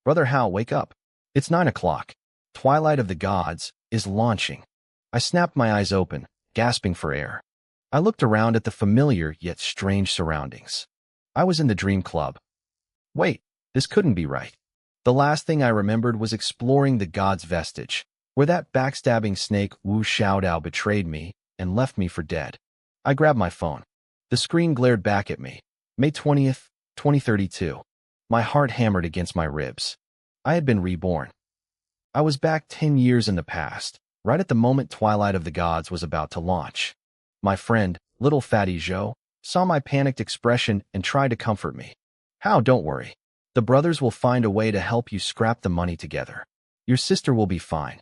Brother Hao, wake up. It's 9 o'clock. Twilight of the Gods is launching. I snapped my eyes open, gasping for air. I looked around at the familiar yet strange surroundings. I was in the dream club. Wait, this couldn't be right. The last thing I remembered was exploring the God's vestige, where that backstabbing snake Wu Xiaodao betrayed me and left me for dead. I grabbed my phone. The screen glared back at me. May 20th, 2032. My heart hammered against my ribs. I had been reborn. I was back 10 years in the past, right at the moment Twilight of the Gods was about to launch. My friend, little fatty Zhou, saw my panicked expression and tried to comfort me. How, don't worry. The brothers will find a way to help you scrap the money together. Your sister will be fine.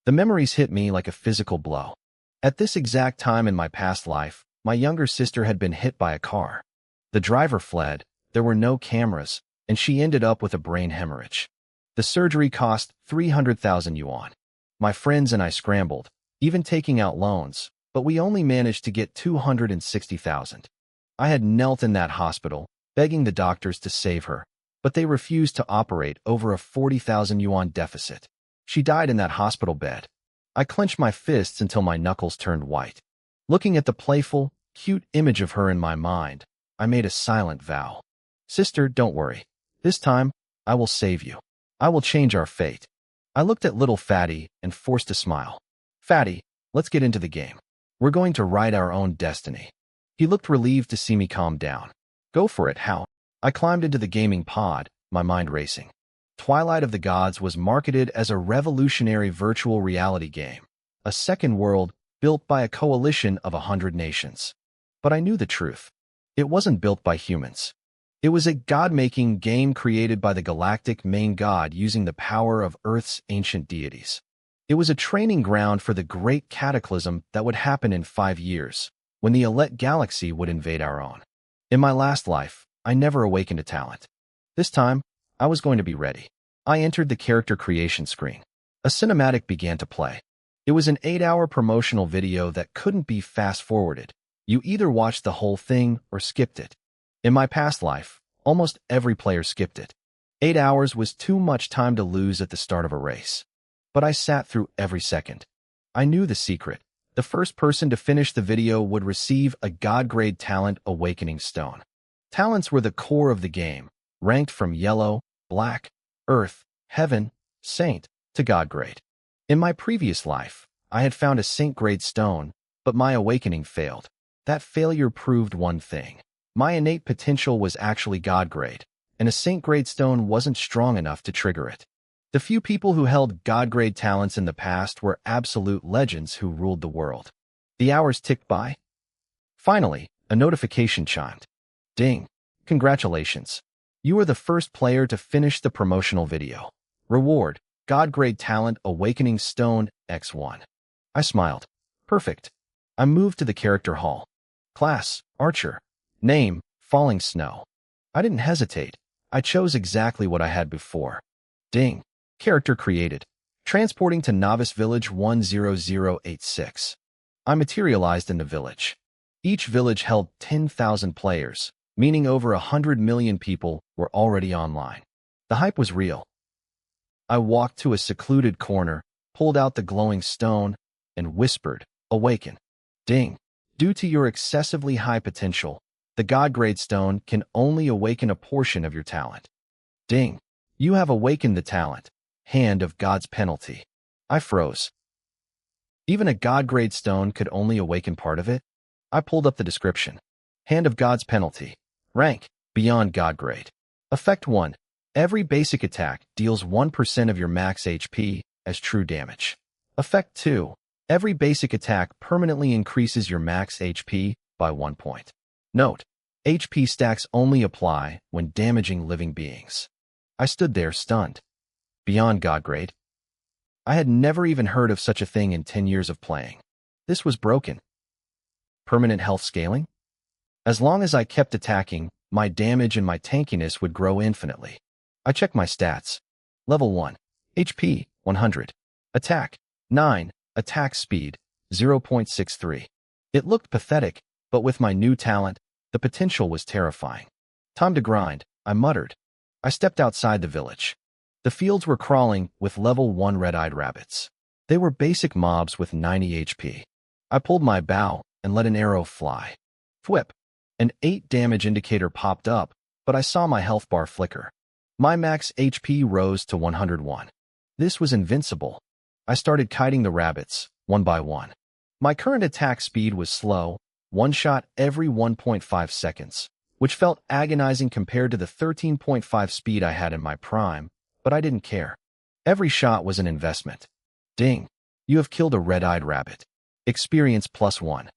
The memories hit me like a physical blow. At this exact time in my past life, my younger sister had been hit by a car. The driver fled, there were no cameras, and she ended up with a brain hemorrhage. The surgery cost 300,000 yuan. My friends and I scrambled, even taking out loans, but we only managed to get 260,000. I had knelt in that hospital, begging the doctors to save her, but they refused to operate over a 40,000 yuan deficit. She died in that hospital bed. I clenched my fists until my knuckles turned white. Looking at the playful, cute image of her in my mind, I made a silent vow. Sister, don't worry. This time, I will save you. I will change our fate. I looked at little Fatty and forced a smile. Fatty, let's get into the game. We're going to write our own destiny. He looked relieved to see me calm down. Go for it, Hao. I climbed into the gaming pod, my mind racing. Twilight of the Gods was marketed as a revolutionary virtual reality game, a second world built by a coalition of 100 nations. But I knew the truth. It wasn't built by humans. It was a god-making game created by the galactic main god using the power of Earth's ancient deities. It was a training ground for the great cataclysm that would happen in 5 years, when the Elect Galaxy would invade our own. In my last life, I never awakened a talent. This time, I was going to be ready. I entered the character creation screen. A cinematic began to play. It was an 8-hour promotional video that couldn't be fast-forwarded. You either watched the whole thing or skipped it. In my past life, almost every player skipped it. 8 hours was too much time to lose at the start of a race. But I sat through every second. I knew the secret. The first person to finish the video would receive a God-grade talent awakening stone. Talents were the core of the game, ranked from yellow, black, earth, heaven, saint, to God-grade. In my previous life, I had found a saint-grade stone, but my awakening failed. That failure proved one thing. My innate potential was actually God-grade, and a saint-grade stone wasn't strong enough to trigger it. The few people who held God-grade talents in the past were absolute legends who ruled the world. The hours ticked by. Finally, a notification chimed. Ding! Congratulations! You are the first player to finish the promotional video. Reward, God-grade talent awakening stone X1. I smiled. Perfect. I moved to the character hall. Class, Archer. Name, Falling Snow. I didn't hesitate. I chose exactly what I had before. Ding. Character created. Transporting to Novice Village 10086. I materialized in the village. Each village held 10,000 players, meaning over 100 million people were already online. The hype was real. I walked to a secluded corner, pulled out the glowing stone, and whispered, Awaken. Ding. Due to your excessively high potential, the God-grade stone can only awaken a portion of your talent. Ding. You have awakened the talent. Hand of God's penalty. I froze. Even a God-grade stone could only awaken part of it? I pulled up the description. Hand of God's penalty. Rank, beyond God-grade. Effect 1. Every basic attack deals 1% of your max HP as true damage. Effect 2. Every basic attack permanently increases your max HP by 1 point. Note, HP stacks only apply when damaging living beings. I stood there stunned. Beyond God-grade. I had never even heard of such a thing in 10 years of playing. This was broken. Permanent health scaling? As long as I kept attacking, my damage and my tankiness would grow infinitely. I checked my stats. Level 1. HP, 100. Attack, 9. Attack speed, 0.63. It looked pathetic, but with my new talent, the potential was terrifying. Time to grind, I muttered. I stepped outside the village. The fields were crawling with level 1 red-eyed rabbits. They were basic mobs with 90 HP. I pulled my bow and let an arrow fly. Whip. An 8 damage indicator popped up, but I saw my health bar flicker. My max HP rose to 101. This was invincible. I started kiting the rabbits, one by one. My current attack speed was slow, one shot every 1.5 seconds, which felt agonizing compared to the 13.5 speed I had in my prime, but I didn't care. Every shot was an investment. Ding! You have killed a red-eyed rabbit. Experience +1.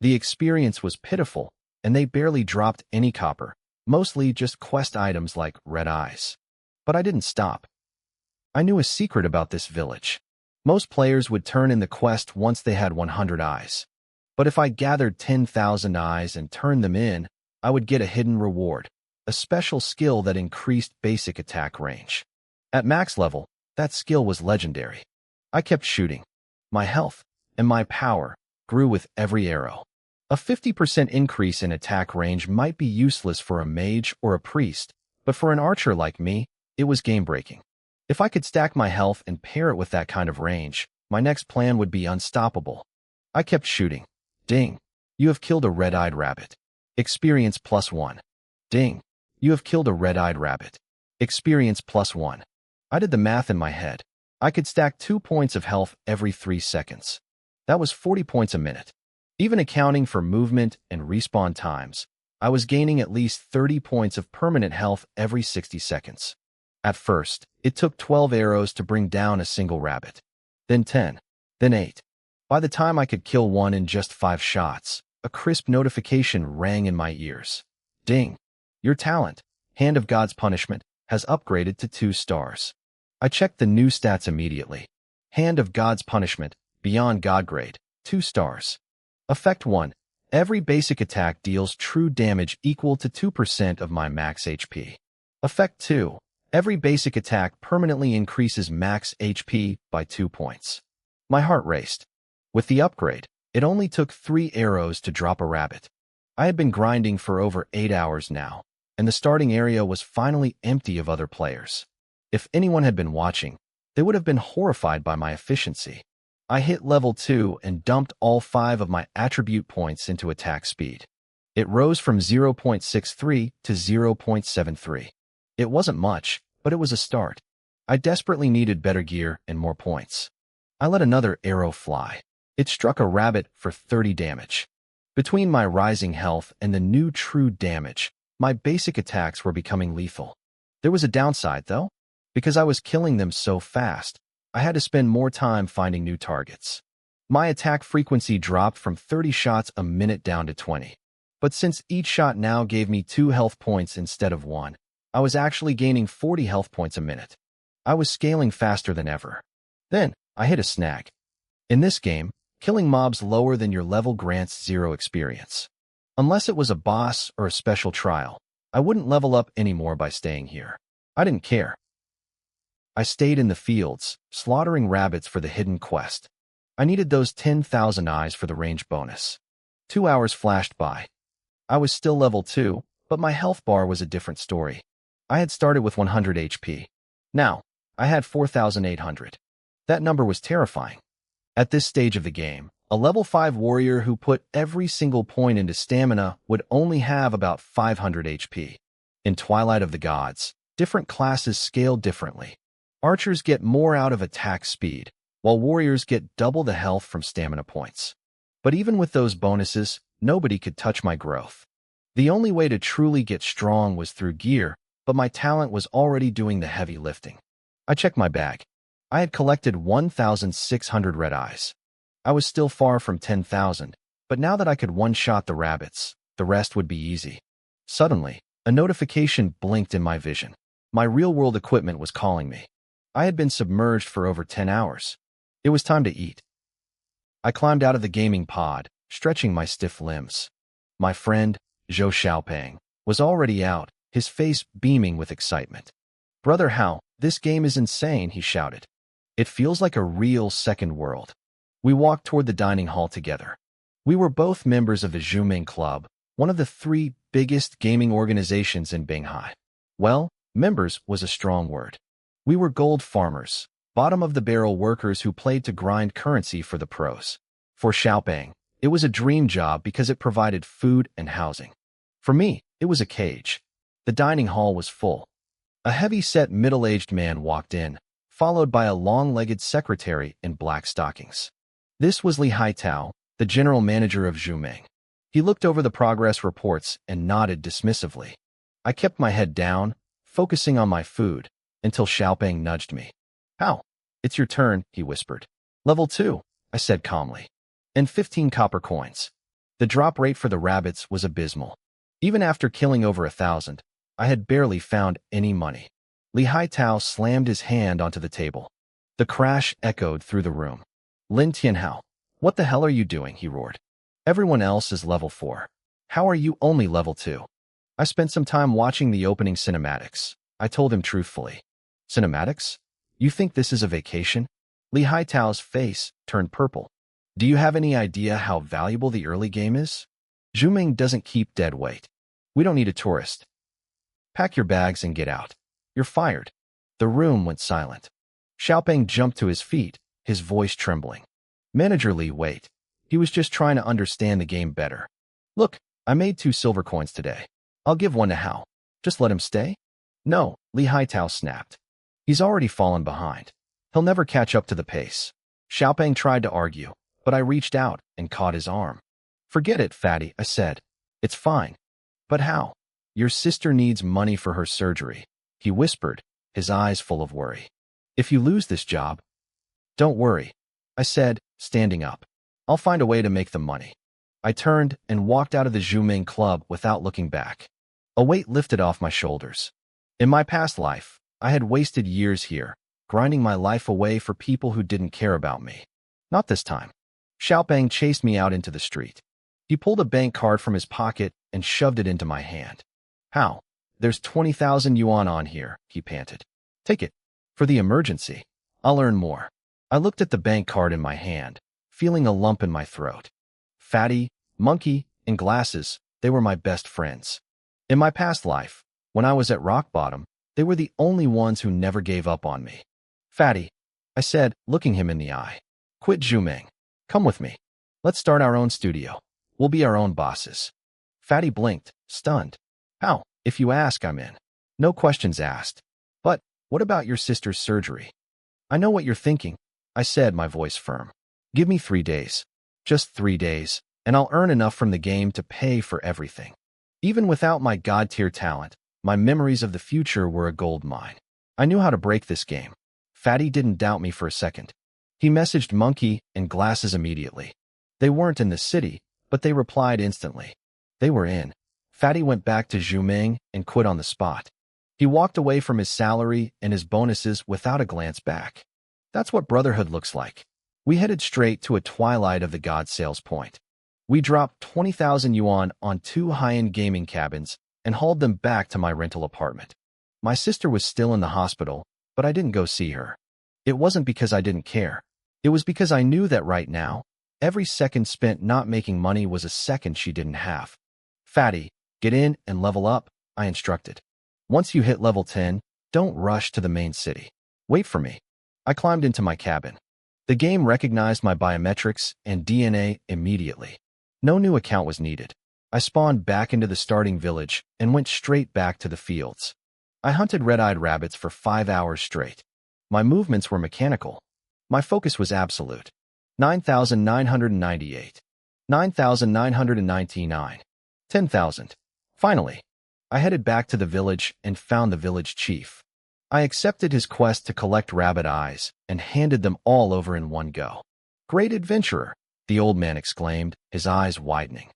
The experience was pitiful, and they barely dropped any copper, mostly just quest items like red eyes. But I didn't stop. I knew a secret about this village. Most players would turn in the quest once they had 100 eyes. But if I gathered 10,000 eyes and turned them in, I would get a hidden reward, a special skill that increased basic attack range. At max level, that skill was legendary. I kept shooting. My health and my power grew with every arrow. A 50% increase in attack range might be useless for a mage or a priest, but for an archer like me, it was game-breaking. If I could stack my health and pair it with that kind of range, my next plan would be unstoppable. I kept shooting. Ding! You have killed a red-eyed rabbit. Experience +1. Ding! You have killed a red-eyed rabbit. Experience +1. I did the math in my head. I could stack 2 points of health every 3 seconds. That was 40 points a minute. Even accounting for movement and respawn times, I was gaining at least 30 points of permanent health every 60 seconds. At first, it took 12 arrows to bring down a single rabbit. Then 10. Then 8. By the time I could kill one in just 5 shots, a crisp notification rang in my ears. Ding! Your talent, Hand of God's Punishment, has upgraded to 2 stars. I checked the new stats immediately. Hand of God's Punishment, Beyond God Grade, 2 stars. Effect 1. Every basic attack deals true damage equal to 2% of my max HP. Effect 2. Every basic attack permanently increases max HP by 2 points. My heart raced. With the upgrade, it only took 3 arrows to drop a rabbit. I had been grinding for over 8 hours now, and the starting area was finally empty of other players. If anyone had been watching, they would have been horrified by my efficiency. I hit level 2 and dumped all 5 of my attribute points into attack speed. It rose from 0.63 to 0.73. It wasn't much, but it was a start. I desperately needed better gear and more points. I let another arrow fly. It struck a rabbit for 30 damage. Between my rising health and the new true damage, my basic attacks were becoming lethal. There was a downside, though. Because I was killing them so fast, I had to spend more time finding new targets. My attack frequency dropped from 30 shots a minute down to 20. But since each shot now gave me 2 health points instead of 1, I was actually gaining 40 health points a minute. I was scaling faster than ever. Then, I hit a snag. In this game, killing mobs lower than your level grants 0 experience. Unless it was a boss or a special trial, I wouldn't level up anymore by staying here. I didn't care. I stayed in the fields, slaughtering rabbits for the hidden quest. I needed those 10,000 eyes for the range bonus. 2 hours flashed by. I was still level 2, but my health bar was a different story. I had started with 100 HP. Now, I had 4,800. That number was terrifying. At this stage of the game, a level 5 warrior who put every single point into stamina would only have about 500 HP. In Twilight of the Gods, different classes scale differently. Archers get more out of attack speed, while warriors get double the health from stamina points. But even with those bonuses, nobody could touch my growth. The only way to truly get strong was through gear, but my talent was already doing the heavy lifting. I checked my bag. I had collected 1,600 red eyes. I was still far from 10,000, but now that I could one-shot the rabbits, the rest would be easy. Suddenly, a notification blinked in my vision. My real-world equipment was calling me. I had been submerged for over 10 hours. It was time to eat. I climbed out of the gaming pod, stretching my stiff limbs. My friend, Zhou Xiaopeng, was already out, his face beaming with excitement. "Brother Hao, this game is insane," he shouted. "It feels like a real second world." We walked toward the dining hall together. We were both members of the Zhuming Club, one of the 3 biggest gaming organizations in Binghai. Well, members was a strong word. We were gold farmers, bottom-of-the-barrel workers who played to grind currency for the pros. For Xiaopeng, it was a dream job because it provided food and housing. For me, it was a cage. The dining hall was full. A heavy-set middle-aged man walked in, followed by a long-legged secretary in black stockings. This was Li Haitao, the general manager of Zhumeng. He looked over the progress reports and nodded dismissively. I kept my head down, focusing on my food, until Xiaopeng nudged me. "How? It's your turn," he whispered. "Level 2, I said calmly. "And 15 copper coins." The drop rate for the rabbits was abysmal. Even after killing over 1,000, I had barely found any money. Li Haitao slammed his hand onto the table. The crash echoed through the room. "Lin Tianhao, what the hell are you doing?" he roared. "Everyone else is level 4. How are you only level 2? "I spent some time watching the opening cinematics," I told him truthfully. "Cinematics? You think this is a vacation?" Li Haitao's face turned purple. "Do you have any idea how valuable the early game is? Zhuming doesn't keep dead weight. We don't need a tourist. Pack your bags and get out. You're fired." The room went silent. Xiaopeng jumped to his feet, his voice trembling. "Manager Li, wait. He was just trying to understand the game better. Look, I made 2 silver coins today. I'll give 1 to Hao. Just let him stay?" "No," Li Haitao snapped. "He's already fallen behind. He'll never catch up to the pace." Xiaopeng tried to argue, but I reached out and caught his arm. "Forget it, fatty," I said. "It's fine." "But how?" "Your sister needs money for her surgery," he whispered, his eyes full of worry. "If you lose this job—" "Don't worry," I said, standing up. "I'll find a way to make the money." I turned and walked out of the Zhuming club without looking back. A weight lifted off my shoulders. In my past life, I had wasted years here, grinding my life away for people who didn't care about me. Not this time. Xiaopeng chased me out into the street. He pulled a bank card from his pocket and shoved it into my hand. "How? There's 20,000 yuan on here," he panted. "Take it. For the emergency. I'll earn more." I looked at the bank card in my hand, feeling a lump in my throat. Fatty, Monkey, and Glasses, they were my best friends. In my past life, when I was at rock bottom, they were the only ones who never gave up on me. "Fatty," I said, looking him in the eye. "Quit Zhuming. Come with me. Let's start our own studio. We'll be our own bosses." Fatty blinked, stunned. "How? If you ask, I'm in. No questions asked. But what about your sister's surgery?" "I know what you're thinking," I said, my voice firm. "Give me 3 days. Just 3 days, and I'll earn enough from the game to pay for everything." Even without my god-tier talent, my memories of the future were a gold mine. I knew how to break this game. Fatty didn't doubt me for a second. He messaged Monkey and Glasses immediately. They weren't in the city, but they replied instantly. They were in. Fatty went back to Zhuming and quit on the spot. He walked away from his salary and his bonuses without a glance back. That's what brotherhood looks like. We headed straight to a Twilight of the God sales point. We dropped 20,000 yuan on 2 high-end gaming cabins and hauled them back to my rental apartment. My sister was still in the hospital, but I didn't go see her. It wasn't because I didn't care. It was because I knew that right now, every second spent not making money was a second she didn't have. "Fatty, get in and level up," I instructed. "Once you hit level 10, don't rush to the main city. Wait for me." I climbed into my cabin. The game recognized my biometrics and DNA immediately. No new account was needed. I spawned back into the starting village and went straight back to the fields. I hunted red-eyed rabbits for 5 hours straight. My movements were mechanical. My focus was absolute. 9,998. 9,999. 10,000. Finally, I headed back to the village and found the village chief. I accepted his quest to collect rabbit eyes and handed them all over in one go. "Great adventurer," the old man exclaimed, his eyes widening.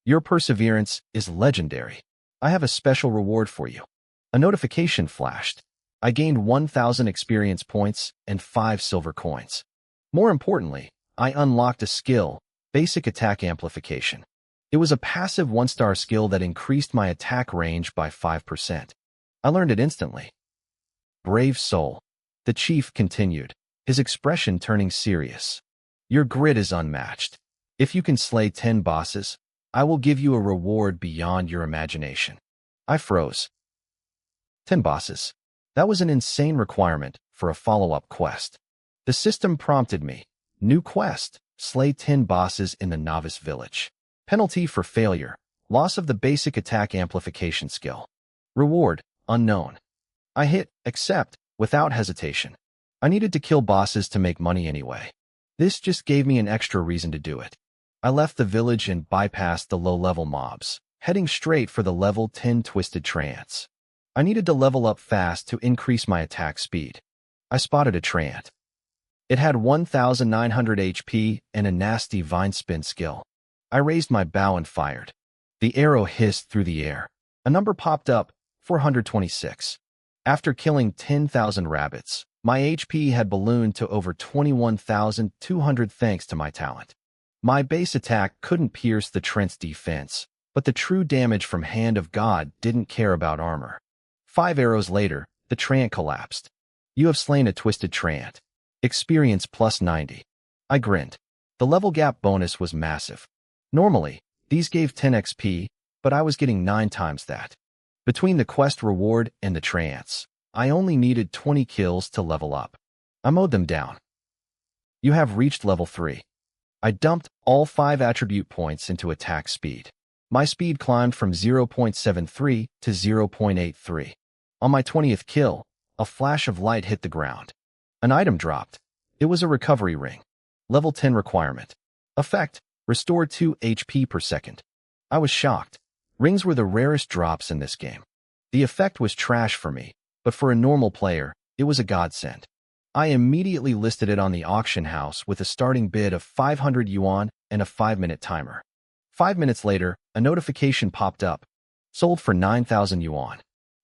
"Your perseverance is legendary. I have a special reward for you." A notification flashed. I gained 1,000 experience points and 5 silver coins. More importantly, I unlocked a skill, Basic Attack Amplification. It was a passive 1-star skill that increased my attack range by 5%. I learned it instantly. "Brave soul," the chief continued, his expression turning serious. "Your grit is unmatched. If you can slay 10 bosses, I will give you a reward beyond your imagination." I froze. 10 bosses. That was an insane requirement for a follow-up quest. The system prompted me. New quest. Slay 10 bosses in the novice village. Penalty for failure. Loss of the basic attack amplification skill. Reward. Unknown. I hit accept without hesitation. I needed to kill bosses to make money anyway. This just gave me an extra reason to do it. I left the village and bypassed the low-level mobs, heading straight for the level 10 Twisted Trance. I needed to level up fast to increase my attack speed. I spotted a Trant. It had 1,900 HP and a nasty vine spin skill. I raised my bow and fired. The arrow hissed through the air. A number popped up, 426. After killing 10,000 rabbits, my HP had ballooned to over 21,200 thanks to my talent. My base attack couldn't pierce the Trent's defense, but the true damage from Hand of God didn't care about armor. 5 arrows later, the Trant collapsed. You have slain a Twisted Trant. Experience plus 90. I grinned. The level gap bonus was massive. Normally, these gave 10 XP, but I was getting 9 times that. Between the quest reward and the Trance, I only needed 20 kills to level up. I mowed them down. You have reached level 3. I dumped all 5 attribute points into attack speed. My speed climbed from 0.73 to 0.83. On my 20th kill, a flash of light hit the ground. An item dropped. It was a recovery ring. Level 10 requirement. Effect, restore 2 HP per second. I was shocked. Rings were the rarest drops in this game. The effect was trash for me, but for a normal player, it was a godsend. I immediately listed it on the auction house with a starting bid of 500 yuan and a 5-minute timer. 5 minutes later, a notification popped up. Sold for 9,000 yuan.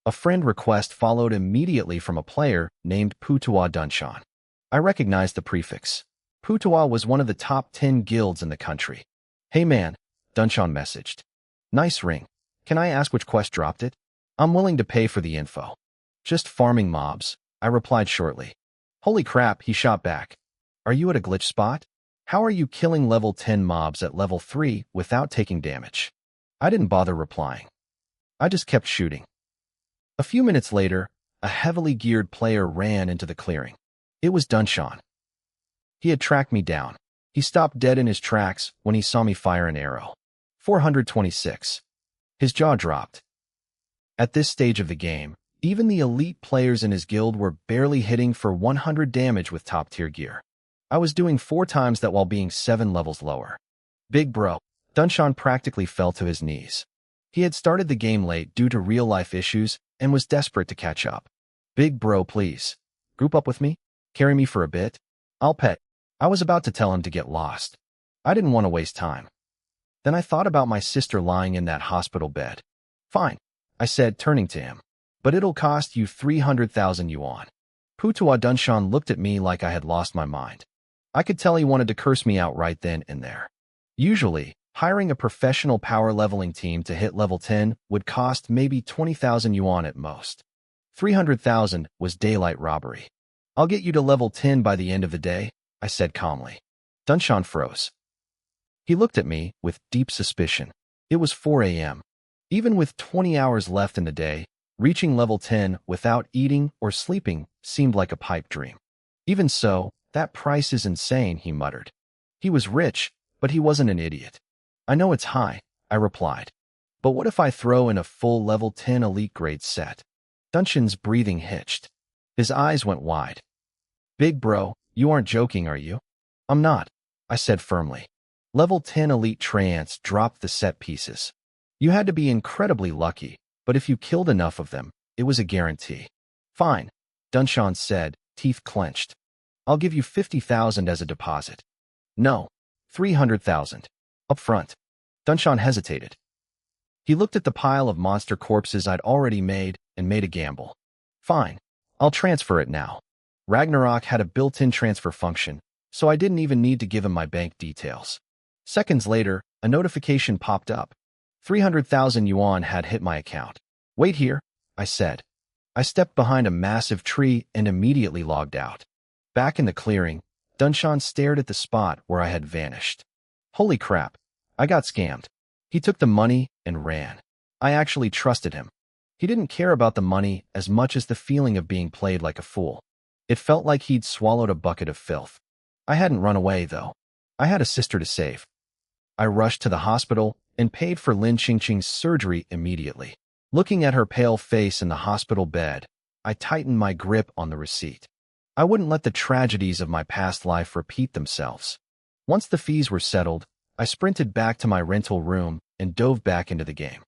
A friend request followed immediately from a player named Putua Dunshan. I recognized the prefix. Putua was one of the top 10 guilds in the country. Hey man, Dunshan messaged. Nice ring. Can I ask which quest dropped it? I'm willing to pay for the info. Just farming mobs, I replied shortly. Holy crap, he shot back. Are you at a glitch spot? How are you killing level 10 mobs at level 3 without taking damage? I didn't bother replying. I just kept shooting. A few minutes later, a heavily geared player ran into the clearing. It was Dunshan. He had tracked me down. He stopped dead in his tracks when he saw me fire an arrow. 426. His jaw dropped. At this stage of the game, even the elite players in his guild were barely hitting for 100 damage with top-tier gear. I was doing 4 times that while being 7 levels lower. Big bro, Dunshan practically fell to his knees. He had started the game late due to real-life issues and was desperate to catch up. Big bro, please. Group up with me? Carry me for a bit? I'll pet. I was about to tell him to get lost. I didn't want to waste time. Then I thought about my sister lying in that hospital bed. Fine, I said, turning to him. But it'll cost you 300,000 yuan. Putua Dunshan looked at me like I had lost my mind. I could tell he wanted to curse me out right then and there. Usually, hiring a professional power leveling team to hit level 10 would cost maybe 20,000 yuan at most. 300,000 was daylight robbery. I'll get you to level 10 by the end of the day, I said calmly. Dunshan froze. He looked at me with deep suspicion. It was 4 a.m. Even with 20 hours left in the day, reaching level 10 without eating or sleeping seemed like a pipe dream. Even so, that price is insane, he muttered. He was rich, but he wasn't an idiot. I know it's high, I replied. But what if I throw in a full level 10 elite grade set? Dunshan's breathing hitched. His eyes went wide. Big bro, you aren't joking, are you? I'm not, I said firmly. Level 10 elite trance dropped the set pieces. You had to be incredibly lucky, but if you killed enough of them, it was a guarantee. Fine, Dunshan said, teeth clenched. I'll give you 50,000 as a deposit. No, 300,000. Up front. Dunshan hesitated. He looked at the pile of monster corpses I'd already made and made a gamble. Fine, I'll transfer it now. Ragnarok had a built-in transfer function, so I didn't even need to give him my bank details. Seconds later, a notification popped up. 300,000 yuan had hit my account. Wait here, I said. I stepped behind a massive tree and immediately logged out. Back in the clearing, Dunshan stared at the spot where I had vanished. Holy crap, I got scammed. He took the money and ran. I actually trusted him. He didn't care about the money as much as the feeling of being played like a fool. It felt like he'd swallowed a bucket of filth. I hadn't run away, though. I had a sister to save. I rushed to the hospital and paid for Lin Qingqing's surgery immediately. Looking at her pale face in the hospital bed, I tightened my grip on the receipt. I wouldn't let the tragedies of my past life repeat themselves. Once the fees were settled, I sprinted back to my rental room and dove back into the game.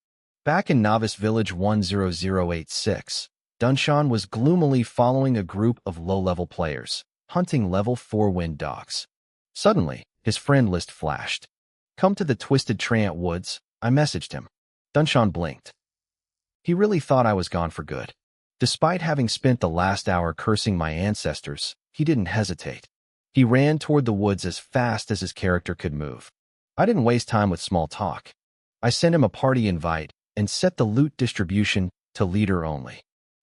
Back in Novice Village 10086, Dunshan was gloomily following a group of low-level players, hunting level 4 wind dogs. Suddenly, his friend list flashed. "Come to the Twisted Trant Woods," I messaged him. Dunshan blinked. He really thought I was gone for good. Despite having spent the last hour cursing my ancestors, he didn't hesitate. He ran toward the woods as fast as his character could move. I didn't waste time with small talk. I sent him a party invite and set the loot distribution to leader only.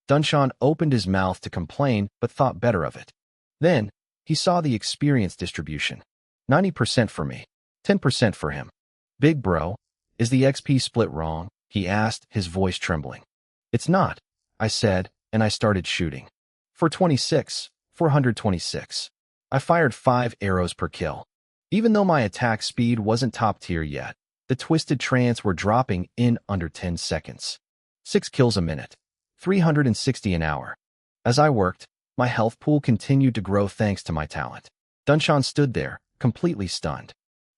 Dunshan opened his mouth to complain but thought better of it. Then, he saw the experience distribution. 90% for me, 10% for him. "Big bro, is the XP split wrong?" he asked, his voice trembling. "It's not," I said, and I started shooting. For 426. I fired 5 arrows per kill. Even though my attack speed wasn't top tier yet, the Twisted Trants were dropping in under 10 seconds. 6 kills a minute. 360 an hour. As I worked, my health pool continued to grow thanks to my talent. Dunshan stood there, completely stunned.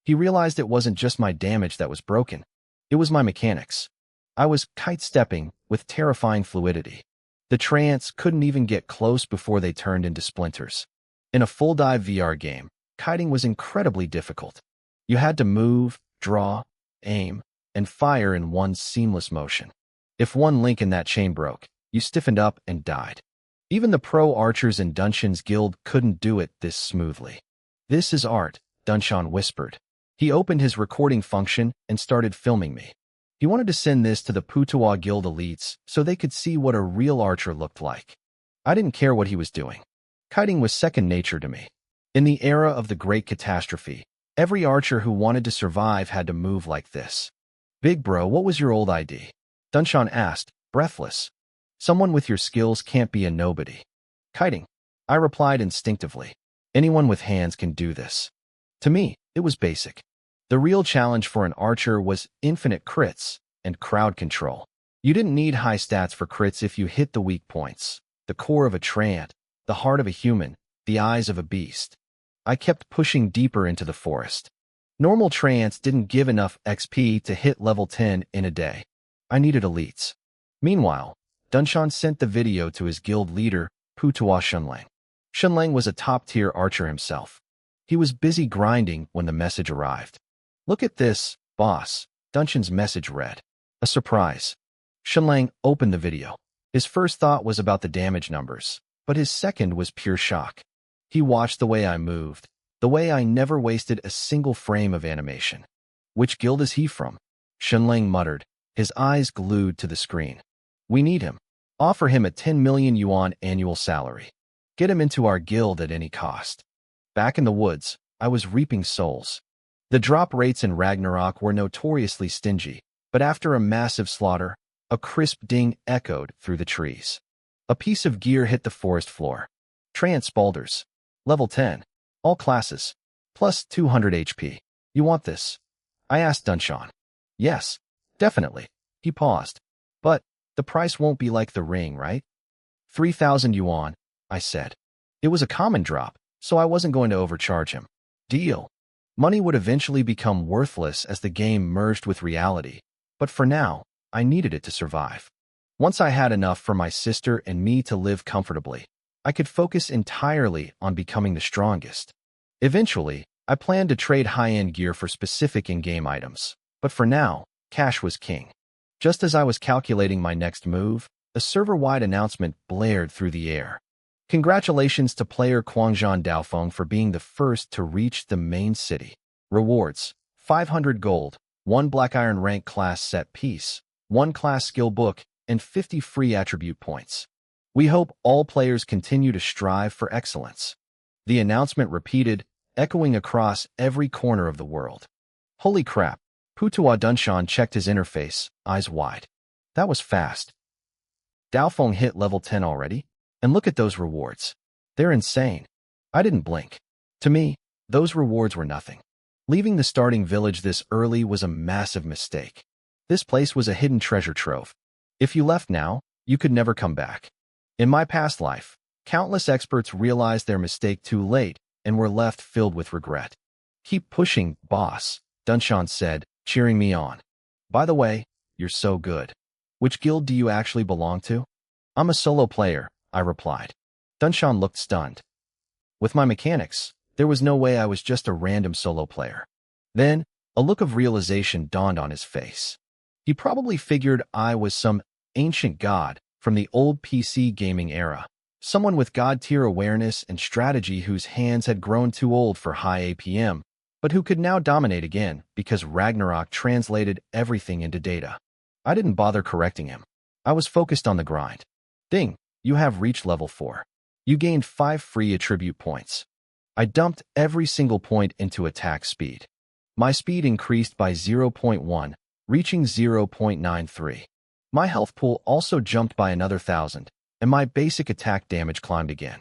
He realized it wasn't just my damage that was broken. It was my mechanics. I was kite-stepping with terrifying fluidity. The Trants couldn't even get close before they turned into splinters. In a full-dive VR game, kiting was incredibly difficult. You had to move, draw, aim, and fire in one seamless motion. If one link in that chain broke, you stiffened up and died. Even the pro archers in Dunshan's guild couldn't do it this smoothly. "This is art," Dunshan whispered. He opened his recording function and started filming me. He wanted to send this to the Putuwa Guild elites so they could see what a real archer looked like. I didn't care what he was doing. Kiting was second nature to me. In the era of the Great Catastrophe, every archer who wanted to survive had to move like this. "Big bro, what was your old ID?" Dunshan asked, breathless. "Someone with your skills can't be a nobody." "Kiting," I replied instinctively. Anyone with hands can do this. To me, it was basic. The real challenge for an archer was infinite crits and crowd control. You didn't need high stats for crits if you hit the weak points, the core of a Trant, the heart of a human, the eyes of a beast. I kept pushing deeper into the forest. Normal Trants didn't give enough XP to hit level 10 in a day. I needed elites. Meanwhile, Dunshan sent the video to his guild leader, Putuwa Shunlang. Shunlang was a top-tier archer himself. He was busy grinding when the message arrived. "Look at this, boss," Dunshan's message read. A surprise. Shunlang opened the video. His first thought was about the damage numbers, but his second was pure shock. He watched the way I moved, the way I never wasted a single frame of animation. "Which guild is he from?" Shunlang muttered, his eyes glued to the screen. "We need him. Offer him a 10 million yuan annual salary. Get him into our guild at any cost." Back in the woods, I was reaping souls. The drop rates in Ragnarok were notoriously stingy, but after a massive slaughter, a crisp ding echoed through the trees. A piece of gear hit the forest floor. Trant Spalders. Level 10. All classes. Plus 200 HP. "You want this?" I asked Dunshan. "Yes, definitely." He paused. "But the price won't be like the ring, right?" 3,000 yuan, I said. It was a common drop, so I wasn't going to overcharge him. Deal. Money would eventually become worthless as the game merged with reality, but for now, I needed it to survive. Once I had enough for my sister and me to live comfortably, I could focus entirely on becoming the strongest. Eventually, I planned to trade high-end gear for specific in-game items, but for now, cash was king. Just as I was calculating my next move, a server-wide announcement blared through the air. "Congratulations to player Quangzhan Daofeng for being the first to reach the main city. Rewards: 500 gold, 1 Black Iron rank class set piece, 1 class skill book, and 50 free attribute points. We hope all players continue to strive for excellence." The announcement repeated, echoing across every corner of the world. Holy crap! Putuwa Dunshan checked his interface, eyes wide. That was fast. Daofeng hit level 10 already? And look at those rewards. They're insane. I didn't blink. To me, those rewards were nothing. Leaving the starting village this early was a massive mistake. This place was a hidden treasure trove. If you left now, you could never come back. In my past life, countless experts realized their mistake too late and were left filled with regret. Keep pushing, boss, Dunshan said, cheering me on. By the way, you're so good. Which guild do you actually belong to? I'm a solo player, I replied. Dunshan looked stunned. With my mechanics, there was no way I was just a random solo player. Then, a look of realization dawned on his face. He probably figured I was some ancient god from the old PC gaming era, someone with god-tier awareness and strategy whose hands had grown too old for high APM, but who could now dominate again because Ragnarok translated everything into data. I didn't bother correcting him. I was focused on the grind. Ding, you have reached level 4. You gained 5 free attribute points. I dumped every single point into attack speed. My speed increased by 0.1, reaching 0.93. My health pool also jumped by another 1,000, and my basic attack damage climbed again.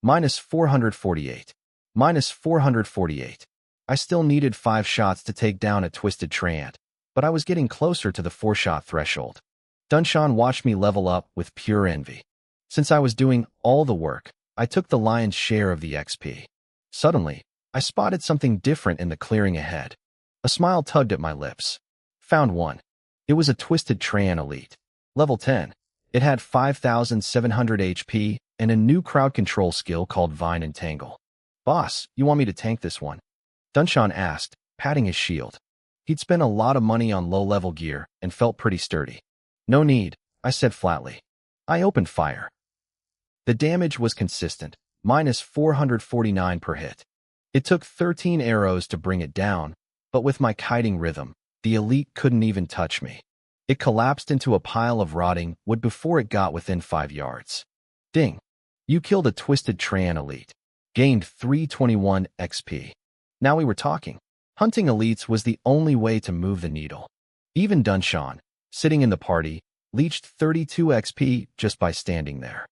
Minus 448. Minus 448. I still needed 5 shots to take down a twisted treant, but I was getting closer to the 4-shot threshold. Dunshan watched me level up with pure envy. Since I was doing all the work, I took the lion's share of the XP. Suddenly, I spotted something different in the clearing ahead. A smile tugged at my lips. Found one. It was a twisted treant elite. Level 10. It had 5,700 HP and a new crowd control skill called Vine and Tangle. Boss, you want me to tank this one? Dunshan asked, patting his shield. He'd spent a lot of money on low-level gear and felt pretty sturdy. No need, I said flatly. I opened fire. The damage was consistent, minus 449 per hit. It took 13 arrows to bring it down, but with my kiting rhythm, the elite couldn't even touch me. It collapsed into a pile of rotting wood before it got within 5 yards. Ding. You killed a twisted treant elite. Gained 321 XP. Now we were talking. Hunting elites was the only way to move the needle. Even Dunshan, sitting in the party, leached 32 XP just by standing there.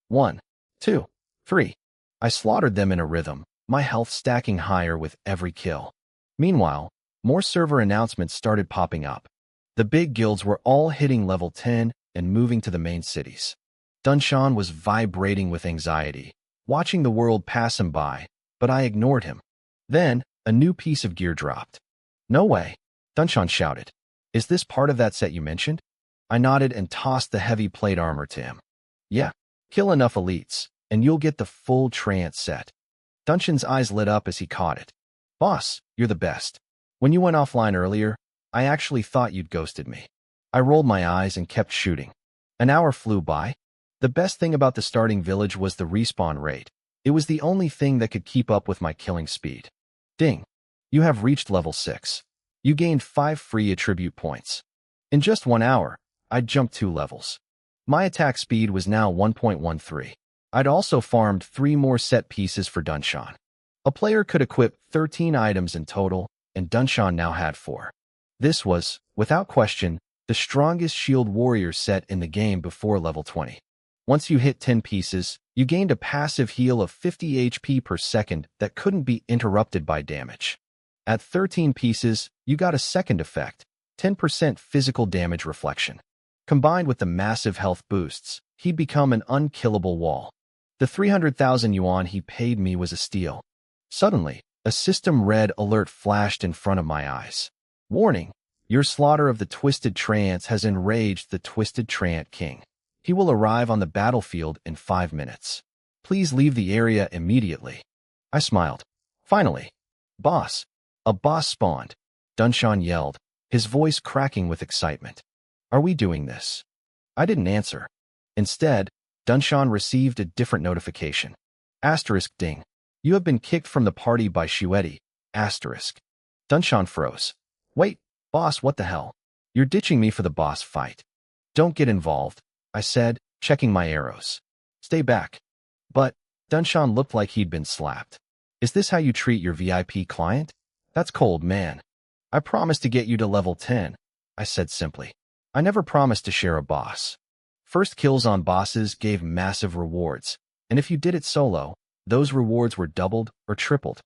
1, 2, 3. I slaughtered them in a rhythm, my health stacking higher with every kill. Meanwhile, more server announcements started popping up. The big guilds were all hitting level 10 and moving to the main cities. Dunshan was vibrating with anxiety, watching the world pass him by, but I ignored him. Then, a new piece of gear dropped. No way, Dunshan shouted. Is this part of that set you mentioned? I nodded and tossed the heavy plate armor to him. Yeah, kill enough elites, and you'll get the full treant set. Dunshan's eyes lit up as he caught it. Boss, you're the best. When you went offline earlier, I actually thought you'd ghosted me. I rolled my eyes and kept shooting. An hour flew by. The best thing about the starting village was the respawn rate. It was the only thing that could keep up with my killing speed. Ding. You have reached level 6. You gained 5 free attribute points. In just 1 hour, I'd jumped 2 levels. My attack speed was now 1.13. I'd also farmed 3 more set pieces for Dunshan. A player could equip 13 items in total, and Dunshan now had 4. This was, without question, the strongest shield warrior set in the game before level 20. Once you hit 10 pieces, you gained a passive heal of 50 HP per second that couldn't be interrupted by damage. At 13 pieces, you got a second effect, 10% physical damage reflection. Combined with the massive health boosts, he'd become an unkillable wall. The 300,000 yuan he paid me was a steal. Suddenly, a system red alert flashed in front of my eyes. Warning, your slaughter of the Twisted Treants has enraged the Twisted Treant King. He will arrive on the battlefield in 5 minutes. Please leave the area immediately. I smiled. Finally. Boss. A boss spawned. Dunshan yelled, his voice cracking with excitement. Are we doing this? I didn't answer. Instead, Dunshan received a different notification. Asterisk ding. You have been kicked from the party by Shueti. Asterisk. Dunshan froze. Wait, boss, what the hell? You're ditching me for the boss fight. Don't get involved, I said, checking my arrows. Stay back. But, Dunshan looked like he'd been slapped. Is this how you treat your VIP client? That's cold, man. I promised to get you to level 10, I said simply. I never promised to share a boss. First kills on bosses gave massive rewards, and if you did it solo, those rewards were doubled or tripled.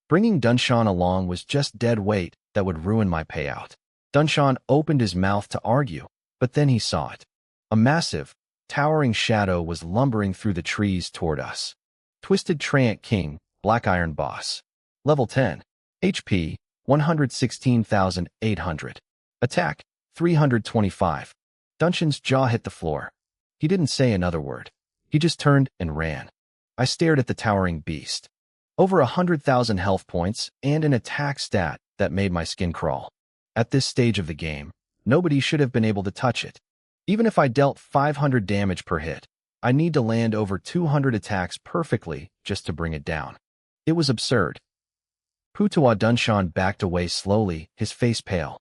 Bringing Dunshan along was just dead weight that would ruin my payout. Dunshan opened his mouth to argue, but then he saw it. A massive, towering shadow was lumbering through the trees toward us. Twisted Treant King, Black Iron Boss. Level 10. HP, 116,800. Attack, 325. Dunshan's jaw hit the floor. He didn't say another word. He just turned and ran. I stared at the towering beast. Over 100,000 health points and an attack stat that made my skin crawl. At this stage of the game, nobody should have been able to touch it. Even if I dealt 500 damage per hit, I need to land over 200 attacks perfectly just to bring it down. It was absurd. Putawa Dunshan backed away slowly, his face pale.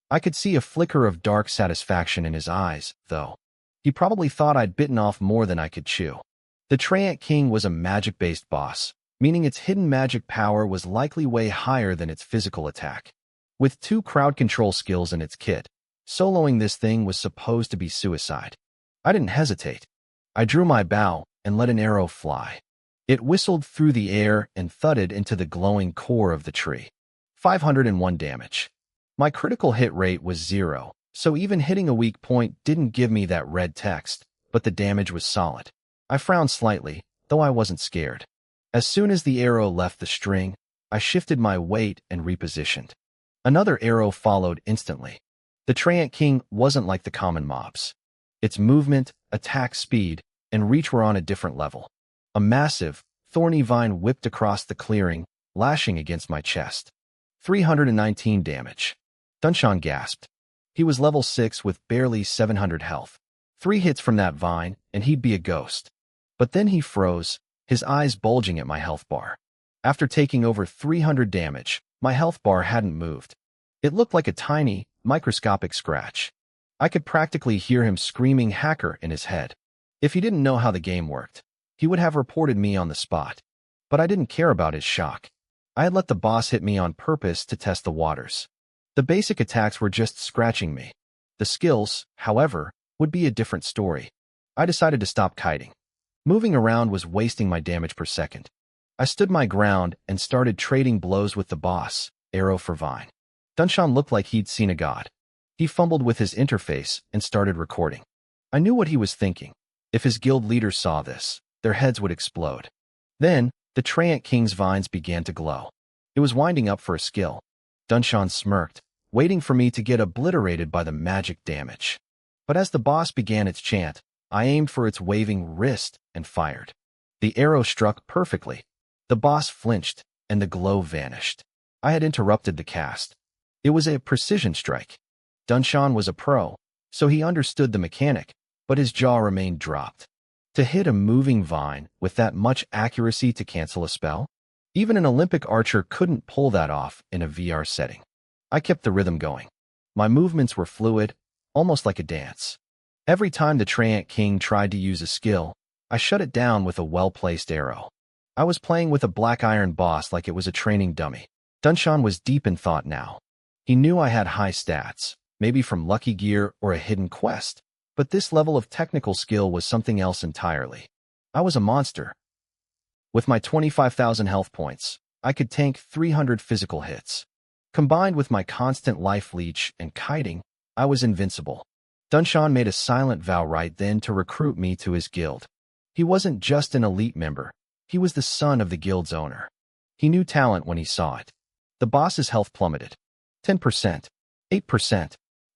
I could see a flicker of dark satisfaction in his eyes, though. He probably thought I'd bitten off more than I could chew. The Treant King was a magic-based boss, meaning its hidden magic power was likely way higher than its physical attack. With 2 crowd control skills in its kit, soloing this thing was supposed to be suicide. I didn't hesitate. I drew my bow and let an arrow fly. It whistled through the air and thudded into the glowing core of the tree. 501 damage. My critical hit rate was 0, so even hitting a weak point didn't give me that red text, but the damage was solid. I frowned slightly, though I wasn't scared. As soon as the arrow left the string, I shifted my weight and repositioned. Another arrow followed instantly. The Treant King wasn't like the common mobs. Its movement, attack speed, and reach were on a different level. A massive, thorny vine whipped across the clearing, lashing against my chest. 319 damage. Dunshan gasped. He was level 6 with barely 700 health. 3 hits from that vine, and he'd be a ghost. But then he froze, his eyes bulging at my health bar. After taking over 300 damage, my health bar hadn't moved. It looked like a tiny, microscopic scratch. I could practically hear him screaming hacker in his head. If he didn't know how the game worked, he would have reported me on the spot. But I didn't care about his shock. I had let the boss hit me on purpose to test the waters. The basic attacks were just scratching me. The skills, however, would be a different story. I decided to stop kiting. Moving around was wasting my damage per second. I stood my ground and started trading blows with the boss, arrow for vine. Dunshan looked like he'd seen a god. He fumbled with his interface and started recording. I knew what he was thinking. If his guild leaders saw this, their heads would explode. Then, the Treant King's vines began to glow. It was winding up for a skill. Dunshan smirked, waiting for me to get obliterated by the magic damage. But as the boss began its chant, I aimed for its waving wrist and fired. The arrow struck perfectly. The boss flinched, and the glow vanished. I had interrupted the cast. It was a precision strike. Dunshan was a pro, so he understood the mechanic, but his jaw remained dropped. To hit a moving vine with that much accuracy to cancel a spell? Even an Olympic archer couldn't pull that off in a VR setting. I kept the rhythm going. My movements were fluid, almost like a dance. Every time the Treant King tried to use a skill, I shut it down with a well-placed arrow. I was playing with a black iron boss like it was a training dummy. Dunshan was deep in thought now. He knew I had high stats, maybe from lucky gear or a hidden quest, but this level of technical skill was something else entirely. I was a monster. With my 25,000 health points, I could tank 300 physical hits. Combined with my constant life leech and kiting, I was invincible. Dunshan made a silent vow right then to recruit me to his guild. He wasn't just an elite member. He was the son of the guild's owner. He knew talent when he saw it. The boss's health plummeted. 10%, 8%,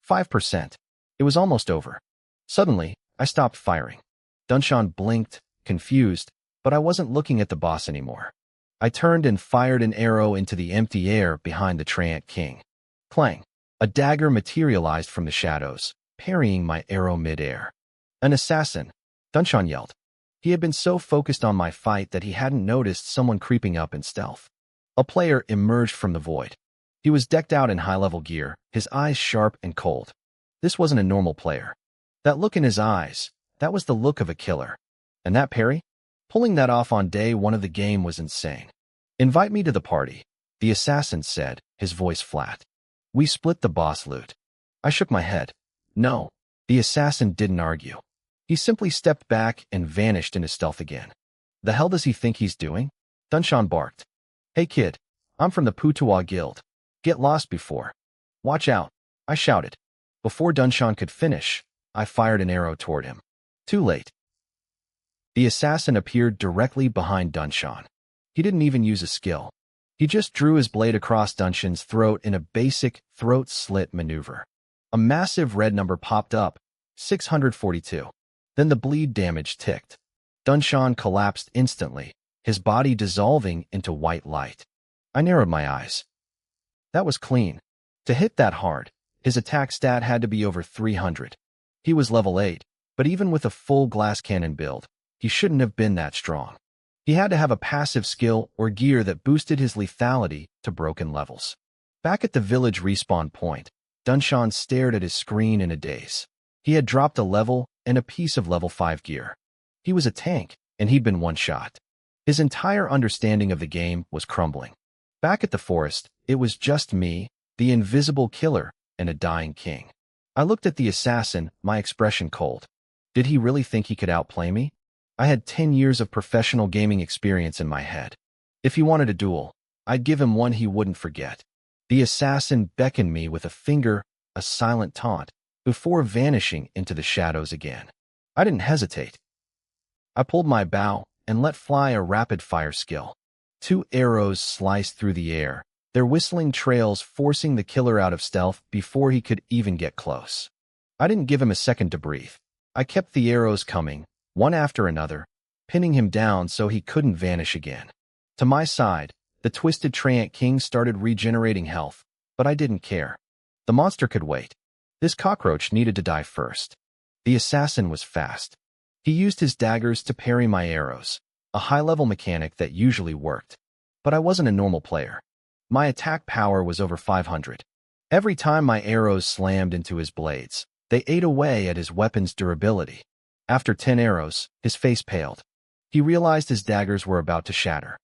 5%. It was almost over. Suddenly, I stopped firing. Dunshan blinked, confused, but I wasn't looking at the boss anymore. I turned and fired an arrow into the empty air behind the Treant King. Clang! A dagger materialized from the shadows, parrying my arrow mid-air. An assassin! Dunshan yelled. He had been so focused on my fight that he hadn't noticed someone creeping up in stealth. A player emerged from the void. He was decked out in high-level gear, his eyes sharp and cold. This wasn't a normal player. That look in his eyes, that was the look of a killer. And that parry? Pulling that off on day 1 of the game was insane. Invite me to the party, the assassin said, his voice flat. We split the boss loot. I shook my head. No, the assassin didn't argue. He simply stepped back and vanished into stealth again. The hell does he think he's doing? Dunshan barked. Hey kid, I'm from the Putuwa Guild. Get lost before. Watch out, I shouted. Before Dunshan could finish, I fired an arrow toward him. Too late. The assassin appeared directly behind Dunshan. He didn't even use a skill. He just drew his blade across Dunshan's throat in a basic throat slit maneuver. A massive red number popped up, 642. Then the bleed damage ticked. Dunshan collapsed instantly, his body dissolving into white light. I narrowed my eyes. That was clean. To hit that hard, his attack stat had to be over 300. He was level 8, but even with a full glass cannon build, he shouldn't have been that strong. He had to have a passive skill or gear that boosted his lethality to broken levels. Back at the village respawn point, Dunshan stared at his screen in a daze. He had dropped a level and a piece of level 5 gear. He was a tank, and he'd been one-shot. His entire understanding of the game was crumbling. Back at the forest, it was just me, the invisible killer, and a dying king. I looked at the assassin, my expression cold. Did he really think he could outplay me? I had 10 years of professional gaming experience in my head. If he wanted a duel, I'd give him one he wouldn't forget. The assassin beckoned me with a finger, a silent taunt, before vanishing into the shadows again. I didn't hesitate. I pulled my bow and let fly a rapid-fire skill. 2 arrows sliced through the air, their whistling trails forcing the killer out of stealth before he could even get close. I didn't give him a second to breathe. I kept the arrows coming, one after another, pinning him down so he couldn't vanish again. To my side, the twisted Treant King started regenerating health, but I didn't care. The monster could wait. This cockroach needed to die first. The assassin was fast. He used his daggers to parry my arrows, a high-level mechanic that usually worked. But I wasn't a normal player. My attack power was over 500. Every time my arrows slammed into his blades, they ate away at his weapon's durability. After 10 arrows, his face paled. He realized his daggers were about to shatter.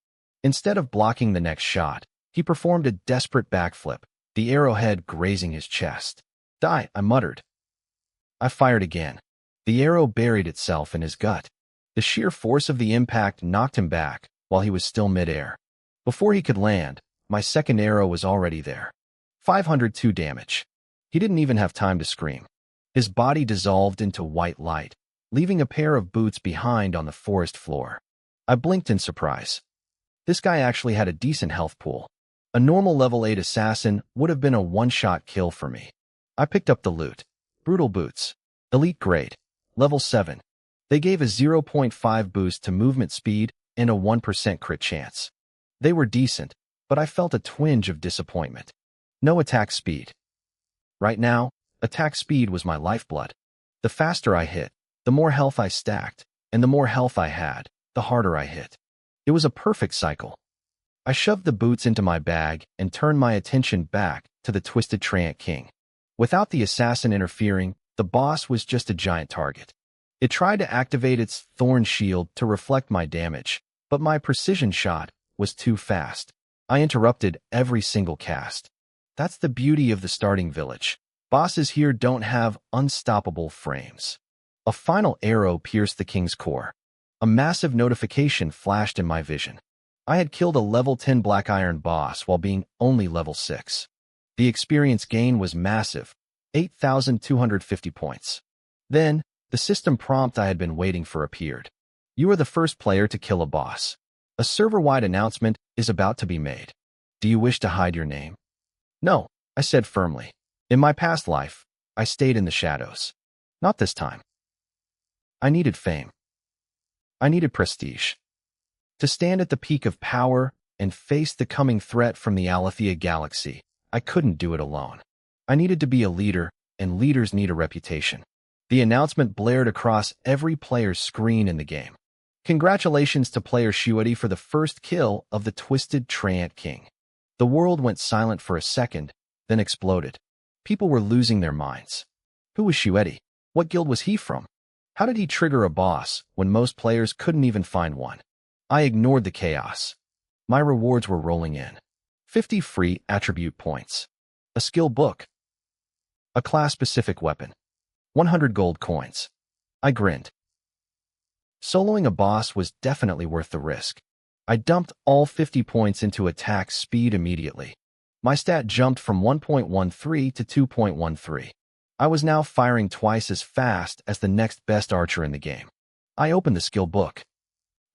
Instead of blocking the next shot, he performed a desperate backflip, the arrowhead grazing his chest. Die, I muttered. I fired again. The arrow buried itself in his gut. The sheer force of the impact knocked him back while he was still midair. Before he could land, my second arrow was already there. 502 damage. He didn't even have time to scream. His body dissolved into white light, leaving a pair of boots behind on the forest floor. I blinked in surprise. This guy actually had a decent health pool. A normal level 8 assassin would have been a one-shot kill for me. I picked up the loot. Brutal boots. Elite grade. Level 7. They gave a 0.5 boost to movement speed and a 1% crit chance. They were decent, but I felt a twinge of disappointment. No attack speed. Right now, attack speed was my lifeblood. The faster I hit, the more health I stacked, and the more health I had, the harder I hit. It was a perfect cycle. I shoved the boots into my bag and turned my attention back to the twisted Treant King. Without the assassin interfering, the boss was just a giant target. It tried to activate its thorn shield to reflect my damage, but my precision shot was too fast. I interrupted every single cast. That's the beauty of the starting village. Bosses here don't have unstoppable frames. A final arrow pierced the king's core. A massive notification flashed in my vision. I had killed a level 10 Black Iron boss while being only level 6. The experience gain was massive, 8,250 points. Then, the system prompt I had been waiting for appeared. You are the first player to kill a boss. A server-wide announcement is about to be made. Do you wish to hide your name? No, I said firmly. In my past life, I stayed in the shadows. Not this time. I needed fame. I needed prestige. To stand at the peak of power and face the coming threat from the Alethea galaxy, I couldn't do it alone. I needed to be a leader, and leaders need a reputation. The announcement blared across every player's screen in the game. Congratulations to player Shuedi for the first kill of the twisted Treant King. The world went silent for a second, then exploded. People were losing their minds. Who was Shuedi? What guild was he from? How did he trigger a boss when most players couldn't even find one? I ignored the chaos. My rewards were rolling in. 50 free attribute points. A skill book. A class-specific weapon. 100 gold coins. I grinned. Soloing a boss was definitely worth the risk. I dumped all 50 points into attack speed immediately. My stat jumped from 1.13 to 2.13. I was now firing twice as fast as the next best archer in the game. I opened the skill book.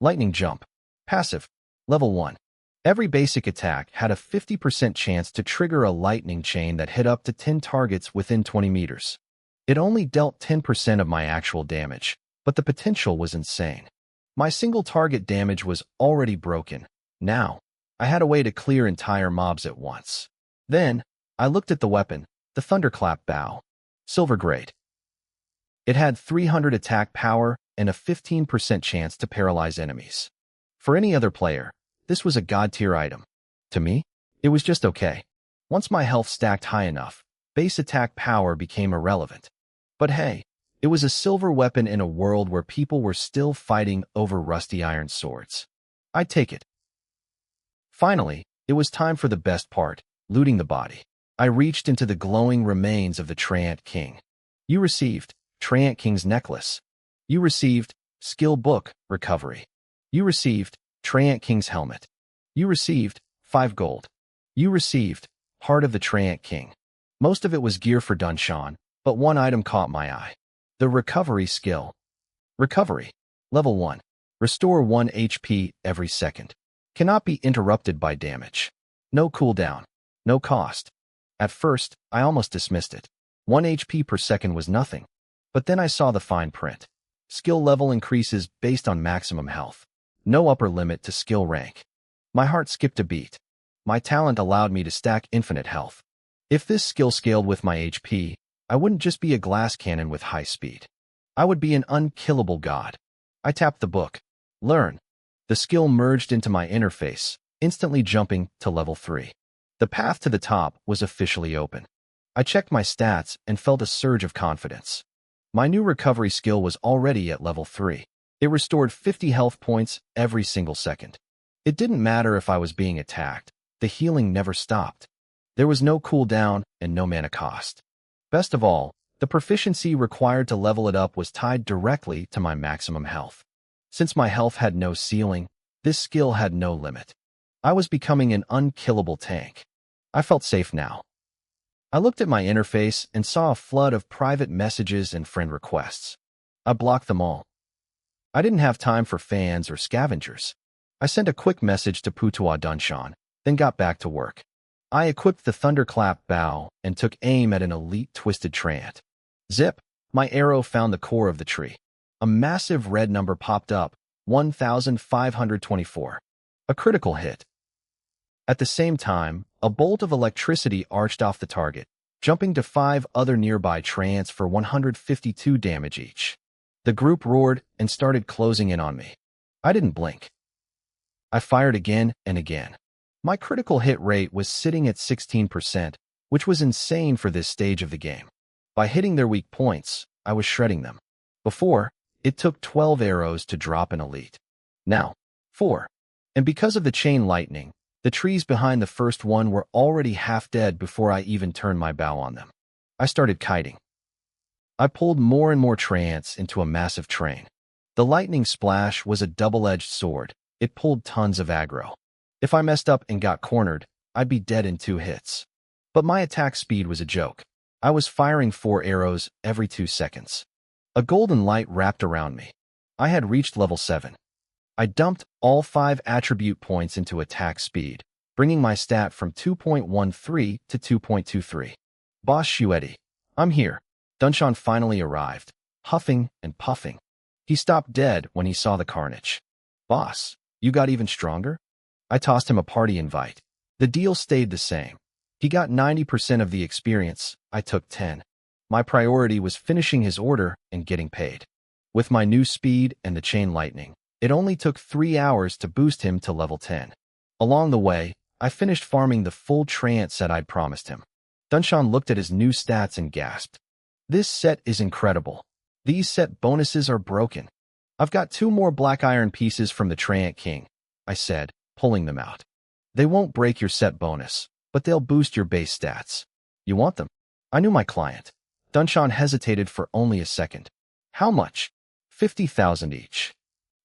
Lightning Jump. Passive. Level 1. Every basic attack had a 50% chance to trigger a lightning chain that hit up to 10 targets within 20 meters. It only dealt 10% of my actual damage, but the potential was insane. My single target damage was already broken. Now, I had a way to clear entire mobs at once. Then, I looked at the weapon, the Thunderclap Bow. Silver grade. It had 300 attack power and a 15% chance to paralyze enemies. For any other player, this was a god-tier item. To me, it was just okay. Once my health stacked high enough, base attack power became irrelevant. But hey, it was a silver weapon in a world where people were still fighting over rusty iron swords. I'd take it. Finally, it was time for the best part, looting the body. I reached into the glowing remains of the Treant King. You received Treant King's necklace. You received Skill Book Recovery. You received Treant King's helmet. You received 5 gold. You received Heart of the Treant King. Most of it was gear for Dunshan, but one item caught my eye. The recovery skill. Recovery. Level 1. Restore 1 HP every second. Cannot be interrupted by damage. No cooldown. No cost. At first, I almost dismissed it. 1 HP per second was nothing. But then I saw the fine print. Skill level increases based on maximum health. No upper limit to skill rank. My heart skipped a beat. My talent allowed me to stack infinite health. If this skill scaled with my HP, I wouldn't just be a glass cannon with high speed. I would be an unkillable god. I tapped the book. Learn. The skill merged into my interface, instantly jumping to level 3. The path to the top was officially open. I checked my stats and felt a surge of confidence. My new recovery skill was already at level 3. It restored 50 health points every single second. It didn't matter if I was being attacked. The healing never stopped. There was no cooldown and no mana cost. Best of all, the proficiency required to level it up was tied directly to my maximum health. Since my health had no ceiling, this skill had no limit. I was becoming an unkillable tank. I felt safe now. I looked at my interface and saw a flood of private messages and friend requests. I blocked them all. I didn't have time for fans or scavengers. I sent a quick message to Putua Dunshan, then got back to work. I equipped the Thunderclap Bow and took aim at an elite twisted Treant. Zip! My arrow found the core of the tree. A massive red number popped up, 1,524. A critical hit. At the same time, a bolt of electricity arched off the target, jumping to 5 other nearby Treants for 152 damage each. The group roared and started closing in on me. I didn't blink. I fired again and again. My critical hit rate was sitting at 16%, which was insane for this stage of the game. By hitting their weak points, I was shredding them. Before, it took 12 arrows to drop an elite. Now, 4. And because of the chain lightning, the trees behind the first one were already half dead before I even turned my bow on them. I started kiting. I pulled more and more Treants into a massive train. The lightning splash was a double-edged sword. It pulled tons of aggro. If I messed up and got cornered, I'd be dead in 2 hits. But my attack speed was a joke. I was firing 4 arrows every 2 seconds. A golden light wrapped around me. I had reached level 7. I dumped all 5 attribute points into attack speed, bringing my stat from 2.13 to 2.23. Boss Shueti, I'm here. Dunshan finally arrived, huffing and puffing. He stopped dead when he saw the carnage. Boss, you got even stronger? I tossed him a party invite. The deal stayed the same. He got 90% of the experience, I took 10. My priority was finishing his order and getting paid. With my new speed and the chain lightning, it only took 3 hours to boost him to level 10. Along the way, I finished farming the full Treant set I'd promised him. Dunshan looked at his new stats and gasped. This set is incredible. These set bonuses are broken. I've got 2 more black iron pieces from the Treant King, I said, pulling them out. They won't break your set bonus, but they'll boost your base stats. You want them? I knew my client. Dunshan hesitated for only a second. How much? 50,000 each.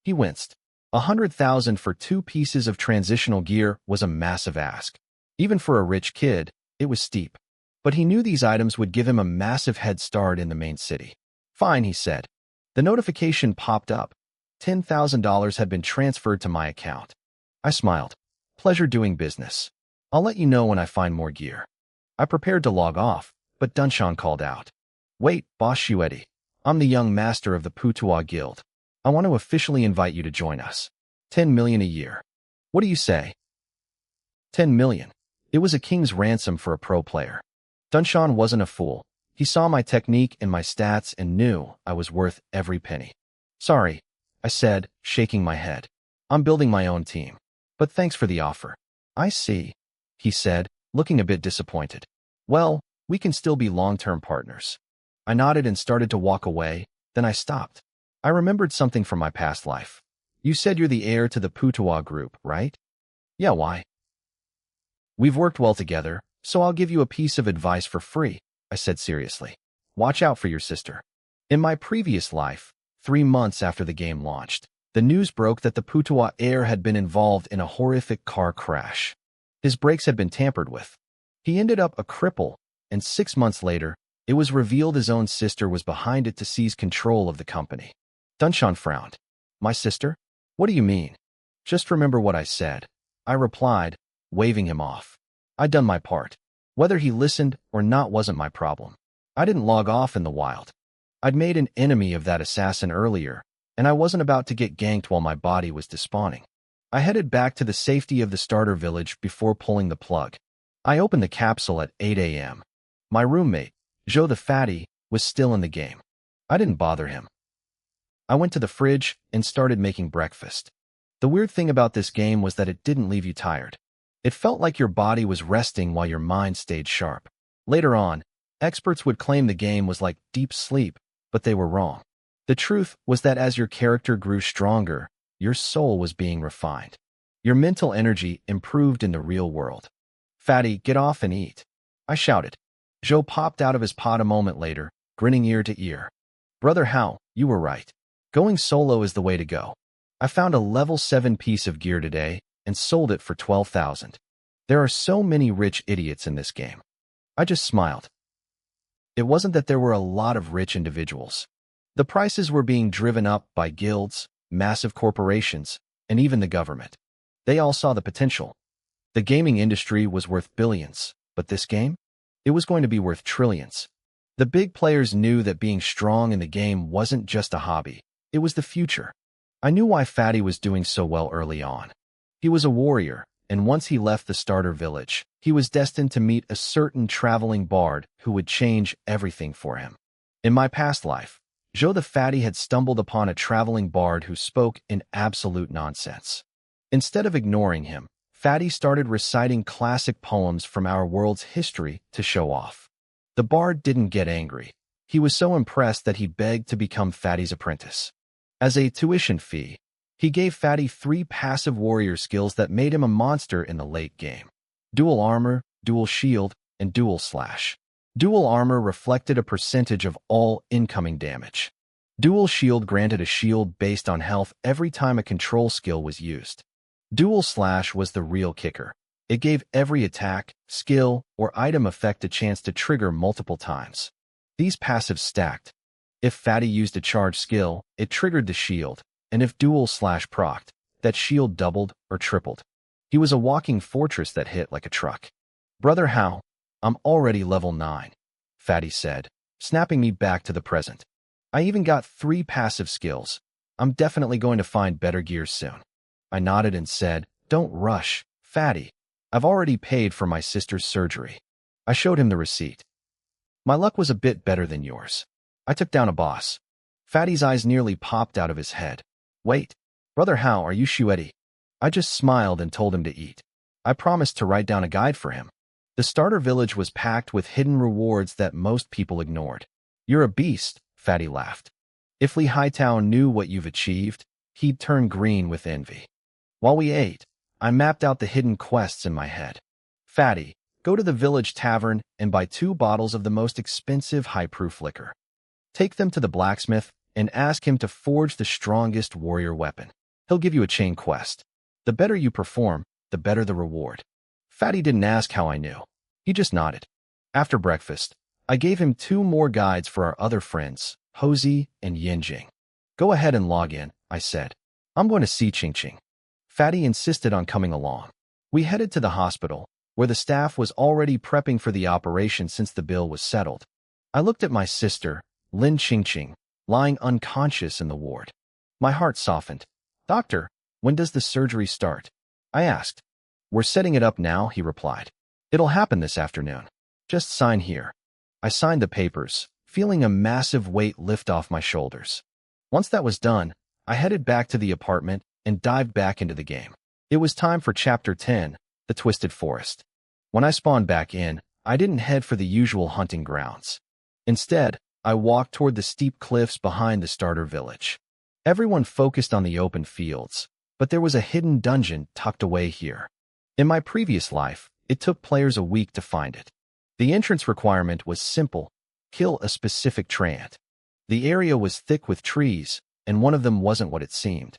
He winced. 100,000 for 2 pieces of transitional gear was a massive ask. Even for a rich kid, it was steep. But he knew these items would give him a massive head start in the main city. Fine, he said. The notification popped up. $10,000 had been transferred to my account. I smiled. Pleasure doing business. I'll let you know when I find more gear. I prepared to log off, but Dunshan called out. Wait, Boss Shuedi. I'm the young master of the Putua Guild. I want to officially invite you to join us. 10 million a year. What do you say? 10 million. It was a king's ransom for a pro player. Dunshan wasn't a fool. He saw my technique and my stats and knew I was worth every penny. Sorry, I said, shaking my head. I'm building my own team. But thanks for the offer. I see, he said, looking a bit disappointed. Well, we can still be long-term partners. I nodded and started to walk away, then I stopped. I remembered something from my past life. You said you're the heir to the Putua group, right? Yeah, why? We've worked well together, so I'll give you a piece of advice for free, I said seriously. Watch out for your sister. In my previous life, 3 months after the game launched, the news broke that the Putua heir had been involved in a horrific car crash. His brakes had been tampered with. He ended up a cripple, and 6 months later, it was revealed his own sister was behind it to seize control of the company. Dunshan frowned. My sister? What do you mean? Just remember what I said, I replied, waving him off. I'd done my part. Whether he listened or not wasn't my problem. I didn't log off in the wild. I'd made an enemy of that assassin earlier, and I wasn't about to get ganked while my body was despawning. I headed back to the safety of the starter village before pulling the plug. I opened the capsule at 8 a.m. My roommate, Joe the Fatty, was still in the game. I didn't bother him. I went to the fridge and started making breakfast. The weird thing about this game was that it didn't leave you tired. It felt like your body was resting while your mind stayed sharp. Later on, experts would claim the game was like deep sleep, but they were wrong. The truth was that as your character grew stronger, your soul was being refined. Your mental energy improved in the real world. Fatty, get off and eat, I shouted. Joe popped out of his pod a moment later, grinning ear to ear. Brother Hao, you were right. Going solo is the way to go. I found a level 7 piece of gear today and sold it for 12,000. There are so many rich idiots in this game. I just smiled. It wasn't that there were a lot of rich individuals. The prices were being driven up by guilds, massive corporations, and even the government. They all saw the potential. The gaming industry was worth billions, but this game? It was going to be worth trillions. The big players knew that being strong in the game wasn't just a hobby. It was the future. I knew why Fatty was doing so well early on. He was a warrior, and once he left the starter village, he was destined to meet a certain traveling bard who would change everything for him. In my past life, Joe the Fatty had stumbled upon a traveling bard who spoke in absolute nonsense. Instead of ignoring him, Fatty started reciting classic poems from our world's history to show off. The bard didn't get angry. He was so impressed that he begged to become Fatty's apprentice. As a tuition fee, he gave Fatty 3 passive warrior skills that made him a monster in the late game. Dual armor, dual shield, and dual slash. Dual armor reflected a percentage of all incoming damage. Dual shield granted a shield based on health every time a control skill was used. Dual slash was the real kicker. It gave every attack, skill, or item effect a chance to trigger multiple times. These passives stacked. If Fatty used a charge skill, it triggered the shield, and if dual slash procced, that shield doubled or tripled. He was a walking fortress that hit like a truck. Brother Hao, I'm already level 9, Fatty said, snapping me back to the present. I even got 3 passive skills. I'm definitely going to find better gear soon. I nodded and said, don't rush, Fatty. I've already paid for my sister's surgery. I showed him the receipt. My luck was a bit better than yours. I took down a boss. Fatty's eyes nearly popped out of his head. Wait, Brother Hao, are you Shuedi? I just smiled and told him to eat. I promised to write down a guide for him. The starter village was packed with hidden rewards that most people ignored. You're a beast, Fatty laughed. If Li Haitao knew what you've achieved, he'd turn green with envy. While we ate, I mapped out the hidden quests in my head. Fatty, go to the village tavern and buy 2 bottles of the most expensive high-proof liquor. Take them to the blacksmith and ask him to forge the strongest warrior weapon. He'll give you a chain quest. The better you perform, the better the reward. Fatty didn't ask how I knew. He just nodded. After breakfast, I gave him 2 more guides for our other friends, Hosey and Yinjing. Go ahead and log in, I said. I'm going to see Ching. Fatty insisted on coming along. We headed to the hospital, where the staff was already prepping for the operation since the bill was settled. I looked at my sister, Lin Ching, lying unconscious in the ward. My heart softened. Doctor, when does the surgery start? I asked. We're setting it up now, he replied. It'll happen this afternoon. Just sign here. I signed the papers, feeling a massive weight lift off my shoulders. Once that was done, I headed back to the apartment and dived back into the game. It was time for Chapter 10, The Twisted Forest. When I spawned back in, I didn't head for the usual hunting grounds. Instead, I walked toward the steep cliffs behind the starter village. Everyone focused on the open fields, but there was a hidden dungeon tucked away here. In my previous life, it took players a week to find it. The entrance requirement was simple: kill a specific treant. The area was thick with trees, and one of them wasn't what it seemed.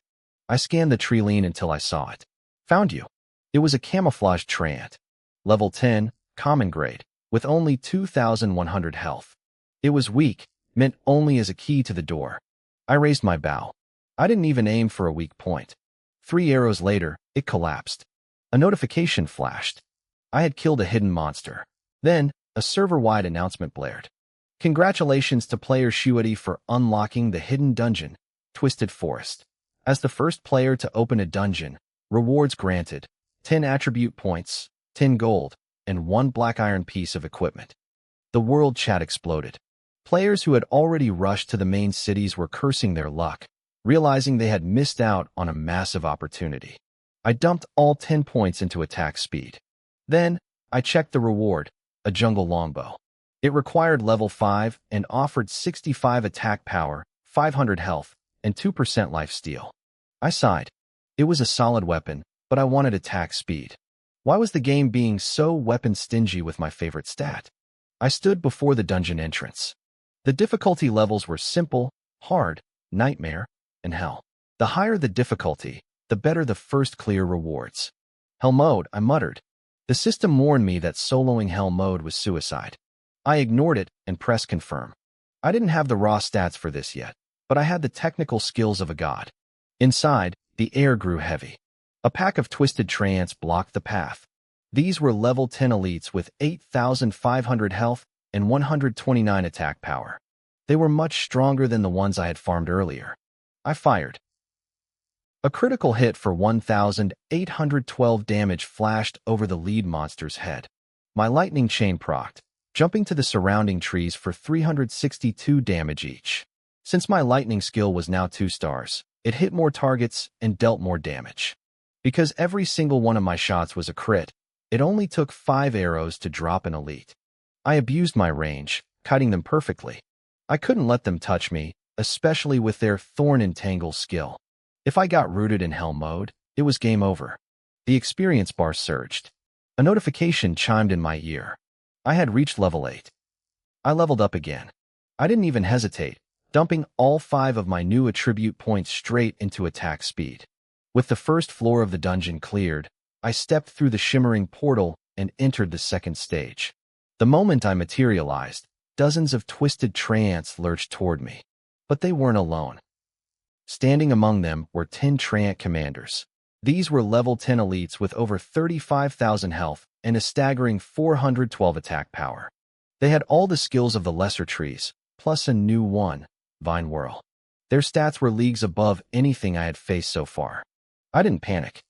I scanned the tree line until I saw it. Found you. It was a camouflaged treant. Level 10, common grade, with only 2,100 health. It was weak, meant only as a key to the door. I raised my bow. I didn't even aim for a weak point. 3 arrows later, it collapsed. A notification flashed. I had killed a hidden monster. Then, a server-wide announcement blared. Congratulations to player Shuadi for unlocking the hidden dungeon, Twisted Forest. As the first player to open a dungeon, rewards granted: 10 attribute points, 10 gold, and 1 black iron piece of equipment. The world chat exploded. Players who had already rushed to the main cities were cursing their luck, realizing they had missed out on a massive opportunity. I dumped all 10 points into attack speed. Then, I checked the reward, a jungle longbow. It required level 5 and offered 65 attack power, 500 health, and 2% lifesteal. I sighed. It was a solid weapon, but I wanted attack speed. Why was the game being so weapon-stingy with my favorite stat? I stood before the dungeon entrance. The difficulty levels were simple, hard, nightmare, and hell. The higher the difficulty, the better the first clear rewards. Hell mode, I muttered. The system warned me that soloing hell mode was suicide. I ignored it and pressed confirm. I didn't have the raw stats for this yet, but I had the technical skills of a god. Inside, the air grew heavy. A pack of twisted treants blocked the path. These were level 10 elites with 8,500 health and 129 attack power. They were much stronger than the ones I had farmed earlier. I fired. A critical hit for 1,812 damage flashed over the lead monster's head. My lightning chain procced, jumping to the surrounding trees for 362 damage each. Since my lightning skill was now 2 stars, it hit more targets and dealt more damage. Because every single one of my shots was a crit, it only took 5 arrows to drop an elite. I abused my range, kiting them perfectly. I couldn't let them touch me, especially with their Thorn Entangle skill. If I got rooted in hell mode, it was game over. The experience bar surged. A notification chimed in my ear. I had reached level 8. I leveled up again. I didn't even hesitate, dumping all 5 of my new attribute points straight into attack speed. With the first floor of the dungeon cleared, I stepped through the shimmering portal and entered the second stage. The moment I materialized, dozens of twisted treants lurched toward me. But they weren't alone. Standing among them were 10 treant commanders. These were level 10 elites with over 35,000 health and a staggering 412 attack power. They had all the skills of the lesser trees, plus a new one, Vine Whirl. Their stats were leagues above anything I had faced so far. I didn't panic.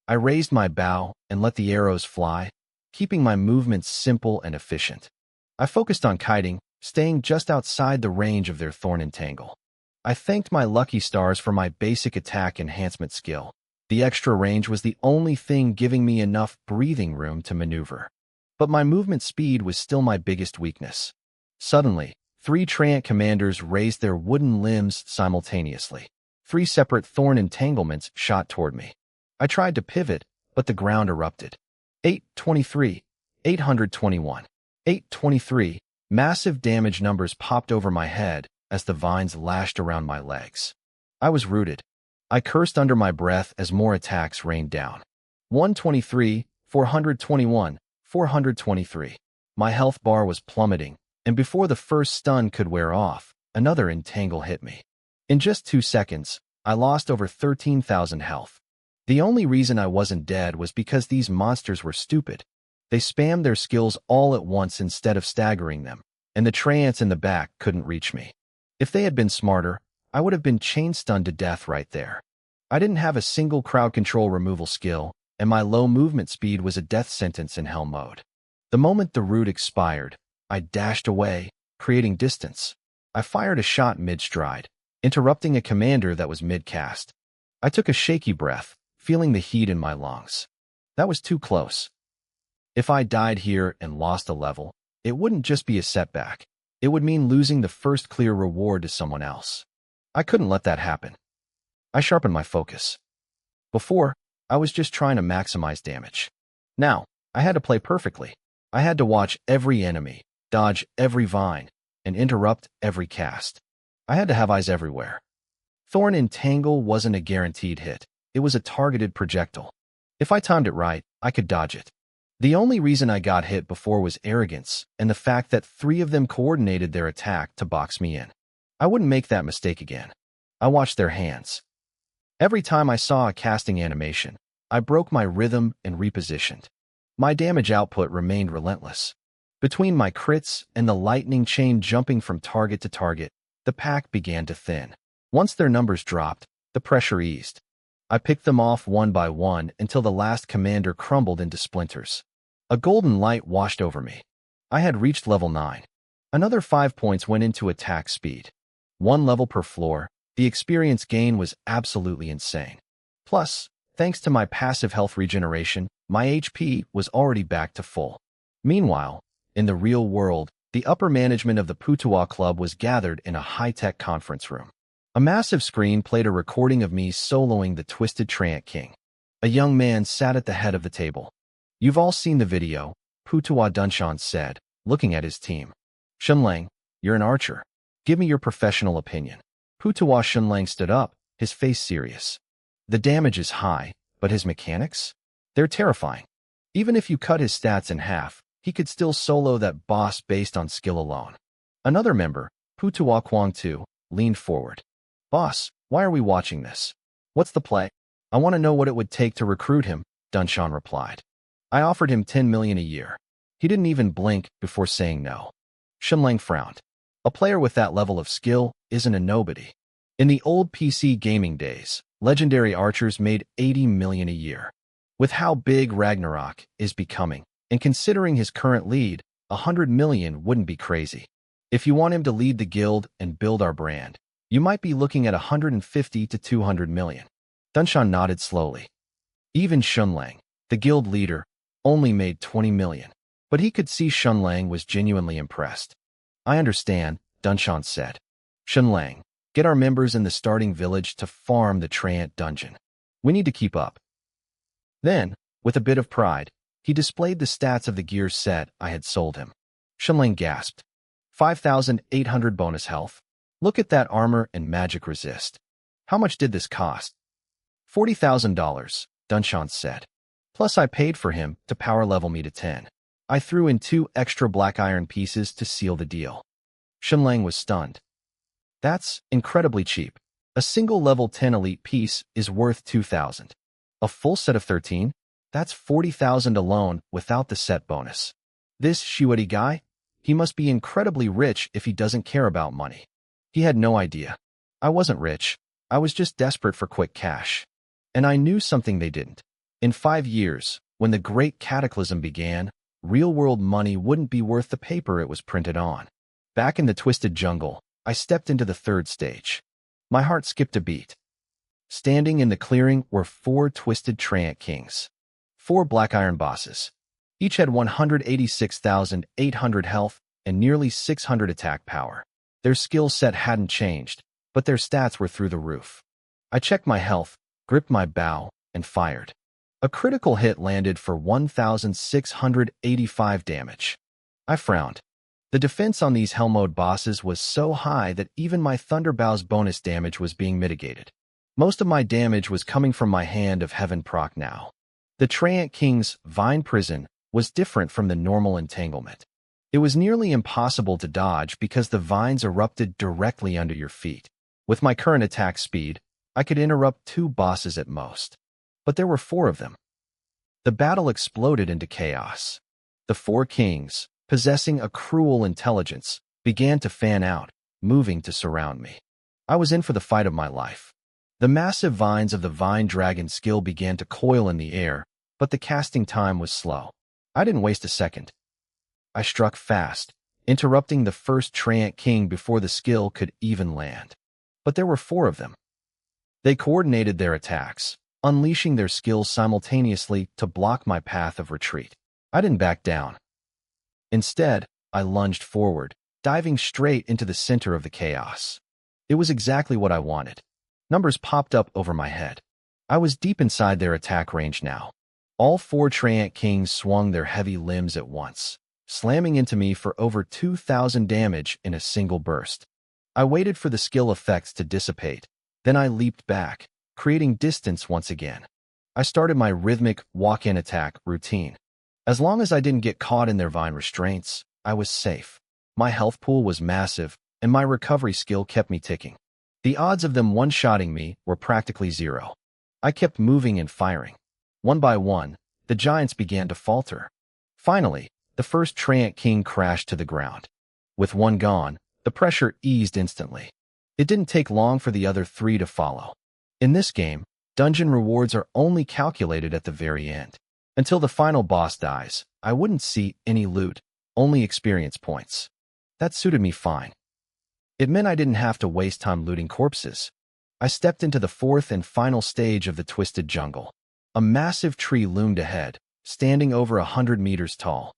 I raised my bow and let the arrows fly, keeping my movements simple and efficient. I focused on kiting, staying just outside the range of their Thorn Entangle. I thanked my lucky stars for my basic attack enhancement skill. The extra range was the only thing giving me enough breathing room to maneuver. But my movement speed was still my biggest weakness. Suddenly, 3 treant commanders raised their wooden limbs simultaneously. 3 separate thorn entanglements shot toward me. I tried to pivot, but the ground erupted. 823, 821, 823. Massive damage numbers popped over my head as the vines lashed around my legs. I was rooted. I cursed under my breath as more attacks rained down. 123, 421, 423. My health bar was plummeting, and before the first stun could wear off, another entangle hit me. In just 2 seconds, I lost over 13,000 health. The only reason I wasn't dead was because these monsters were stupid. They spammed their skills all at once instead of staggering them, and the treants in the back couldn't reach me. If they had been smarter, I would have been chain-stunned to death right there. I didn't have a single crowd control removal skill, and my low movement speed was a death sentence in hell mode. The moment the root expired, I dashed away, creating distance. I fired a shot mid-stride, interrupting a commander that was mid-cast. I took a shaky breath, feeling the heat in my lungs. That was too close. If I died here and lost a level, it wouldn't just be a setback. It would mean losing the first clear reward to someone else. I couldn't let that happen. I sharpened my focus. Before, I was just trying to maximize damage. Now, I had to play perfectly. I had to watch every enemy, dodge every vine, and interrupt every cast. I had to have eyes everywhere. Thorn Entangle wasn't a guaranteed hit. It was a targeted projectile. If I timed it right, I could dodge it. The only reason I got hit before was arrogance and the fact that 3 of them coordinated their attack to box me in. I wouldn't make that mistake again. I watched their hands. Every time I saw a casting animation, I broke my rhythm and repositioned. My damage output remained relentless. Between my crits and the lightning chain jumping from target to target, the pack began to thin. Once their numbers dropped, the pressure eased. I picked them off one by one until the last commander crumbled into splinters. A golden light washed over me. I had reached level 9. Another 5 points went into attack speed. 1 level per floor, the experience gain was absolutely insane. Plus, thanks to my passive health regeneration, my HP was already back to full. Meanwhile, in the real world, the upper management of the Putuwa Club was gathered in a high-tech conference room. A massive screen played a recording of me soloing the Twisted Treant King. A young man sat at the head of the table. "You've all seen the video," Putuwa Dunshan said, looking at his team. "Shunlang, you're an archer. Give me your professional opinion." Putuwa Shunlang stood up, his face serious. "The damage is high, but his mechanics? They're terrifying. Even if you cut his stats in half, he could still solo that boss based on skill alone." Another member, Putuwa Kwangtu, leaned forward. "Boss, why are we watching this? What's the play?" "I want to know what it would take to recruit him," Dunshan replied. "I offered him 10 million a year. He didn't even blink before saying no." Shunlang frowned. "A player with that level of skill isn't a nobody. In the old PC gaming days, legendary archers made 80 million a year. With how big Ragnarok is becoming, and considering his current lead, 100 million wouldn't be crazy. If you want him to lead the guild and build our brand, you might be looking at 150 to 200 million. Dunshan nodded slowly. Even Shunlang, the guild leader, only made 20 million. But he could see Shunlang was genuinely impressed. "I understand," Dunshan said. "Shunlang, get our members in the starting village to farm the Treant dungeon. We need to keep up." Then, with a bit of pride, he displayed the stats of the gear set I had sold him. Shunlang gasped. 5,800 bonus health. Look at that armor and magic resist. How much did this cost? $40,000, Dunshan said. Plus I paid for him to power level me to 10. I threw in 2 extra black iron pieces to seal the deal. Shunlang was stunned. That's incredibly cheap. A single level 10 elite piece is worth 2,000. A full set of 13? That's 40,000 alone without the set bonus. This Shiwadi guy? He must be incredibly rich if he doesn't care about money. He had no idea. I wasn't rich. I was just desperate for quick cash. And I knew something they didn't. In 5 years, when the Great Cataclysm began, real-world money wouldn't be worth the paper it was printed on. Back in the Twisted Jungle, I stepped into the 3rd stage. My heart skipped a beat. Standing in the clearing were 4 Twisted Treant Kings. 4 black iron bosses. Each had 186,800 health and nearly 600 attack power. Their skill set hadn't changed, but their stats were through the roof. I checked my health, gripped my bow, and fired. A critical hit landed for 1,685 damage. I frowned. The defense on these Hell Mode bosses was so high that even my Thunderbow's bonus damage was being mitigated. Most of my damage was coming from my Hand of Heaven proc now. The Treant King's Vine Prison was different from the normal entanglement. It was nearly impossible to dodge because the vines erupted directly under your feet. With my current attack speed, I could interrupt 2 bosses at most. But there were 4 of them. The battle exploded into chaos. The 4 kings, possessing a cruel intelligence, began to fan out, moving to surround me. I was in for the fight of my life. The massive vines of the Vine Dragon skill began to coil in the air, but the casting time was slow. I didn't waste a second. I struck fast, interrupting the first Treant King before the skill could even land. But there were 4 of them. They coordinated their attacks, unleashing their skills simultaneously to block my path of retreat. I didn't back down. Instead, I lunged forward, diving straight into the center of the chaos. It was exactly what I wanted. Numbers popped up over my head. I was deep inside their attack range now. All 4 Treant Kings swung their heavy limbs at once, slamming into me for over 2,000 damage in a single burst. I waited for the skill effects to dissipate, then I leaped back, creating distance once again. I started my rhythmic walk-in attack routine. As long as I didn't get caught in their vine restraints, I was safe. My health pool was massive, and my recovery skill kept me ticking. The odds of them one-shotting me were practically 0. I kept moving and firing. One by one, the giants began to falter. Finally, the first Treant King crashed to the ground. With one gone, the pressure eased instantly. It didn't take long for the other 3 to follow. In this game, dungeon rewards are only calculated at the very end. Until the final boss dies, I wouldn't see any loot, only experience points. That suited me fine. It meant I didn't have to waste time looting corpses. I stepped into the 4th and final stage of the Twisted Jungle. A massive tree loomed ahead, standing over 100 meters tall.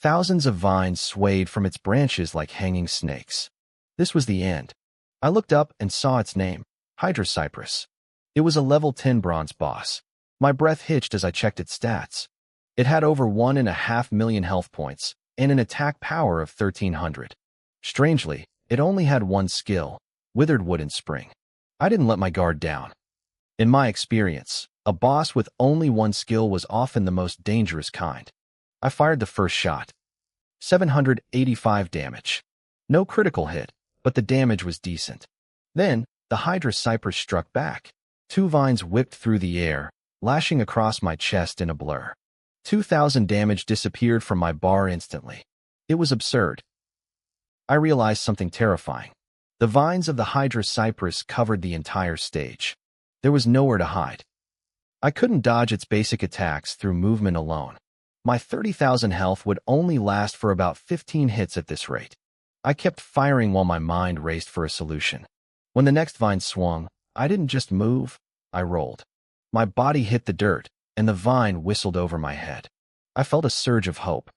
Thousands of vines swayed from its branches like hanging snakes. This was the end. I looked up and saw its name, Hydra Cypress. It was a level 10 bronze boss. My breath hitched as I checked its stats. It had over 1.5 million health points and an attack power of 1,300. Strangely, it only had one skill, Withered Wood and Spring. I didn't let my guard down. In my experience, a boss with only one skill was often the most dangerous kind. I fired the first shot. 785 damage. No critical hit, but the damage was decent. Then, the Hydra Cypress struck back. 2 vines whipped through the air, lashing across my chest in a blur. 2,000 damage disappeared from my bar instantly. It was absurd. I realized something terrifying. The vines of the Hydra Cypress covered the entire stage. There was nowhere to hide. I couldn't dodge its basic attacks through movement alone. My 30,000 health would only last for about 15 hits at this rate. I kept firing while my mind raced for a solution. When the next vine swung, I didn't just move, I rolled. My body hit the dirt, and the vine whistled over my head. I felt a surge of hope.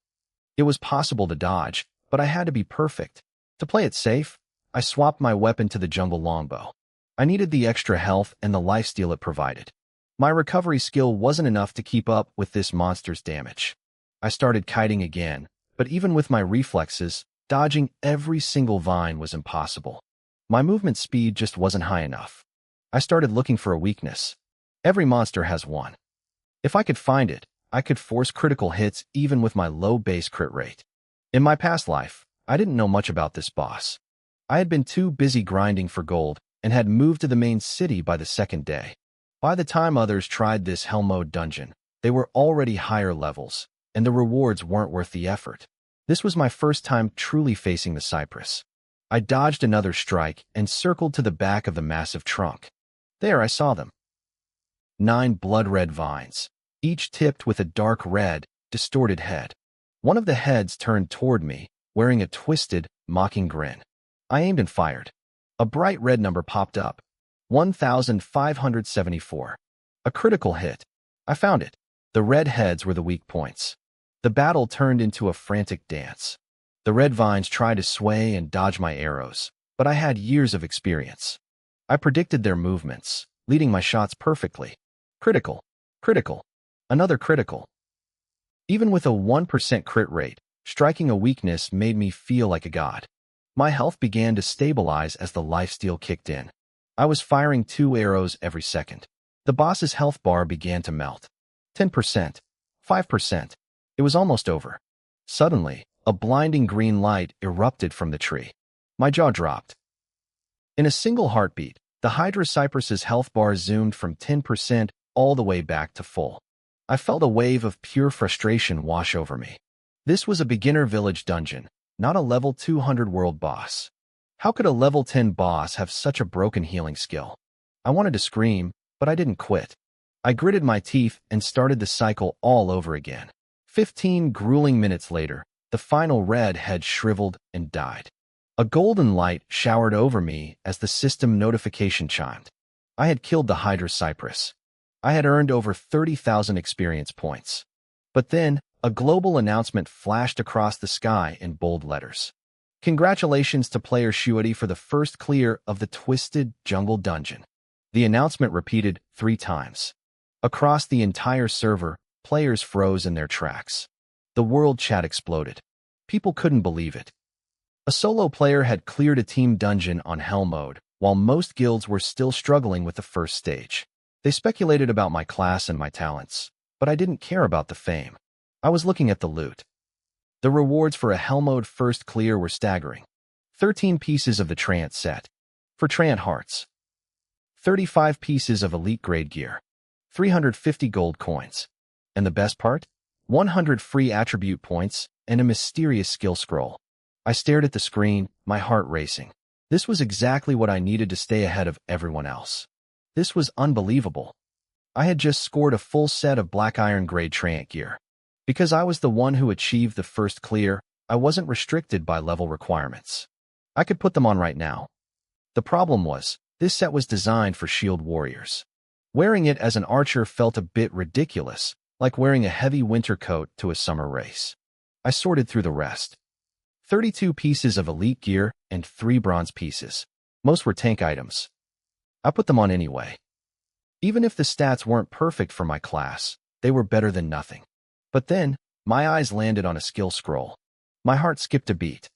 It was possible to dodge, but I had to be perfect. To play it safe, I swapped my weapon to the jungle longbow. I needed the extra health and the lifesteal it provided. My recovery skill wasn't enough to keep up with this monster's damage. I started kiting again, but even with my reflexes, dodging every single vine was impossible. My movement speed just wasn't high enough. I started looking for a weakness. Every monster has one. If I could find it, I could force critical hits even with my low base crit rate. In my past life, I didn't know much about this boss. I had been too busy grinding for gold and had moved to the main city by the second day. By the time others tried this hell mode dungeon, they were already higher levels, and the rewards weren't worth the effort. This was my first time truly facing the Cypress. I dodged another strike and circled to the back of the massive trunk. There I saw them. 9 blood-red vines, each tipped with a dark red, distorted head. One of the heads turned toward me, wearing a twisted, mocking grin. I aimed and fired. A bright red number popped up. 1,574. A critical hit. I found it. The red heads were the weak points. The battle turned into a frantic dance. The red vines tried to sway and dodge my arrows, but I had years of experience. I predicted their movements, leading my shots perfectly. Critical. Critical. Another critical. Even with a 1% crit rate, striking a weakness made me feel like a god. My health began to stabilize as the lifesteal kicked in. I was firing 2 arrows every second. The boss's health bar began to melt. 10%, 5%. It was almost over. Suddenly, a blinding green light erupted from the tree. My jaw dropped. In a single heartbeat, the Hydra Cypress's health bar zoomed from 10% all the way back to full. I felt a wave of pure frustration wash over me. This was a beginner village dungeon, not a level 200 world boss. How could a level 10 boss have such a broken healing skill? I wanted to scream, but I didn't quit. I gritted my teeth and started the cycle all over again. 15 grueling minutes later, the final red had shriveled and died. A golden light showered over me as the system notification chimed. I had killed the Hydra Cypress. I had earned over 30,000 experience points. But then, a global announcement flashed across the sky in bold letters. Congratulations to player Shuadi for the first clear of the Twisted Jungle Dungeon. The announcement repeated 3 times. Across the entire server, players froze in their tracks. The world chat exploded. People couldn't believe it. A solo player had cleared a team dungeon on Hell mode, while most guilds were still struggling with the first stage. They speculated about my class and my talents, but I didn't care about the fame. I was looking at the loot. The rewards for a Hell mode first clear were staggering. 13 pieces of the Trant set. For Trant hearts. 35 pieces of elite grade gear. 350 gold coins. And the best part? 100 free attribute points and a mysterious skill scroll. I stared at the screen, my heart racing. This was exactly what I needed to stay ahead of everyone else. This was unbelievable. I had just scored a full set of Black Iron grade Trant gear. Because I was the one who achieved the first clear, I wasn't restricted by level requirements. I could put them on right now. The problem was, this set was designed for shield warriors. Wearing it as an archer felt a bit ridiculous, like wearing a heavy winter coat to a summer race. I sorted through the rest. 32 pieces of elite gear and 3 bronze pieces. Most were tank items. I put them on anyway. Even if the stats weren't perfect for my class, they were better than nothing. But then, my eyes landed on a skill scroll. My heart skipped a beat.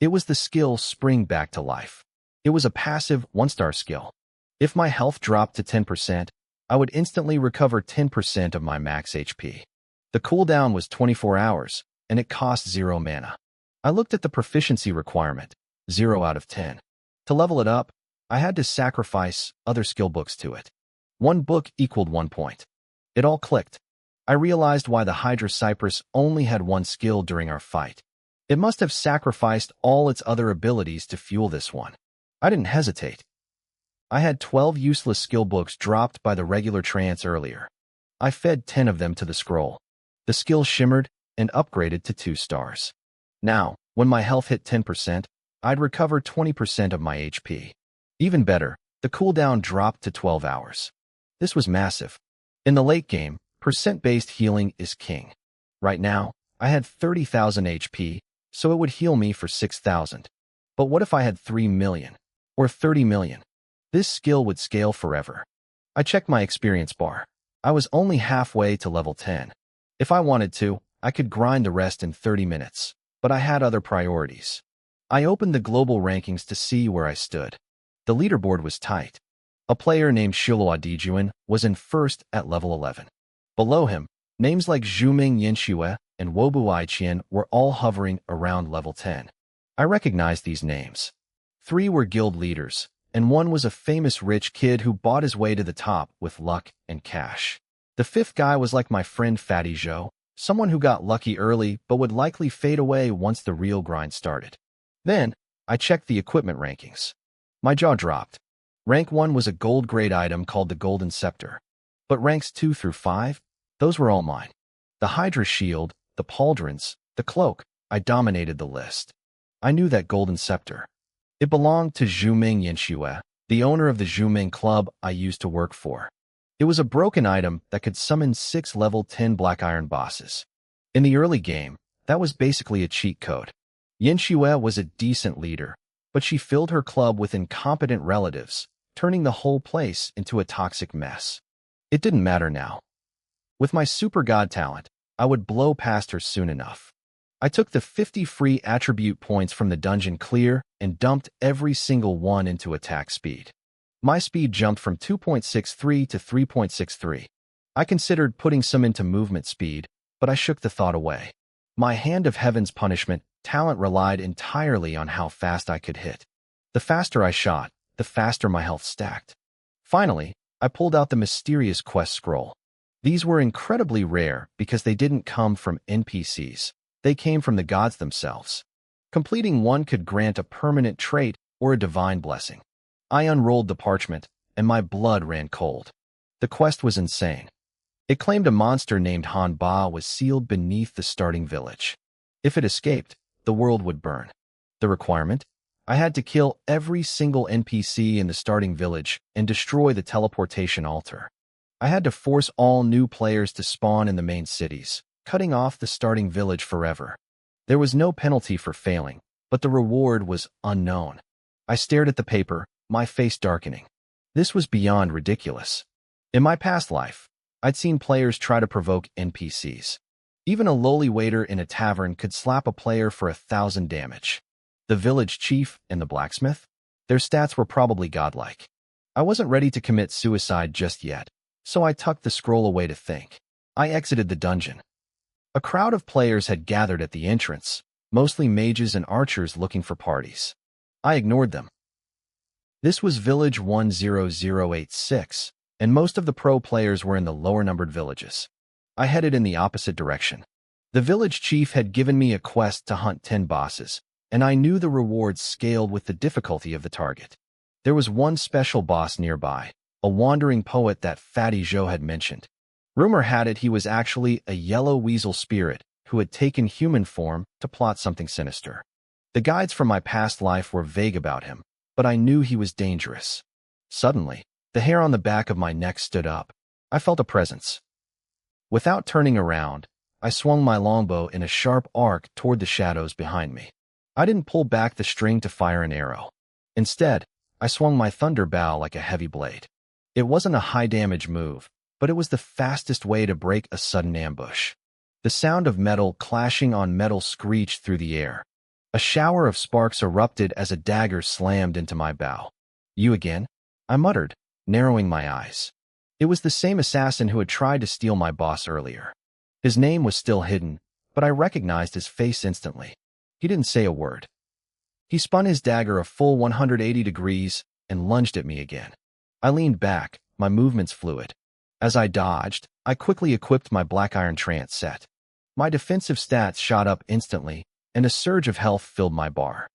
It was the skill Spring Back to Life. It was a passive 1-star skill. If my health dropped to 10%, I would instantly recover 10% of my max HP. The cooldown was 24 hours, and it cost 0 mana. I looked at the proficiency requirement, 0 out of 10. To level it up, I had to sacrifice other skill books to it. 1 book equaled 1 point. It all clicked. I realized why the Hydra Cypress only had 1 skill during our fight. It must have sacrificed all its other abilities to fuel this one. I didn't hesitate. I had 12 useless skill books dropped by the regular trance earlier. I fed 10 of them to the scroll. The skill shimmered and upgraded to 2 stars. Now, when my health hit 10%, I'd recover 20% of my HP. Even better, the cooldown dropped to 12 hours. This was massive. In the late game, percent-based healing is king. Right now, I had 30,000 HP, so it would heal me for 6,000. But what if I had 3 million? Or 30 million? This skill would scale forever. I checked my experience bar. I was only halfway to level 10. If I wanted to, I could grind the rest in 30 minutes. But I had other priorities. I opened the global rankings to see where I stood. The leaderboard was tight. A player named Shiluo Dijuan was in first at level 11. Below him, names like Zhuming Yanxue and Wobu Aiqian were all hovering around level 10. I recognized these names. 3 were guild leaders, and 1 was a famous rich kid who bought his way to the top with luck and cash. The 5th guy was like my friend Fatty Zhou, someone who got lucky early but would likely fade away once the real grind started. Then, I checked the equipment rankings. My jaw dropped. Rank 1 was a gold grade item called the Golden Scepter. But ranks 2 through 5? Those were all mine. The Hydra Shield, the Pauldrons, the Cloak, I dominated the list. I knew that Golden Scepter. It belonged to Zhuming Yanxue, the owner of the Zhuming Club I used to work for. It was a broken item that could summon 6 level 10 Black Iron bosses. In the early game, that was basically a cheat code. Yanxue was a decent leader, but she filled her club with incompetent relatives, turning the whole place into a toxic mess. It didn't matter now. With my super god talent, I would blow past her soon enough. I took the 50 free attribute points from the dungeon clear and dumped every single one into attack speed. My speed jumped from 2.63 to 3.63. I considered putting some into movement speed, but I shook the thought away. My hand of heaven's punishment talent relied entirely on how fast I could hit. The faster I shot, the faster my health stacked. Finally, I pulled out the mysterious quest scroll. These were incredibly rare because they didn't come from NPCs. They came from the gods themselves. Completing one could grant a permanent trait or a divine blessing. I unrolled the parchment, and my blood ran cold. The quest was insane. It claimed a monster named Hanba was sealed beneath the starting village. If it escaped, the world would burn. The requirement? I had to kill every single NPC in the starting village and destroy the teleportation altar. I had to force all new players to spawn in the main cities, cutting off the starting village forever. There was no penalty for failing, but the reward was unknown. I stared at the paper, my face darkening. This was beyond ridiculous. In my past life, I'd seen players try to provoke NPCs. Even a lowly waiter in a tavern could slap a player for 1,000 damage. The village chief and the blacksmith? Their stats were probably godlike. I wasn't ready to commit suicide just yet, so I tucked the scroll away to think. I exited the dungeon. A crowd of players had gathered at the entrance, mostly mages and archers looking for parties. I ignored them. This was Village 10086, and most of the pro players were in the lower-numbered villages. I headed in the opposite direction. The village chief had given me a quest to hunt 10 bosses, and I knew the rewards scaled with the difficulty of the target. There was one special boss nearby, a wandering poet that Fatty Joe had mentioned. Rumor had it he was actually a yellow weasel spirit who had taken human form to plot something sinister. The guides from my past life were vague about him, but I knew he was dangerous. Suddenly, the hair on the back of my neck stood up. I felt a presence. Without turning around, I swung my longbow in a sharp arc toward the shadows behind me. I didn't pull back the string to fire an arrow. Instead, I swung my thunder bow like a heavy blade. It wasn't a high-damage move, but it was the fastest way to break a sudden ambush. The sound of metal clashing on metal screeched through the air. A shower of sparks erupted as a dagger slammed into my bow. "You again?" I muttered, narrowing my eyes. It was the same assassin who had tried to steal my boss earlier. His name was still hidden, but I recognized his face instantly. He didn't say a word. He spun his dagger a full 180 degrees and lunged at me again. I leaned back, my movements fluid. As I dodged, I quickly equipped my Black Iron Trance set. My defensive stats shot up instantly, and a surge of health filled my bar.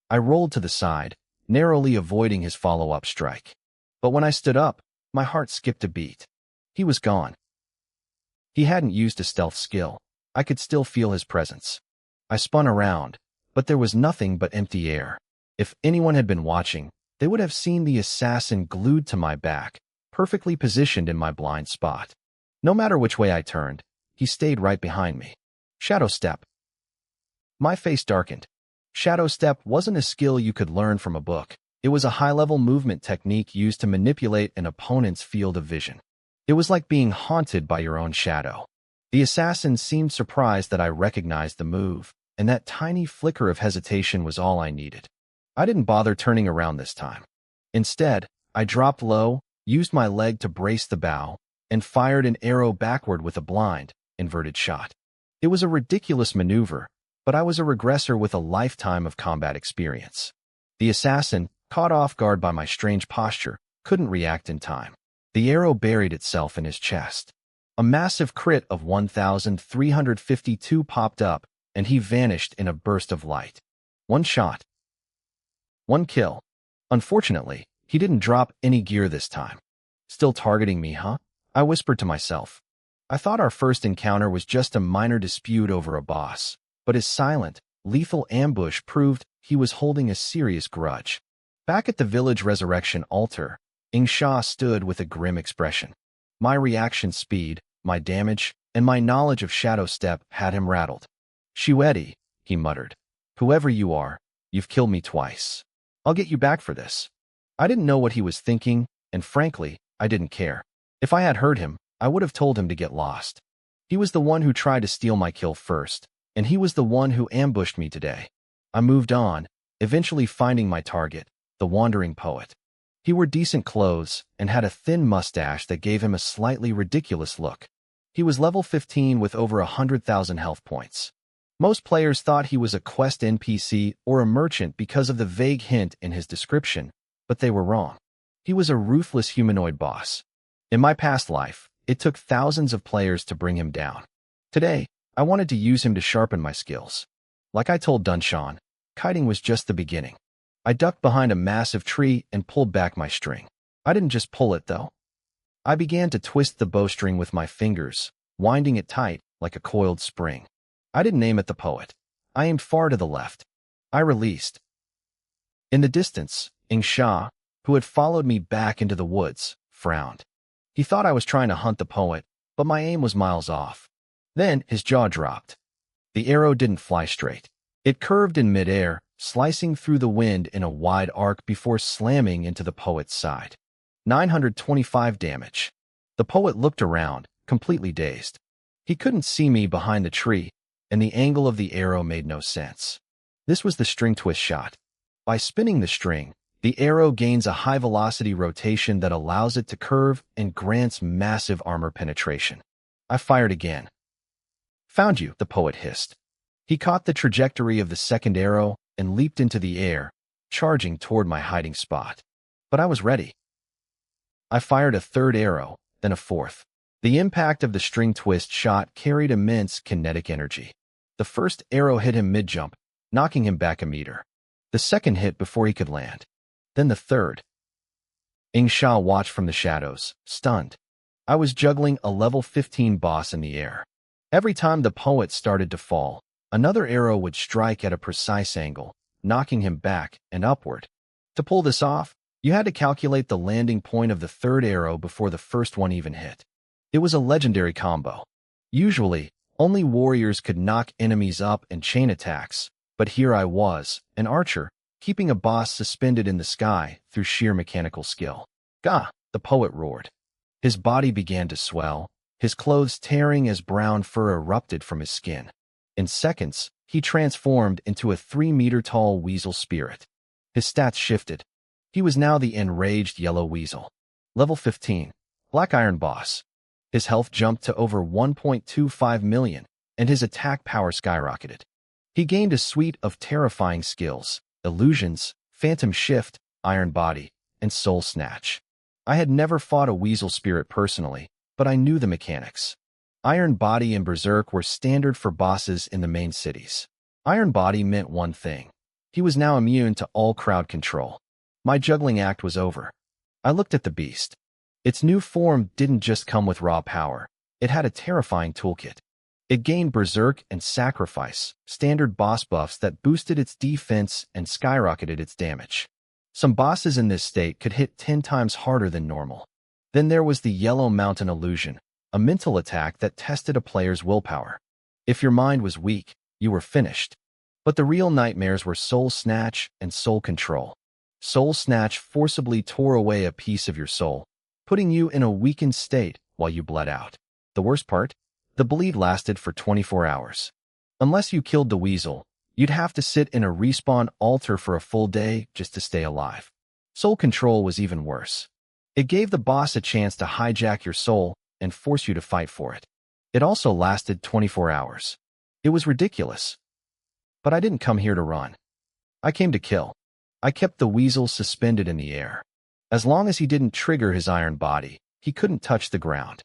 I rolled to the side, narrowly avoiding his follow-up strike. But when I stood up, my heart skipped a beat. He was gone. He hadn't used a stealth skill. I could still feel his presence. I spun around, but there was nothing but empty air. If anyone had been watching, they would have seen the assassin glued to my back, perfectly positioned in my blind spot. No matter which way I turned, he stayed right behind me. Shadow Step. My face darkened. Shadow Step wasn't a skill you could learn from a book. It was a high-level movement technique used to manipulate an opponent's field of vision. It was like being haunted by your own shadow. The assassin seemed surprised that I recognized the move, and that tiny flicker of hesitation was all I needed. I didn't bother turning around this time. Instead, I dropped low, used my leg to brace the bow, and fired an arrow backward with a blind, inverted shot. It was a ridiculous maneuver, but I was a regressor with a lifetime of combat experience. The assassin, caught off guard by my strange posture, couldn't react in time. The arrow buried itself in his chest. A massive crit of 1,352 popped up, and he vanished in a burst of light. One shot. One kill. Unfortunately, he didn't drop any gear this time. Still targeting me, huh? I whispered to myself. I thought our first encounter was just a minor dispute over a boss, but his silent, lethal ambush proved he was holding a serious grudge. Back at the village resurrection altar, Sha stood with a grim expression. My reaction speed, my damage, and my knowledge of Shadow Step had him rattled. "Shuedi," he muttered. "Whoever you are, you've killed me twice. I'll get you back for this." I didn't know what he was thinking, and frankly, I didn't care. If I had heard him, I would have told him to get lost. He was the one who tried to steal my kill first, and he was the one who ambushed me today. I moved on, eventually finding my target, the wandering poet. He wore decent clothes and had a thin mustache that gave him a slightly ridiculous look. He was level 15 with over 100,000 health points. Most players thought he was a quest NPC or a merchant because of the vague hint in his description, but they were wrong. He was a ruthless humanoid boss. In my past life, it took thousands of players to bring him down. Today, I wanted to use him to sharpen my skills. Like I told Dunshan, kiting was just the beginning. I ducked behind a massive tree and pulled back my string. I didn't just pull it, though. I began to twist the bowstring with my fingers, winding it tight like a coiled spring. I didn't aim at the poet. I aimed far to the left. I released. In the distance, Sha, who had followed me back into the woods, frowned. He thought I was trying to hunt the poet, but my aim was miles off. Then his jaw dropped. The arrow didn't fly straight. It curved in midair, slicing through the wind in a wide arc before slamming into the poet's side. 925 damage. The poet looked around, completely dazed. He couldn't see me behind the tree, and the angle of the arrow made no sense. This was the string twist shot. By spinning the string, the arrow gains a high-velocity rotation that allows it to curve and grants massive armor penetration. I fired again. Found you, the poet hissed. He caught the trajectory of the second arrow and leaped into the air, charging toward my hiding spot. But I was ready. I fired a third arrow, then a fourth. The impact of the string twist shot carried immense kinetic energy. The first arrow hit him mid-jump, knocking him back a meter. The second hit before he could land. Then the third. Sha watched from the shadows, stunned. I was juggling a level 15 boss in the air. Every time the poet started to fall, another arrow would strike at a precise angle, knocking him back and upward. To pull this off, you had to calculate the landing point of the third arrow before the first one even hit. It was a legendary combo. Usually, only warriors could knock enemies up and chain attacks, but here I was, an archer, keeping a boss suspended in the sky through sheer mechanical skill. Gah! The poet roared. His body began to swell, his clothes tearing as brown fur erupted from his skin. In seconds, he transformed into a 3-meter-tall weasel spirit. His stats shifted. He was now the enraged yellow weasel. Level 15. Black Iron Boss. His health jumped to over 1.25 million, and his attack power skyrocketed. He gained a suite of terrifying skills: illusions, phantom shift, iron body, and soul snatch. I had never fought a weasel spirit personally, but I knew the mechanics. Iron body and berserk were standard for bosses in the main cities. Iron body meant one thing. He was now immune to all crowd control. My juggling act was over. I looked at the beast. Its new form didn't just come with raw power. It had a terrifying toolkit. It gained berserk and sacrifice, standard boss buffs that boosted its defense and skyrocketed its damage. Some bosses in this state could hit 10 times harder than normal. Then there was the Yellow Mountain Illusion, a mental attack that tested a player's willpower. If your mind was weak, you were finished. But the real nightmares were Soul Snatch and Soul Control. Soul Snatch forcibly tore away a piece of your soul, putting you in a weakened state while you bled out. The worst part? The bleed lasted for 24 hours. Unless you killed the weasel, you'd have to sit in a respawn altar for a full day just to stay alive. Soul Control was even worse. It gave the boss a chance to hijack your soul and force you to fight for it. It also lasted 24 hours. It was ridiculous. But I didn't come here to run. I came to kill. I kept the weasel suspended in the air. As long as he didn't trigger his iron body, he couldn't touch the ground.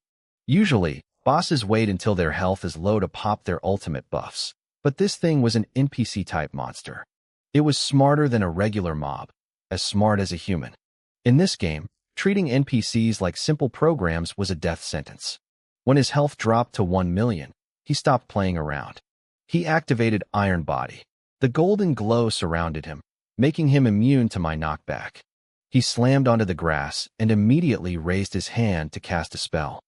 Usually, bosses wait until their health is low to pop their ultimate buffs. But this thing was an NPC-type monster. It was smarter than a regular mob, as smart as a human. In this game, treating NPCs like simple programs was a death sentence. When his health dropped to 1 million, he stopped playing around. He activated Iron Body. The golden glow surrounded him, making him immune to my knockback. He slammed onto the grass and immediately raised his hand to cast a spell.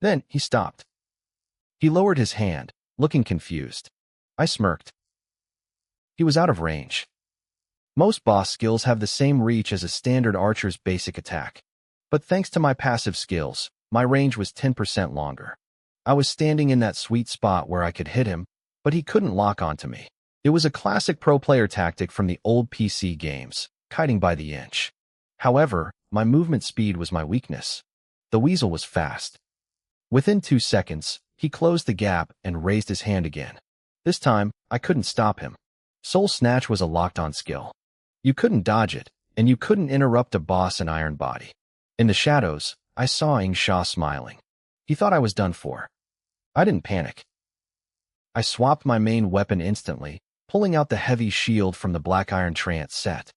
Then he stopped. He lowered his hand, looking confused. I smirked. He was out of range. Most boss skills have the same reach as a standard archer's basic attack. But thanks to my passive skills, my range was 10% longer. I was standing in that sweet spot where I could hit him, but he couldn't lock onto me. It was a classic pro player tactic from the old PC games, kiting by the inch. However, my movement speed was my weakness. The weasel was fast. Within 2 seconds, he closed the gap and raised his hand again. This time, I couldn't stop him. Soul Snatch was a locked-on skill. You couldn't dodge it, and you couldn't interrupt a boss in Iron Body. In the shadows, I saw Ing Sha smiling. He thought I was done for. I didn't panic. I swapped my main weapon instantly, pulling out the heavy shield from the Black Iron Trance set.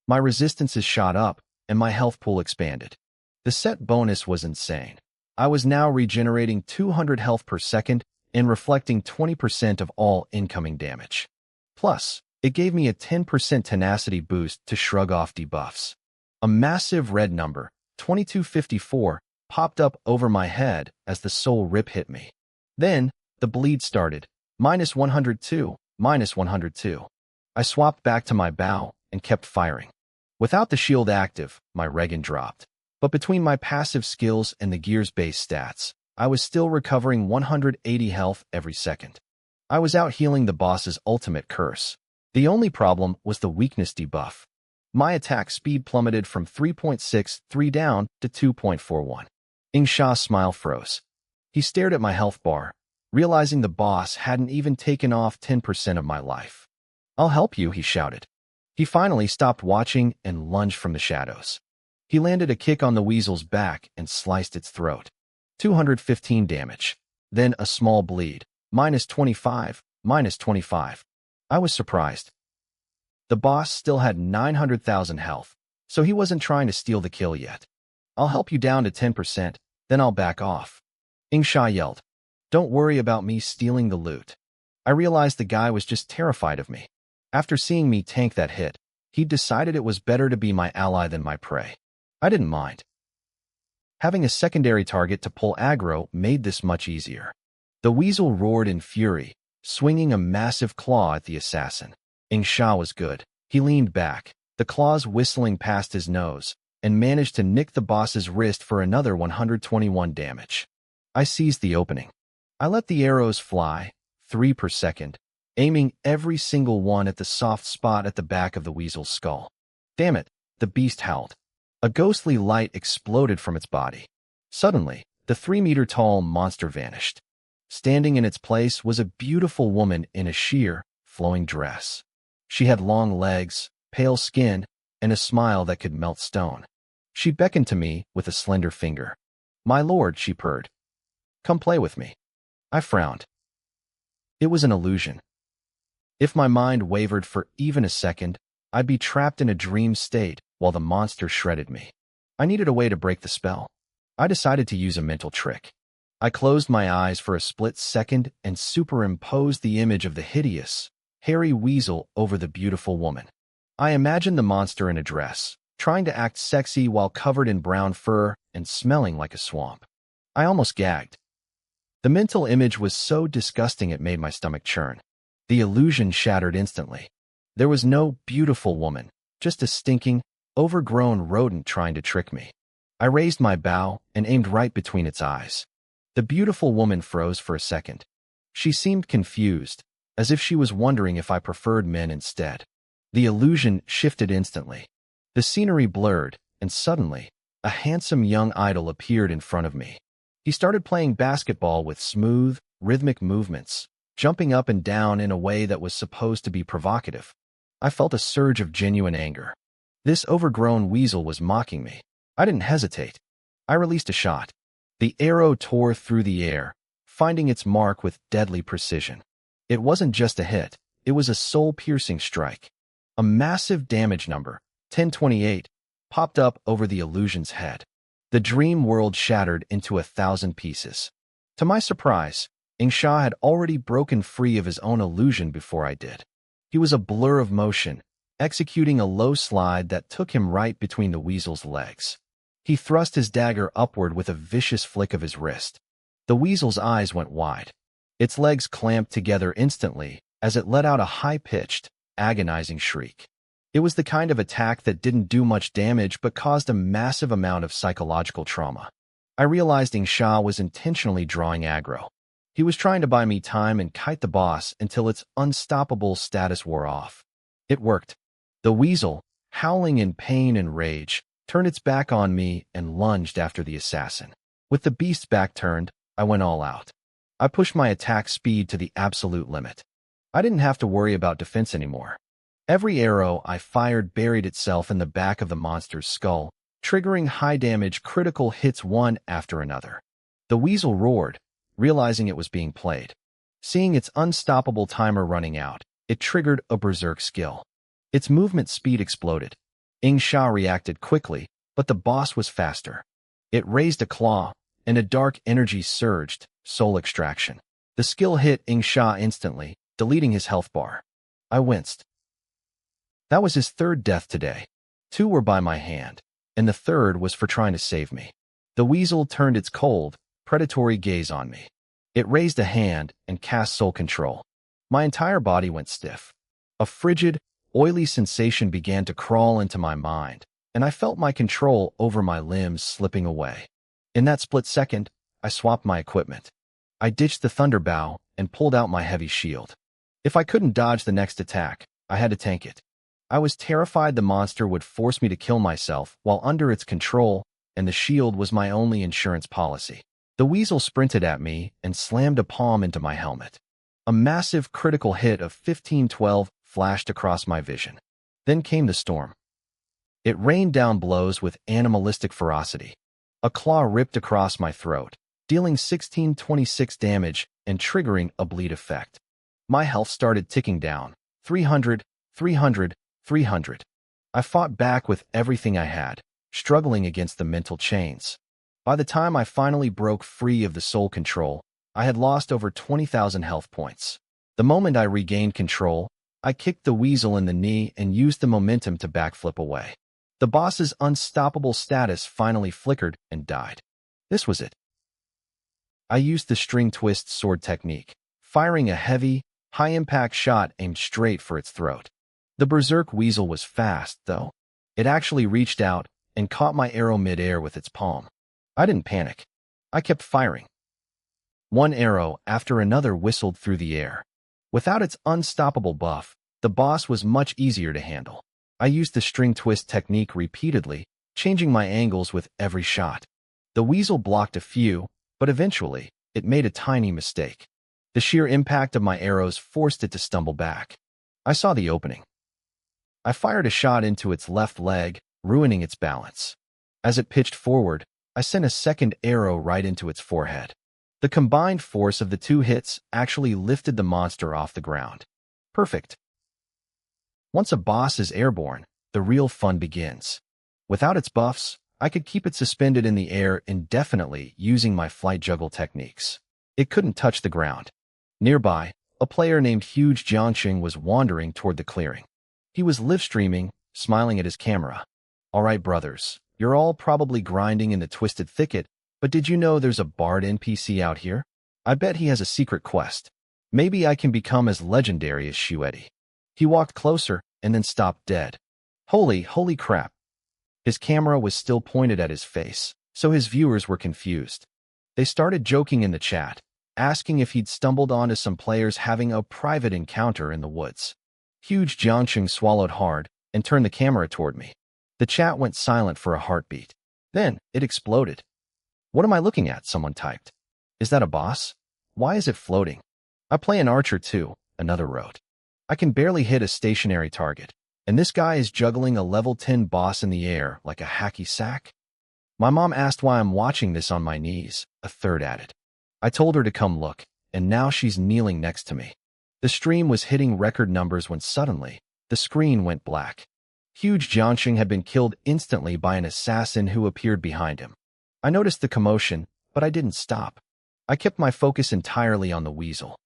My resistances shot up, and my health pool expanded. The set bonus was insane. I was now regenerating 200 health per second and reflecting 20% of all incoming damage. Plus, it gave me a 10% tenacity boost to shrug off debuffs. A massive red number, 2254, popped up over my head as the soul rip hit me. Then, the bleed started. -102, -102. I swapped back to my bow and kept firing. Without the shield active, my regen dropped. But between my passive skills and the gear's base stats, I was still recovering 180 health every second. I was out healing the boss's ultimate curse. The only problem was the weakness debuff. My attack speed plummeted from 3.63 down to 2.41. Ing Sha's smile froze. He stared at my health bar, realizing the boss hadn't even taken off 10% of my life. "I'll help you," he shouted. He finally stopped watching and lunged from the shadows. He landed a kick on the weasel's back and sliced its throat. 215 damage. Then a small bleed. -25, -25. I was surprised. The boss still had 900,000 health, so he wasn't trying to steal the kill yet. "I'll help you down to 10%, then I'll back off." Ing Sha yelled. "Don't worry about me stealing the loot." I realized the guy was just terrified of me. After seeing me tank that hit, he'd decided it was better to be my ally than my prey. I didn't mind. Having a secondary target to pull aggro made this much easier. The weasel roared in fury, swinging a massive claw at the assassin. Ing Sha was good. He leaned back, the claws whistling past his nose, and managed to nick the boss's wrist for another 121 damage. I seized the opening. I let the arrows fly, 3 per second, aiming every single one at the soft spot at the back of the weasel's skull. "Damn it," the beast howled. A ghostly light exploded from its body. Suddenly, the 3-meter-tall monster vanished. Standing in its place was a beautiful woman in a sheer, flowing dress. She had long legs, pale skin, and a smile that could melt stone. She beckoned to me with a slender finger. "My lord," she purred. "Come play with me." I frowned. It was an illusion. If my mind wavered for even a second, I'd be trapped in a dream state while the monster shredded me. I needed a way to break the spell. I decided to use a mental trick. I closed my eyes for a split second and superimposed the image of the hideous, hairy weasel over the beautiful woman. I imagined the monster in a dress, trying to act sexy while covered in brown fur and smelling like a swamp. I almost gagged. The mental image was so disgusting it made my stomach churn. The illusion shattered instantly. There was no beautiful woman, just a stinking, overgrown rodent trying to trick me. I raised my bow and aimed right between its eyes. The beautiful woman froze for a second. She seemed confused, as if she was wondering if I preferred men instead. The illusion shifted instantly. The scenery blurred, and suddenly, a handsome young idol appeared in front of me. He started playing basketball with smooth, rhythmic movements, jumping up and down in a way that was supposed to be provocative. I felt a surge of genuine anger. This overgrown weasel was mocking me. I didn't hesitate. I released a shot. The arrow tore through the air, finding its mark with deadly precision. It wasn't just a hit, it was a soul-piercing strike. A massive damage number, 1028, popped up over the illusion's head. The dream world shattered into 1,000 pieces. To my surprise, Ing Sha had already broken free of his own illusion before I did. He was a blur of motion, executing a low slide that took him right between the weasel's legs. He thrust his dagger upward with a vicious flick of his wrist. The weasel's eyes went wide. Its legs clamped together instantly as it let out a high-pitched, agonizing shriek. It was the kind of attack that didn't do much damage but caused a massive amount of psychological trauma. I realized Ing Sha was intentionally drawing aggro. He was trying to buy me time and kite the boss until its unstoppable status wore off. It worked. The weasel, howling in pain and rage, turned its back on me and lunged after the assassin. With the beast's back turned, I went all out. I pushed my attack speed to the absolute limit. I didn't have to worry about defense anymore. Every arrow I fired buried itself in the back of the monster's skull, triggering high-damage critical hits one after another. The weasel roared, realizing it was being played. Seeing its unstoppable timer running out, it triggered a berserk skill. Its movement speed exploded. Sha reacted quickly, but the boss was faster. It raised a claw, and a dark energy surged, soul extraction. The skill hit Sha instantly, deleting his health bar. I winced. That was his third death today. 2 were by my hand, and the third was for trying to save me. The weasel turned its cold, predatory gaze on me. It raised a hand and cast soul control. My entire body went stiff. A frigid, oily sensation began to crawl into my mind, and I felt my control over my limbs slipping away. In that split second, I swapped my equipment. I ditched the thunderbow and pulled out my heavy shield. If I couldn't dodge the next attack, I had to tank it. I was terrified the monster would force me to kill myself while under its control, and the shield was my only insurance policy. The weasel sprinted at me and slammed a palm into my helmet. A massive critical hit of 15-12 flashed across my vision. Then came the storm. It rained down blows with animalistic ferocity. A claw ripped across my throat, dealing 16-26 damage and triggering a bleed effect. My health started ticking down. 300, 300, 300. I fought back with everything I had, struggling against the mental chains. By the time I finally broke free of the soul control, I had lost over 20,000 health points. The moment I regained control, I kicked the weasel in the knee and used the momentum to backflip away. The boss's unstoppable status finally flickered and died. This was it. I used the string twist sword technique, firing a heavy, high-impact shot aimed straight for its throat. The berserk weasel was fast, though. It actually reached out and caught my arrow mid-air with its palm. I didn't panic. I kept firing. One arrow after another whistled through the air. Without its unstoppable buff, the boss was much easier to handle. I used the string twist technique repeatedly, changing my angles with every shot. The weasel blocked a few, but eventually, it made a tiny mistake. The sheer impact of my arrows forced it to stumble back. I saw the opening. I fired a shot into its left leg, ruining its balance. As it pitched forward, I sent a second arrow right into its forehead. The combined force of the 2 hits actually lifted the monster off the ground. Perfect. Once a boss is airborne, the real fun begins. Without its buffs, I could keep it suspended in the air indefinitely using my flight juggle techniques. It couldn't touch the ground. Nearby, a player named Huge Jiangxing was wandering toward the clearing. He was live-streaming, smiling at his camera. All right, brothers, you're all probably grinding in the Twisted Thicket, but did you know there's a bard NPC out here? I bet he has a secret quest. Maybe I can become as legendary as Shuedi. He walked closer and then stopped dead. Holy crap. His camera was still pointed at his face, so his viewers were confused. They started joking in the chat, asking if he'd stumbled onto some players having a private encounter in the woods. Huge Jiangxing swallowed hard and turned the camera toward me. The chat went silent for a heartbeat. Then it exploded. What am I looking at? Someone typed. Is that a boss? Why is it floating? I play an archer too, another wrote. I can barely hit a stationary target, and this guy is juggling a level 10 boss in the air like a hacky sack. My mom asked why I'm watching this on my knees, a third added. I told her to come look, and now she's kneeling next to me. The stream was hitting record numbers when suddenly, the screen went black. Huge Jiangxing had been killed instantly by an assassin who appeared behind him. I noticed the commotion, but I didn't stop. I kept my focus entirely on the weasel.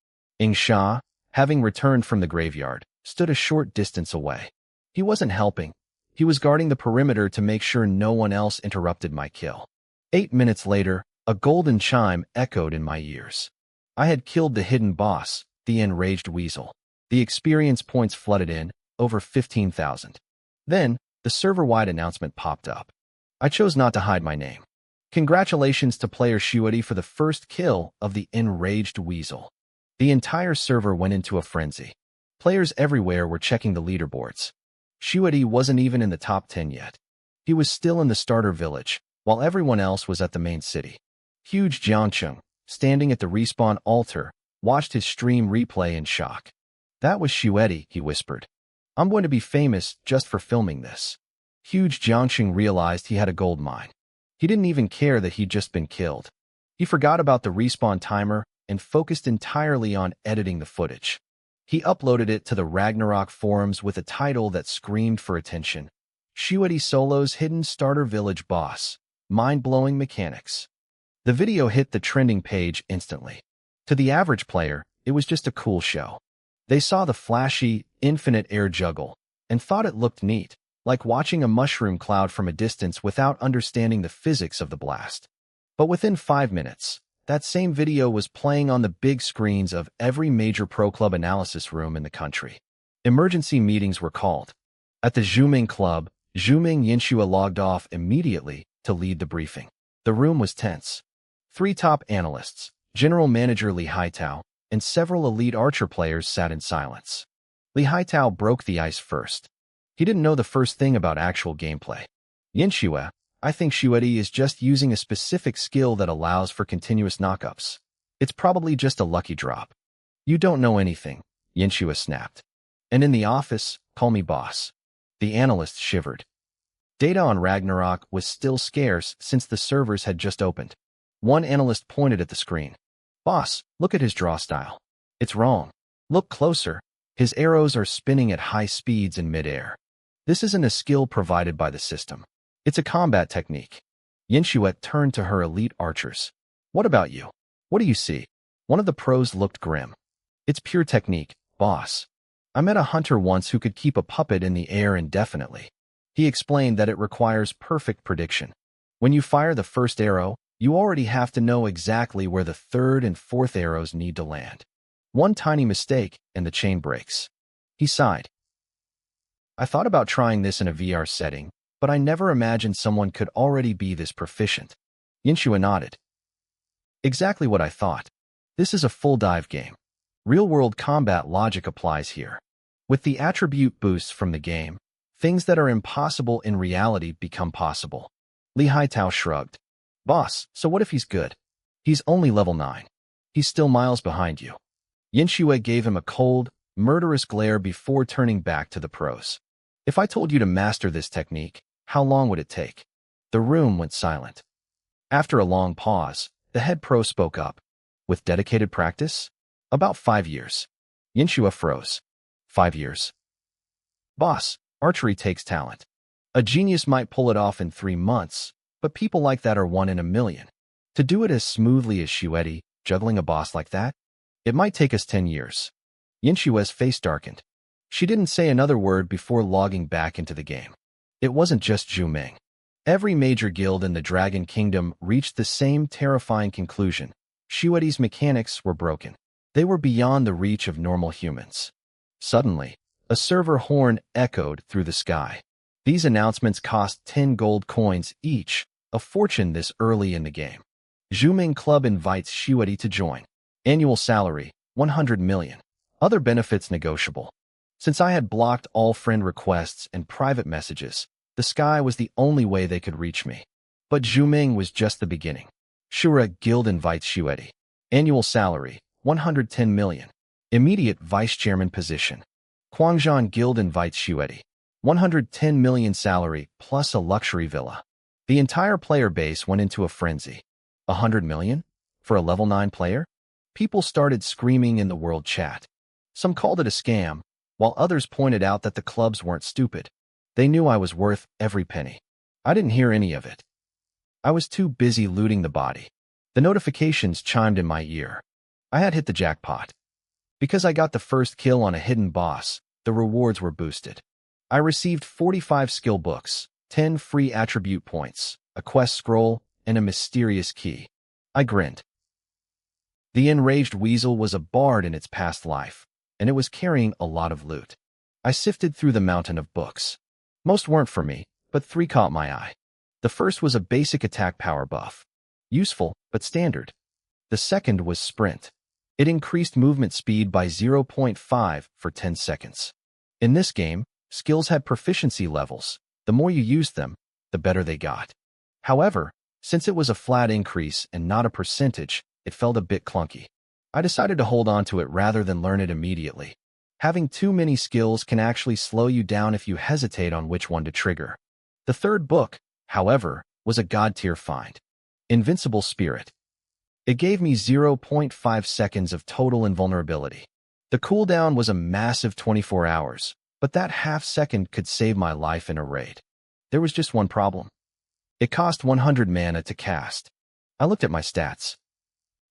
Sha, having returned from the graveyard, stood a short distance away. He wasn't helping. He was guarding the perimeter to make sure no one else interrupted my kill. 8 minutes later, a golden chime echoed in my ears. I had killed the hidden boss, the enraged weasel. The experience points flooded in, over 15,000. Then, the server-wide announcement popped up. I chose not to hide my name. Congratulations to player Shuedi for the first kill of the enraged weasel. The entire server went into a frenzy. Players everywhere were checking the leaderboards. Shuedi wasn't even in the top 10 yet. He was still in the starter village, while everyone else was at the main city. Huge Jiangcheng, standing at the respawn altar, watched his stream replay in shock. "That was Shuetti," he whispered. "I'm going to be famous just for filming this." Huge Jiangcheng realized he had a gold mine. He didn't even care that he'd just been killed. He forgot about the respawn timer and focused entirely on editing the footage. He uploaded it to the Ragnarok forums with a title that screamed for attention: Shuetti Solo's Hidden Starter Village Boss, Mind-Blowing Mechanics. The video hit the trending page instantly. To the average player, it was just a cool show. They saw the flashy, infinite air juggle and thought it looked neat, like watching a mushroom cloud from a distance without understanding the physics of the blast. But within 5 minutes, that same video was playing on the big screens of every major pro club analysis room in the country. Emergency meetings were called. At the Zhuming Club, Zhuming Yinxue logged off immediately to lead the briefing. The room was tense. 3 top analysts, General Manager Li Haitao, and several elite archer players sat in silence. Li Haitao broke the ice first. He didn't know the first thing about actual gameplay. "Yinxue, I think Shuetti is just using a specific skill that allows for continuous knockups. It's probably just a lucky drop." "You don't know anything," Yinxue snapped. "And in the office, call me boss." The analyst shivered. Data on Ragnarok was still scarce since the servers had just opened. One analyst pointed at the screen. "Boss, look at his draw style. It's wrong. Look closer. His arrows are spinning at high speeds in midair. This isn't a skill provided by the system. It's a combat technique." Yinxue turned to her elite archers. "What about you? What do you see?" One of the pros looked grim. "It's pure technique, boss. I met a hunter once who could keep a puppet in the air indefinitely. He explained that it requires perfect prediction. When you fire the first arrow, you already have to know exactly where the third and fourth arrows need to land. One tiny mistake, and the chain breaks." He sighed. "I thought about trying this in a VR setting, but I never imagined someone could already be this proficient." Yinxue nodded. "Exactly what I thought. This is a full dive game. Real-world combat logic applies here. With the attribute boosts from the game, things that are impossible in reality become possible." Li Haitao shrugged. "Boss, so what if he's good? He's only level 9. He's still miles behind you." Yinxue gave him a cold, murderous glare before turning back to the pros. "If I told you to master this technique, how long would it take?" The room went silent. After a long pause, the head pro spoke up. "With dedicated practice? About 5 years." Yinxue froze. 5 years? "Boss, archery takes talent. A genius might pull it off in 3 months, but people like that are 1 in a million. To do it as smoothly as Shuetti, juggling a boss like that, it might take us 10 years. Yinshue's face darkened. She didn't say another word before logging back into the game. It wasn't just Zhu Ming. Every major guild in the Dragon Kingdom reached the same terrifying conclusion. Shuetti's mechanics were broken. They were beyond the reach of normal humans. Suddenly, a server horn echoed through the sky. These announcements cost 10 gold coins each, a fortune this early in the game. Zhu Ming Club invites Shuetti to join. Annual salary, 100 million. Other benefits negotiable. Since I had blocked all friend requests and private messages, the sky was the only way they could reach me. But Zhu Ming was just the beginning. Shura Guild invites Shuetti. Annual salary, 110 million. Immediate vice chairman position. Guangzhou Guild invites Shuetti. 110 million salary plus a luxury villa. The entire player base went into a frenzy. 100 million? For a level 9 player? People started screaming in the world chat. Some called it a scam, while others pointed out that the clubs weren't stupid. They knew I was worth every penny. I didn't hear any of it. I was too busy looting the body. The notifications chimed in my ear. I had hit the jackpot. Because I got the first kill on a hidden boss, the rewards were boosted. I received 45 skill books, 10 free attribute points, a quest scroll, and a mysterious key. I grinned. The enraged weasel was a bard in its past life, and it was carrying a lot of loot. I sifted through the mountain of books. Most weren't for me, but 3 caught my eye. The first was a basic attack power buff. Useful, but standard. The second was sprint. It increased movement speed by 0.5 for 10 seconds. In this game, skills had proficiency levels. The more you used them, the better they got. However, since it was a flat increase and not a percentage, it felt a bit clunky. I decided to hold on to it rather than learn it immediately. Having too many skills can actually slow you down if you hesitate on which one to trigger. The third book, however, was a god-tier find. Invincible Spirit. It gave me 0.5 seconds of total invulnerability. The cooldown was a massive 24 hours, but that half second could save my life in a raid. There was just one problem. It cost 100 mana to cast. I looked at my stats.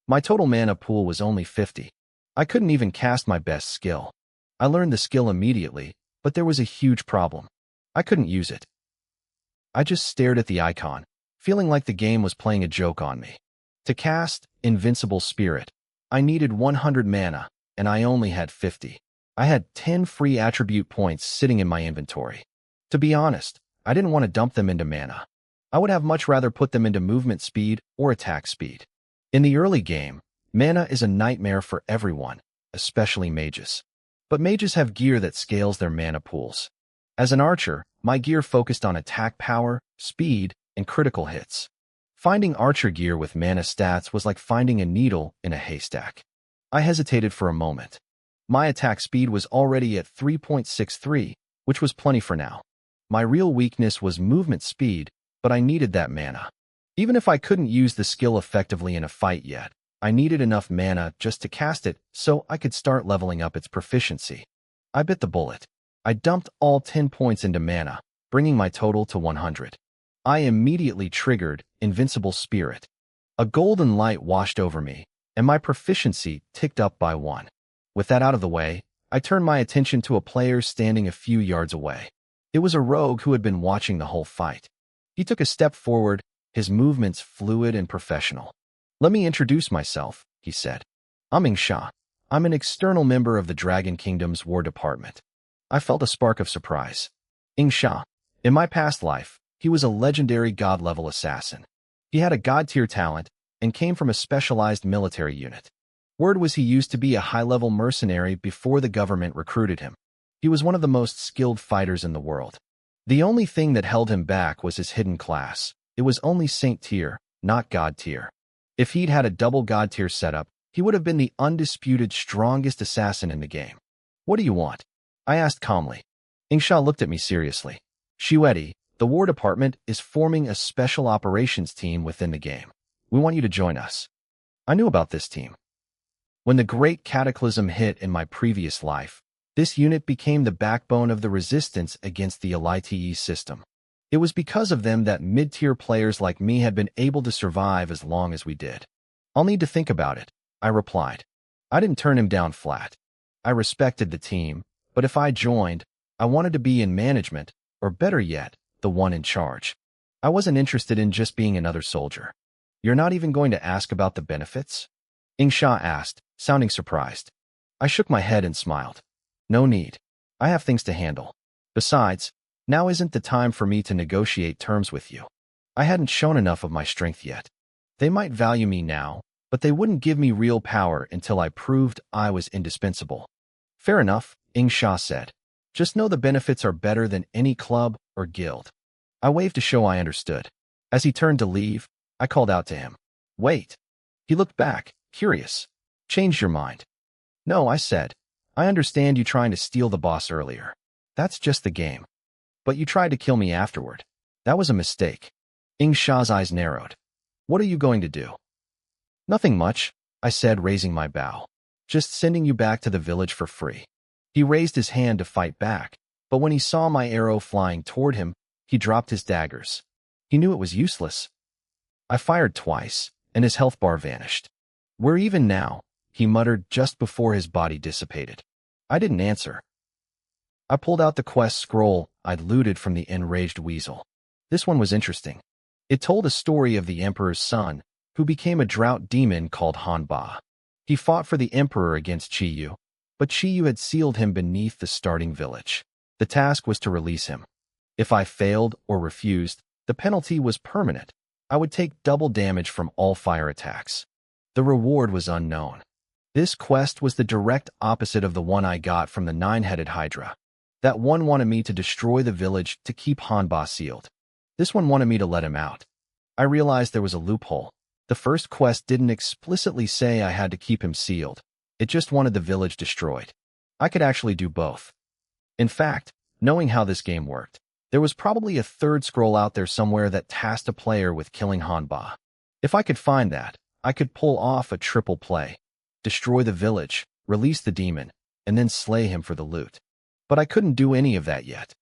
My total mana pool was only 50. I couldn't even cast my best skill. I learned the skill immediately, but there was a huge problem. I couldn't use it. I just stared at the icon, feeling like the game was playing a joke on me. To cast Invincible Spirit, I needed 100 mana, and I only had 50. I had 10 free attribute points sitting in my inventory. To be honest, I didn't want to dump them into mana. I would have much rather put them into movement speed or attack speed. In the early game, mana is a nightmare for everyone, especially mages. But mages have gear that scales their mana pools. As an archer, my gear focused on attack power, speed, and critical hits. Finding archer gear with mana stats was like finding a needle in a haystack. I hesitated for a moment. My attack speed was already at 3.63, which was plenty for now. My real weakness was movement speed, but I needed that mana. Even if I couldn't use the skill effectively in a fight yet, I needed enough mana just to cast it so I could start leveling up its proficiency. I bit the bullet. I dumped all 10 points into mana, bringing my total to 100. I immediately triggered Invincible Spirit. A golden light washed over me, and my proficiency ticked up by 1. With that out of the way, I turned my attention to a player standing a few yards away. It was a rogue who had been watching the whole fight. He took a step forward, his movements fluid and professional. "Let me introduce myself," he said. "I'm Ingsha. I'm an external member of the Dragon Kingdom's War Department." I felt a spark of surprise. Ingsha. In my past life, he was a legendary god-level assassin. He had a god-tier talent and came from a specialized military unit. Word was he used to be a high-level mercenary before the government recruited him. He was one of the most skilled fighters in the world. The only thing that held him back was his hidden class. It was only Saint tier, not God tier. If he'd had a double God tier setup, he would have been the undisputed strongest assassin in the game. "What do you want?" I asked calmly. Ingsha looked at me seriously. "Shiwedi, the War Department is forming a special operations team within the game. We want you to join us." I knew about this team. When the Great Cataclysm hit in my previous life, this unit became the backbone of the resistance against the Elite system. It was because of them that mid-tier players like me had been able to survive as long as we did. "I'll need to think about it," I replied. I didn't turn him down flat. I respected the team, but if I joined, I wanted to be in management, or better yet, the one in charge. I wasn't interested in just being another soldier. "You're not even going to ask about the benefits?" Ingsha asked, sounding surprised. I shook my head and smiled. "No need. I have things to handle. Besides, now isn't the time for me to negotiate terms with you. I hadn't shown enough of my strength yet. They might value me now, but they wouldn't give me real power until I proved I was indispensable." "Fair enough," Ingsha said. "Just know the benefits are better than any club or guild." I waved to show I understood. As he turned to leave, I called out to him. "Wait." He looked back, curious. "Changed your mind?" "No," I said. "I understand you trying to steal the boss earlier. That's just the game. But you tried to kill me afterward. That was a mistake." Ingsha's eyes narrowed. "What are you going to do?" "Nothing much," I said, raising my bow. "Just sending you back to the village for free." He raised his hand to fight back, but when he saw my arrow flying toward him, he dropped his daggers. He knew it was useless. I fired twice, and his health bar vanished. "We're even now," he muttered just before his body dissipated. I didn't answer. I pulled out the quest scroll I'd looted from the enraged weasel. This one was interesting. It told a story of the emperor's son, who became a drought demon called Hanba. He fought for the emperor against Chiyu, but Chiyu had sealed him beneath the starting village. The task was to release him. If I failed or refused, the penalty was permanent. I would take double damage from all fire attacks. The reward was unknown. This quest was the direct opposite of the one I got from the nine-headed Hydra. That one wanted me to destroy the village to keep Hanba sealed. This one wanted me to let him out. I realized there was a loophole. The first quest didn't explicitly say I had to keep him sealed. It just wanted the village destroyed. I could actually do both. In fact, knowing how this game worked, there was probably a third scroll out there somewhere that tasked a player with killing Hanba. If I could find that, I could pull off a triple play. Destroy the village, release the demon, and then slay him for the loot. But I couldn't do any of that yet.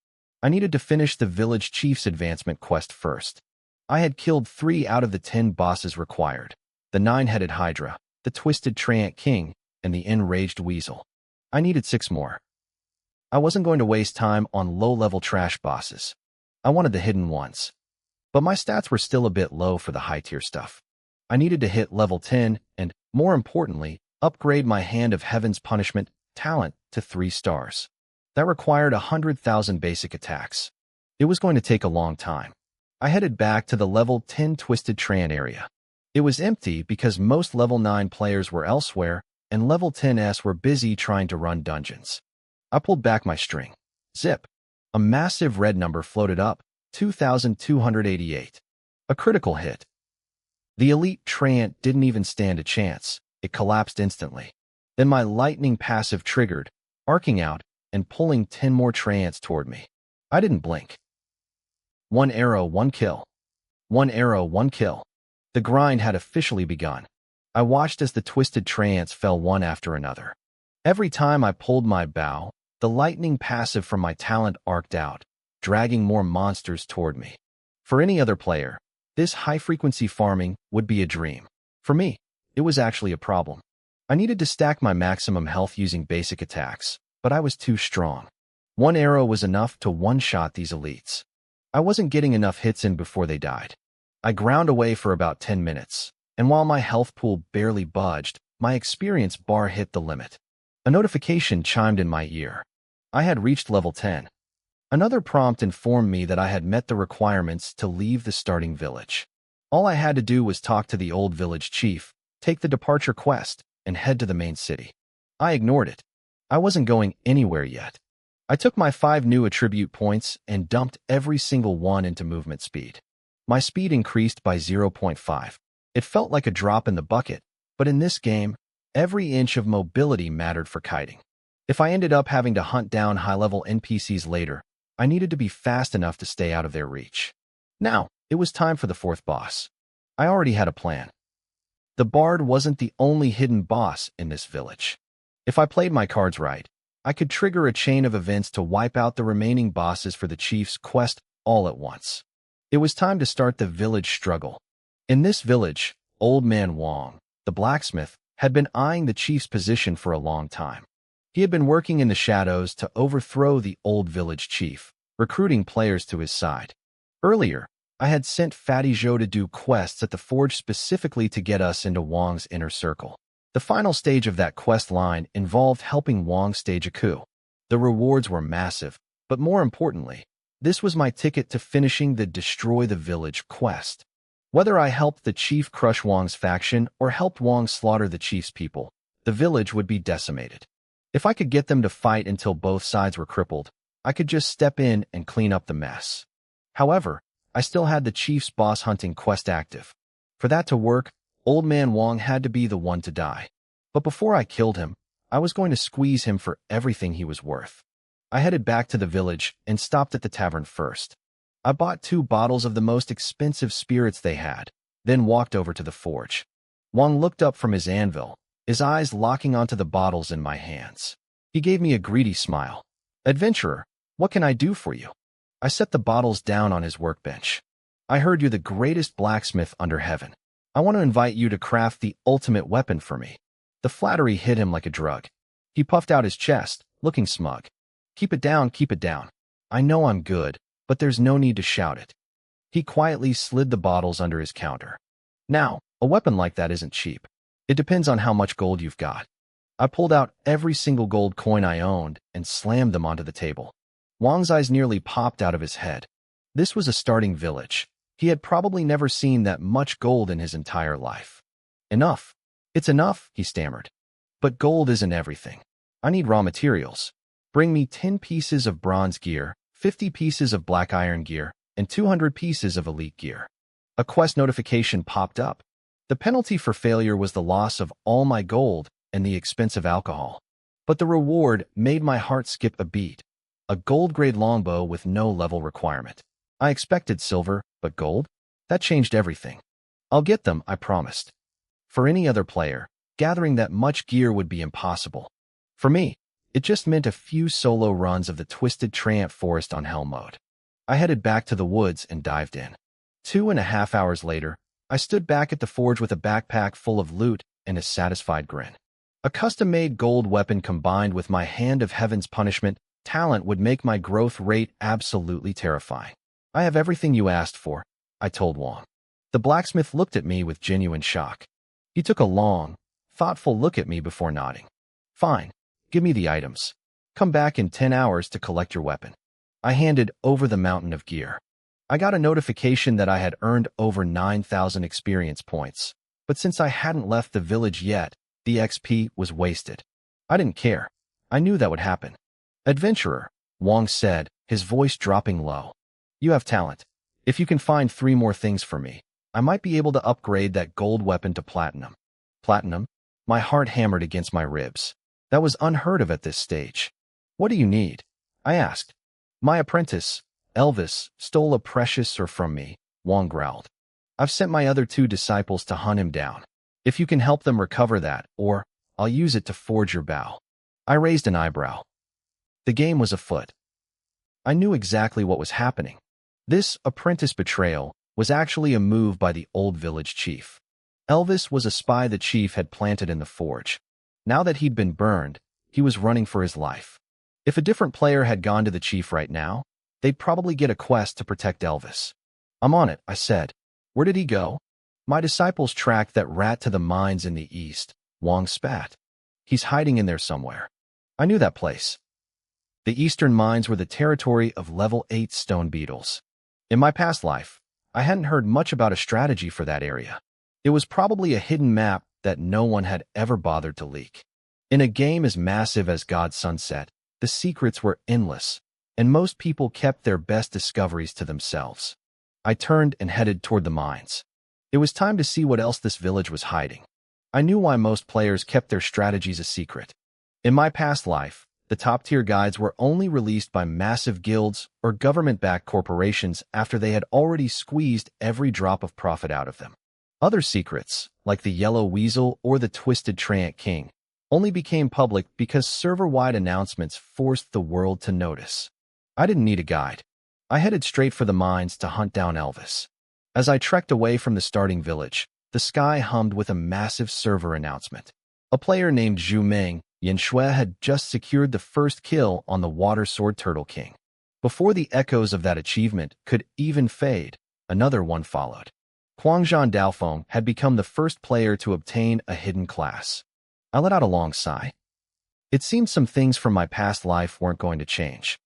I needed to finish the village chief's advancement quest first. I had killed 3 out of the 10 bosses required: the 9-headed Hydra, the twisted Treant King, and the enraged Weasel. I needed 6 more. I wasn't going to waste time on low-level trash bosses. I wanted the hidden ones. But my stats were still a bit low for the high-tier stuff. I needed to hit level 10 and, more importantly, upgrade my Hand of Heaven's Punishment talent to 3 stars. That required 100,000 basic attacks. It was going to take a long time. I headed back to the level 10 Twisted Treant area. It was empty because most level 9 players were elsewhere, and level 10s were busy trying to run dungeons. I pulled back my string. Zip. A massive red number floated up, 2,288. A critical hit. The elite Treant didn't even stand a chance. It collapsed instantly. Then my lightning passive triggered, arcing out and pulling 10 more Treants toward me. I didn't blink. 1 arrow, 1 kill. 1 arrow, 1 kill. The grind had officially begun. I watched as the twisted Treants fell one after another. Every time I pulled my bow, the lightning passive from my talent arced out, dragging more monsters toward me. For any other player, this high-frequency farming would be a dream. For me, it was actually a problem. I needed to stack my maximum health using basic attacks, but I was too strong. 1 arrow was enough to one-shot these elites. I wasn't getting enough hits in before they died. I ground away for about 10 minutes, and while my health pool barely budged, my experience bar hit the limit. A notification chimed in my ear. I had reached level 10. Another prompt informed me that I had met the requirements to leave the starting village. All I had to do was talk to the old village chief, take the departure quest, and head to the main city. I ignored it. I wasn't going anywhere yet. I took my 5 new attribute points and dumped every single one into movement speed. My speed increased by 0.5. It felt like a drop in the bucket, but in this game, every inch of mobility mattered for kiting. If I ended up having to hunt down high-level NPCs later, I needed to be fast enough to stay out of their reach. Now, it was time for the 4th boss. I already had a plan. The Bard wasn't the only hidden boss in this village. If I played my cards right, I could trigger a chain of events to wipe out the remaining bosses for the chief's quest all at once. It was time to start the village struggle. In this village, Old Man Wong, the blacksmith, had been eyeing the chief's position for a long time. He had been working in the shadows to overthrow the old village chief, recruiting players to his side. Earlier, I had sent Fatty Joe to do quests at the forge specifically to get us into Wong's inner circle. The final stage of that quest line involved helping Wong stage a coup. The rewards were massive, but more importantly, this was my ticket to finishing the Destroy the Village quest. Whether I helped the chief crush Wong's faction or helped Wong slaughter the chief's people, the village would be decimated. If I could get them to fight until both sides were crippled, I could just step in and clean up the mess. However, I still had the chief's boss hunting quest active. For that to work, Old Man Wong had to be the one to die. But before I killed him, I was going to squeeze him for everything he was worth. I headed back to the village and stopped at the tavern first. I bought 2 bottles of the most expensive spirits they had, then walked over to the forge. Wong looked up from his anvil, his eyes locking onto the bottles in my hands. He gave me a greedy smile. "Adventurer, what can I do for you?" I set the bottles down on his workbench. "I heard you're the greatest blacksmith under heaven. I want to invite you to craft the ultimate weapon for me." The flattery hit him like a drug. He puffed out his chest, looking smug. Keep it down, keep it down. I know I'm good, but there's no need to shout it." He quietly slid the bottles under his counter. "Now, a weapon like that isn't cheap. It depends on how much gold you've got." I pulled out every single gold coin I owned and slammed them onto the table. Wong's eyes nearly popped out of his head. This was a starting village. He had probably never seen that much gold in his entire life. "Enough. It's enough," he stammered. "But gold isn't everything. I need raw materials. Bring me 10 pieces of bronze gear, 50 pieces of black iron gear, and 200 pieces of elite gear. A quest notification popped up. The penalty for failure was the loss of all my gold and the expensive alcohol. But the reward made my heart skip a beat. A gold-grade longbow with no level requirement. I expected silver, but gold? That changed everything. I'll get them, I promised. For any other player, gathering that much gear would be impossible. For me, it just meant a few solo runs of the Twisted Trant Forest on Hell mode. I headed back to the woods and dived in. 2.5 hours later, I stood back at the forge with a backpack full of loot and a satisfied grin. A custom-made gold weapon combined with my Hand of Heaven's punishment talent would make my growth rate absolutely terrifying. I have everything you asked for, I told Wong. The blacksmith looked at me with genuine shock. He took a long, thoughtful look at me before nodding. Fine, give me the items. Come back in 10 hours to collect your weapon. I handed over the mountain of gear. I got a notification that I had earned over 9,000 experience points, but since I hadn't left the village yet, the XP was wasted. I didn't care. I knew that would happen. Adventurer, Wong said, his voice dropping low. You have talent. If you can find 3 more things for me, I might be able to upgrade that gold weapon to platinum. Platinum? My heart hammered against my ribs. That was unheard of at this stage. What do you need? I asked. My apprentice, Elvis, stole a precious ore from me, Wong growled. I've sent my other 2 disciples to hunt him down. If you can help them recover that, or I'll use it to forge your bow. I raised an eyebrow. The game was afoot. I knew exactly what was happening. This apprentice betrayal was actually a move by the old village chief. Elvis was a spy the chief had planted in the forge. Now that he'd been burned, he was running for his life. If a different player had gone to the chief right now, they'd probably get a quest to protect Elvis. I'm on it, I said. Where did he go? My disciples tracked that rat to the mines in the east, Wong spat. He's hiding in there somewhere. I knew that place. The eastern mines were the territory of level 8 stone beetles. In my past life, I hadn't heard much about a strategy for that area. It was probably a hidden map that no one had ever bothered to leak. In a game as massive as God's Sunset, the secrets were endless, and most people kept their best discoveries to themselves. I turned and headed toward the mines. It was time to see what else this village was hiding. I knew why most players kept their strategies a secret. In my past life, the top-tier guides were only released by massive guilds or government-backed corporations after they had already squeezed every drop of profit out of them. Other secrets, like the Yellow Weasel or the Twisted Trant King, only became public because server-wide announcements forced the world to notice. I didn't need a guide. I headed straight for the mines to hunt down Elvis. As I trekked away from the starting village, the sky hummed with a massive server announcement. A player named Zhu Meng, Yin Shui had just secured the first kill on the Water Sword Turtle King. Before the echoes of that achievement could even fade, another one followed. Huangzhan Daofeng had become the first player to obtain a hidden class. I let out a long sigh. It seemed some things from my past life weren't going to change.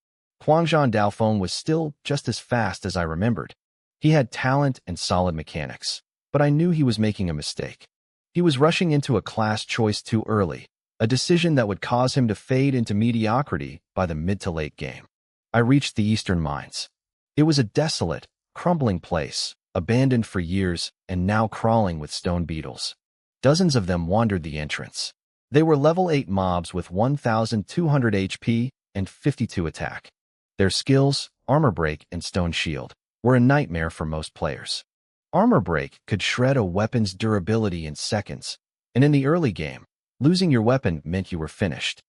Huangzhan Daofeng was still just as fast as I remembered. He had talent and solid mechanics, but I knew he was making a mistake. He was rushing into a class choice too early, a decision that would cause him to fade into mediocrity by the mid to late game. I reached the eastern mines. It was a desolate, crumbling place, abandoned for years and now crawling with stone beetles. Dozens of them wandered the entrance. They were level 8 mobs with 1,200 HP and 52 attack. Their skills, Armor Break and Stone Shield, were a nightmare for most players. Armor Break could shred a weapon's durability in seconds, and in the early game, losing your weapon meant you were finished.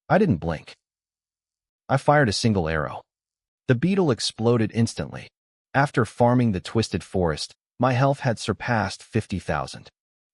I didn't blink. I fired a single arrow. The beetle exploded instantly. After farming the Twisted Forest, my health had surpassed 50,000.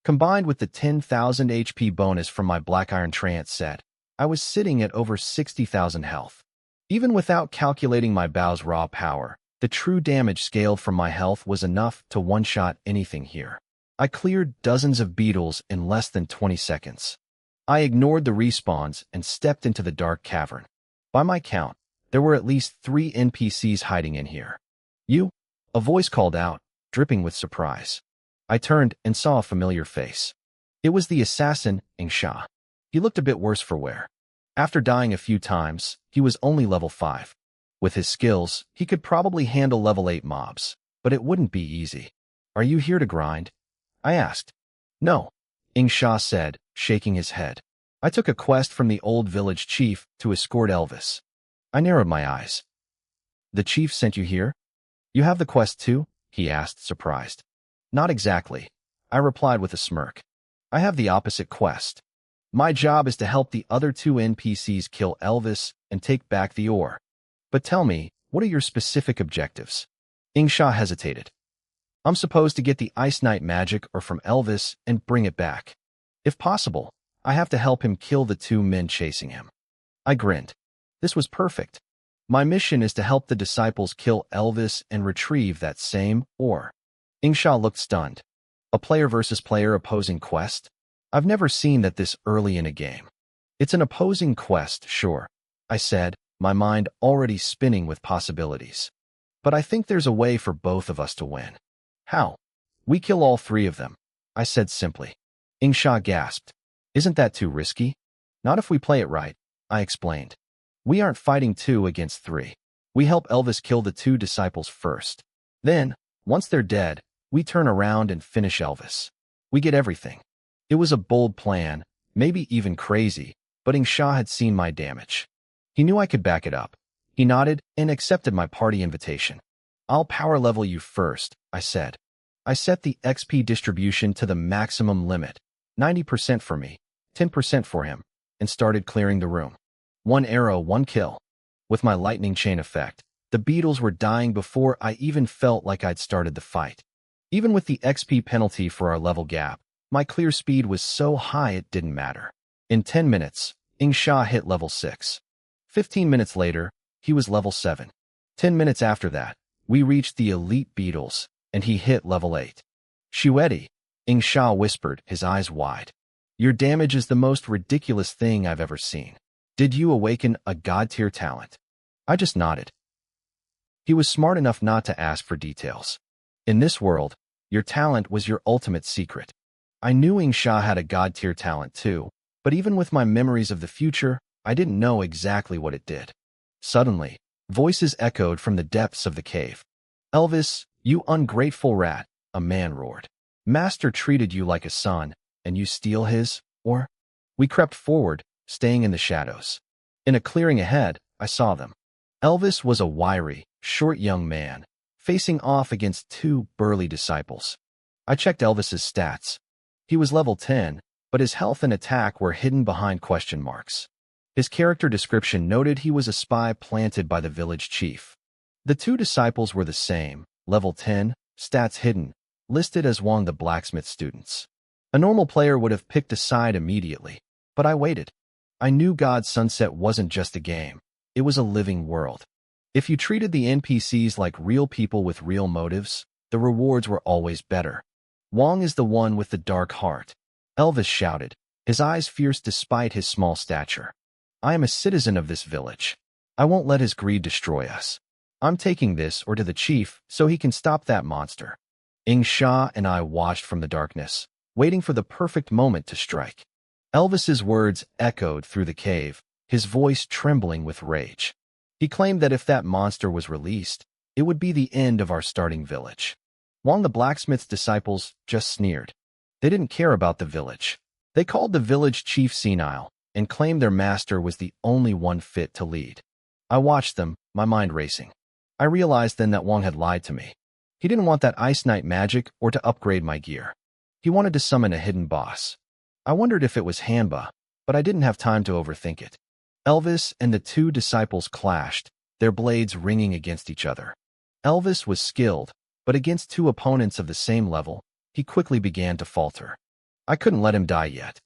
Combined with the 10,000 HP bonus from my Black Iron Trance set, I was sitting at over 60,000 health. Even without calculating my bow's raw power, the true damage scaled from my health was enough to one-shot anything here. I cleared dozens of beetles in less than 20 seconds. I ignored the respawns and stepped into the dark cavern. By my count, there were at least 3 NPCs hiding in here. You? A voice called out, dripping with surprise. I turned and saw a familiar face. It was the assassin, Sha. He looked a bit worse for wear. After dying a few times, he was only level 5. With his skills, he could probably handle level 8 mobs, but it wouldn't be easy. Are you here to grind? I asked. No, Sha said, shaking his head. I took a quest from the old village chief to escort Elvis. I narrowed my eyes. The chief sent you here? You have the quest too? He asked, surprised. Not exactly, I replied with a smirk. I have the opposite quest. My job is to help the other 2 NPCs kill Elvis and take back the ore. But tell me, what are your specific objectives? Sha hesitated. I'm supposed to get the Ice Knight magic ore from Elvis and bring it back. If possible, I have to help him kill the 2 men chasing him. I grinned. This was perfect. My mission is to help the disciples kill Elvis and retrieve that same ore. Sha looked stunned. A player versus player opposing quest? I've never seen that this early in a game. It's an opposing quest, sure, I said, my mind already spinning with possibilities. But I think there's a way for both of us to win. How? We kill all 3 of them, I said simply. Sha gasped. Isn't that too risky? Not if we play it right, I explained. We aren't fighting 2 against 3. We help Elvis kill the 2 disciples first. Then, once they're dead, we turn around and finish Elvis. We get everything. It was a bold plan, maybe even crazy, but Sha had seen my damage. He knew I could back it up. He nodded and accepted my party invitation. I'll power level you first, I said. I set the XP distribution to the maximum limit, 90% for me, 10% for him, and started clearing the room. 1 arrow, 1 kill. With my lightning chain effect, the beetles were dying before I even felt like I'd started the fight. Even with the XP penalty for our level gap, my clear speed was so high it didn't matter. In 10 minutes, Sha hit level 6. 15 minutes later, he was level 7. 10 minutes after that, we reached the elite beetles, and he hit level 8. Shuedi, Sha whispered, his eyes wide. Your damage is the most ridiculous thing I've ever seen. Did you awaken a god-tier talent? I just nodded. He was smart enough not to ask for details. In this world, your talent was your ultimate secret. I knew Sha had a god-tier talent too, but even with my memories of the future, I didn't know exactly what it did. Suddenly, voices echoed from the depths of the cave. Elvis, you ungrateful rat, a man roared. Master treated you like a son, and you steal his, or? We crept forward, staying in the shadows. In a clearing ahead, I saw them. Elvis was a wiry, short young man, facing off against 2 burly disciples. I checked Elvis's stats. He was level 10, but his health and attack were hidden behind question marks. His character description noted he was a spy planted by the village chief. The 2 disciples were the same, level 10, stats hidden, listed as Wong the blacksmith students. A normal player would have picked a side immediately, but I waited. I knew God Sunset wasn't just a game. It was a living world. If you treated the NPCs like real people with real motives, the rewards were always better. Wong is the one with the dark heart, Elvis shouted, his eyes fierce despite his small stature. I am a citizen of this village. I won't let his greed destroy us. I'm taking this or to the chief so he can stop that monster. Sha and I watched from the darkness, waiting for the perfect moment to strike. Elvis's words echoed through the cave, his voice trembling with rage. He claimed that if that monster was released, it would be the end of our starting village. Wong the blacksmith's disciples just sneered. They didn't care about the village. They called the village chief senile and claimed their master was the only one fit to lead. I watched them, my mind racing. I realized then that Wong had lied to me. He didn't want that Ice Knight magic or to upgrade my gear. He wanted to summon a hidden boss. I wondered if it was Hanba, but I didn't have time to overthink it. Elvis and the 2 disciples clashed, their blades ringing against each other. Elvis was skilled, but against 2 opponents of the same level, he quickly began to falter. I couldn't let him die yet.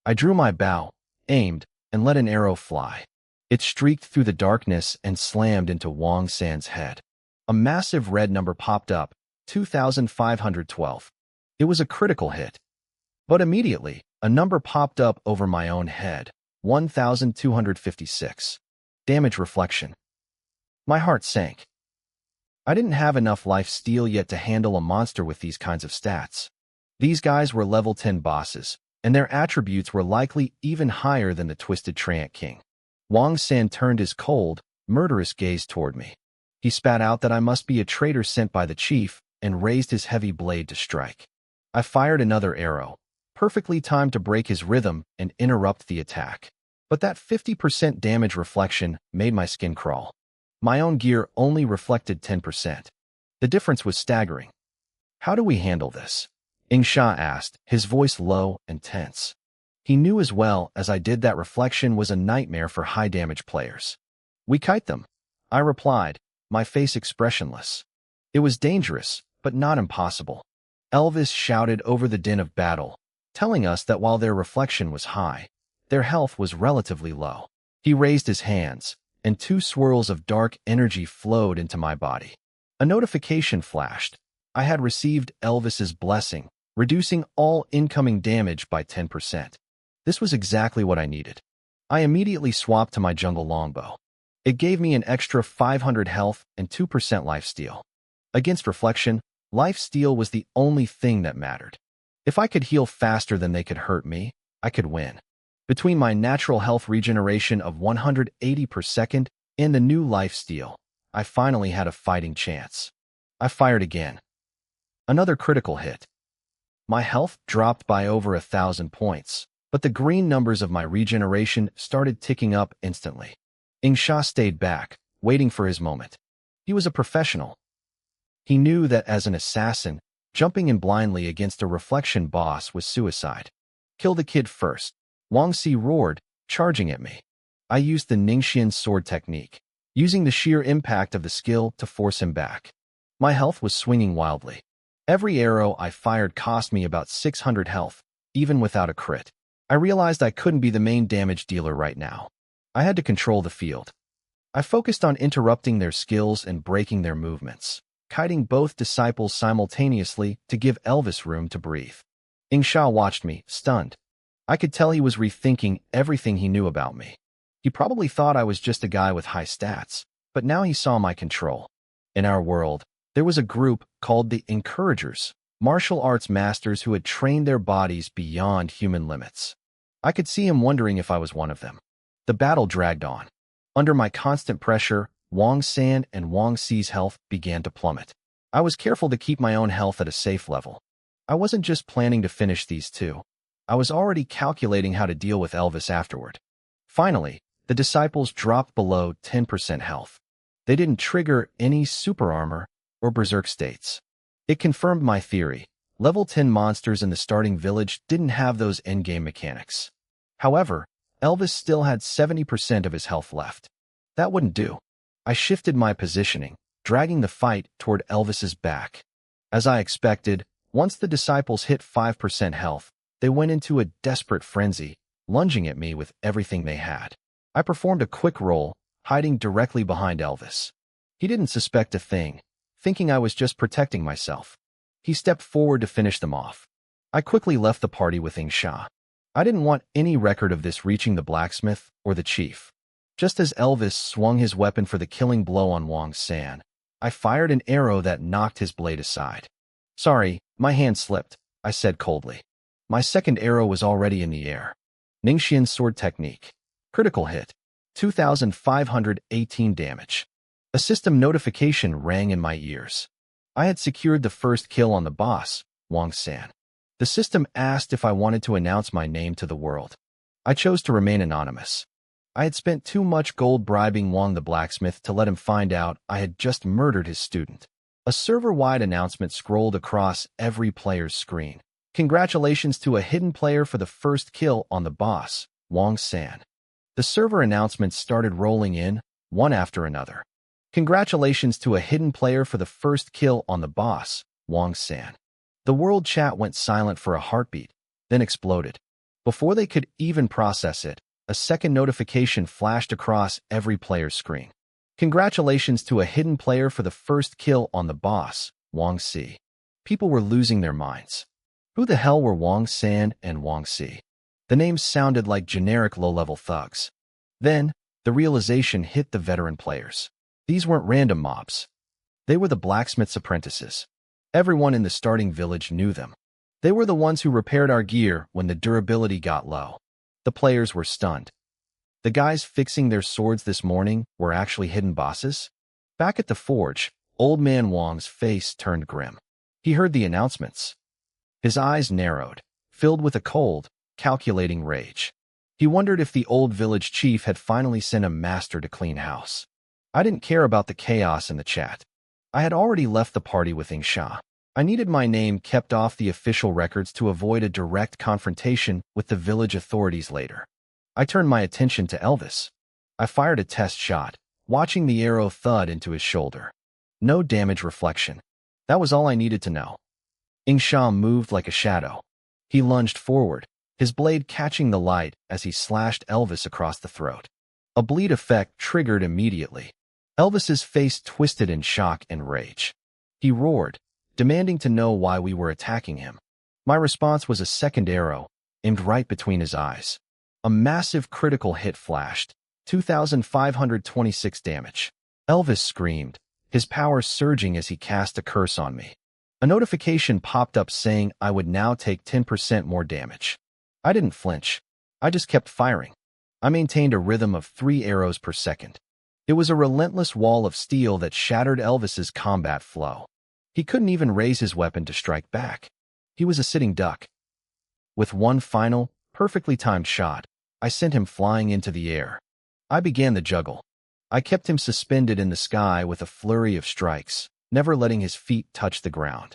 I drew my bow, aimed, and let an arrow fly. It streaked through the darkness and slammed into Wong San's head. A massive red number popped up, 2,512. It was a critical hit. But immediately, a number popped up over my own head, 1,256. Damage reflection. My heart sank. I didn't have enough life steal yet to handle a monster with these kinds of stats. These guys were level 10 bosses, and their attributes were likely even higher than the Twisted Treant King. Wong San turned his cold, murderous gaze toward me. He spat out that I must be a traitor sent by the chief and raised his heavy blade to strike. I fired another arrow, perfectly timed to break his rhythm and interrupt the attack. But that 50% damage reflection made my skin crawl. My own gear only reflected 10%. The difference was staggering. How do we handle this? Ingsha asked, his voice low and tense. He knew as well as I did that reflection was a nightmare for high-damage players. We kite them, I replied, my face expressionless. It was dangerous, but not impossible. Elvis shouted over the din of battle, telling us that while their reflection was high, their health was relatively low. He raised his hands, and 2 swirls of dark energy flowed into my body. A notification flashed. I had received Elvis's blessing, reducing all incoming damage by 10%. This was exactly what I needed. I immediately swapped to my jungle longbow. It gave me an extra 500 health and 2% lifesteal. Against reflection, lifesteal was the only thing that mattered. If I could heal faster than they could hurt me, I could win. Between my natural health regeneration of 180 per second and the new lifesteal, I finally had a fighting chance. I fired again. Another critical hit. My health dropped by over 1,000 points, but the green numbers of my regeneration started ticking up instantly. Ingsha stayed back, waiting for his moment. He was a professional. He knew that as an assassin, jumping in blindly against a reflection boss was suicide. Kill the kid first, Wang Si roared, charging at me. I used the Ningxian sword technique, using the sheer impact of the skill to force him back. My health was swinging wildly. Every arrow I fired cost me about 600 health, even without a crit. I realized I couldn't be the main damage dealer right now. I had to control the field. I focused on interrupting their skills and breaking their movements, kiting both disciples simultaneously to give Elvis room to breathe. Ingsha watched me, stunned. I could tell he was rethinking everything he knew about me. He probably thought I was just a guy with high stats, but now he saw my control. In our world, there was a group called the Encouragers, martial arts masters who had trained their bodies beyond human limits. I could see him wondering if I was one of them. The battle dragged on. Under my constant pressure, Wang San and Wang Si's health began to plummet. I was careful to keep my own health at a safe level. I wasn't just planning to finish these two. I was already calculating how to deal with Elvis afterward. Finally, the disciples dropped below 10% health. They didn't trigger any super armor or berserk states. It confirmed my theory. Level 10 monsters in the starting village didn't have those endgame mechanics. However, Elvis still had 70% of his health left. That wouldn't do. I shifted my positioning, dragging the fight toward Elvis's back. As I expected, once the disciples hit 5% health, they went into a desperate frenzy, lunging at me with everything they had. I performed a quick roll, hiding directly behind Elvis. He didn't suspect a thing, thinking I was just protecting myself. He stepped forward to finish them off. I quickly left the party with Ingsha. I didn't want any record of this reaching the blacksmith or the chief. Just as Elvis swung his weapon for the killing blow on Wang San, I fired an arrow that knocked his blade aside. Sorry, my hand slipped, I said coldly. My second arrow was already in the air. Ningxian sword technique. Critical hit. 2,518 damage. A system notification rang in my ears. I had secured the first kill on the boss, Wang San. The system asked if I wanted to announce my name to the world. I chose to remain anonymous. I had spent too much gold bribing Wang the blacksmith to let him find out I had just murdered his student. A server-wide announcement scrolled across every player's screen. Congratulations to a hidden player for the first kill on the boss, Wang San. The server announcements started rolling in, one after another. Congratulations to a hidden player for the first kill on the boss, Wang San. The world chat went silent for a heartbeat, then exploded. Before they could even process it, a second notification flashed across every player's screen. Congratulations to a hidden player for the first kill on the boss, Wang Si. People were losing their minds. Who the hell were Wang San and Wang Si? The names sounded like generic low-level thugs. Then, the realization hit the veteran players. These weren't random mobs. They were the blacksmith's apprentices. Everyone in the starting village knew them. They were the ones who repaired our gear when the durability got low. The players were stunned. The guys fixing their swords this morning were actually hidden bosses? Back at the forge, Old Man Wong's face turned grim. He heard the announcements. His eyes narrowed, filled with a cold, calculating rage. He wondered if the old village chief had finally sent a master to clean house. I didn't care about the chaos in the chat. I had already left the party with Sha. I needed my name kept off the official records to avoid a direct confrontation with the village authorities later. I turned my attention to Elvis. I fired a test shot, watching the arrow thud into his shoulder. No damage reflection. That was all I needed to know. Sha moved like a shadow. He lunged forward, his blade catching the light as he slashed Elvis across the throat. A bleed effect triggered immediately. Elvis's face twisted in shock and rage. He roared, demanding to know why we were attacking him. My response was a second arrow, aimed right between his eyes. A massive critical hit flashed, 2,526 damage. Elvis screamed, his power surging as he cast a curse on me. A notification popped up saying I would now take 10% more damage. I didn't flinch. I just kept firing. I maintained a rhythm of 3 arrows per second. It was a relentless wall of steel that shattered Elvis's combat flow. He couldn't even raise his weapon to strike back. He was a sitting duck. With one final, perfectly timed shot, I sent him flying into the air. I began the juggle. I kept him suspended in the sky with a flurry of strikes, never letting his feet touch the ground.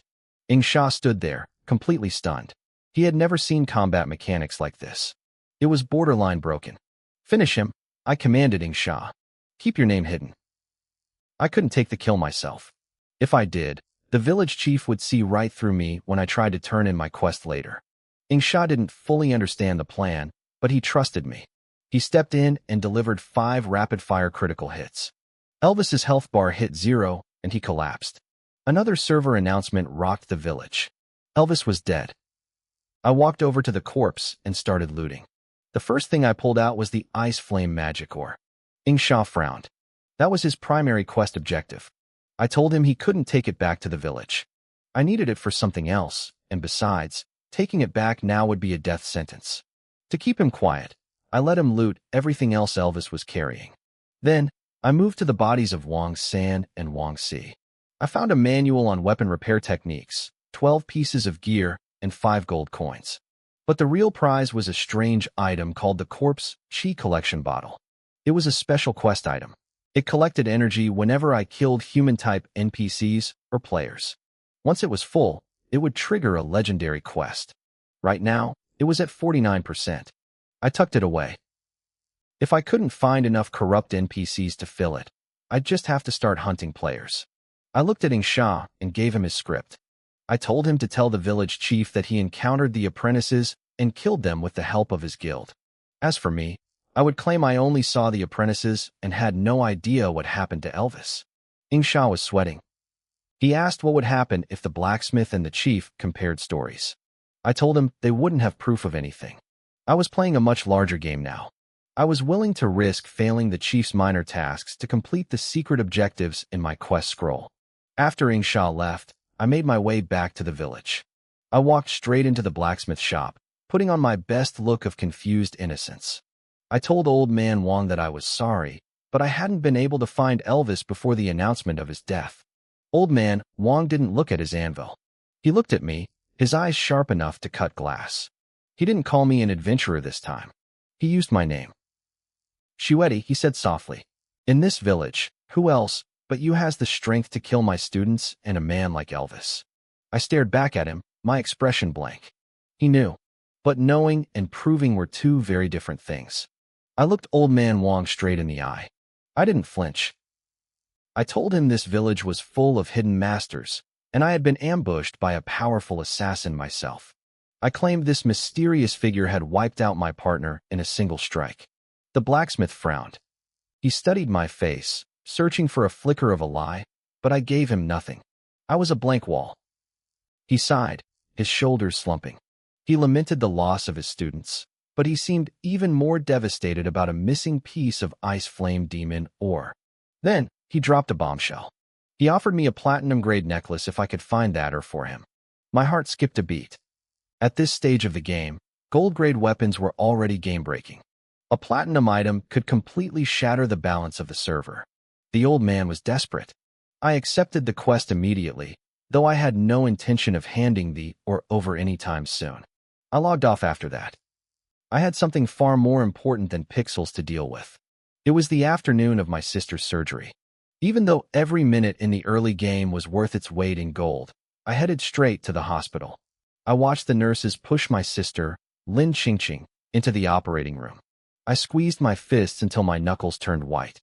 Sha stood there, completely stunned. He had never seen combat mechanics like this. It was borderline broken. Finish him, I commanded Sha. Keep your name hidden. I couldn't take the kill myself. If I did, the village chief would see right through me when I tried to turn in my quest later. Sha didn't fully understand the plan, but he trusted me. He stepped in and delivered 5 rapid-fire critical hits. Elvis's health bar hit 0, and he collapsed. Another server announcement rocked the village. Elvis was dead. I walked over to the corpse and started looting. The first thing I pulled out was the ice flame magic ore. Sha frowned. That was his primary quest objective. I told him he couldn't take it back to the village. I needed it for something else, and besides, taking it back now would be a death sentence. To keep him quiet, I let him loot everything else Elvis was carrying. Then, I moved to the bodies of Wang San and Wang Si. I found a manual on weapon repair techniques, 12 pieces of gear, and 5 gold coins. But the real prize was a strange item called the Corpse Chi Collection Bottle. It was a special quest item. It collected energy whenever I killed human-type NPCs or players. Once it was full, it would trigger a legendary quest. Right now, it was at 49%. I tucked it away. If I couldn't find enough corrupt NPCs to fill it, I'd just have to start hunting players. I looked at Sha and gave him his script. I told him to tell the village chief that he encountered the apprentices and killed them with the help of his guild. As for me, I would claim I only saw the apprentices and had no idea what happened to Elvis. Sha was sweating. He asked what would happen if the blacksmith and the chief compared stories. I told him they wouldn't have proof of anything. I was playing a much larger game now. I was willing to risk failing the chief's minor tasks to complete the secret objectives in my quest scroll. After Sha left, I made my way back to the village. I walked straight into the blacksmith shop, putting on my best look of confused innocence. I told Old Man Wong that I was sorry, but I hadn't been able to find Elvis before the announcement of his death. Old Man Wong didn't look at his anvil. He looked at me, his eyes sharp enough to cut glass. He didn't call me an adventurer this time. He used my name. Shueti, he said softly. In this village, who else but you has the strength to kill my students and a man like Elvis? I stared back at him, my expression blank. He knew. But knowing and proving were two very different things. I looked Old Man Wong straight in the eye. I didn't flinch. I told him this village was full of hidden masters, and I had been ambushed by a powerful assassin myself. I claimed this mysterious figure had wiped out my partner in a single strike. The blacksmith frowned. He studied my face, searching for a flicker of a lie, but I gave him nothing. I was a blank wall. He sighed, his shoulders slumping. He lamented the loss of his students, but he seemed even more devastated about a missing piece of ice flame demon ore. Then, he dropped a bombshell. He offered me a platinum-grade necklace if I could find that ore for him. My heart skipped a beat. At this stage of the game, gold-grade weapons were already game-breaking. A platinum item could completely shatter the balance of the server. The old man was desperate. I accepted the quest immediately, though I had no intention of handing the or over any time soon. I logged off after that. I had something far more important than pixels to deal with. It was the afternoon of my sister's surgery. Even though every minute in the early game was worth its weight in gold, I headed straight to the hospital. I watched the nurses push my sister, Lin Qingqing, into the operating room. I squeezed my fists until my knuckles turned white.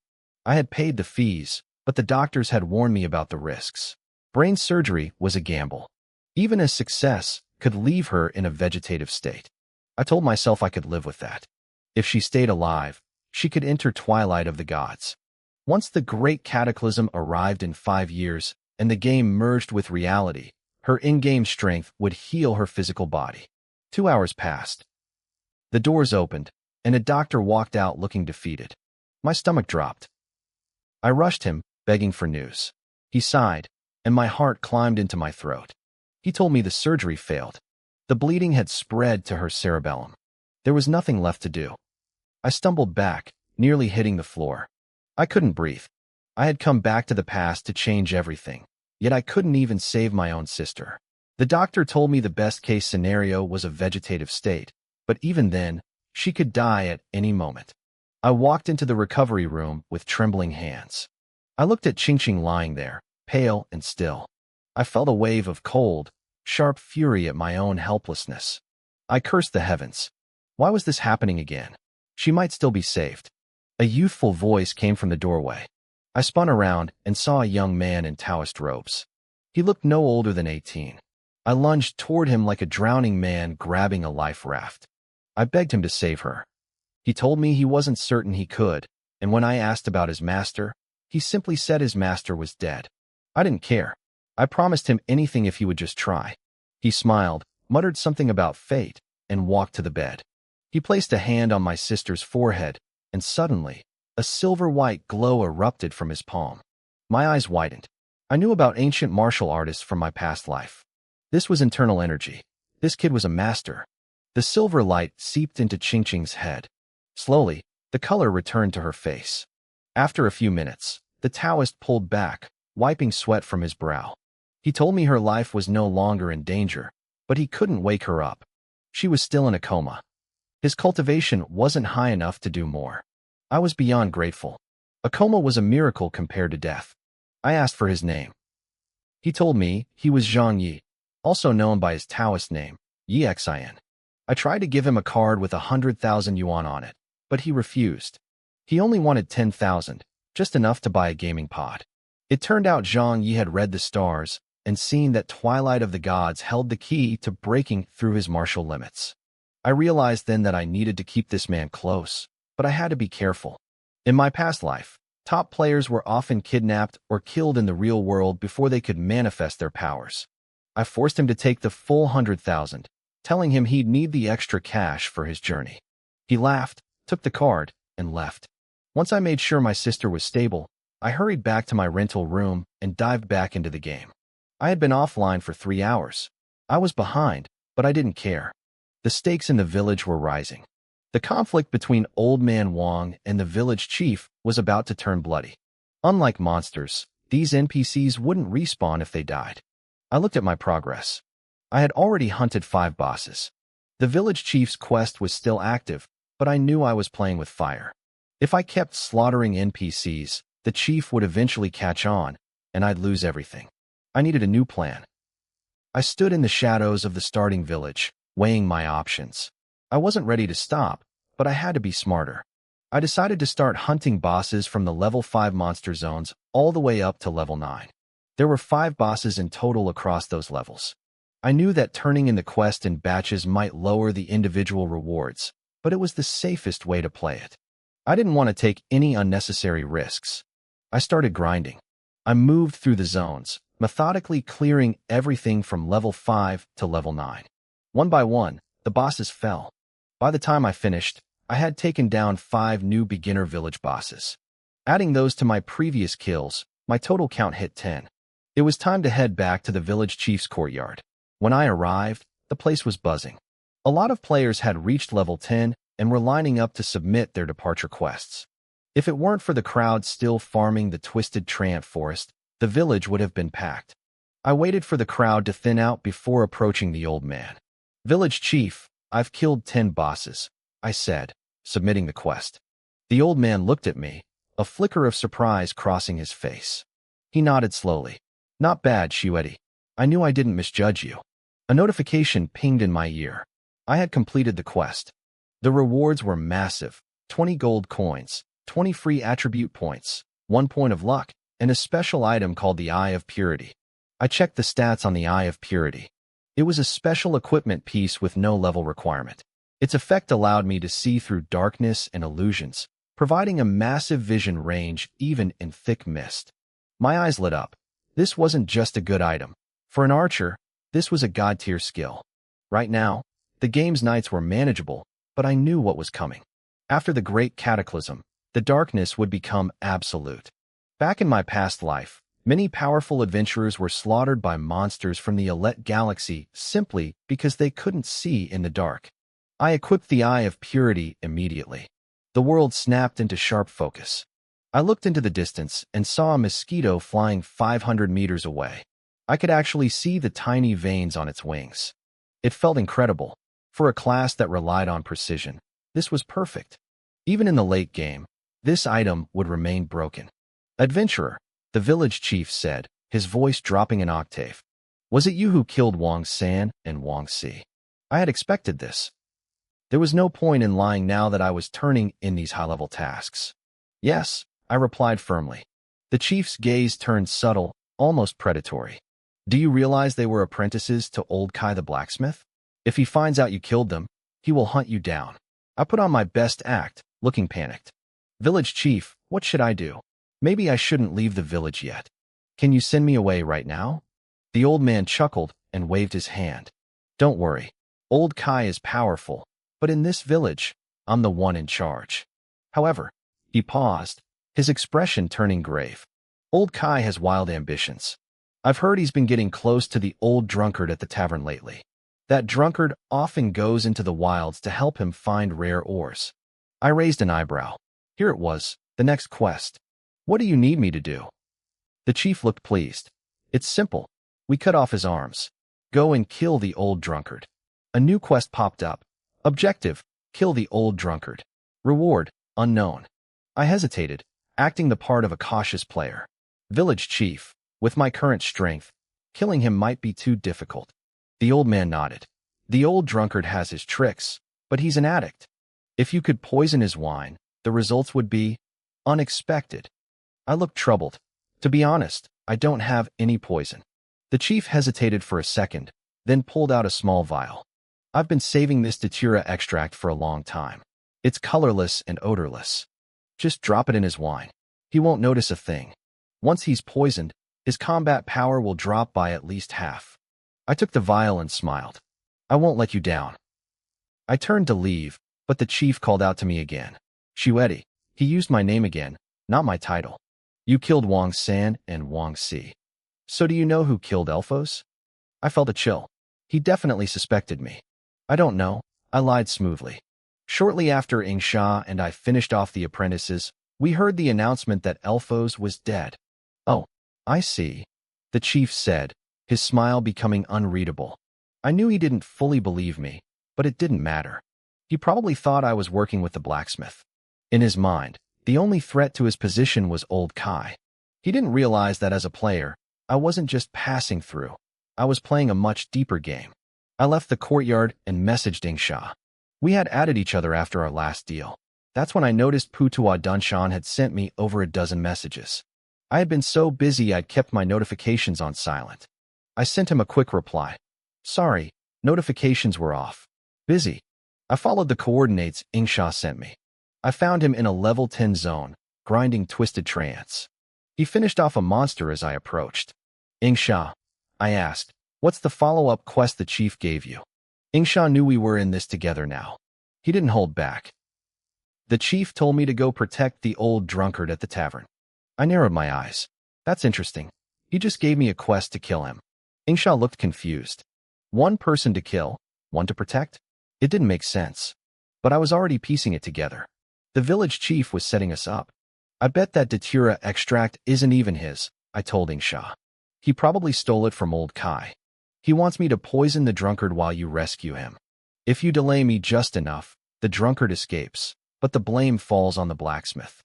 I had paid the fees, but the doctors had warned me about the risks. Brain surgery was a gamble. Even a success could leave her in a vegetative state. I told myself I could live with that. If she stayed alive, she could enter Twilight of the Gods. Once the great cataclysm arrived in 5 years and the game merged with reality, her in-game strength would heal her physical body. 2 hours passed. The doors opened, and a doctor walked out looking defeated. My stomach dropped. I rushed him, begging for news. He sighed, and my heart climbed into my throat. He told me the surgery failed. The bleeding had spread to her cerebellum. There was nothing left to do. I stumbled back, nearly hitting the floor. I couldn't breathe. I had come back to the past to change everything, yet I couldn't even save my own sister. The doctor told me the best-case scenario was a vegetative state, but even then, she could die at any moment. I walked into the recovery room with trembling hands. I looked at Qingqing lying there, pale and still. I felt a wave of cold, sharp fury at my own helplessness. I cursed the heavens. Why was this happening again? She might still be saved. A youthful voice came from the doorway. I spun around and saw a young man in Taoist robes. He looked no older than 18. I lunged toward him like a drowning man grabbing a life raft. I begged him to save her. He told me he wasn't certain he could, and when I asked about his master, he simply said his master was dead. I didn't care. I promised him anything if he would just try. He smiled, muttered something about fate, and walked to the bed. He placed a hand on my sister's forehead, and suddenly, a silver-white glow erupted from his palm. My eyes widened. I knew about ancient martial artists from my past life. This was internal energy. This kid was a master. The silver light seeped into Qingqing's head. Slowly, the color returned to her face. After a few minutes, the Taoist pulled back, wiping sweat from his brow. He told me her life was no longer in danger, but he couldn't wake her up. She was still in a coma. His cultivation wasn't high enough to do more. I was beyond grateful. A coma was a miracle compared to death. I asked for his name. He told me he was Zhang Yi, also known by his Taoist name, Yixin. I tried to give him a card with 100,000 yuan on it, but he refused. He only wanted 10,000, just enough to buy a gaming pod. It turned out Zhang Yi had read the stars and seen that Twilight of the Gods held the key to breaking through his martial limits. I realized then that I needed to keep this man close, but I had to be careful. In my past life, top players were often kidnapped or killed in the real world before they could manifest their powers. I forced him to take the full 100,000, telling him he'd need the extra cash for his journey. He laughed, took the card, and left. Once I made sure my sister was stable, I hurried back to my rental room and dived back into the game. I had been offline for 3 hours. I was behind, but I didn't care. The stakes in the village were rising. The conflict between Old Man Wang and the village chief was about to turn bloody. Unlike monsters, these NPCs wouldn't respawn if they died. I looked at my progress. I had already hunted 5 bosses. The village chief's quest was still active, but I knew I was playing with fire. If I kept slaughtering NPCs, the chief would eventually catch on, and I'd lose everything. I needed a new plan. I stood in the shadows of the starting village, weighing my options. I wasn't ready to stop, but I had to be smarter. I decided to start hunting bosses from the level 5 monster zones all the way up to level 9. There were 5 bosses in total across those levels. I knew that turning in the quest in batches might lower the individual rewards, but it was the safest way to play it. I didn't want to take any unnecessary risks. I started grinding. I moved through the zones, methodically clearing everything from level 5 to level 9. One by one, the bosses fell. By the time I finished, I had taken down 5 new beginner village bosses. Adding those to my previous kills, my total count hit 10. It was time to head back to the village chief's courtyard. When I arrived, the place was buzzing. A lot of players had reached level 10 and were lining up to submit their departure quests. If it weren't for the crowd still farming the twisted Trant forest, the village would have been packed. I waited for the crowd to thin out before approaching the old man. "Village chief, I've killed 10 bosses," I said, submitting the quest. The old man looked at me, a flicker of surprise crossing his face. He nodded slowly. "Not bad, Shuedi. I knew I didn't misjudge you." A notification pinged in my ear. I had completed the quest. The rewards were massive: 20 gold coins, 20 free attribute points, 1 point of luck, and a special item called the Eye of Purity. I checked the stats on the Eye of Purity. It was a special equipment piece with no level requirement. Its effect allowed me to see through darkness and illusions, providing a massive vision range even in thick mist. My eyes lit up. This wasn't just a good item. For an archer, this was a god-tier skill. Right now, the game's nights were manageable, but I knew what was coming. After the Great Cataclysm, the darkness would become absolute. Back in my past life, many powerful adventurers were slaughtered by monsters from the Alette Galaxy simply because they couldn't see in the dark. I equipped the Eye of Purity immediately. The world snapped into sharp focus. I looked into the distance and saw a mosquito flying 500 meters away. I could actually see the tiny veins on its wings. It felt incredible. For a class that relied on precision, this was perfect. Even in the late game, this item would remain broken. "Adventurer," the village chief said, his voice dropping an octave. "Was it you who killed Wang San and Wang Si?" I had expected this. There was no point in lying now that I was turning in these high-level tasks. "Yes," I replied firmly. The chief's gaze turned subtle, almost predatory. "Do you realize they were apprentices to old Kai the blacksmith? If he finds out you killed them, he will hunt you down." I put on my best act, looking panicked. "Village chief, what should I do? Maybe I shouldn't leave the village yet. Can you send me away right now?" The old man chuckled and waved his hand. "Don't worry. Old Kai is powerful, but in this village, I'm the one in charge." However, he paused, his expression turning grave. "Old Kai has wild ambitions. I've heard he's been getting close to the old drunkard at the tavern lately. That drunkard often goes into the wilds to help him find rare ores." I raised an eyebrow. Here it was, the next quest. "What do you need me to do?" The chief looked pleased. "It's simple. We cut off his arms. Go and kill the old drunkard." A new quest popped up. Objective: kill the old drunkard. Reward: unknown. I hesitated, acting the part of a cautious player. "Village chief, with my current strength, killing him might be too difficult." The old man nodded. "The old drunkard has his tricks, but he's an addict. If you could poison his wine, the results would be unexpected." I looked troubled. "To be honest, I don't have any poison." The chief hesitated for a second, then pulled out a small vial. "I've been saving this datura extract for a long time. It's colorless and odorless. Just drop it in his wine. He won't notice a thing. Once he's poisoned, his combat power will drop by at least half." I took the vial and smiled. "I won't let you down." I turned to leave, but the chief called out to me again. "Shuedi." He used my name again, not my title. "You killed Wang San and Wang Si. So do you know who killed Elphos?" I felt a chill. He definitely suspected me. "I don't know," I lied smoothly. Shortly after Ingsha and I finished off the apprentices, we heard the announcement that Elphos was dead. "Oh, I see," the chief said, his smile becoming unreadable. I knew he didn't fully believe me, but it didn't matter. He probably thought I was working with the blacksmith. In his mind, the only threat to his position was old Kai. He didn't realize that as a player, I wasn't just passing through. I was playing a much deeper game. I left the courtyard and messaged Ingsha. We had added each other after our last deal. That's when I noticed Putua Dunshan had sent me over a dozen messages. I had been so busy I'd kept my notifications on silent. I sent him a quick reply. "Sorry, notifications were off. Busy." I followed the coordinates Ingsha sent me. I found him in a level 10 zone, grinding twisted trance. He finished off a monster as I approached. "Ingsha," I asked, "what's the follow-up quest the chief gave you?" Ingsha knew we were in this together now. He didn't hold back. "The chief told me to go protect the old drunkard at the tavern." I narrowed my eyes. "That's interesting. He just gave me a quest to kill him." Ingsha looked confused. One person to kill, one to protect? It didn't make sense. but I was already piecing it together. The village chief was setting us up. I bet that datura extract isn't even his, I told Ingsha. He probably stole it from old Kai. He wants me to poison the drunkard while you rescue him. If you delay me just enough, the drunkard escapes, but the blame falls on the blacksmith.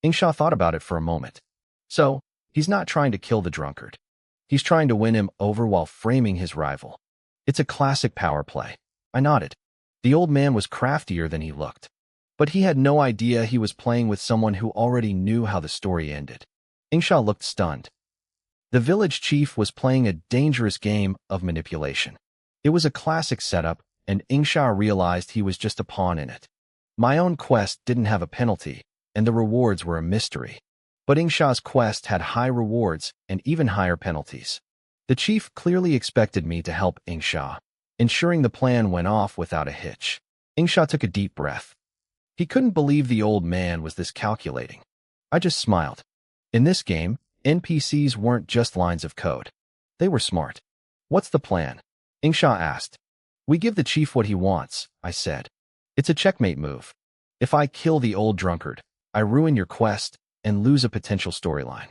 Ingsha thought about it for a moment. So, he's not trying to kill the drunkard. He's trying to win him over while framing his rival. It's a classic power play. I nodded. The old man was craftier than he looked. But he had no idea he was playing with someone who already knew how the story ended. Ingsha looked stunned. The village chief was playing a dangerous game of manipulation. It was a classic setup, and Ingsha realized he was just a pawn in it. My own quest didn't have a penalty, and the rewards were a mystery. But Ingsha's quest had high rewards and even higher penalties. The chief clearly expected me to help Ingsha, ensuring the plan went off without a hitch. Ingsha took a deep breath. He couldn't believe the old man was this calculating. I just smiled. In this game, NPCs weren't just lines of code. They were smart. What's the plan? Ingsha asked. We give the chief what he wants, I said. It's a checkmate move. If I kill the old drunkard, I ruin your quest and lose a potential storyline.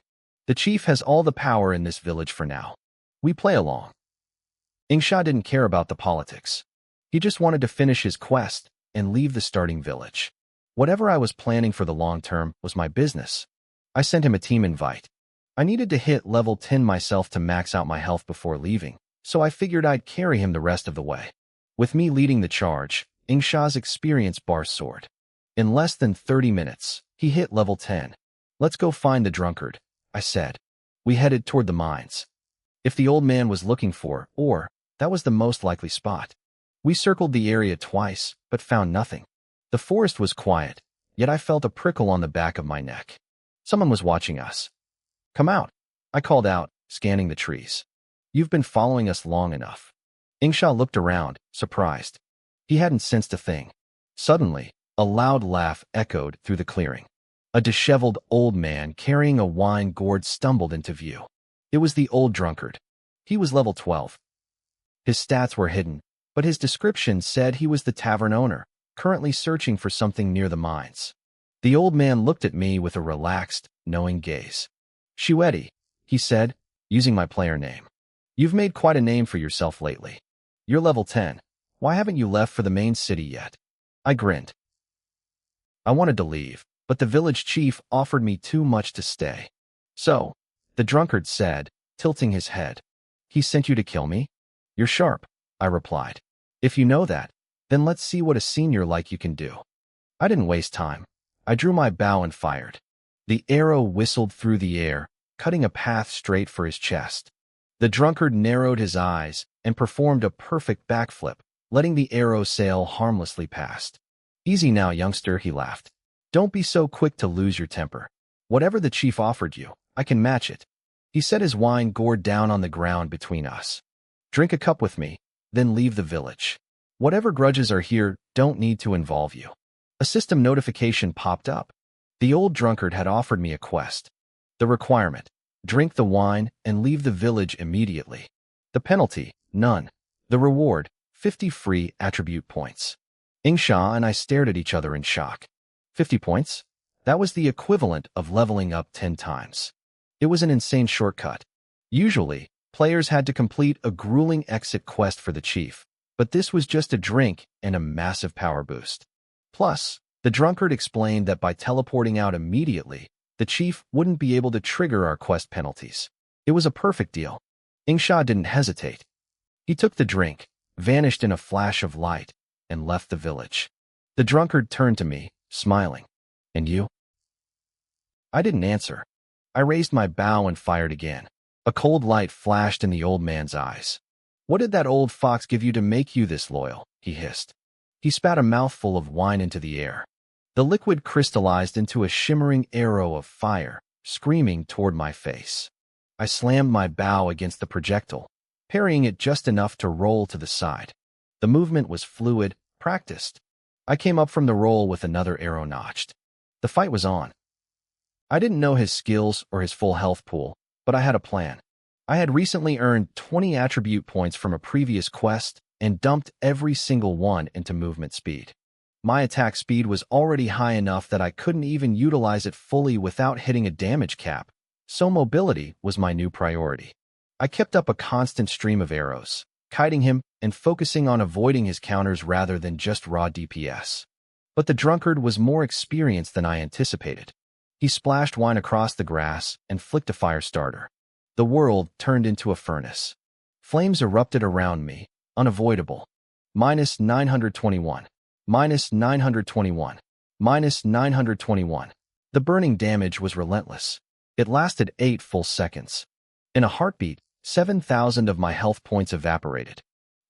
The chief has all the power in this village for now. We play along. Ingsha didn't care about the politics. He just wanted to finish his quest and leave the starting village. Whatever I was planning for the long term was my business. I sent him a team invite. I needed to hit level 10 myself to max out my health before leaving, so I figured I'd carry him the rest of the way. With me leading the charge, Ingsha's experience bar soared. In less than 30 minutes, he hit level 10. Let's go find the drunkard, I said. We headed toward the mines. If the old man was looking for ore, that was the most likely spot. We circled the area twice, but found nothing. The forest was quiet, yet I felt a prickle on the back of my neck. Someone was watching us. Come out, I called out, scanning the trees. You've been following us long enough. Ingsha looked around, surprised. He hadn't sensed a thing. Suddenly, a loud laugh echoed through the clearing. A disheveled old man carrying a wine gourd stumbled into view. It was the old drunkard. He was level 12. His stats were hidden, but his description said he was the tavern owner, currently searching for something near the mines. The old man looked at me with a relaxed, knowing gaze. Shuedi, he said, using my player name. You've made quite a name for yourself lately. You're level 10. Why haven't you left for the main city yet? I grinned. I wanted to leave, but the village chief offered me too much to stay. So, the drunkard said, tilting his head. He sent you to kill me? You're sharp, I replied. If you know that, then let's see what a senior like you can do. I didn't waste time. I drew my bow and fired. The arrow whistled through the air, cutting a path straight for his chest. The drunkard narrowed his eyes and performed a perfect backflip, letting the arrow sail harmlessly past. Easy now, youngster, he laughed. Don't be so quick to lose your temper. Whatever the chief offered you, I can match it. He set his wine gourd down on the ground between us. Drink a cup with me, then leave the village. Whatever grudges are here don't need to involve you. A system notification popped up. The old drunkard had offered me a quest. The requirement: drink the wine and leave the village immediately. The penalty: none. The reward: 50 free attribute points. Ingsha and I stared at each other in shock. 50 points? That was the equivalent of leveling up 10 times. It was an insane shortcut. Usually, players had to complete a grueling exit quest for the chief, but this was just a drink and a massive power boost. Plus, the drunkard explained that by teleporting out immediately, the chief wouldn't be able to trigger our quest penalties. It was a perfect deal. Ingsha didn't hesitate. He took the drink, vanished in a flash of light, and left the village. The drunkard turned to me, smiling. And you? I didn't answer. I raised my bow and fired again. A cold light flashed in the old man's eyes. What did that old fox give you to make you this loyal? He hissed. He spat a mouthful of wine into the air. The liquid crystallized into a shimmering arrow of fire, screaming toward my face. I slammed my bow against the projectile, parrying it just enough to roll to the side. The movement was fluid, practiced. I came up from the roll with another arrow notched. The fight was on. I didn't know his skills or his full health pool, but I had a plan. I had recently earned 20 attribute points from a previous quest and dumped every single one into movement speed. My attack speed was already high enough that I couldn't even utilize it fully without hitting a damage cap, so mobility was my new priority. I kept up a constant stream of arrows, kiting him and focusing on avoiding his counters rather than just raw DPS. But the drunkard was more experienced than I anticipated. He splashed wine across the grass and flicked a fire starter. The world turned into a furnace. Flames erupted around me, unavoidable. Minus 921. Minus 921. Minus 921. The burning damage was relentless. It lasted 8 full seconds. In a heartbeat, 7,000 of my health points evaporated.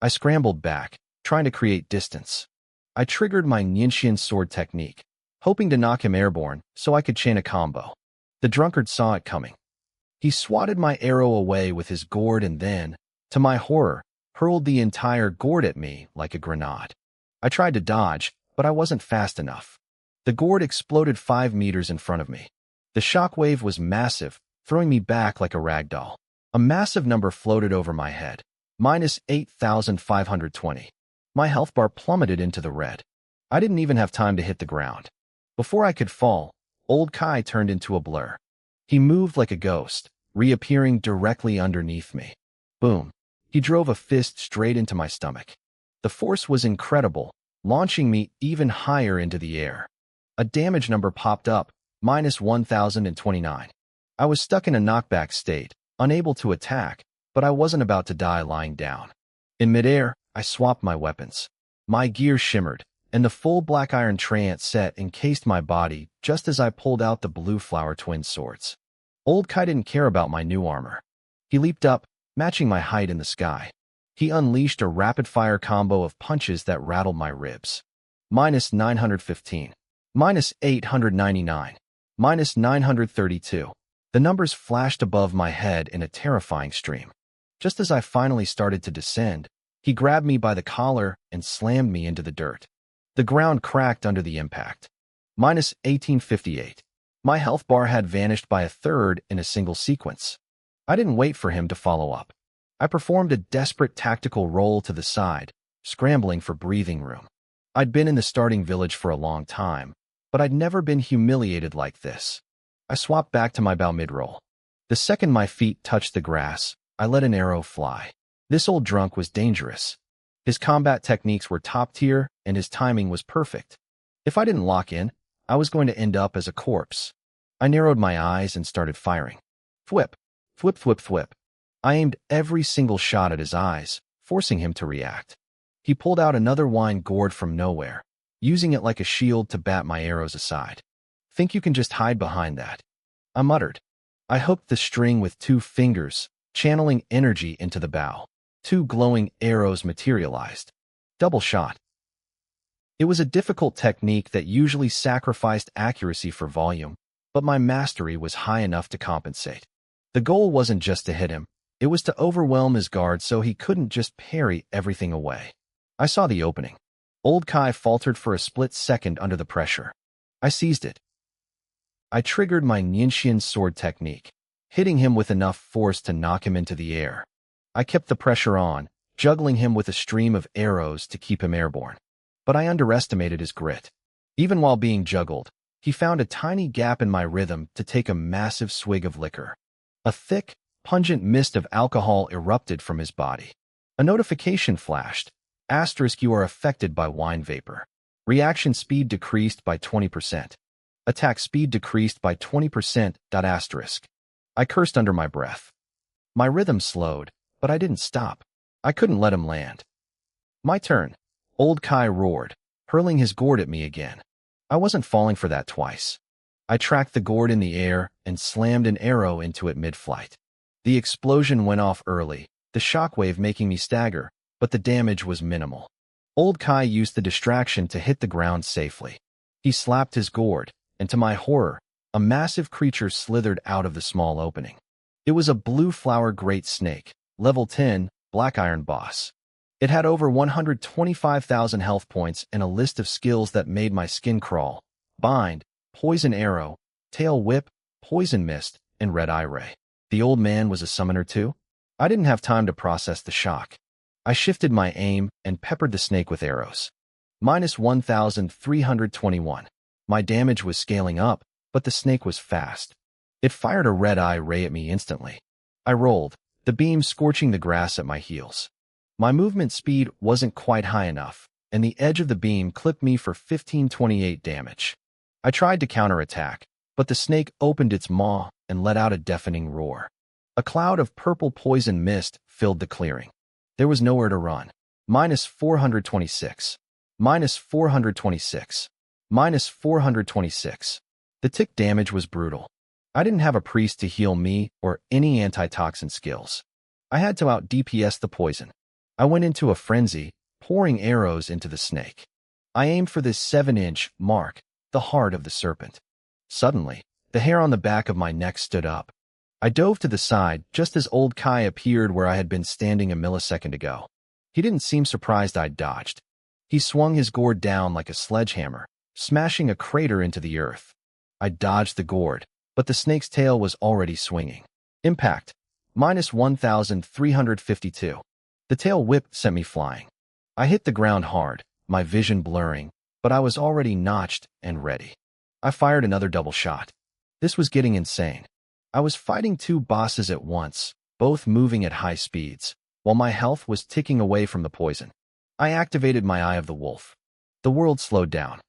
I scrambled back, trying to create distance. I triggered my Ninshin sword technique, hoping to knock him airborne so I could chain a combo. The drunkard saw it coming. He swatted my arrow away with his gourd and then, to my horror, hurled the entire gourd at me like a grenade. I tried to dodge, but I wasn't fast enough. The gourd exploded 5 meters in front of me. The shockwave was massive, throwing me back like a ragdoll. A massive number floated over my head. Minus 8,520. My health bar plummeted into the red. I didn't even have time to hit the ground. Before I could fall, old Kai turned into a blur. He moved like a ghost, reappearing directly underneath me. Boom. He drove a fist straight into my stomach. The force was incredible, launching me even higher into the air. A damage number popped up, minus 1,029. I was stuck in a knockback state, unable to attack, but I wasn't about to die lying down. In midair, I swapped my weapons. My gear shimmered, and the full black iron trance set encased my body just as I pulled out the blue flower twin swords. Old Kai didn't care about my new armor. He leaped up, matching my height in the sky. He unleashed a rapid-fire combo of punches that rattled my ribs. Minus 915. Minus 899. Minus 932. The numbers flashed above my head in a terrifying stream. Just as I finally started to descend, he grabbed me by the collar and slammed me into the dirt. The ground cracked under the impact. Minus 1858. My health bar had vanished by a third in a single sequence. I didn't wait for him to follow up. I performed a desperate tactical roll to the side, scrambling for breathing room. I'd been in the starting village for a long time, but I'd never been humiliated like this. I swapped back to my bow mid-roll. The second my feet touched the grass, I let an arrow fly. This old drunk was dangerous. His combat techniques were top tier, and his timing was perfect. If I didn't lock in, I was going to end up as a corpse. I narrowed my eyes and started firing. Thwip, thwip, thwip, thwip. I aimed every single shot at his eyes, forcing him to react. He pulled out another wine gourd from nowhere, using it like a shield to bat my arrows aside. Think you can just hide behind that? I muttered. I hooked the string with 2 fingers, channeling energy into the bow. 2 glowing arrows materialized. Double shot. It was a difficult technique that usually sacrificed accuracy for volume, but my mastery was high enough to compensate. The goal wasn't just to hit him, it was to overwhelm his guard so he couldn't just parry everything away. I saw the opening. Old Kai faltered for a split second under the pressure. I seized it. I triggered my Ninshin sword technique, hitting him with enough force to knock him into the air. I kept the pressure on, juggling him with a stream of arrows to keep him airborne. But I underestimated his grit. Even while being juggled, he found a tiny gap in my rhythm to take a massive swig of liquor. A thick, pungent mist of alcohol erupted from his body. A notification flashed. Asterisk, you are affected by wine vapor. Reaction speed decreased by 20%. Attack speed decreased by 20%. Asterisk. I cursed under my breath. My rhythm slowed, but I didn't stop. I couldn't let him land. My turn. Old Kai roared, hurling his gourd at me again. I wasn't falling for that twice. I tracked the gourd in the air and slammed an arrow into it mid-flight. The explosion went off early, the shockwave making me stagger, but the damage was minimal. Old Kai used the distraction to hit the ground safely. He slapped his gourd, and to my horror, a massive creature slithered out of the small opening. It was a blue flower great snake, level 10, black iron boss. It had over 125,000 health points and a list of skills that made my skin crawl: bind, poison arrow, tail whip, poison mist, and red eye ray. The old man was a summoner too? I didn't have time to process the shock. I shifted my aim and peppered the snake with arrows. minus 1,321. My damage was scaling up, but the snake was fast. It fired a red-eye ray at me instantly. I rolled, the beam scorching the grass at my heels. My movement speed wasn't quite high enough, and the edge of the beam clipped me for 1528 damage. I tried to counterattack, but the snake opened its maw and let out a deafening roar. A cloud of purple poison mist filled the clearing. There was nowhere to run. Minus 426. Minus 426. Minus 426. The tick damage was brutal. I didn't have a priest to heal me or any antitoxin skills. I had to out-DPS the poison. I went into a frenzy, pouring arrows into the snake. I aimed for this 7-inch mark, the heart of the serpent. Suddenly, the hair on the back of my neck stood up. I dove to the side just as old Kai appeared where I had been standing a millisecond ago. He didn't seem surprised I'd dodged. He swung his gourd down like a sledgehammer, smashing a crater into the earth. I dodged the gourd, but the snake's tail was already swinging. Impact. Minus 1,352. The tail whip sent me flying. I hit the ground hard, my vision blurring, but I was already notched and ready. I fired another double shot. This was getting insane. I was fighting two bosses at once, both moving at high speeds, while my health was ticking away from the poison. I activated my Eye of the Wolf. The world slowed down.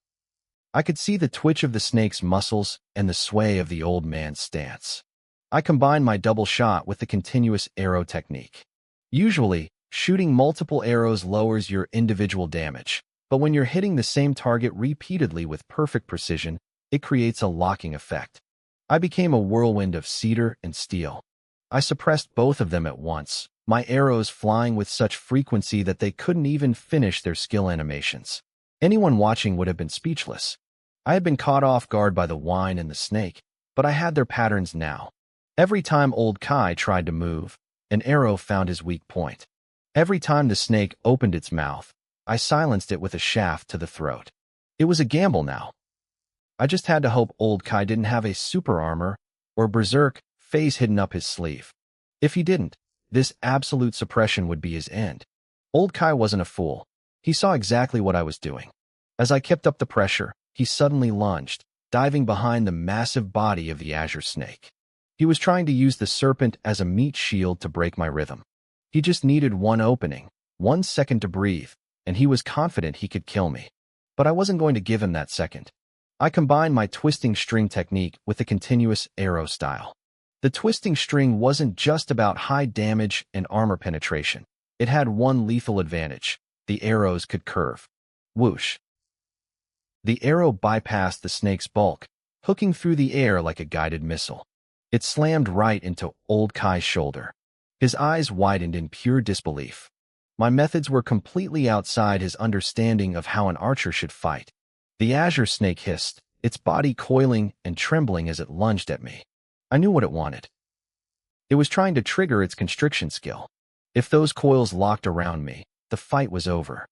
I could see the twitch of the snake's muscles and the sway of the old man's stance. I combined my double shot with the continuous arrow technique. Usually, shooting multiple arrows lowers your individual damage, but when you're hitting the same target repeatedly with perfect precision, it creates a locking effect. I became a whirlwind of cedar and steel. I suppressed both of them at once, my arrows flying with such frequency that they couldn't even finish their skill animations. Anyone watching would have been speechless. I had been caught off guard by the wine and the snake, but I had their patterns now. Every time old Kai tried to move, an arrow found his weak point. Every time the snake opened its mouth, I silenced it with a shaft to the throat. It was a gamble now. I just had to hope old Kai didn't have a super armor or berserk phase hidden up his sleeve. If he didn't, this absolute suppression would be his end. Old Kai wasn't a fool. He saw exactly what I was doing. As I kept up the pressure, he suddenly lunged, diving behind the massive body of the azure snake. He was trying to use the serpent as a meat shield to break my rhythm. He just needed one opening, 1 second to breathe, and he was confident he could kill me. But I wasn't going to give him that second. I combined my twisting string technique with the continuous arrow style. The twisting string wasn't just about high damage and armor penetration. It had one lethal advantage. The arrows could curve. Whoosh. The arrow bypassed the snake's bulk, hooking through the air like a guided missile. It slammed right into old Kai's shoulder. His eyes widened in pure disbelief. My methods were completely outside his understanding of how an archer should fight. The azure snake hissed, its body coiling and trembling as it lunged at me. I knew what it wanted. It was trying to trigger its constriction skill. If those coils locked around me, the fight was over.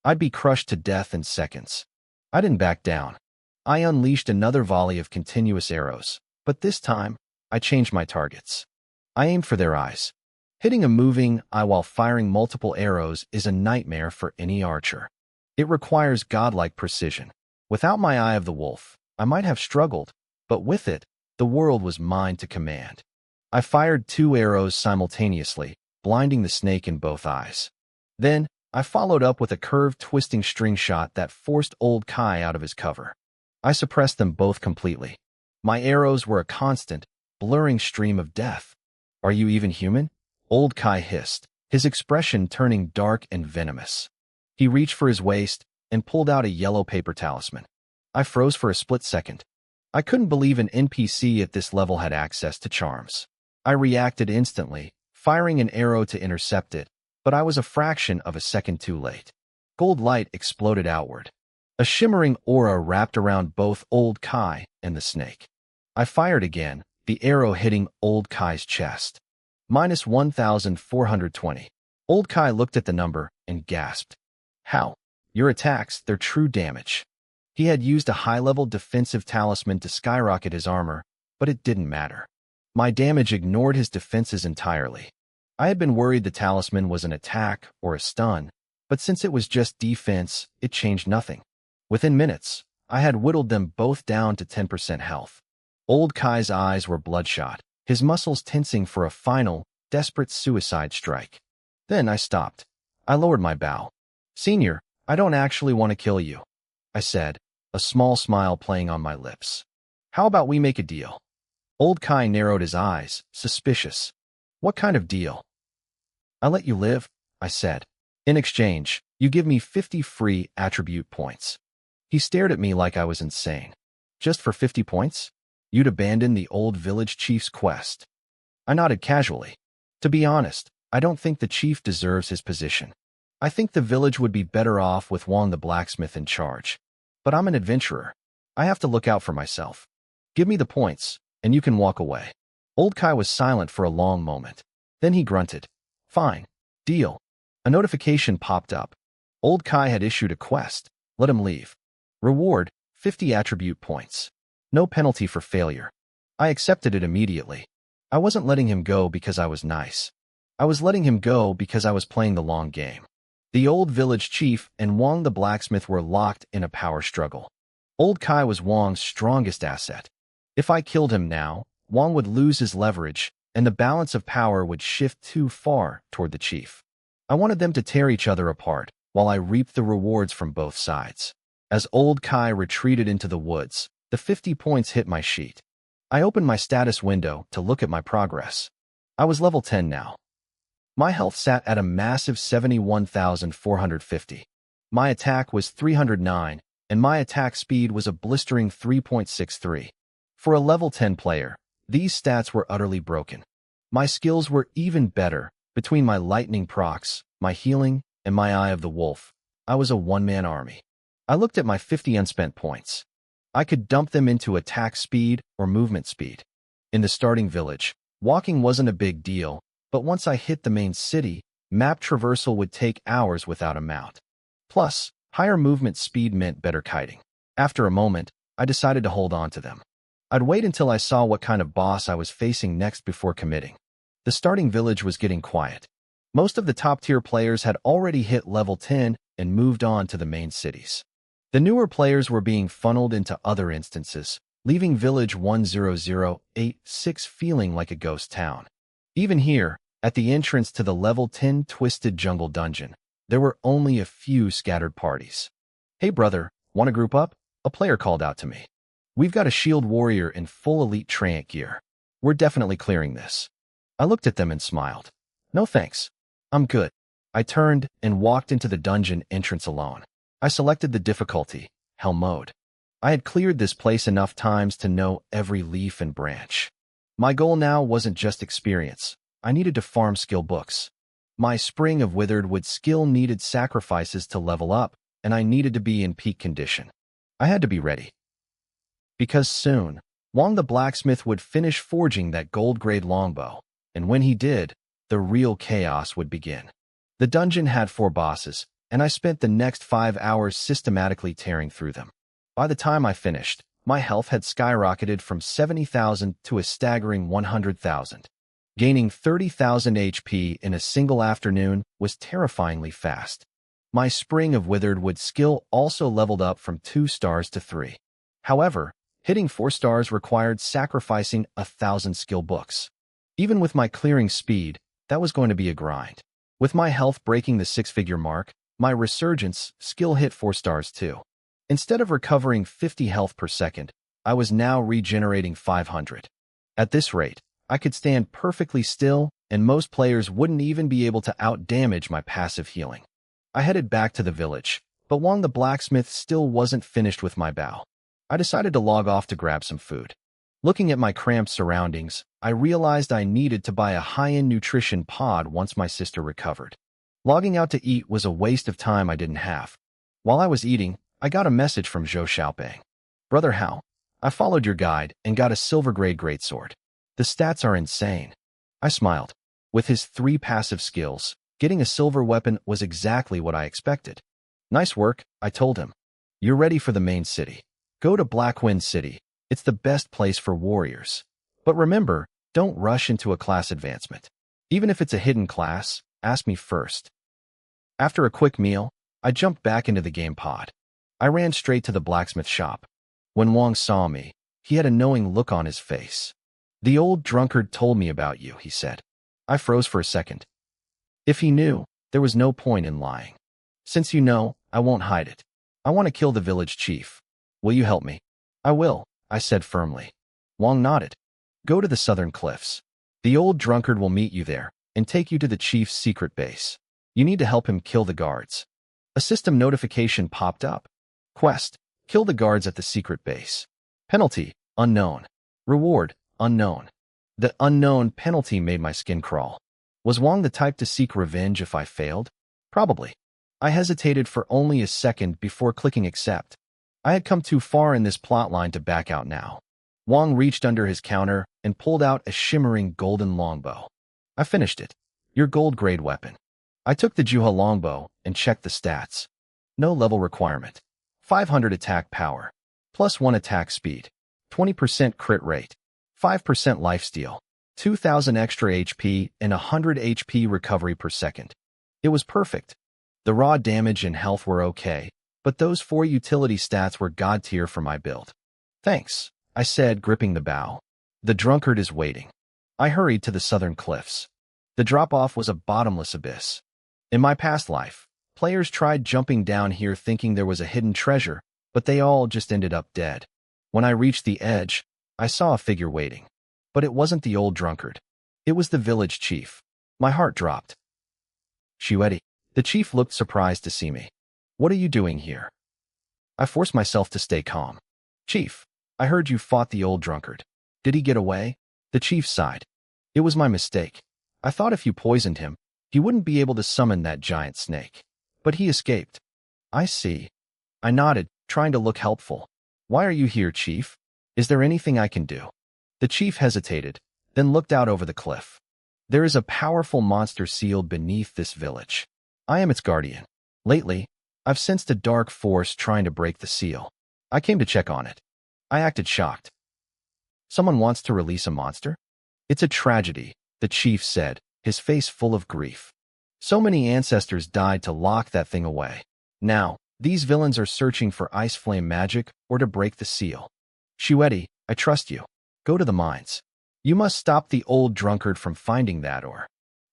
I'd be crushed to death in seconds. I didn't back down. I unleashed another volley of continuous arrows, but this time, I changed my targets. I aimed for their eyes. Hitting a moving eye while firing multiple arrows is a nightmare for any archer. It requires godlike precision. Without my Eye of the Wolf, I might have struggled, but with it, the world was mine to command. I fired 2 arrows simultaneously, blinding the snake in both eyes. Then, I followed up with a curved twisting string shot that forced old Kai out of his cover. I suppressed them both completely. My arrows were a constant, blurring stream of death. Are you even human? Old Kai hissed, his expression turning dark and venomous. He reached for his waist and pulled out a yellow paper talisman. I froze for a split second. I couldn't believe an NPC at this level had access to charms. I reacted instantly, firing an arrow to intercept it, but I was a fraction of a second too late. Gold light exploded outward. A shimmering aura wrapped around both old Kai and the snake. I fired again, the arrow hitting old Kai's chest. Minus 1,420. Old Kai looked at the number and gasped. How? Your attacks, their true damage. He had used a high-level defensive talisman to skyrocket his armor, but it didn't matter. My damage ignored his defenses entirely. I had been worried the talisman was an attack or a stun, But since it was just defense, it changed nothing. Within minutes, I had whittled them both down to 10% health. Old Kai's eyes were bloodshot, his muscles tensing for a final, desperate suicide strike. Then I stopped. I lowered my bow. "Senior, I don't actually want to kill you," I said, a small smile playing on my lips. "How about we make a deal?" Old Kai narrowed his eyes, suspicious. "What kind of deal?" "I let you live," I said. "In exchange, you give me 50 free attribute points." He stared at me like I was insane. "Just for 50 points? You'd abandon the old village chief's quest?" I nodded casually. "To be honest, I don't think the chief deserves his position. I think the village would be better off with Wong the blacksmith in charge. But I'm an adventurer. I have to look out for myself. Give me the points, and you can walk away." Old Kai was silent for a long moment. Then he grunted. "Fine. Deal." A notification popped up. Old Kai had issued a quest. Let him leave. Reward, 50 attribute points. No penalty for failure. I accepted it immediately. I wasn't letting him go because I was nice. I was letting him go because I was playing the long game. The old village chief and Wong the blacksmith were locked in a power struggle. Old Kai was Wong's strongest asset. If I killed him now, Wong would lose his leverage, and the balance of power would shift too far toward the chief. I wanted them to tear each other apart, while I reaped the rewards from both sides. As Old Kai retreated into the woods, the 50 points hit my sheet. I opened my status window to look at my progress. I was level 10 now. My health sat at a massive 71,450. My attack was 309, and my attack speed was a blistering 3.63. For a level 10 player, these stats were utterly broken. My skills were even better. Between my lightning procs, my healing, and my Eye of the Wolf, I was a one-man army. I looked at my 50 unspent points. I could dump them into attack speed or movement speed. In the starting village, walking wasn't a big deal, but once I hit the main city, map traversal would take hours without a mount. Plus, higher movement speed meant better kiting. After a moment, I decided to hold on to them. I'd wait until I saw what kind of boss I was facing next before committing. The starting village was getting quiet. Most of the top-tier players had already hit level 10 and moved on to the main cities. The newer players were being funneled into other instances, leaving Village 10086 feeling like a ghost town. Even here, at the entrance to the level 10 Twisted Jungle Dungeon, there were only a few scattered parties. "Hey brother, want to group up?" a player called out to me. "We've got a shield warrior in full elite Trant gear. We're definitely clearing this." I looked at them and smiled. "No thanks. I'm good." I turned and walked into the dungeon entrance alone. I selected the difficulty, Hell Mode. I had cleared this place enough times to know every leaf and branch. My goal now wasn't just experience. I needed to farm skill books. My Spring of Withered Wood skill needed sacrifices to level up, and I needed to be in peak condition. I had to be ready. Because soon, Wong the blacksmith would finish forging that gold-grade longbow, and when he did, the real chaos would begin. The dungeon had 4 bosses, and I spent the next 5 hours systematically tearing through them. By the time I finished, my health had skyrocketed from 70,000 to a staggering 100,000. Gaining 30,000 HP in a single afternoon was terrifyingly fast. My Spring of Withered Wood skill also leveled up from 2 stars to 3. However, hitting 4 stars required sacrificing 1,000 skill books. Even with my clearing speed, that was going to be a grind. With my health breaking the 6-figure mark, my Resurgence skill hit 4 stars too. Instead of recovering 50 health per second, I was now regenerating 500. At this rate, I could stand perfectly still, and most players wouldn't even be able to outdamage my passive healing. I headed back to the village, but Wong the blacksmith still wasn't finished with my bow. I decided to log off to grab some food. Looking at my cramped surroundings, I realized I needed to buy a high-end nutrition pod once my sister recovered. Logging out to eat was a waste of time I didn't have. While I was eating, I got a message from Zhou Xiaoping. "Brother Hao, I followed your guide and got a silver-grade greatsword. The stats are insane." I smiled. With his 3 passive skills, getting a silver weapon was exactly what I expected. "Nice work," I told him. "You're ready for the main city. Go to Blackwind City. It's the best place for warriors. But remember, don't rush into a class advancement. Even if it's a hidden class, ask me first." After a quick meal, I jumped back into the game pod. I ran straight to the blacksmith shop. When Wong saw me, he had a knowing look on his face. "The old drunkard told me about you," he said. I froze for a second. If he knew, there was no point in lying. "Since you know, I won't hide it. I want to kill the village chief. Will you help me?" "I will," I said firmly. Wong nodded. "Go to the southern cliffs. The old drunkard will meet you there and take you to the chief's secret base. You need to help him kill the guards." A system notification popped up. Quest: kill the guards at the secret base. Penalty: unknown. Reward: unknown. The unknown penalty made my skin crawl. Was Wong the type to seek revenge if I failed? Probably. I hesitated for only a second before clicking accept. I had come too far in this plotline to back out now. Wong reached under his counter and pulled out a shimmering golden longbow. I finished it. Your gold-grade weapon. I took the Juha longbow and checked the stats. No level requirement. 500 attack power. +1 attack speed. 20% crit rate. 5% lifesteal. 2,000 extra HP and 100 HP recovery per second. It was perfect. The raw damage and health were okay, but those 4 utility stats were god tier for my build. "Thanks," I said, gripping the bow. "The drunkard is waiting." I hurried to the southern cliffs. The drop-off was a bottomless abyss. In my past life, players tried jumping down here thinking there was a hidden treasure, but they all just ended up dead. When I reached the edge, I saw a figure waiting. But it wasn't the old drunkard. It was the village chief. My heart dropped. "Shuedi." The chief looked surprised to see me. "What are you doing here?" I forced myself to stay calm. "Chief, I heard you fought the old drunkard. Did he get away?" The chief sighed. "It was my mistake. I thought if you poisoned him, he wouldn't be able to summon that giant snake. But he escaped." "I see." I nodded, trying to look helpful. "Why are you here, chief? Is there anything I can do?" The chief hesitated, then looked out over the cliff. "There is a powerful monster sealed beneath this village. I am its guardian. Lately, I've sensed a dark force trying to break the seal. I came to check on it." I acted shocked. "Someone wants to release a monster?" "It's a tragedy," the chief said, his face full of grief. "So many ancestors died to lock that thing away. Now, these villains are searching for ice flame magic or to break the seal. Shuedi, I trust you. Go to the mines. You must stop the old drunkard from finding that or—"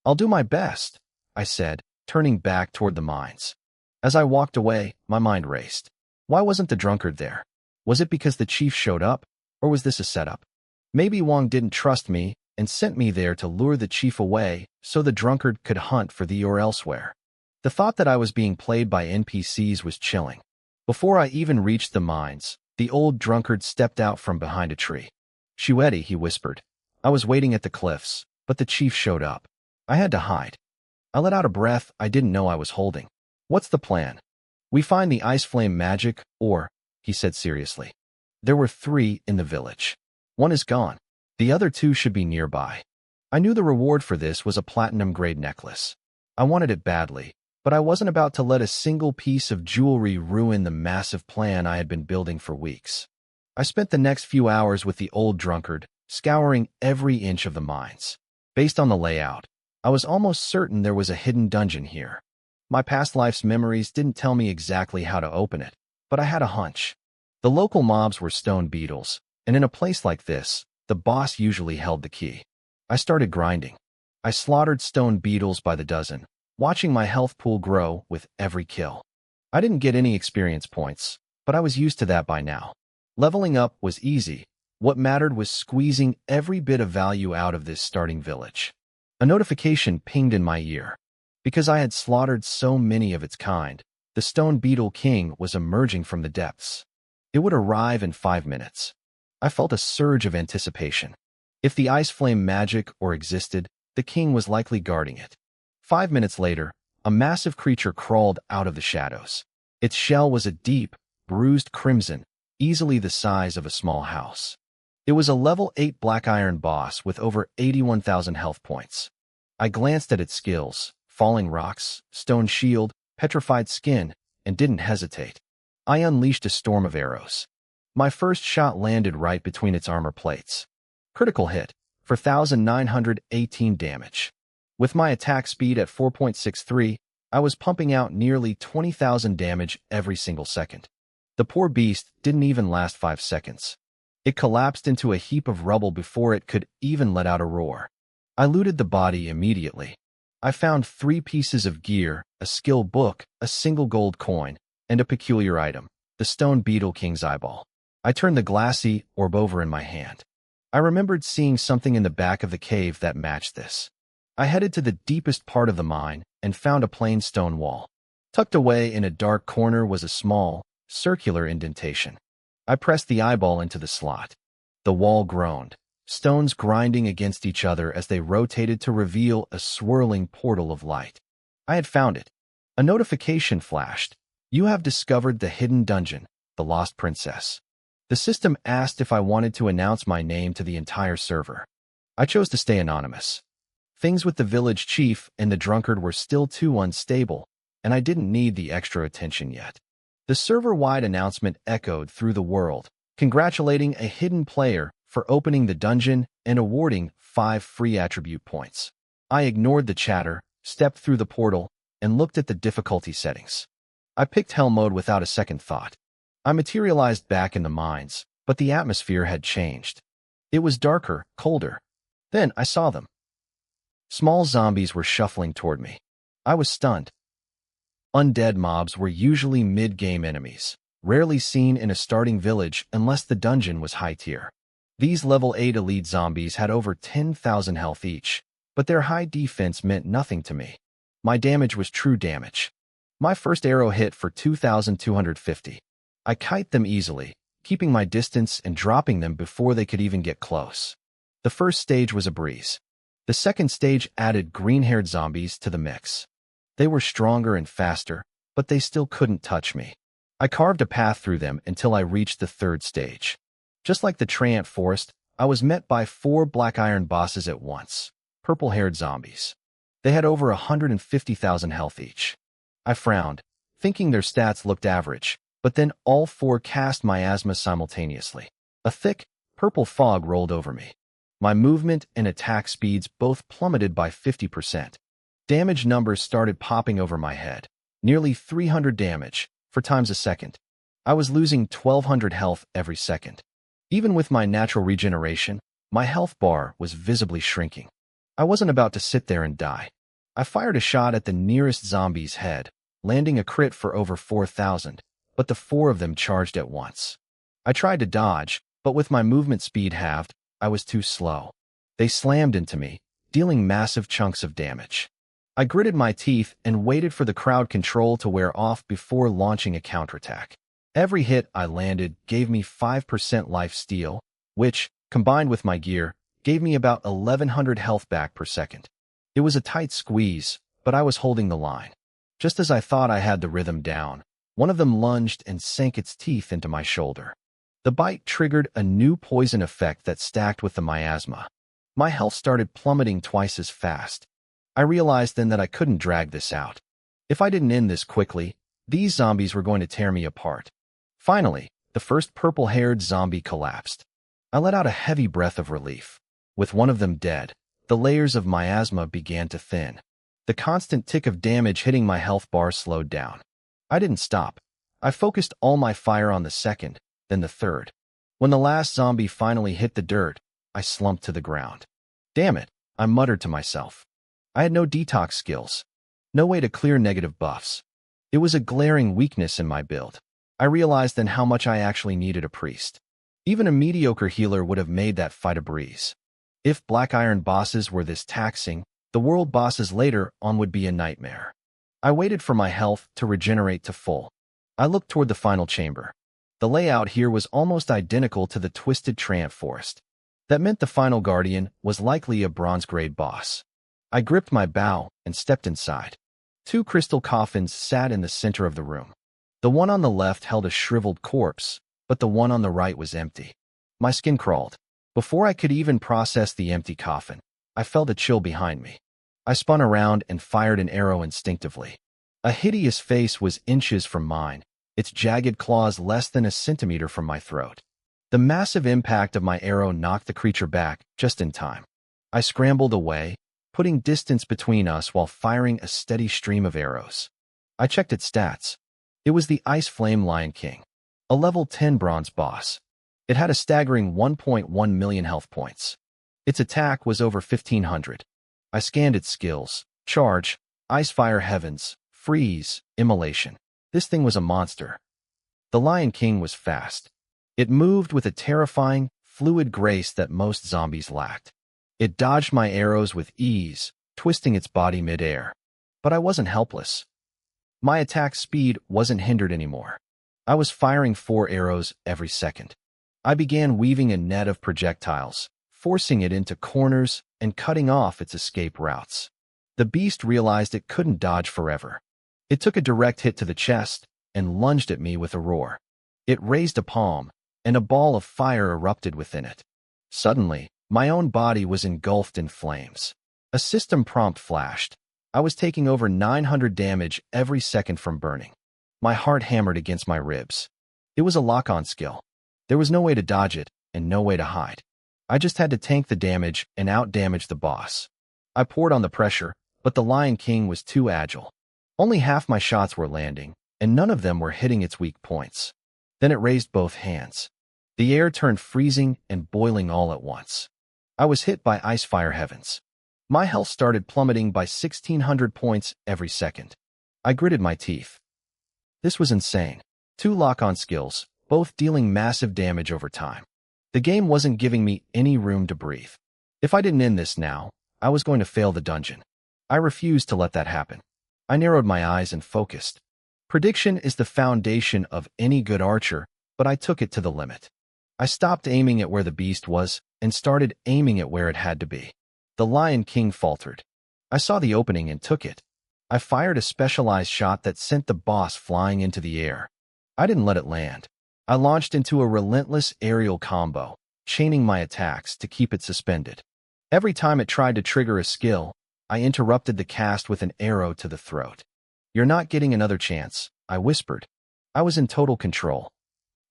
"I'll do my best," I said, turning back toward the mines. As I walked away, my mind raced. Why wasn't the drunkard there? Was it because the chief showed up, or was this a setup? Maybe Wong didn't trust me and sent me there to lure the chief away so the drunkard could hunt for the or elsewhere. The thought that I was being played by NPCs was chilling. Before I even reached the mines, the old drunkard stepped out from behind a tree. "Shuedi," he whispered. I was waiting at the cliffs, but the chief showed up. I had to hide. I let out a breath I didn't know I was holding. "What's the plan?" "We find the ice flame magic, or," he said seriously. "There were 3 in the village. 1 is gone. The other 2 should be nearby." I knew the reward for this was a platinum-grade necklace. I wanted it badly, but I wasn't about to let a single piece of jewelry ruin the massive plan I had been building for weeks. I spent the next few hours with the old drunkard, scouring every inch of the mines. Based on the layout, I was almost certain there was a hidden dungeon here. My past life's memories didn't tell me exactly how to open it, but I had a hunch. The local mobs were stone beetles, and in a place like this, the boss usually held the key. I started grinding. I slaughtered stone beetles by the dozen, watching my health pool grow with every kill. I didn't get any experience points, but I was used to that by now. Leveling up was easy. What mattered was squeezing every bit of value out of this starting village. A notification pinged in my ear. Because I had slaughtered so many of its kind, the stone beetle king was emerging from the depths. It would arrive in 5 minutes. I felt a surge of anticipation. If the ice flame magic or existed, the king was likely guarding it. 5 minutes later, a massive creature crawled out of the shadows. Its shell was a deep, bruised crimson, easily the size of a small house. It was a level 8 black iron boss with over 81,000 health points. I glanced at its skills, falling rocks, stone shield, petrified skin, and didn't hesitate. I unleashed a storm of arrows. My first shot landed right between its armor plates. Critical hit, for 1,918 damage. With my attack speed at 4.63, I was pumping out nearly 20,000 damage every single second. The poor beast didn't even last 5 seconds. It collapsed into a heap of rubble before it could even let out a roar. I looted the body immediately. I found 3 pieces of gear, a skill book, a single gold coin, and a peculiar item, the stone beetle king's eyeball. I turned the glassy orb over in my hand. I remembered seeing something in the back of the cave that matched this. I headed to the deepest part of the mine and found a plain stone wall. Tucked away in a dark corner was a small, circular indentation. I pressed the eyeball into the slot. The wall groaned, stones grinding against each other as they rotated to reveal a swirling portal of light. I had found it. A notification flashed. You have discovered the hidden dungeon, the Lost Princess. The system asked if I wanted to announce my name to the entire server. I chose to stay anonymous. Things with the village chief and the drunkard were still too unstable, and I didn't need the extra attention yet. The server-wide announcement echoed through the world, congratulating a hidden player for opening the dungeon and awarding 5 free attribute points. I ignored the chatter, stepped through the portal, and looked at the difficulty settings. I picked Hell mode without a second thought. I materialized back in the mines, but the atmosphere had changed. It was darker, colder. Then I saw them. Small zombies were shuffling toward me. I was stunned. Undead mobs were usually mid-game enemies, rarely seen in a starting village unless the dungeon was high tier. These level 8 elite zombies had over 10,000 health each, but their high defense meant nothing to me. My damage was true damage. My first arrow hit for 2,250. I kite them easily, keeping my distance and dropping them before they could even get close. The first stage was a breeze. The second stage added green-haired zombies to the mix. They were stronger and faster, but they still couldn't touch me. I carved a path through them until I reached the third stage. Just like the Treant Forest, I was met by 4 black iron bosses at once, purple-haired zombies. They had over 150,000 health each. I frowned, thinking their stats looked average, but then all 4 cast miasma simultaneously. A thick, purple fog rolled over me. My movement and attack speeds both plummeted by 50%. Damage numbers started popping over my head. Nearly 300 damage, 4 times a second. I was losing 1,200 health every second. Even with my natural regeneration, my health bar was visibly shrinking. I wasn't about to sit there and die. I fired a shot at the nearest zombie's head, landing a crit for over 4,000, but the 4 of them charged at once. I tried to dodge, but with my movement speed halved, I was too slow. They slammed into me, dealing massive chunks of damage. I gritted my teeth and waited for the crowd control to wear off before launching a counterattack. Every hit I landed gave me 5% life steal, which, combined with my gear, gave me about 1,100 health back per second. It was a tight squeeze, but I was holding the line. Just as I thought I had the rhythm down, one of them lunged and sank its teeth into my shoulder. The bite triggered a new poison effect that stacked with the miasma. My health started plummeting twice as fast. I realized then that I couldn't drag this out. If I didn't end this quickly, these zombies were going to tear me apart. Finally, the first purple-haired zombie collapsed. I let out a heavy breath of relief. With one of them dead, the layers of miasma began to thin. The constant tick of damage hitting my health bar slowed down. I didn't stop. I focused all my fire on the second, then the third. When the last zombie finally hit the dirt, I slumped to the ground. Damn it, I muttered to myself. I had no detox skills. No way to clear negative buffs. It was a glaring weakness in my build. I realized then how much I actually needed a priest. Even a mediocre healer would have made that fight a breeze. If black iron bosses were this taxing, the world bosses later on would be a nightmare. I waited for my health to regenerate to full. I looked toward the final chamber. The layout here was almost identical to the Twisted Treant Forest. That meant the final guardian was likely a bronze-grade boss. I gripped my bow and stepped inside. 2 crystal coffins sat in the center of the room. The one on the left held a shriveled corpse, but the one on the right was empty. My skin crawled. Before I could even process the empty coffin, I felt a chill behind me. I spun around and fired an arrow instinctively. A hideous face was inches from mine, its jagged claws less than a centimeter from my throat. The massive impact of my arrow knocked the creature back just in time. I scrambled away, putting distance between us while firing a steady stream of arrows. I checked its stats. It was the Ice Flame Lion King, a level 10 bronze boss. It had a staggering 1.1 million health points. Its attack was over 1,500. I scanned its skills: charge, ice fire heavens, freeze, immolation. This thing was a monster. The Lion King was fast. It moved with a terrifying, fluid grace that most zombies lacked. It dodged my arrows with ease, twisting its body mid-air. But I wasn't helpless. My attack speed wasn't hindered anymore. I was firing 4 arrows every second. I began weaving a net of projectiles, forcing it into corners and cutting off its escape routes. The beast realized it couldn't dodge forever. It took a direct hit to the chest and lunged at me with a roar. It raised a palm, and a ball of fire erupted within it. Suddenly, my own body was engulfed in flames. A system prompt flashed. I was taking over 900 damage every second from burning. My heart hammered against my ribs. It was a lock-on skill. There was no way to dodge it, and no way to hide. I just had to tank the damage and out-damage the boss. I poured on the pressure, but the Lion King was too agile. Only half my shots were landing, and none of them were hitting its weak points. Then it raised both hands. The air turned freezing and boiling all at once. I was hit by ice fire heavens. My health started plummeting by 1,600 points every second. I gritted my teeth. This was insane. 2 lock-on skills, both dealing massive damage over time. The game wasn't giving me any room to breathe. If I didn't end this now, I was going to fail the dungeon. I refused to let that happen. I narrowed my eyes and focused. Prediction is the foundation of any good archer, but I took it to the limit. I stopped aiming at where the beast was and started aiming at where it had to be. The Lion King faltered. I saw the opening and took it. I fired a specialized shot that sent the boss flying into the air. I didn't let it land. I launched into a relentless aerial combo, chaining my attacks to keep it suspended. Every time it tried to trigger a skill, I interrupted the cast with an arrow to the throat. "You're not getting another chance," I whispered. I was in total control.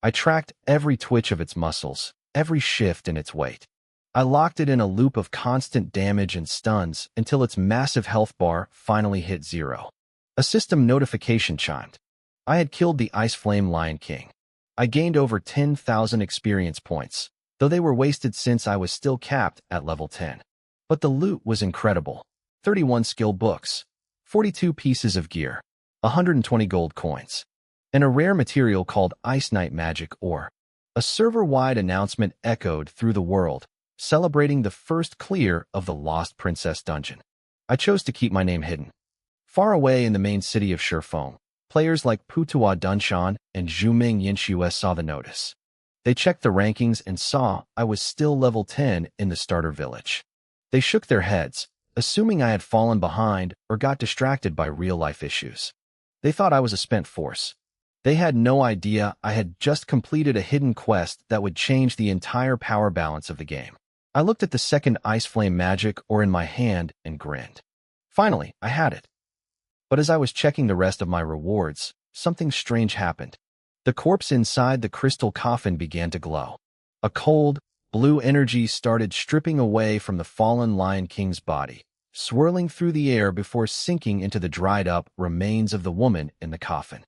I tracked every twitch of its muscles, every shift in its weight. I locked it in a loop of constant damage and stuns until its massive health bar finally hit 0. A system notification chimed. I had killed the Ice Flame Lion King. I gained over 10,000 experience points, though they were wasted since I was still capped at level 10. But the loot was incredible. 31 skill books, 42 pieces of gear, 120 gold coins, and a rare material called Ice Knight Magic Ore. A server-wide announcement echoed through the world, celebrating the first clear of the Lost Princess dungeon. I chose to keep my name hidden. Far away in the main city of Shifeng, players like Putua Dunshan and Zhuming Yinshues saw the notice. They checked the rankings and saw I was still level 10 in the starter village. They shook their heads, assuming I had fallen behind or got distracted by real-life issues. They thought I was a spent force. They had no idea I had just completed a hidden quest that would change the entire power balance of the game. I looked at the second Ice Flame Magic Ore in my hand and grinned. Finally, I had it. But as I was checking the rest of my rewards, something strange happened. The corpse inside the crystal coffin began to glow. A cold, blue energy started stripping away from the fallen Lion King's body, swirling through the air before sinking into the dried-up remains of the woman in the coffin.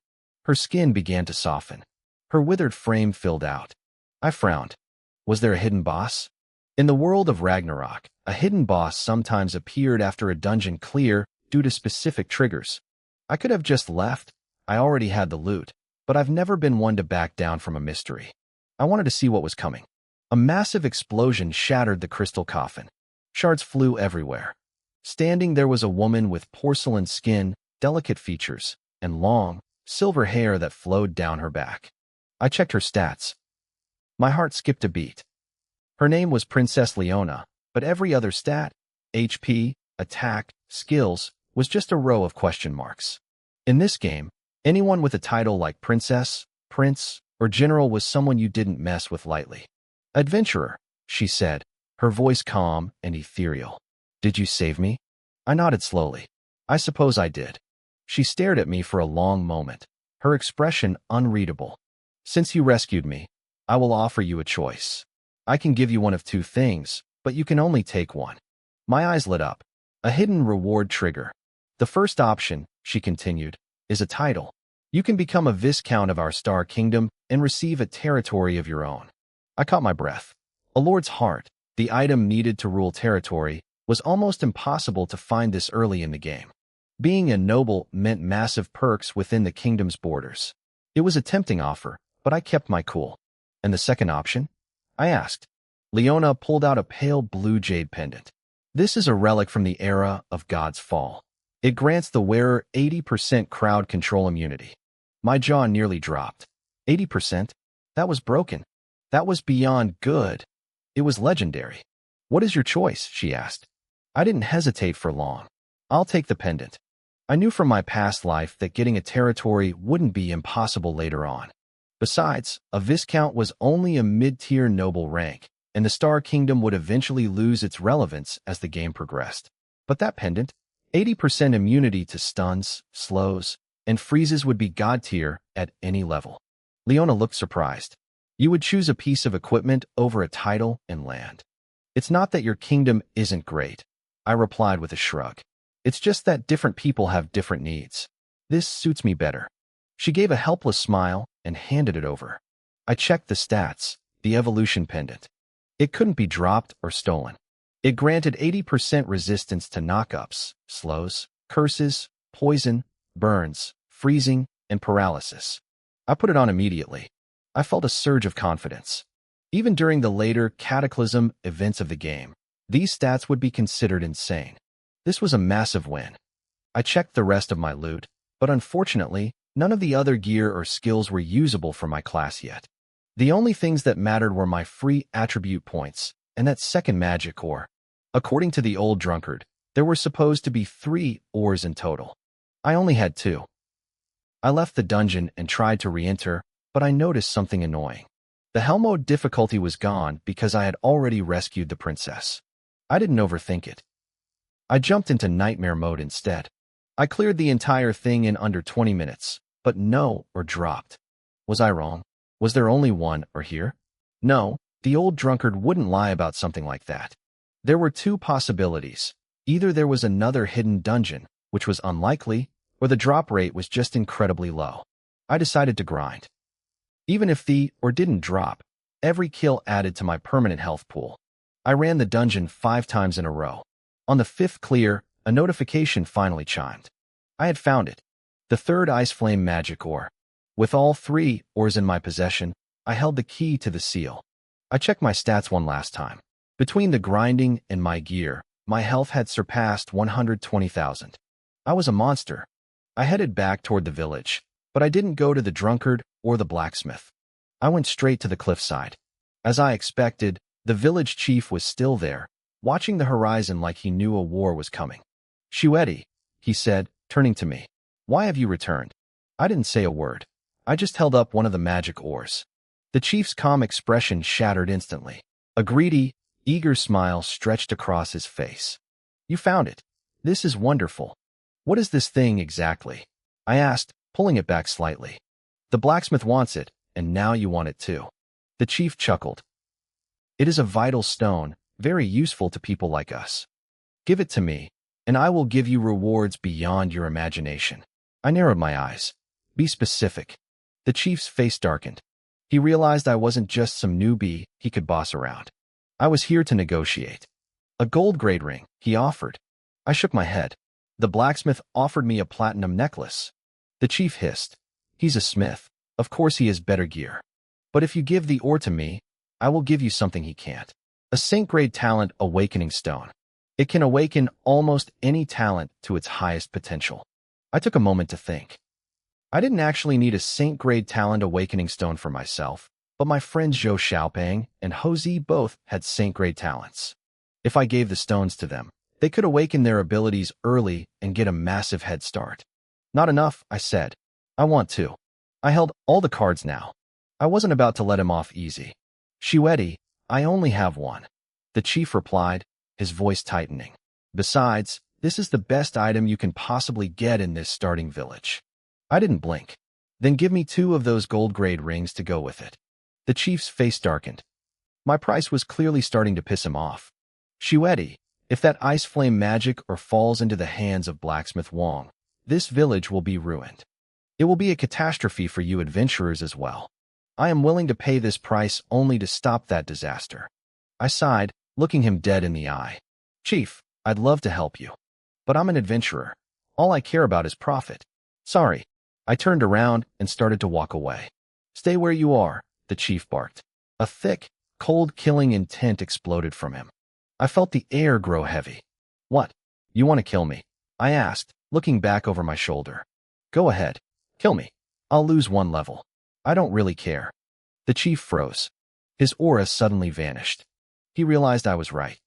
Her skin began to soften. Her withered frame filled out. I frowned. Was there a hidden boss? In the world of Ragnarok, a hidden boss sometimes appeared after a dungeon clear due to specific triggers. I could have just left. I already had the loot, but I've never been one to back down from a mystery. I wanted to see what was coming. A massive explosion shattered the crystal coffin. Shards flew everywhere. Standing there was a woman with porcelain skin, delicate features, and long, silver hair that flowed down her back. I checked her stats. My heart skipped a beat. Her name was Princess Leona, but every other stat, HP, attack, skills, was just a row of question marks. In this game, anyone with a title like Princess, Prince, or General was someone you didn't mess with lightly. "Adventurer," she said, her voice calm and ethereal. "Did you save me?" I nodded slowly. "I suppose I did." She stared at me for a long moment, her expression unreadable. "Since you rescued me, I will offer you a choice. I can give you one of two things, but you can only take one." My eyes lit up. A hidden reward trigger. The first option, she continued, is a title. You can become a viscount of our star kingdom and receive a territory of your own. I caught my breath. A lord's heart, the item needed to rule territory, was almost impossible to find this early in the game. Being a noble meant massive perks within the kingdom's borders. It was a tempting offer, but I kept my cool. And the second option? I asked. Leona pulled out a pale blue jade pendant. This is a relic from the era of God's fall. It grants the wearer 80% crowd control immunity. My jaw nearly dropped. 80%? That was broken. That was beyond good. It was legendary. What is your choice? She asked. I didn't hesitate for long. I'll take the pendant. I knew from my past life that getting a territory wouldn't be impossible later on. Besides, a viscount was only a mid-tier noble rank, and the Star Kingdom would eventually lose its relevance as the game progressed. But that pendant, 80% immunity to stuns, slows, and freezes would be god tier at any level. Leona looked surprised. You would choose a piece of equipment over a title and land. It's not that your kingdom isn't great, I replied with a shrug. It's just that different people have different needs. This suits me better. She gave a helpless smile and handed it over. I checked the stats, the evolution pendant. It couldn't be dropped or stolen. It granted 80% resistance to knockups, slows, curses, poison, burns, freezing, and paralysis. I put it on immediately. I felt a surge of confidence. Even during the later cataclysm events of the game, these stats would be considered insane. This was a massive win. I checked the rest of my loot, but unfortunately, none of the other gear or skills were usable for my class yet. The only things that mattered were my free attribute points and that second magic ore. According to the old drunkard, there were supposed to be 3 ores in total. I only had 2. I left the dungeon and tried to re-enter, but I noticed something annoying. The hell mode difficulty was gone because I had already rescued the princess. I didn't overthink it. I jumped into nightmare mode instead. I cleared the entire thing in under 20 minutes, but no or dropped. Was I wrong? Was there only one or here? No, the old drunkard wouldn't lie about something like that. There were 2 possibilities. Either there was another hidden dungeon, which was unlikely, or the drop rate was just incredibly low. I decided to grind. Even if the or didn't drop, every kill added to my permanent health pool. I ran the dungeon 5 times in a row. On the 5th clear, a notification finally chimed. I had found it. The 3rd ice flame magic ore. With all 3 ores in my possession, I held the key to the seal. I checked my stats one last time. Between the grinding and my gear, my health had surpassed 120,000. I was a monster. I headed back toward the village, but I didn't go to the drunkard or the blacksmith. I went straight to the cliffside. As I expected, the village chief was still there, watching the horizon like he knew a war was coming. Shuedi, he said, turning to me. Why have you returned? I didn't say a word. I just held up one of the magic ores. The chief's calm expression shattered instantly. A greedy, eager smile stretched across his face. You found it. This is wonderful. What is this thing exactly? I asked, pulling it back slightly. The blacksmith wants it, and now you want it too. The chief chuckled. It is a vital stone, very useful to people like us. Give it to me, and I will give you rewards beyond your imagination. I narrowed my eyes. Be specific. The chief's face darkened. He realized I wasn't just some newbie he could boss around. I was here to negotiate. A gold grade ring, he offered. I shook my head. The blacksmith offered me a platinum necklace. The chief hissed. He's a smith. Of course he has better gear. But if you give the ore to me, I will give you something he can't. A saint-grade talent awakening stone. It can awaken almost any talent to its highest potential. I took a moment to think. I didn't actually need a saint-grade talent awakening stone for myself, but my friends Zhou Xiaopeng and Houzi both had saint-grade talents. If I gave the stones to them, they could awaken their abilities early and get a massive head start. Not enough, I said. I want to. I held all the cards now. I wasn't about to let him off easy. Shuedi, I only have one. The chief replied, his voice tightening. Besides, this is the best item you can possibly get in this starting village. I didn't blink. Then give me 2 of those gold-grade rings to go with it. The chief's face darkened. My price was clearly starting to piss him off. Shuedi, If that ice flame magic or falls into the hands of Blacksmith Wong, this village will be ruined. It will be a catastrophe for you adventurers as well. I am willing to pay this price only to stop that disaster. I sighed, looking him dead in the eye. Chief, I'd love to help you. But I'm an adventurer. All I care about is profit. Sorry. I turned around and started to walk away. Stay where you are, the chief barked. A thick, cold killing intent exploded from him. I felt the air grow heavy. What? You want to kill me? I asked, looking back over my shoulder. Go ahead. Kill me. I'll lose 1 level. I don't really care. The chief froze. His aura suddenly vanished. He realized I was right.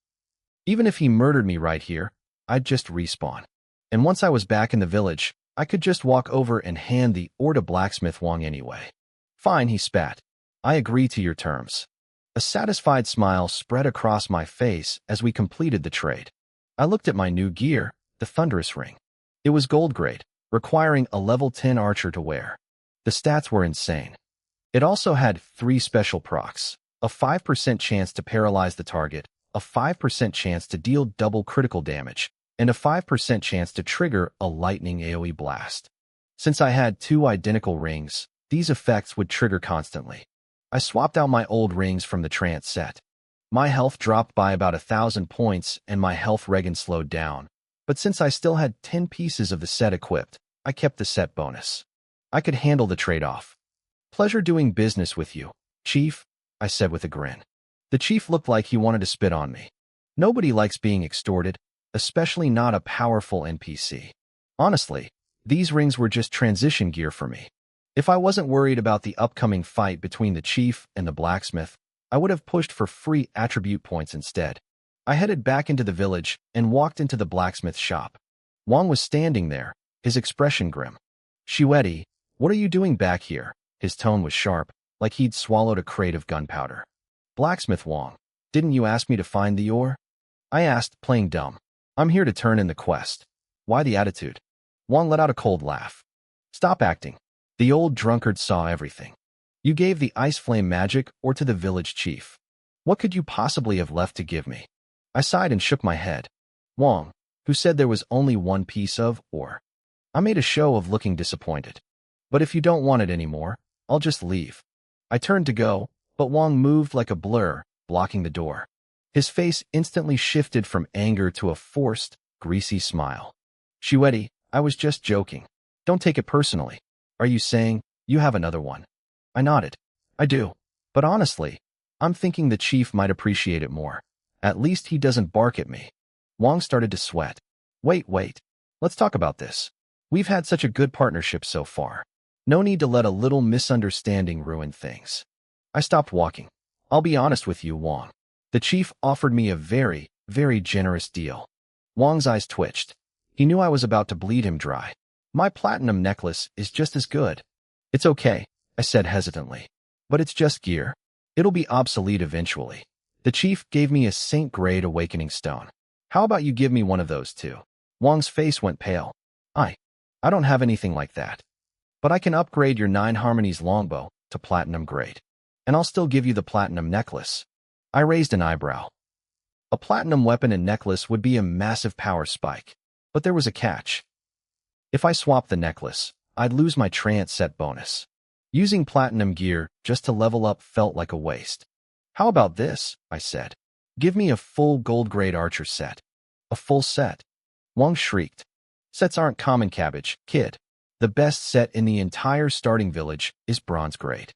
Even if he murdered me right here, I'd just respawn. And once I was back in the village, I could just walk over and hand the ore to Blacksmith Wong anyway. Fine, he spat. I agree to your terms. A satisfied smile spread across my face as we completed the trade. I looked at my new gear, the Thunderous Ring. It was gold grade, requiring a level 10 archer to wear. The stats were insane. It also had 3 special procs, a 5% chance to paralyze the target, a 5% chance to deal double critical damage, and a 5% chance to trigger a lightning AoE blast. Since I had 2 identical rings, these effects would trigger constantly. I swapped out my old rings from the trance set. My health dropped by about 1,000 points and my health regen slowed down, but since I still had 10 pieces of the set equipped, I kept the set bonus. I could handle the trade-off. Pleasure doing business with you, Chief, I said with a grin. The chief looked like he wanted to spit on me. Nobody likes being extorted, especially not a powerful NPC. Honestly, these rings were just transition gear for me. If I wasn't worried about the upcoming fight between the chief and the blacksmith, I would have pushed for free attribute points instead. I headed back into the village and walked into the blacksmith shop. Wong was standing there, his expression grim. Shueti, what are you doing back here? His tone was sharp, like he'd swallowed a crate of gunpowder. Blacksmith Wong, didn't you ask me to find the ore? I asked, playing dumb. I'm here to turn in the quest. Why the attitude? Wong let out a cold laugh. Stop acting. The old drunkard saw everything. You gave the ice flame magic ore to the village chief. What could you possibly have left to give me? I sighed and shook my head. Wong, who said there was only 1 piece of ore. I made a show of looking disappointed. But if you don't want it anymore, I'll just leave. I turned to go, but Wong moved like a blur, blocking the door. His face instantly shifted from anger to a forced, greasy smile. Shueti, I was just joking. Don't take it personally. Are you saying you have another one? I nodded. I do. But honestly, I'm thinking the chief might appreciate it more. At least he doesn't bark at me. Wong started to sweat. Wait. Let's talk about this. We've had such a good partnership so far. No need to let a little misunderstanding ruin things. I stopped walking. I'll be honest with you, Wong. The chief offered me a very, very generous deal. Wong's eyes twitched. He knew I was about to bleed him dry. My platinum necklace is just as good. It's okay, I said hesitantly. But it's just gear. It'll be obsolete eventually. The chief gave me a Saint-grade awakening stone. How about you give me one of those too? Wong's face went pale. I don't have anything like that. But I can upgrade your 9 Harmonies longbow to platinum grade. And I'll still give you the platinum necklace. I raised an eyebrow. A platinum weapon and necklace would be a massive power spike. But there was a catch. If I swapped the necklace, I'd lose my trance set bonus. Using platinum gear just to level up felt like a waste. How about this? I said. Give me a full gold-grade archer set. A full set. Wong shrieked. Sets aren't common, cabbage, kid. The best set in the entire starting village is bronze grade.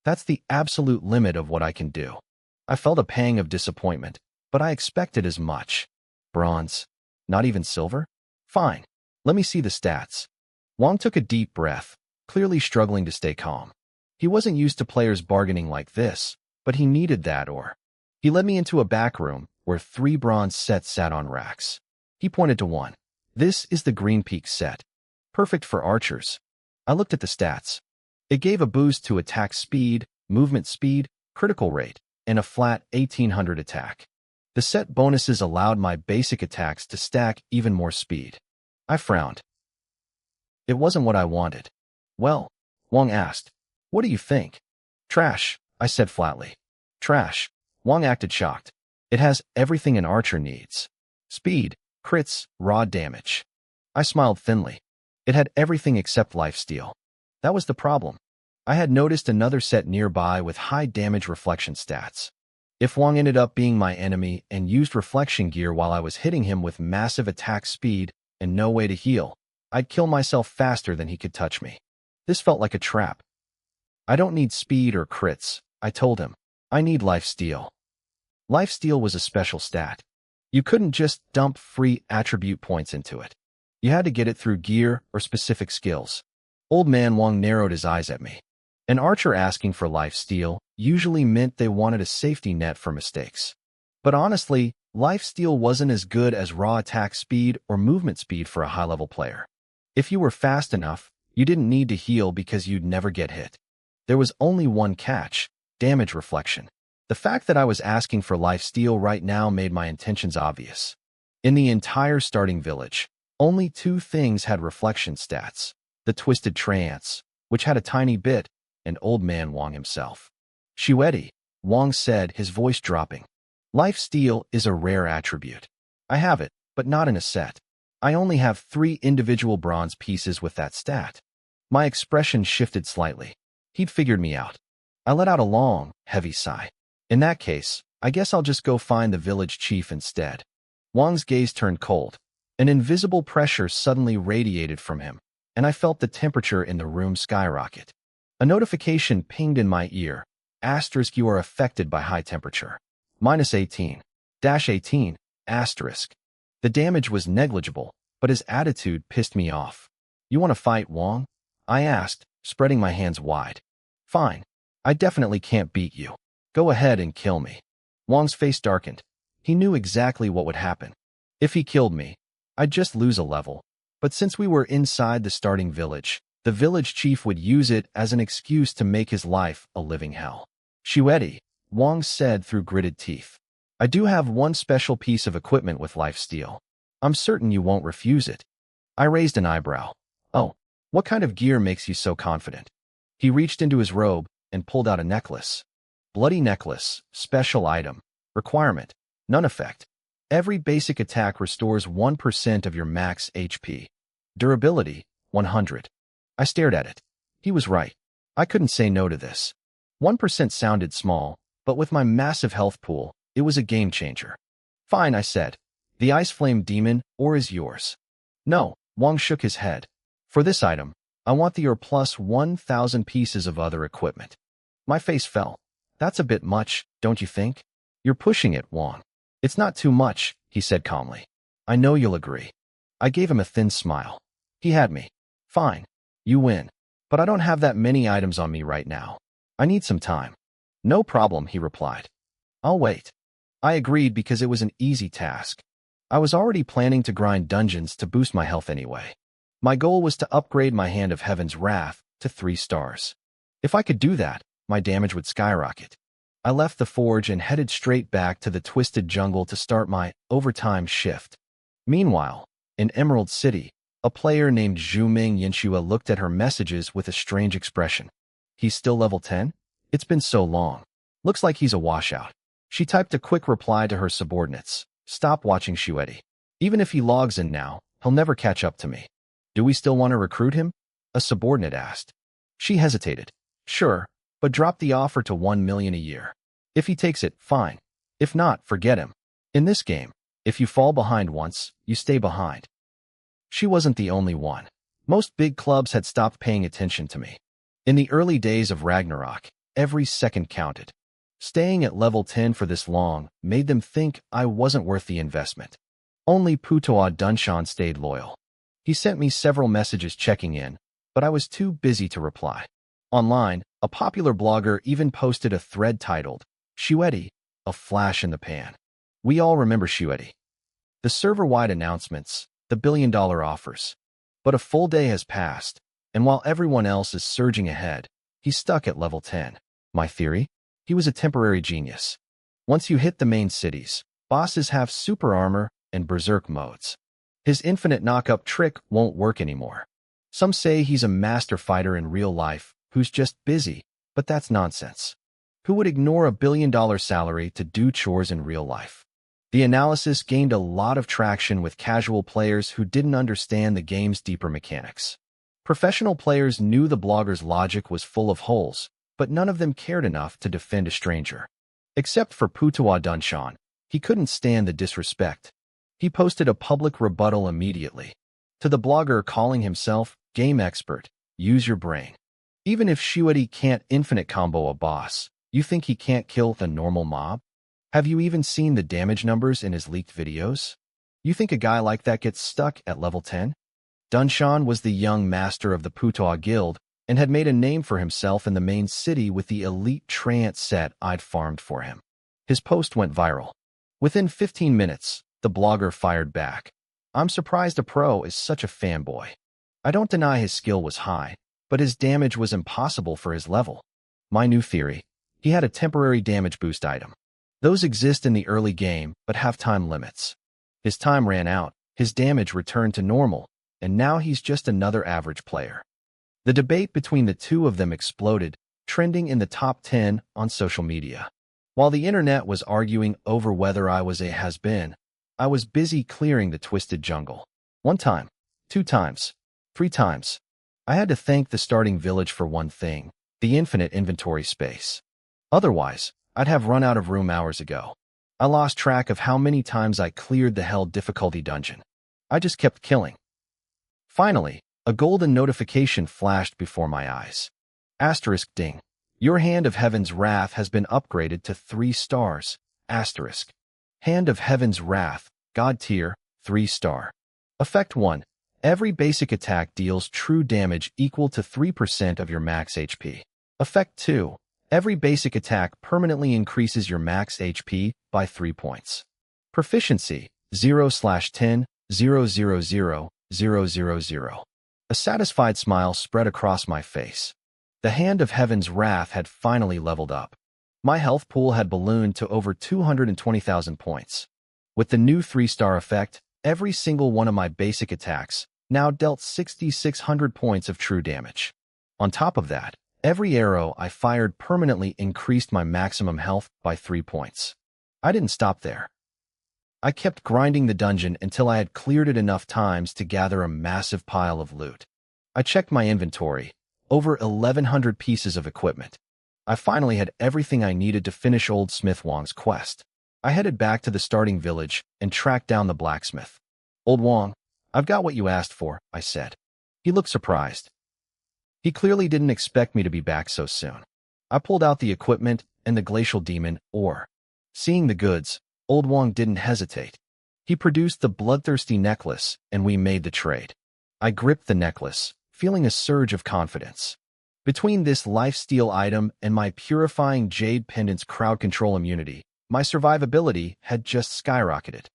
That's the absolute limit of what I can do. I felt a pang of disappointment, but I expected as much. Bronze? Not even silver? Fine. Let me see the stats. Wong took a deep breath, clearly struggling to stay calm. He wasn't used to players bargaining like this, but he needed that ore. He led me into a back room where 3 bronze sets sat on racks. He pointed to one. This is the Green Peak set. Perfect for archers. I looked at the stats. It gave a boost to attack speed, movement speed, critical rate, and a flat 1800 attack. The set bonuses allowed my basic attacks to stack even more speed. I frowned. It wasn't what I wanted. Well, Wong asked, what do you think? Trash, I said flatly. Trash. Wong acted shocked. It has everything an archer needs. Speed, crits, raw damage. I smiled thinly. It had everything except lifesteal. That was the problem. I had noticed another set nearby with high damage reflection stats. If Wong ended up being my enemy and used reflection gear while I was hitting him with massive attack speed and no way to heal, I'd kill myself faster than he could touch me. This felt like a trap. I don't need speed or crits, I told him. I need lifesteal. Lifesteal was a special stat. You couldn't just dump free attribute points into it. You had to get it through gear or specific skills. Old Man Wong narrowed his eyes at me. An archer asking for lifesteal usually meant they wanted a safety net for mistakes. But honestly, lifesteal wasn't as good as raw attack speed or movement speed for a high-level player. If you were fast enough, you didn't need to heal because you'd never get hit. There was only one catch: damage reflection. The fact that I was asking for lifesteal right now made my intentions obvious. In the entire starting village, only two things had reflection stats: the Twisted Trance, which had a tiny bit, and Old Man Wong himself. Shuedi, Wong said, his voice dropping. Lifesteal is a rare attribute. I have it, but not in a set. I only have 3 individual bronze pieces with that stat. My expression shifted slightly. He'd figured me out. I let out a long, heavy sigh. In that case, I guess I'll just go find the village chief instead. Wong's gaze turned cold. An invisible pressure suddenly radiated from him, and I felt the temperature in the room skyrocket. A notification pinged in my ear. Asterisk, you are affected by high temperature. -18. -18. Asterisk. The damage was negligible, but his attitude pissed me off. You want to fight, Wong? I asked, spreading my hands wide. Fine. I definitely can't beat you. Go ahead and kill me. Wong's face darkened. He knew exactly what would happen. If he killed me, I'd just lose a level. But since we were inside the starting village, the village chief would use it as an excuse to make his life a living hell. Shuedi, Wong said through gritted teeth. I do have one special piece of equipment with lifesteal. I'm certain you won't refuse it. I raised an eyebrow. Oh, what kind of gear makes you so confident? He reached into his robe and pulled out a necklace. Bloody necklace, special item, requirement, none effect. Every basic attack restores 1% of your max HP. Durability, 100. I stared at it. He was right. I couldn't say no to this. 1% sounded small, but with my massive health pool, it was a game changer. Fine, I said. The Ice Flame Demon, or is yours? No, Wong shook his head. For this item, I want the or plus 1,000 pieces of other equipment. My face fell. That's a bit much, don't you think? You're pushing it, Wong. It's not too much, he said calmly. I know you'll agree. I gave him a thin smile. He had me. Fine. You win. But I don't have that many items on me right now. I need some time. No problem, he replied. I'll wait. I agreed because it was an easy task. I was already planning to grind dungeons to boost my health anyway. My goal was to upgrade my Hand of Heaven's Wrath to 3 stars. If I could do that, my damage would skyrocket. I left the forge and headed straight back to the Twisted Jungle to start my overtime shift. Meanwhile, in Emerald City, a player named Zhuming Yanxua looked at her messages with a strange expression. He's still level 10? It's been so long. Looks like he's a washout. She typed a quick reply to her subordinates. Stop watching Shuedi. Even if he logs in now, he'll never catch up to me. Do we still want to recruit him? A subordinate asked. She hesitated. Sure, but drop the offer to 1 million a year. If he takes it, fine. If not, forget him. In this game, if you fall behind once, you stay behind. She wasn't the only one. Most big clubs had stopped paying attention to me. In the early days of Ragnarok, every second counted. Staying at level 10 for this long made them think I wasn't worth the investment. Only Putoa Dunshan stayed loyal. He sent me several messages checking in, but I was too busy to reply. Online, a popular blogger even posted a thread titled, Shuedi, a flash in the pan. We all remember Shuedi. The server-wide announcements, the billion-dollar offers. But a full day has passed, and while everyone else is surging ahead, he's stuck at level 10. My theory? He was a temporary genius. Once you hit the main cities, bosses have super armor and berserk modes. His infinite knock-up trick won't work anymore. Some say he's a master fighter in real life who's just busy, but that's nonsense. Who would ignore a billion-dollar salary to do chores in real life? The analysis gained a lot of traction with casual players who didn't understand the game's deeper mechanics. Professional players knew the blogger's logic was full of holes, but none of them cared enough to defend a stranger. Except for Putois Dunshan, he couldn't stand the disrespect. He posted a public rebuttal immediately. To the blogger calling himself game expert, use your brain. Even if Shuedi can't infinite combo a boss, you think he can't kill the normal mob? Have you even seen the damage numbers in his leaked videos? You think a guy like that gets stuck at level 10? Dunshan was the young master of the Putois Guild and had made a name for himself in the main city with the elite trance set I'd farmed for him. His post went viral. Within 15 minutes, the blogger fired back. I'm surprised a pro is such a fanboy. I don't deny his skill was high, but his damage was impossible for his level. My new theory: he had a temporary damage boost item. Those exist in the early game, but have time limits. His time ran out, his damage returned to normal, and now he's just another average player. The debate between the two of them exploded, trending in the top 10 on social media. While the internet was arguing over whether I was a has-been, I was busy clearing the twisted jungle. 1 time, 2 times, 3 times. I had to thank the starting village for one thing: the infinite inventory space. Otherwise, I'd have run out of room hours ago. I lost track of how many times I cleared the hell difficulty dungeon. I just kept killing. Finally, a golden notification flashed before my eyes. Asterisk ding. Your Hand of Heaven's Wrath has been upgraded to 3 stars. Asterisk. Hand of Heaven's Wrath, God tier, 3 star. Effect 1. Every basic attack deals true damage equal to 3% of your max HP. Effect 2. Every basic attack permanently increases your max HP by 3 points. Proficiency, 0/10, 000, 000. A satisfied smile spread across my face. The Hand of Heaven's Wrath had finally leveled up. My health pool had ballooned to over 220,000 points. With the new 3-star effect, every single one of my basic attacks now dealt 6,600 points of true damage. On top of that, every arrow I fired permanently increased my maximum health by 3 points. I didn't stop there. I kept grinding the dungeon until I had cleared it enough times to gather a massive pile of loot. I checked my inventory. Over 1,100 pieces of equipment. I finally had everything I needed to finish old Smith Wong's quest. I headed back to the starting village and tracked down the blacksmith. Old Wong, I've got what you asked for, I said. He looked surprised. He clearly didn't expect me to be back so soon. I pulled out the equipment and the glacial demon ore. Seeing the goods, Old Wong didn't hesitate. He produced the bloodthirsty necklace, and we made the trade. I gripped the necklace, feeling a surge of confidence. Between this lifesteal item and my purifying jade pendant's crowd control immunity, my survivability had just skyrocketed.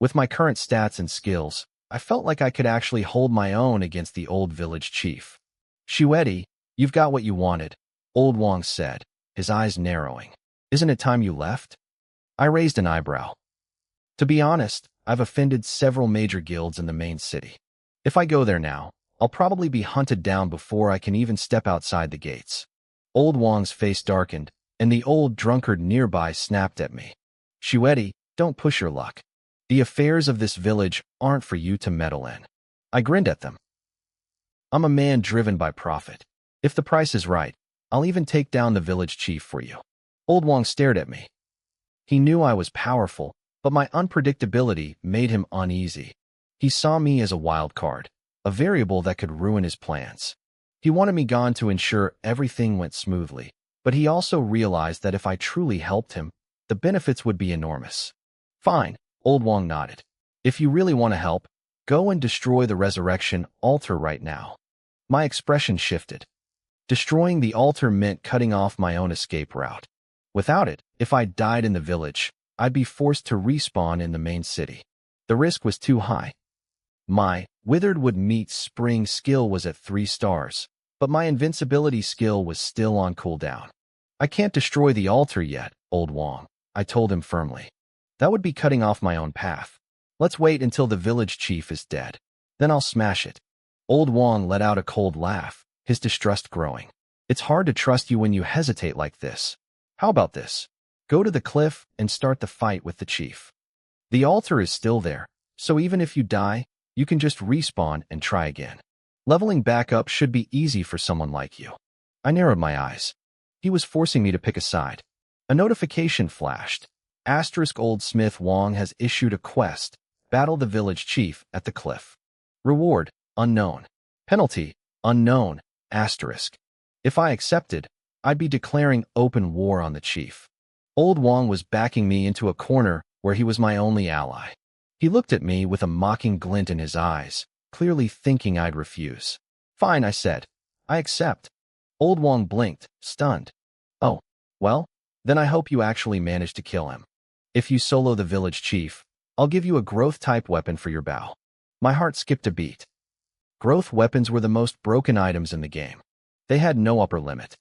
With my current stats and skills, I felt like I could actually hold my own against the old village chief. Shuedi, you've got what you wanted, Old Wong said, his eyes narrowing. Isn't it time you left? I raised an eyebrow. To be honest, I've offended several major guilds in the main city. If I go there now, I'll probably be hunted down before I can even step outside the gates. Old Wong's face darkened, and the old drunkard nearby snapped at me. Shuedi, don't push your luck. The affairs of this village aren't for you to meddle in. I grinned at them. I'm a man driven by profit. If the price is right, I'll even take down the village chief for you. Old Wong stared at me. He knew I was powerful, but my unpredictability made him uneasy. He saw me as a wild card, a variable that could ruin his plans. He wanted me gone to ensure everything went smoothly, but he also realized that if I truly helped him, the benefits would be enormous. Fine, Old Wong nodded. If you really want to help, go and destroy the resurrection altar right now. My expression shifted. Destroying the altar meant cutting off my own escape route. Without it, if I died in the village, I'd be forced to respawn in the main city. The risk was too high. My Withered Wood Meet Spring skill was at 3 stars, but my invincibility skill was still on cooldown. I can't destroy the altar yet, Old Wong, I told him firmly. That would be cutting off my own path. Let's wait until the village chief is dead. Then I'll smash it. Old Wong let out a cold laugh, his distrust growing. It's hard to trust you when you hesitate like this. How about this? Go to the cliff and start the fight with the chief. The altar is still there, so even if you die, you can just respawn and try again. Leveling back up should be easy for someone like you. I narrowed my eyes. He was forcing me to pick a side. A notification flashed. Asterisk Old Smith Wong has issued a quest. Battle the village chief at the cliff. Reward, unknown. Penalty, unknown, asterisk. If I accepted, I'd be declaring open war on the chief. Old Wong was backing me into a corner where he was my only ally. He looked at me with a mocking glint in his eyes, clearly thinking I'd refuse. Fine, I said. I accept. Old Wong blinked, stunned. Oh, well, then I hope you actually manage to kill him. If you solo the village chief, I'll give you a growth-type weapon for your bow. My heart skipped a beat. Growth weapons were the most broken items in the game. They had no upper limit.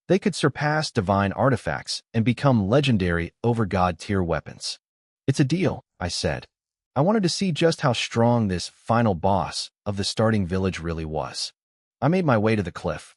They could surpass divine artifacts and become legendary over-god-tier weapons. It's a deal, I said. I wanted to see just how strong this final boss of the starting village really was. I made my way to the cliff.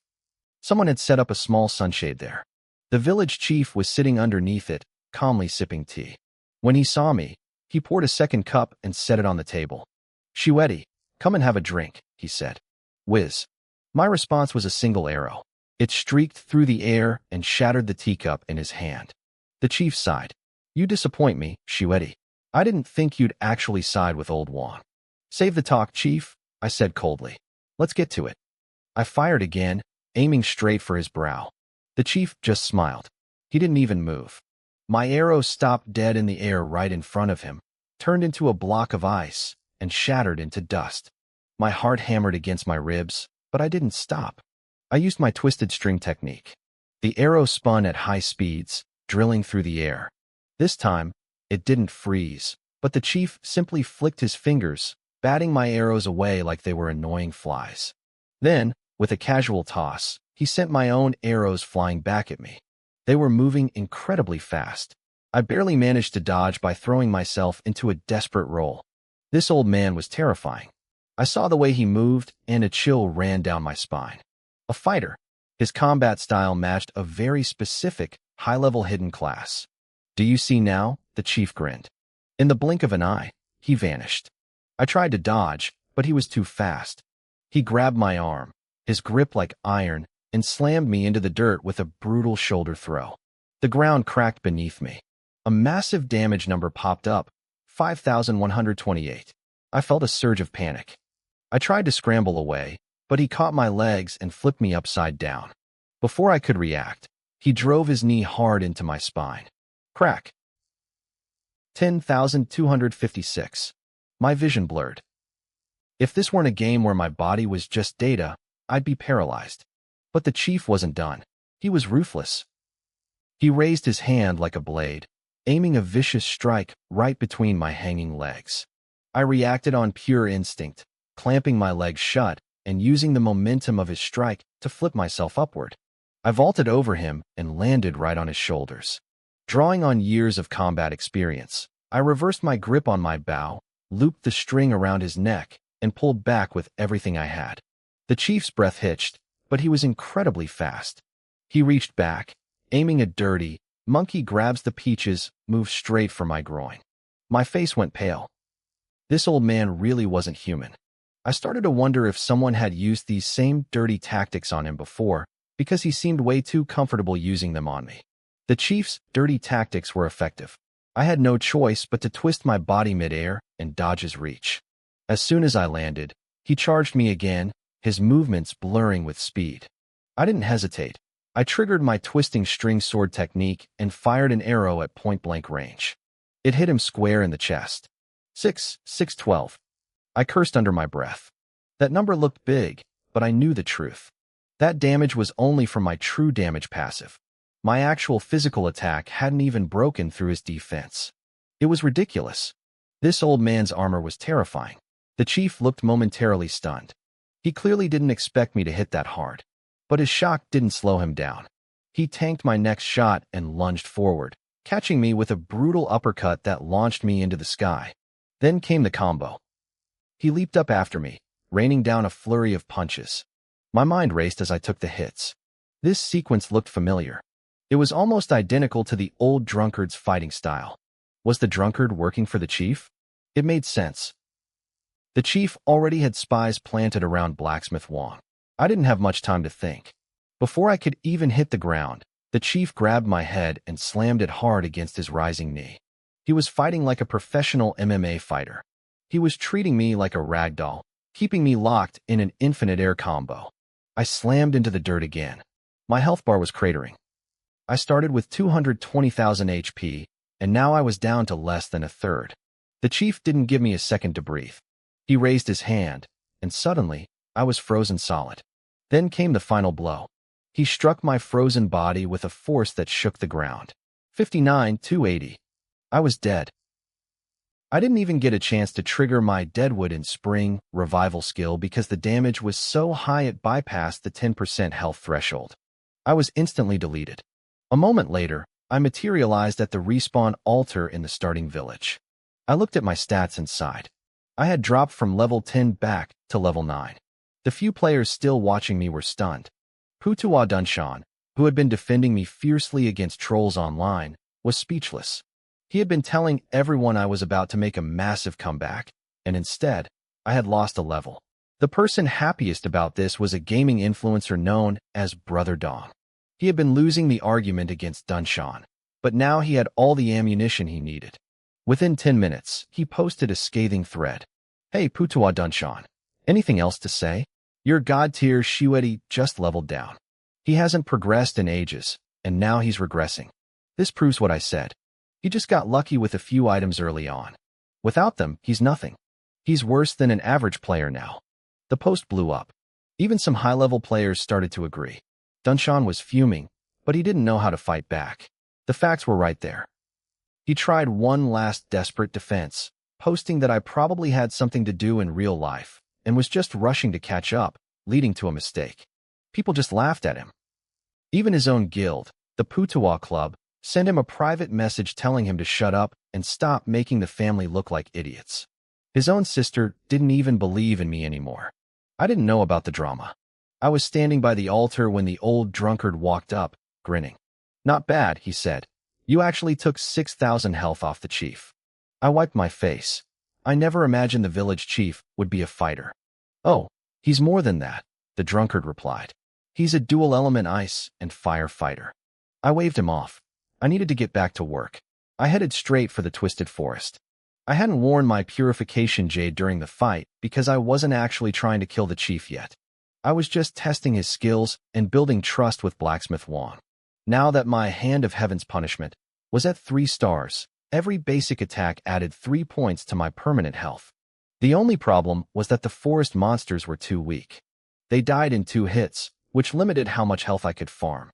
Someone had set up a small sunshade there. The village chief was sitting underneath it, calmly sipping tea. When he saw me, he poured a second cup and set it on the table. Shiwedi, come and have a drink, he said. Whiz. My response was a single arrow. It streaked through the air and shattered the teacup in his hand. The chief sighed. You disappoint me, Shiwedi. I didn't think you'd actually side with Old Wong. Save the talk, chief, I said coldly. Let's get to it. I fired again, aiming straight for his brow. The chief just smiled. He didn't even move. My arrow stopped dead in the air right in front of him, turned into a block of ice, and shattered into dust. My heart hammered against my ribs, but I didn't stop. I used my twisted string technique. The arrow spun at high speeds, drilling through the air. This time, it didn't freeze, but the chief simply flicked his fingers, batting my arrows away like they were annoying flies. Then, with a casual toss, he sent my own arrows flying back at me. They were moving incredibly fast. I barely managed to dodge by throwing myself into a desperate roll. This old man was terrifying. I saw the way he moved, and a chill ran down my spine. A fighter. His combat style matched a very specific, high-level hidden class. Do you see now? The chief grinned. In the blink of an eye, he vanished. I tried to dodge, but he was too fast. He grabbed my arm, his grip like iron, and slammed me into the dirt with a brutal shoulder throw. The ground cracked beneath me. A massive damage number popped up, 5,128. I felt a surge of panic. I tried to scramble away, but he caught my legs and flipped me upside down. Before I could react, he drove his knee hard into my spine. Crack. 10,256. My vision blurred. If this weren't a game where my body was just data, I'd be paralyzed. But the chief wasn't done. He was ruthless. He raised his hand like a blade, aiming a vicious strike right between my hanging legs. I reacted on pure instinct, clamping my legs shut and using the momentum of his strike to flip myself upward. I vaulted over him and landed right on his shoulders. Drawing on years of combat experience, I reversed my grip on my bow, looped the string around his neck, and pulled back with everything I had. The chief's breath hitched, but he was incredibly fast. He reached back, aiming a dirty, monkey grabs the peaches, moved straight for my groin. My face went pale. This old man really wasn't human. I started to wonder if someone had used these same dirty tactics on him before, because he seemed way too comfortable using them on me. The chief's dirty tactics were effective. I had no choice but to twist my body midair and dodge his reach. As soon as I landed, he charged me again, his movements blurring with speed. I didn't hesitate. I triggered my twisting string sword technique and fired an arrow at point-blank range. It hit him square in the chest. 612. I cursed under my breath. That number looked big, but I knew the truth. That damage was only from my true damage passive. My actual physical attack hadn't even broken through his defense. It was ridiculous. This old man's armor was terrifying. The chief looked momentarily stunned. He clearly didn't expect me to hit that hard. But his shock didn't slow him down. He tanked my next shot and lunged forward, catching me with a brutal uppercut that launched me into the sky. Then came the combo. He leaped up after me, raining down a flurry of punches. My mind raced as I took the hits. This sequence looked familiar. It was almost identical to the old drunkard's fighting style. Was the drunkard working for the chief? It made sense. The chief already had spies planted around Blacksmith Wong. I didn't have much time to think. Before I could even hit the ground, the chief grabbed my head and slammed it hard against his rising knee. He was fighting like a professional MMA fighter. He was treating me like a rag doll, keeping me locked in an infinite air combo. I slammed into the dirt again. My health bar was cratering. I started with 220,000 HP, and now I was down to less than a third. The chief didn't give me a second to breathe. He raised his hand, and suddenly, I was frozen solid. Then came the final blow. He struck my frozen body with a force that shook the ground. 59-280. I was dead. I didn't even get a chance to trigger my Deadwood and Spring revival skill because the damage was so high it bypassed the 10% health threshold. I was instantly deleted. A moment later, I materialized at the respawn altar in the starting village. I looked at my stats and sighed. I had dropped from level 10 back to level 9. The few players still watching me were stunned. Putua Dunshan, who had been defending me fiercely against trolls online, was speechless. He had been telling everyone I was about to make a massive comeback, and instead, I had lost a level. The person happiest about this was a gaming influencer known as Brother Dong. He had been losing the argument against Dunshan, but now he had all the ammunition he needed. Within 10 minutes, he posted a scathing thread. Hey Putua Dunshan, anything else to say? Your god-tier Shiwedi just leveled down. He hasn't progressed in ages, and now he's regressing. This proves what I said. He just got lucky with a few items early on. Without them, he's nothing. He's worse than an average player now. The post blew up. Even some high-level players started to agree. Dunshan was fuming, but he didn't know how to fight back. The facts were right there. He tried one last desperate defense, posting that I probably had something to do in real life, and was just rushing to catch up, leading to a mistake. People just laughed at him. Even his own guild, the Putua Club, sent him a private message telling him to shut up and stop making the family look like idiots. His own sister didn't even believe in me anymore. I didn't know about the drama. I was standing by the altar when the old drunkard walked up, grinning. Not bad, he said. You actually took 6,000 health off the chief. I wiped my face. I never imagined the village chief would be a fighter. Oh, he's more than that, the drunkard replied. He's a dual-element ice and fire fighter. I waved him off. I needed to get back to work. I headed straight for the Twisted Forest. I hadn't worn my purification jade during the fight because I wasn't actually trying to kill the chief yet. I was just testing his skills and building trust with Blacksmith Wong. Now that my Hand of Heaven's punishment was at 3 stars, every basic attack added 3 points to my permanent health. The only problem was that the forest monsters were too weak. They died in 2 hits, which limited how much health I could farm.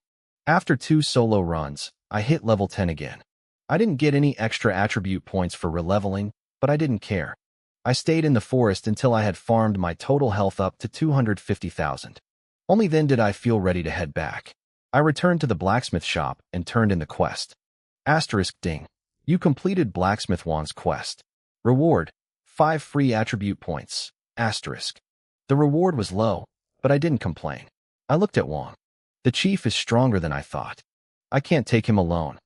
After 2 solo runs, I hit level 10 again. I didn't get any extra attribute points for releveling, but I didn't care. I stayed in the forest until I had farmed my total health up to 250,000. Only then did I feel ready to head back. I returned to the blacksmith shop and turned in the quest. Ding. You completed Blacksmith Wong's quest. Reward: 5 free attribute points. The reward was low, but I didn't complain. I looked at Wong. The chief is stronger than I thought. I can't take him alone.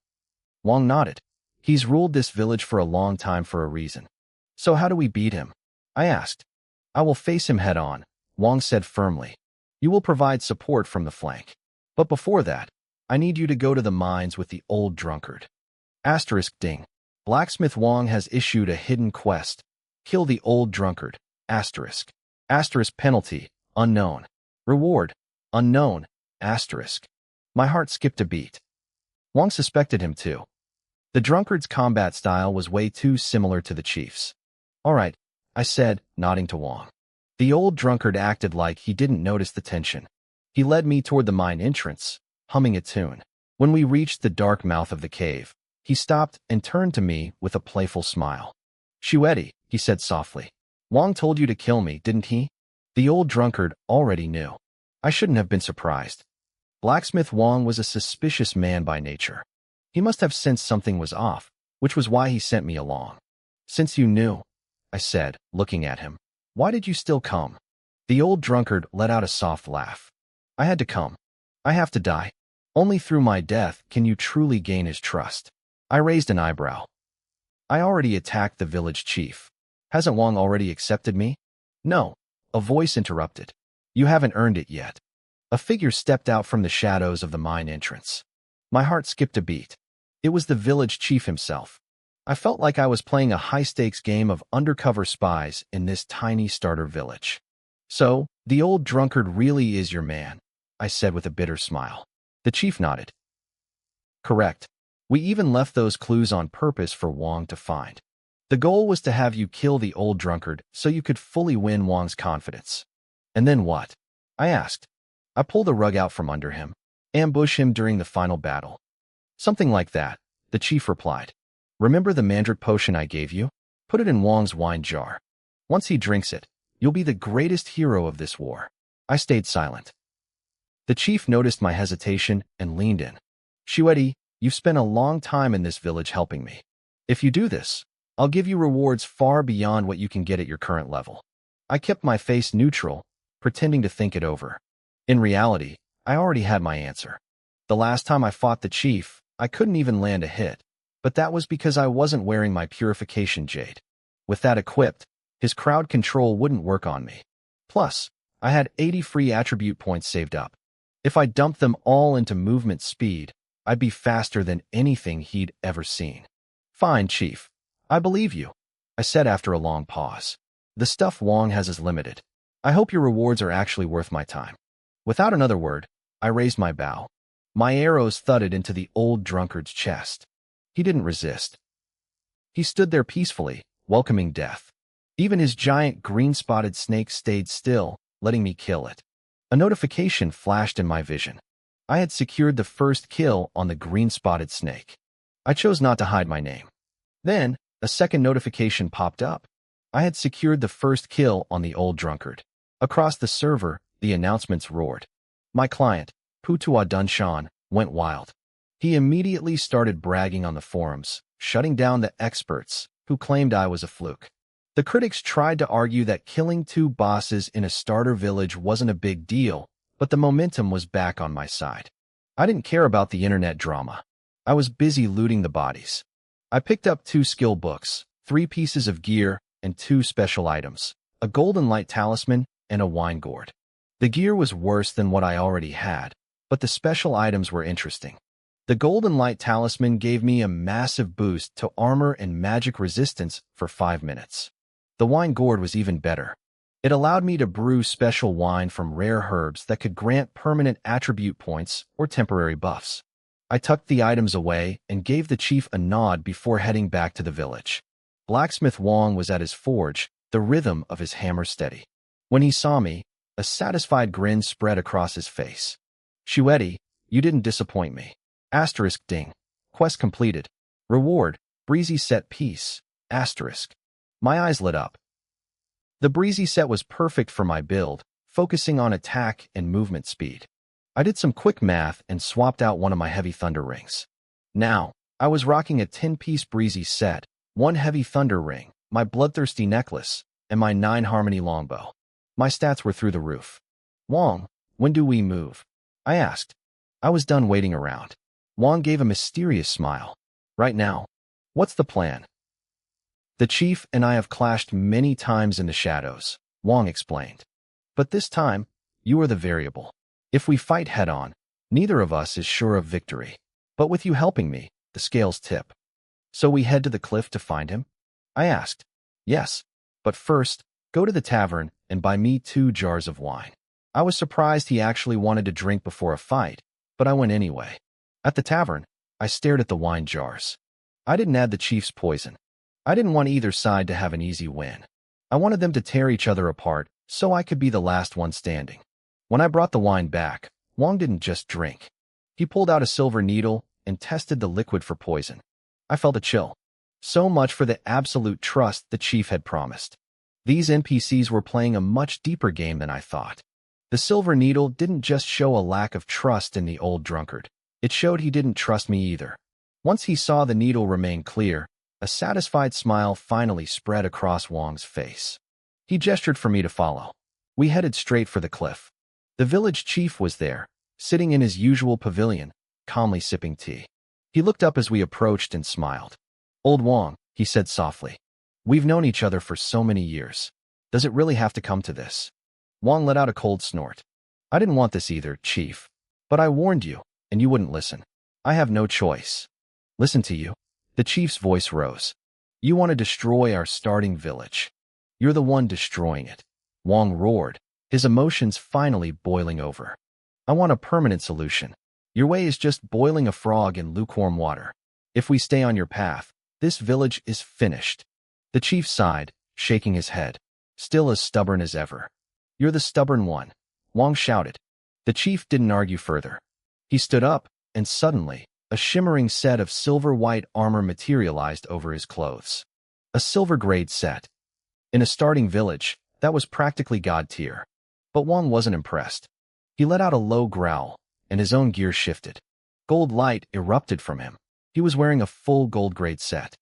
Wong nodded. He's ruled this village for a long time for a reason. So how do we beat him? I asked. I will face him head on, Wong said firmly. You will provide support from the flank. But before that, I need you to go to the mines with the old drunkard. Ding. Blacksmith Wong has issued a hidden quest. Kill the old drunkard. Penalty: unknown. Reward: unknown. My heart skipped a beat. Wong suspected him too. The drunkard's combat style was way too similar to the chief's. All right, I said, nodding to Wong. The old drunkard acted like he didn't notice the tension. He led me toward the mine entrance, humming a tune. When we reached the dark mouth of the cave, he stopped and turned to me with a playful smile. Shiwedi, he said softly. Wong told you to kill me, didn't he? The old drunkard already knew. I shouldn't have been surprised. Blacksmith Wong was a suspicious man by nature. He must have sensed something was off, which was why he sent me along. Since you knew, I said, looking at him, why did you still come? The old drunkard let out a soft laugh. I had to come. I have to die. Only through my death can you truly gain his trust. I raised an eyebrow. I already attacked the village chief. Hasn't Wang already accepted me? No. A voice interrupted. You haven't earned it yet. A figure stepped out from the shadows of the mine entrance. My heart skipped a beat. It was the village chief himself. I felt like I was playing a high-stakes game of undercover spies in this tiny starter village. So, the old drunkard really is your man, I said with a bitter smile. The chief nodded. Correct. We even left those clues on purpose for Wang to find. The goal was to have you kill the old drunkard so you could fully win Wang's confidence. And then what? I asked. I pulled the rug out from under him. Ambush him during the final battle. Something like that, the chief replied. Remember the mandrake potion I gave you? Put it in Wang's wine jar. Once he drinks it, you'll be the greatest hero of this war. I stayed silent. The chief noticed my hesitation and leaned in. Shuedi, you've spent a long time in this village helping me. If you do this, I'll give you rewards far beyond what you can get at your current level. I kept my face neutral, pretending to think it over. In reality, I already had my answer. The last time I fought the chief, I couldn't even land a hit, but that was because I wasn't wearing my purification jade. With that equipped, his crowd control wouldn't work on me. Plus, I had 80 free attribute points saved up. If I dumped them all into movement speed, I'd be faster than anything he'd ever seen. Fine, Chief. I believe you, I said after a long pause. The stuff Wang has is limited. I hope your rewards are actually worth my time. Without another word, I raised my bow. My arrows thudded into the old drunkard's chest. He didn't resist. He stood there peacefully, welcoming death. Even his giant green-spotted snake stayed still, letting me kill it. A notification flashed in my vision. I had secured the first kill on the green-spotted snake. I chose not to hide my name. Then, a second notification popped up. I had secured the first kill on the old drunkard. Across the server, the announcements roared. My client, Putua Dunshan, went wild. He immediately started bragging on the forums, shutting down the experts who claimed I was a fluke. The critics tried to argue that killing 2 bosses in a starter village wasn't a big deal, but the momentum was back on my side. I didn't care about the internet drama. I was busy looting the bodies. I picked up 2 skill books, 3 pieces of gear, and 2 special items, a golden light talisman and a wine gourd. The gear was worse than what I already had, but the special items were interesting. The golden light talisman gave me a massive boost to armor and magic resistance for 5 minutes. The wine gourd was even better. It allowed me to brew special wine from rare herbs that could grant permanent attribute points or temporary buffs. I tucked the items away and gave the chief a nod before heading back to the village. Blacksmith Wang was at his forge, the rhythm of his hammer steady. When he saw me, a satisfied grin spread across his face. Shuedi, you didn't disappoint me. Asterisk ding. Quest completed. Reward, breezy set piece. Asterisk. My eyes lit up. The breezy set was perfect for my build, focusing on attack and movement speed. I did some quick math and swapped out one of my heavy thunder rings. Now, I was rocking a 10-piece breezy set, 1 heavy thunder ring, my bloodthirsty necklace, and my 9 harmony longbow. My stats were through the roof. Wang, when do we move? I asked. I was done waiting around. Wang gave a mysterious smile. Right now. What's the plan? The chief and I have clashed many times in the shadows, Wang explained. But this time, you are the variable. If we fight head-on, neither of us is sure of victory. But with you helping me, the scales tip. So we head to the cliff to find him? I asked. Yes. But first, go to the tavern and buy me 2 jars of wine. I was surprised he actually wanted to drink before a fight, but I went anyway. At the tavern, I stared at the wine jars. I didn't add the chief's poison. I didn't want either side to have an easy win. I wanted them to tear each other apart so I could be the last one standing. When I brought the wine back, Wang didn't just drink. He pulled out a silver needle and tested the liquid for poison. I felt a chill. So much for the absolute trust the chief had promised. These NPCs were playing a much deeper game than I thought. The silver needle didn't just show a lack of trust in the old drunkard. It showed he didn't trust me either. Once he saw the needle remain clear, a satisfied smile finally spread across Wang's face. He gestured for me to follow. We headed straight for the cliff. The village chief was there, sitting in his usual pavilion, calmly sipping tea. He looked up as we approached and smiled. Old Wang, he said softly. We've known each other for so many years. Does it really have to come to this? Wang let out a cold snort. I didn't want this either, Chief. But I warned you, and you wouldn't listen. I have no choice. Listen to you. The chief's voice rose. You want to destroy our starting village. You're the one destroying it. Wang roared, his emotions finally boiling over. I want a permanent solution. Your way is just boiling a frog in lukewarm water. If we stay on your path, this village is finished. The chief sighed, shaking his head, still as stubborn as ever. You're the stubborn one, Wang shouted. The chief didn't argue further. He stood up, and suddenly, a shimmering set of silver-white armor materialized over his clothes. A silver-grade set. In a starting village, that was practically god tier. But Wang wasn't impressed. He let out a low growl, and his own gear shifted. Gold light erupted from him. He was wearing a full gold-grade set.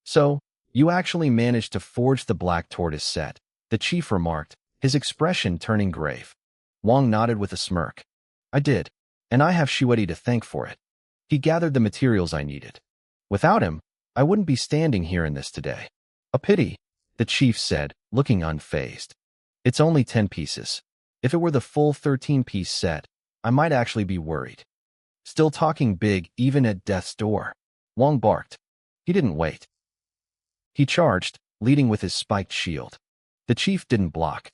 So, you actually managed to forge the black tortoise set, the chief remarked, his expression turning grave. Wang nodded with a smirk. I did, and I have Shuedi to thank for it. He gathered the materials I needed. Without him, I wouldn't be standing here in this today. A pity, the chief said, looking unfazed. It's only 10 pieces. If it were the full 13-piece set, I might actually be worried. Still talking big even at death's door. Wang barked. He didn't wait. He charged, leading with his spiked shield. The chief didn't block.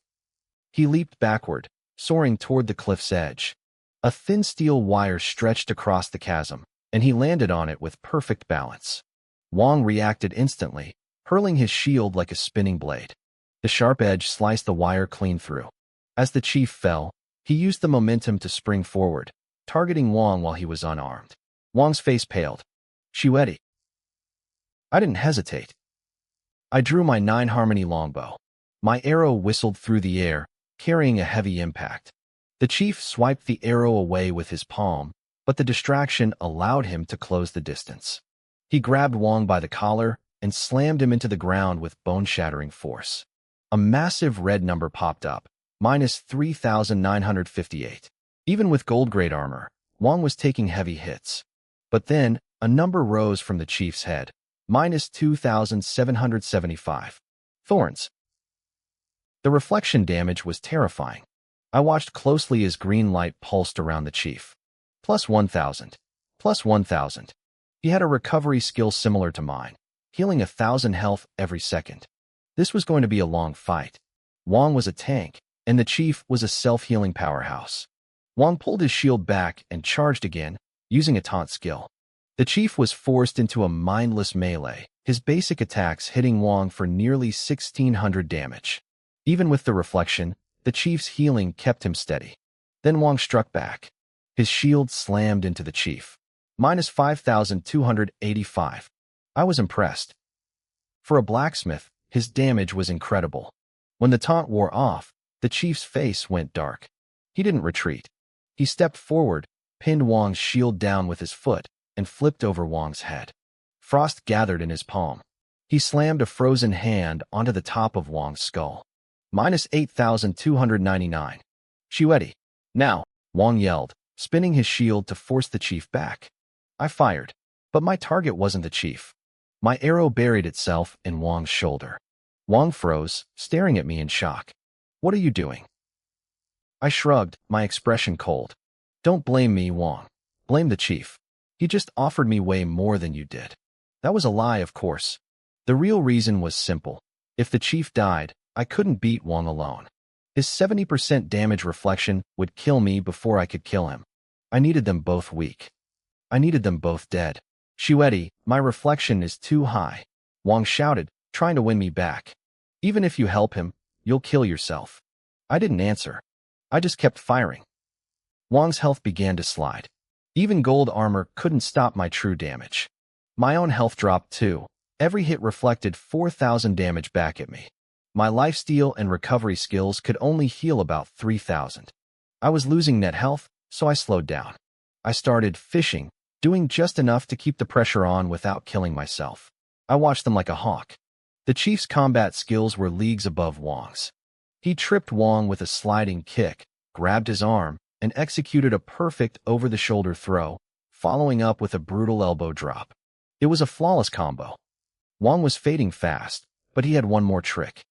He leaped backward, soaring toward the cliff's edge. A thin steel wire stretched across the chasm, and he landed on it with perfect balance. Wang reacted instantly, hurling his shield like a spinning blade. The sharp edge sliced the wire clean through. As the chief fell, he used the momentum to spring forward, targeting Wang while he was unarmed. Wang's face paled. Shuedi. I didn't hesitate. I drew my 9-harmony longbow. My arrow whistled through the air, carrying a heavy impact. The chief swiped the arrow away with his palm, but the distraction allowed him to close the distance. He grabbed Wang by the collar and slammed him into the ground with bone-shattering force. A massive red number popped up, -3,958. Even with gold-grade armor, Wang was taking heavy hits. But then, a number rose from the chief's head, -2,775. Thorns. The reflection damage was terrifying. I watched closely as green light pulsed around the chief. +1,000. +1,000. He had a recovery skill similar to mine, healing 1,000 health every second. This was going to be a long fight. Wang was a tank, and the chief was a self-healing powerhouse. Wang pulled his shield back and charged again, using a taunt skill. The chief was forced into a mindless melee, his basic attacks hitting Wang for nearly 1,600 damage. Even with the reflection, the chief's healing kept him steady. Then Wang struck back. His shield slammed into the chief. -5,285. I was impressed. For a blacksmith, his damage was incredible. When the taunt wore off, the chief's face went dark. He didn't retreat. He stepped forward, pinned Wang's shield down with his foot, and flipped over Wang's head. Frost gathered in his palm. He slammed a frozen hand onto the top of Wang's skull. -8,299. Shuedi. Now, Wang yelled, spinning his shield to force the chief back. I fired, but my target wasn't the chief. My arrow buried itself in Wang's shoulder. Wang froze, staring at me in shock. What are you doing? I shrugged, my expression cold. Don't blame me, Wang. Blame the chief. He just offered me way more than you did. That was a lie, of course. The real reason was simple. If the chief died, I couldn't beat Wang alone. His 70% damage reflection would kill me before I could kill him. I needed them both weak. I needed them both dead. Shuedi, my reflection is too high. Wang shouted, trying to win me back. Even if you help him, you'll kill yourself. I didn't answer. I just kept firing. Wang's health began to slide. Even gold armor couldn't stop my true damage. My own health dropped too. Every hit reflected 4,000 damage back at me. My lifesteal and recovery skills could only heal about 3,000. I was losing net health, so I slowed down. I started fishing, doing just enough to keep the pressure on without killing myself. I watched them like a hawk. The chief's combat skills were leagues above Wang's. He tripped Wang with a sliding kick, grabbed his arm, and executed a perfect over-the-shoulder throw, following up with a brutal elbow drop. It was a flawless combo. Wang was fading fast, but he had one more trick.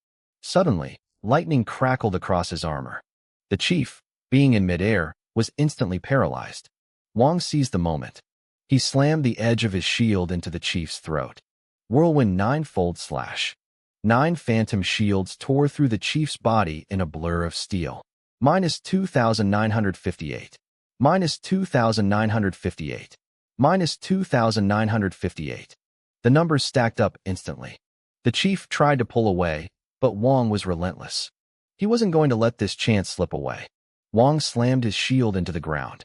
Suddenly, lightning crackled across his armor. The chief, being in midair, was instantly paralyzed. Wang seized the moment. He slammed the edge of his shield into the chief's throat. Whirlwind ninefold slash. 9 phantom shields tore through the chief's body in a blur of steel. Minus 2,958. Minus 2,958. Minus 2,958. The numbers stacked up instantly. The chief tried to pull away, but Wang was relentless. He wasn't going to let this chance slip away. Wang slammed his shield into the ground.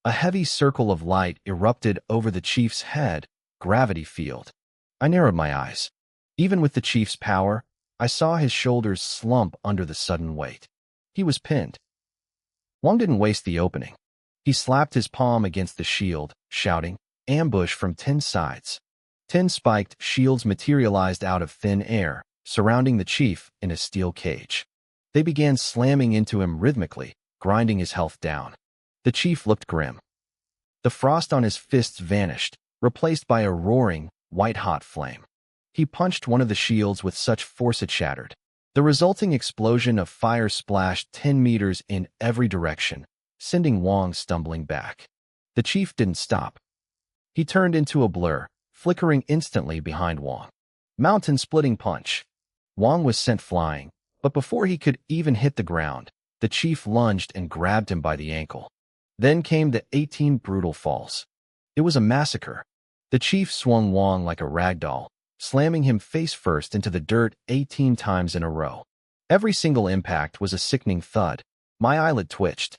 A heavy circle of light erupted over the chief's head, gravity field. I narrowed my eyes. Even with the chief's power, I saw his shoulders slump under the sudden weight. He was pinned. Wang didn't waste the opening. He slapped his palm against the shield, shouting, "Ambush from 10 sides." 10 spiked shields materialized out of thin air, surrounding the chief in a steel cage. They began slamming into him rhythmically, grinding his health down. The chief looked grim. The frost on his fists vanished, replaced by a roaring, white-hot flame. He punched one of the shields with such force it shattered. The resulting explosion of fire splashed 10 meters in every direction, sending Wang stumbling back. The chief didn't stop. He turned into a blur, flickering instantly behind Wang. Mountain-splitting punch. Wang was sent flying, but before he could even hit the ground, the chief lunged and grabbed him by the ankle. Then came the 18 brutal falls. It was a massacre. The chief swung Wang like a rag doll, slamming him face first into the dirt 18 times in a row. Every single impact was a sickening thud. My eyelid twitched.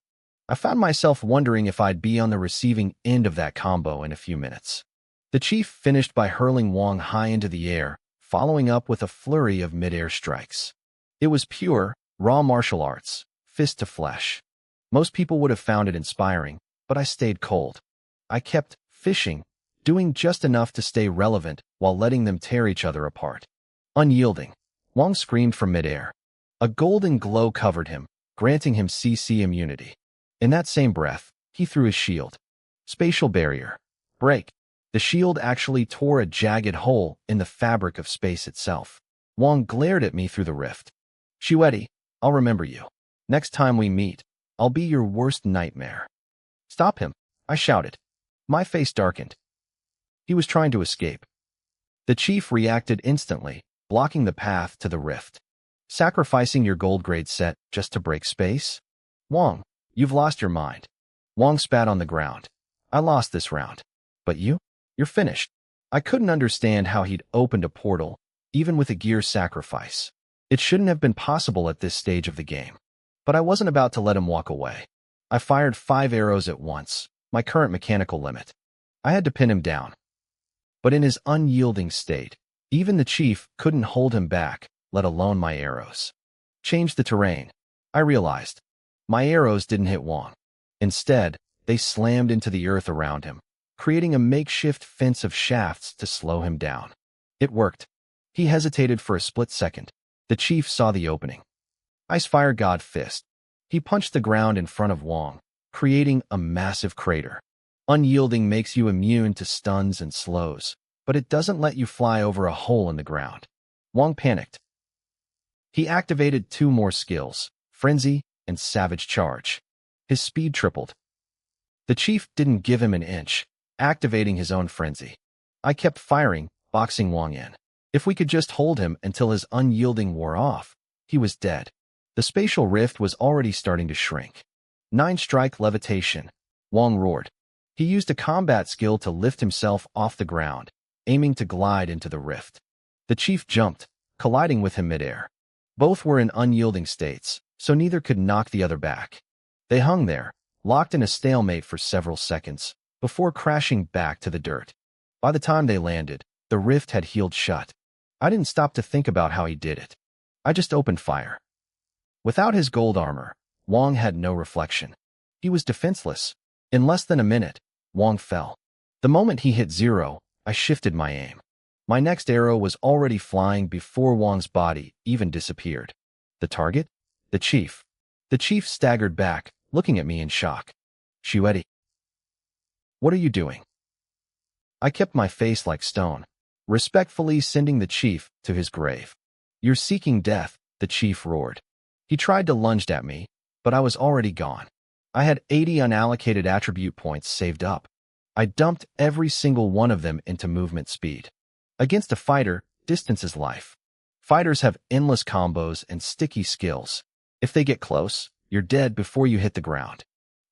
I found myself wondering if I'd be on the receiving end of that combo in a few minutes. The chief finished by hurling Wang high into the air, following up with a flurry of mid-air strikes. It was pure, raw martial arts, fist to flesh. Most people would have found it inspiring, but I stayed cold. I kept fishing, doing just enough to stay relevant while letting them tear each other apart. Unyielding, Wang screamed from midair. A golden glow covered him, granting him CC immunity. In that same breath, he threw his shield. Spatial barrier. Break. The shield actually tore a jagged hole in the fabric of space itself. Wang glared at me through the rift. "Shuedi, I'll remember you. Next time we meet, I'll be your worst nightmare." "Stop him," I shouted. My face darkened. He was trying to escape. The chief reacted instantly, blocking the path to the rift. "Sacrificing your gold grade set just to break space? Wang, you've lost your mind." Wang spat on the ground. "I lost this round. But you're finished." I couldn't understand how he'd opened a portal, even with a gear sacrifice. It shouldn't have been possible at this stage of the game. But I wasn't about to let him walk away. I fired 5 arrows at once, my current mechanical limit. I had to pin him down. But in his unyielding state, even the chief couldn't hold him back, let alone my arrows. Change the terrain. I realized. My arrows didn't hit Wang. Instead, they slammed into the earth around him, creating a makeshift fence of shafts to slow him down. It worked. He hesitated for a split second. The chief saw the opening. Icefire God Fist. He punched the ground in front of Wang, creating a massive crater. Unyielding makes you immune to stuns and slows, but it doesn't let you fly over a hole in the ground. Wang panicked. He activated 2 more skills, Frenzy and Savage Charge. His speed tripled. The chief didn't give him an inch, activating his own frenzy. I kept firing, boxing Wang in. If we could just hold him until his unyielding wore off, he was dead. The spatial rift was already starting to shrink. 9-strike levitation. Wang roared. He used a combat skill to lift himself off the ground, aiming to glide into the rift. The chief jumped, colliding with him midair. Both were in unyielding states, so neither could knock the other back. They hung there, locked in a stalemate for several seconds, before crashing back to the dirt. By the time they landed, the rift had healed shut. I didn't stop to think about how he did it. I just opened fire. Without his gold armor, Wang had no reflection. He was defenseless. In less than a minute, Wang fell. The moment he hit 0, I shifted my aim. My next arrow was already flying before Wang's body even disappeared. The target? The chief. The chief staggered back, looking at me in shock. "Shuedi, what are you doing?" I kept my face like stone. respectfully sending the chief to his grave. "You're seeking death," the chief roared. He tried to lunge at me, but I was already gone. I had 80 unallocated attribute points saved up. I dumped every single one of them into movement speed. Against a fighter, distance is life. Fighters have endless combos and sticky skills. If they get close, you're dead before you hit the ground.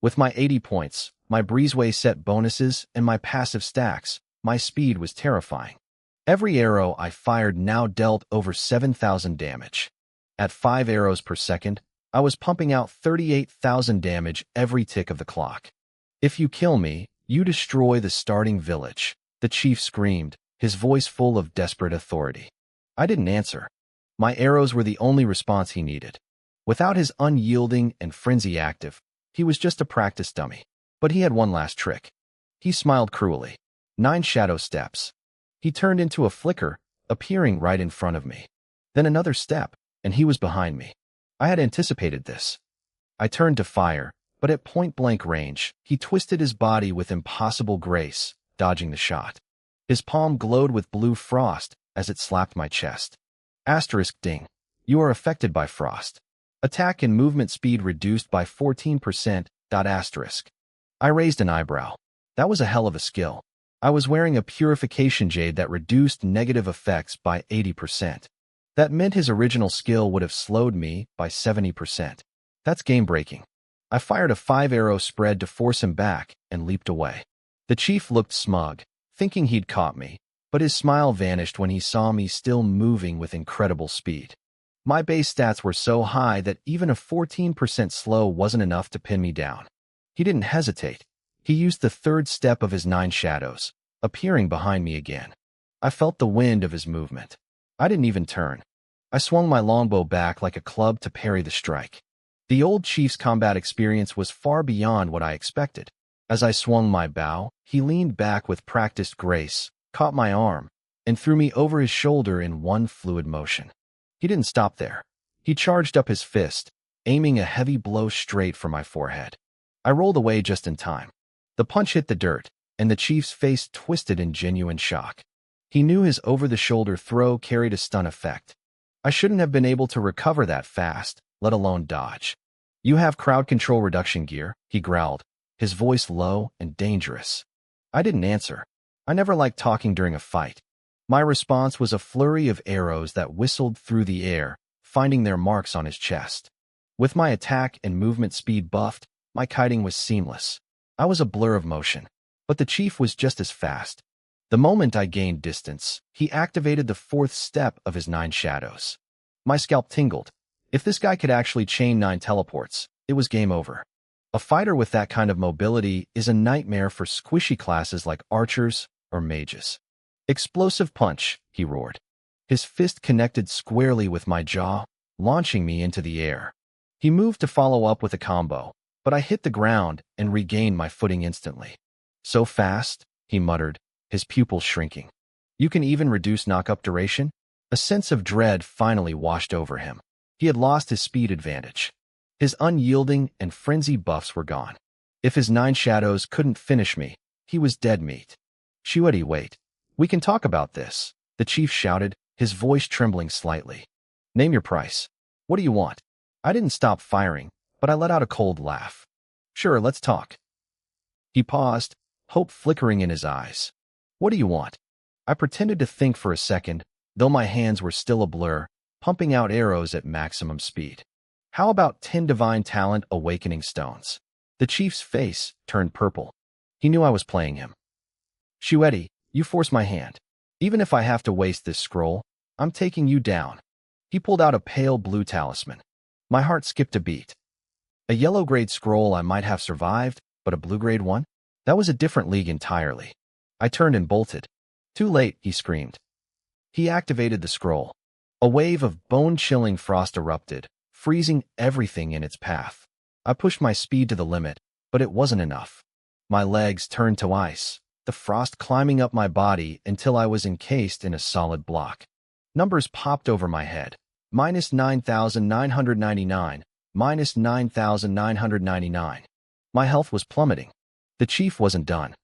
With my 80 points, my breezeway set bonuses, and my passive stacks, my speed was terrifying. Every arrow I fired now dealt over 7,000 damage. At 5 arrows per second, I was pumping out 38,000 damage every tick of the clock. "If you kill me, you destroy the starting village," the chief screamed, his voice full of desperate authority. I didn't answer. My arrows were the only response he needed. Without his unyielding and frenzy active, he was just a practice dummy. But he had one last trick. He smiled cruelly. 9 shadow steps. He turned into a flicker, appearing right in front of me. Then another step, and he was behind me. I had anticipated this. I turned to fire, but at point-blank range, he twisted his body with impossible grace, dodging the shot. His palm glowed with blue frost as it slapped my chest. Ding. You are affected by frost. Attack and movement speed reduced by 14%. I raised an eyebrow. That was a hell of a skill. I was wearing a purification jade that reduced negative effects by 80%. That meant his original skill would have slowed me by 70%. That's game-breaking. I fired a 5-arrow spread to force him back and leaped away. The chief looked smug, thinking he'd caught me, but his smile vanished when he saw me still moving with incredible speed. My base stats were so high that even a 14% slow wasn't enough to pin me down. He didn't hesitate. He used the third step of his 9 shadows, appearing behind me again. I felt the wind of his movement. I didn't even turn. I swung my longbow back like a club to parry the strike. The old chief's combat experience was far beyond what I expected. As I swung my bow, he leaned back with practiced grace, caught my arm, and threw me over his shoulder in one fluid motion. He didn't stop there. He charged up his fist, aiming a heavy blow straight for my forehead. I rolled away just in time. The punch hit the dirt, and the chief's face twisted in genuine shock. He knew his over-the-shoulder throw carried a stun effect. I shouldn't have been able to recover that fast, let alone dodge. "You have crowd control reduction gear," he growled, his voice low and dangerous. I didn't answer. I never liked talking during a fight. My response was a flurry of arrows that whistled through the air, finding their marks on his chest. With my attack and movement speed buffed, my kiting was seamless. I was a blur of motion, but the chief was just as fast. The moment I gained distance, he activated the 4th step of his 9 shadows. My scalp tingled. If this guy could actually chain 9 teleports, it was game over. A fighter with that kind of mobility is a nightmare for squishy classes like archers or mages. "Explosive punch," he roared. His fist connected squarely with my jaw, launching me into the air. He moved to follow up with a combo, but I hit the ground and regained my footing instantly. "So fast," he muttered, his pupils shrinking. "You can even reduce knock-up duration?" A sense of dread finally washed over him. He had lost his speed advantage. His unyielding and frenzy buffs were gone. If his 9 shadows couldn't finish me, he was dead meat. "Shuedi, wait. We can talk about this," the chief shouted, his voice trembling slightly. "Name your price. What do you want?" I didn't stop firing, but I let out a cold laugh. "Sure, let's talk." He paused, hope flickering in his eyes. "What do you want?" I pretended to think for a second, though my hands were still a blur, pumping out arrows at maximum speed. "How about 10 divine talent awakening stones?" The chief's face turned purple. He knew I was playing him. "Shuedi, you force my hand. Even if I have to waste this scroll, I'm taking you down." He pulled out a pale blue talisman. My heart skipped a beat. A yellow-grade scroll I might have survived, but a blue-grade one? That was a different league entirely. I turned and bolted. "Too late," he screamed. He activated the scroll. A wave of bone-chilling frost erupted, freezing everything in its path. I pushed my speed to the limit, but it wasn't enough. My legs turned to ice, the frost climbing up my body until I was encased in a solid block. Numbers popped over my head. -9,999, -9,999. My health was plummeting. The chief wasn't done.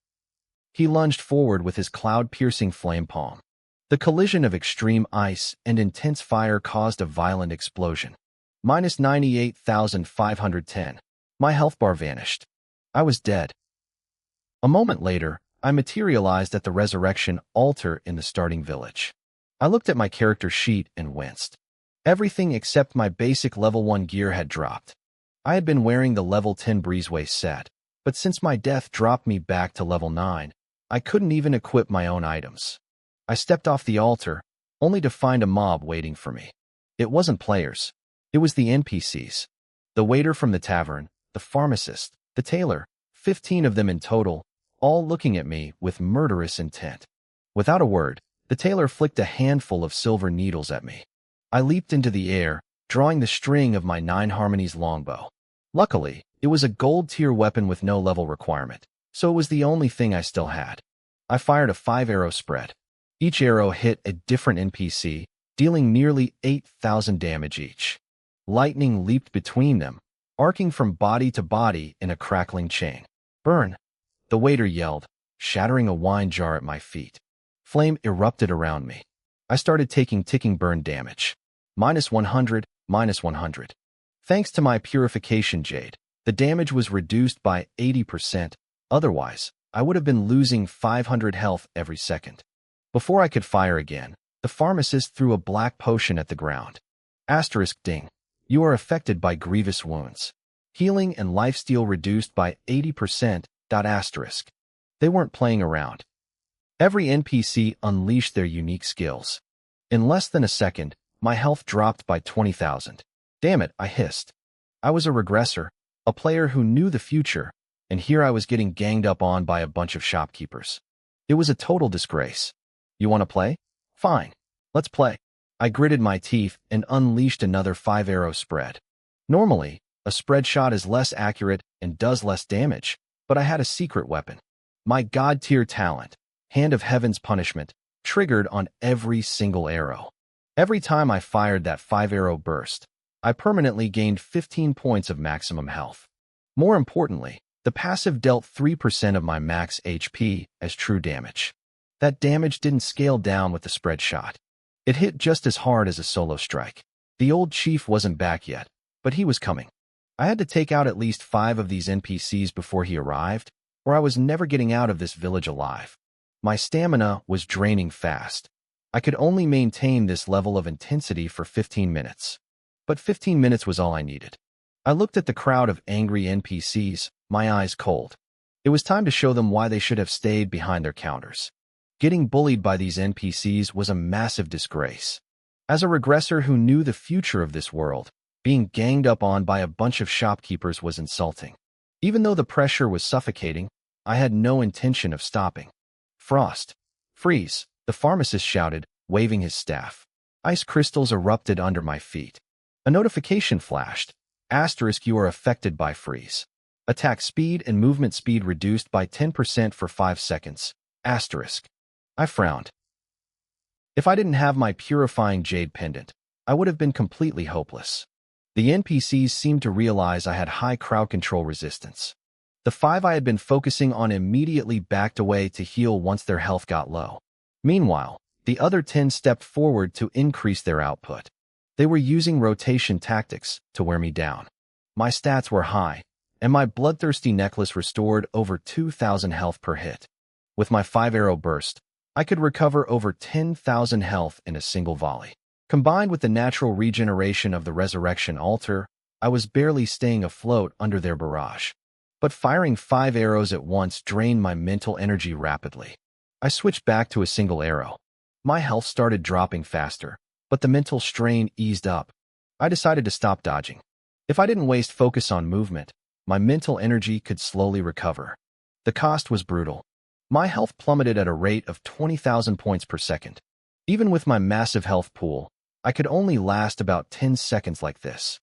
He lunged forward with his cloud-piercing flame palm. The collision of extreme ice and intense fire caused a violent explosion. Minus 98,510. My health bar vanished. I was dead. A moment later, I materialized at the resurrection altar in the starting village. I looked at my character sheet and winced. Everything except my basic level 1 gear had dropped. I had been wearing the level 10 breezeway set, but since my death dropped me back to level 9, I couldn't even equip my own items. I stepped off the altar, only to find a mob waiting for me. It wasn't players. It was the NPCs. The waiter from the tavern, the pharmacist, the tailor, 15 of them in total, all looking at me with murderous intent. Without a word, the tailor flicked a handful of silver needles at me. I leaped into the air, drawing the string of my 9 harmonies longbow. Luckily, it was a gold-tier weapon with no level requirement, so it was the only thing I still had. I fired a 5-arrow spread. Each arrow hit a different NPC, dealing nearly 8,000 damage each. Lightning leaped between them, arcing from body to body in a crackling chain. "Burn!" the waiter yelled, shattering a wine jar at my feet. Flame erupted around me. I started taking ticking burn damage. Minus 100, minus 100. Thanks to my purification jade, the damage was reduced by 80%. Otherwise, I would have been losing 500 health every second. Before I could fire again, the pharmacist threw a black potion at the ground. Asterisk ding. You are affected by grievous wounds. Healing and lifesteal reduced by 80%. Asterisk. They weren't playing around. Every NPC unleashed their unique skills. In less than a second, my health dropped by 20,000. Damn it, I hissed. I was a regressor, a player who knew the future, and here I was getting ganged up on by a bunch of shopkeepers. It was a total disgrace. You want to play? Fine. Let's play. I gritted my teeth and unleashed another 5-arrow spread. Normally, a spread shot is less accurate and does less damage, but I had a secret weapon. My god-tier talent, Hand of Heaven's Punishment, triggered on every single arrow. Every time I fired that 5-arrow burst, I permanently gained 15 points of maximum health. More importantly, the passive dealt 3% of my max HP as true damage. That damage didn't scale down with the spread shot. It hit just as hard as a solo strike. The old chief wasn't back yet, but he was coming. I had to take out at least 5 of these NPCs before he arrived, or I was never getting out of this village alive. My stamina was draining fast. I could only maintain this level of intensity for 15 minutes. But 15 minutes was all I needed. I looked at the crowd of angry NPCs, my eyes cold. It was time to show them why they should have stayed behind their counters. Getting bullied by these NPCs was a massive disgrace. As a regressor who knew the future of this world, being ganged up on by a bunch of shopkeepers was insulting. Even though the pressure was suffocating, I had no intention of stopping. Frost. Freeze, the pharmacist shouted, waving his staff. Ice crystals erupted under my feet. A notification flashed. Asterisk, you are affected by freeze. Attack speed and movement speed reduced by 10% for 5 seconds. Asterisk. I frowned. If I didn't have my purifying jade pendant, I would have been completely hopeless. The NPCs seemed to realize I had high crowd control resistance. The 5 I had been focusing on immediately backed away to heal once their health got low. Meanwhile, the other 10 stepped forward to increase their output. They were using rotation tactics to wear me down. My stats were high, and my bloodthirsty necklace restored over 2,000 health per hit. With my 5-arrow burst, I could recover over 10,000 health in a single volley. Combined with the natural regeneration of the resurrection altar, I was barely staying afloat under their barrage. But firing 5 arrows at once drained my mental energy rapidly. I switched back to a single arrow. My health started dropping faster, but the mental strain eased up. I decided to stop dodging. If I didn't waste focus on movement, my mental energy could slowly recover. The cost was brutal. My health plummeted at a rate of 20,000 points per second. Even with my massive health pool, I could only last about 10 seconds like this.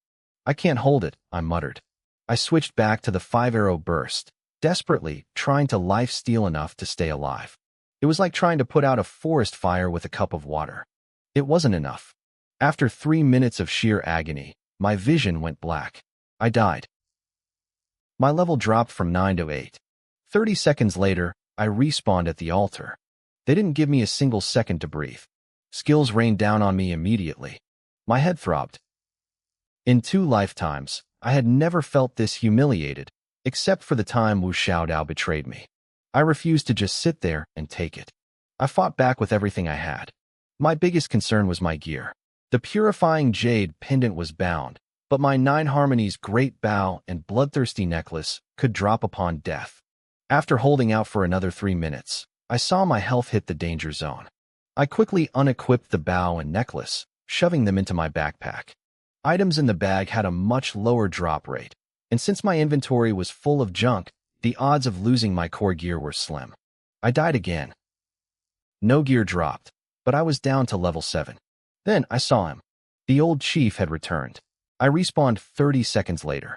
I can't hold it, I muttered. I switched back to the 5-arrow burst, desperately trying to life-steal enough to stay alive. It was like trying to put out a forest fire with a cup of water. It wasn't enough. After 3 minutes of sheer agony, my vision went black. I died. My level dropped from 9 to 8. 30 seconds later, I respawned at the altar. They didn't give me a single second to breathe. Skills rained down on me immediately. My head throbbed. In 2 lifetimes, I had never felt this humiliated, except for the time Wu Xiaodao betrayed me. I refused to just sit there and take it. I fought back with everything I had. My biggest concern was my gear. The purifying jade pendant was bound, but my 9 harmonies great bow and bloodthirsty necklace could drop upon death. After holding out for another 3 minutes, I saw my health hit the danger zone. I quickly unequipped the bow and necklace, shoving them into my backpack. Items in the bag had a much lower drop rate, and since my inventory was full of junk, the odds of losing my core gear were slim. I died again. No gear dropped, but I was down to level 7. Then I saw him. The old chief had returned. I respawned 30 seconds later.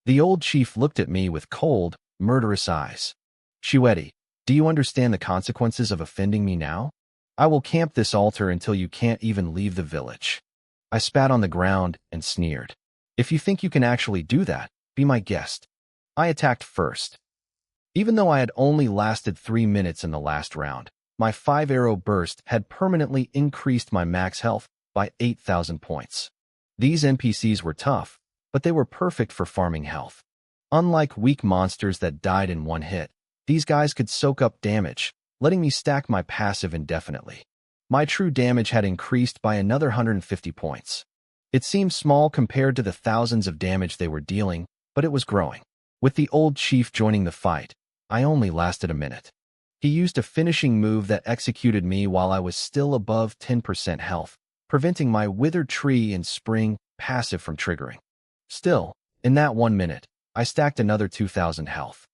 The old chief looked at me with cold, murderous eyes. Shuedi, do you understand the consequences of offending me now? I will camp this altar until you can't even leave the village. I spat on the ground and sneered. If you think you can actually do that, be my guest. I attacked first. Even though I had only lasted 3 minutes in the last round, my 5-arrow burst had permanently increased my max health by 8,000 points. These NPCs were tough, but they were perfect for farming health. Unlike weak monsters that died in one hit, these guys could soak up damage, letting me stack my passive indefinitely. My true damage had increased by another 150 points. It seemed small compared to the thousands of damage they were dealing, but it was growing. With the old chief joining the fight, I only lasted a minute. He used a finishing move that executed me while I was still above 10% health, preventing my withered tree and spring passive from triggering. Still, in that 1 minute, I stacked another 2,000 health.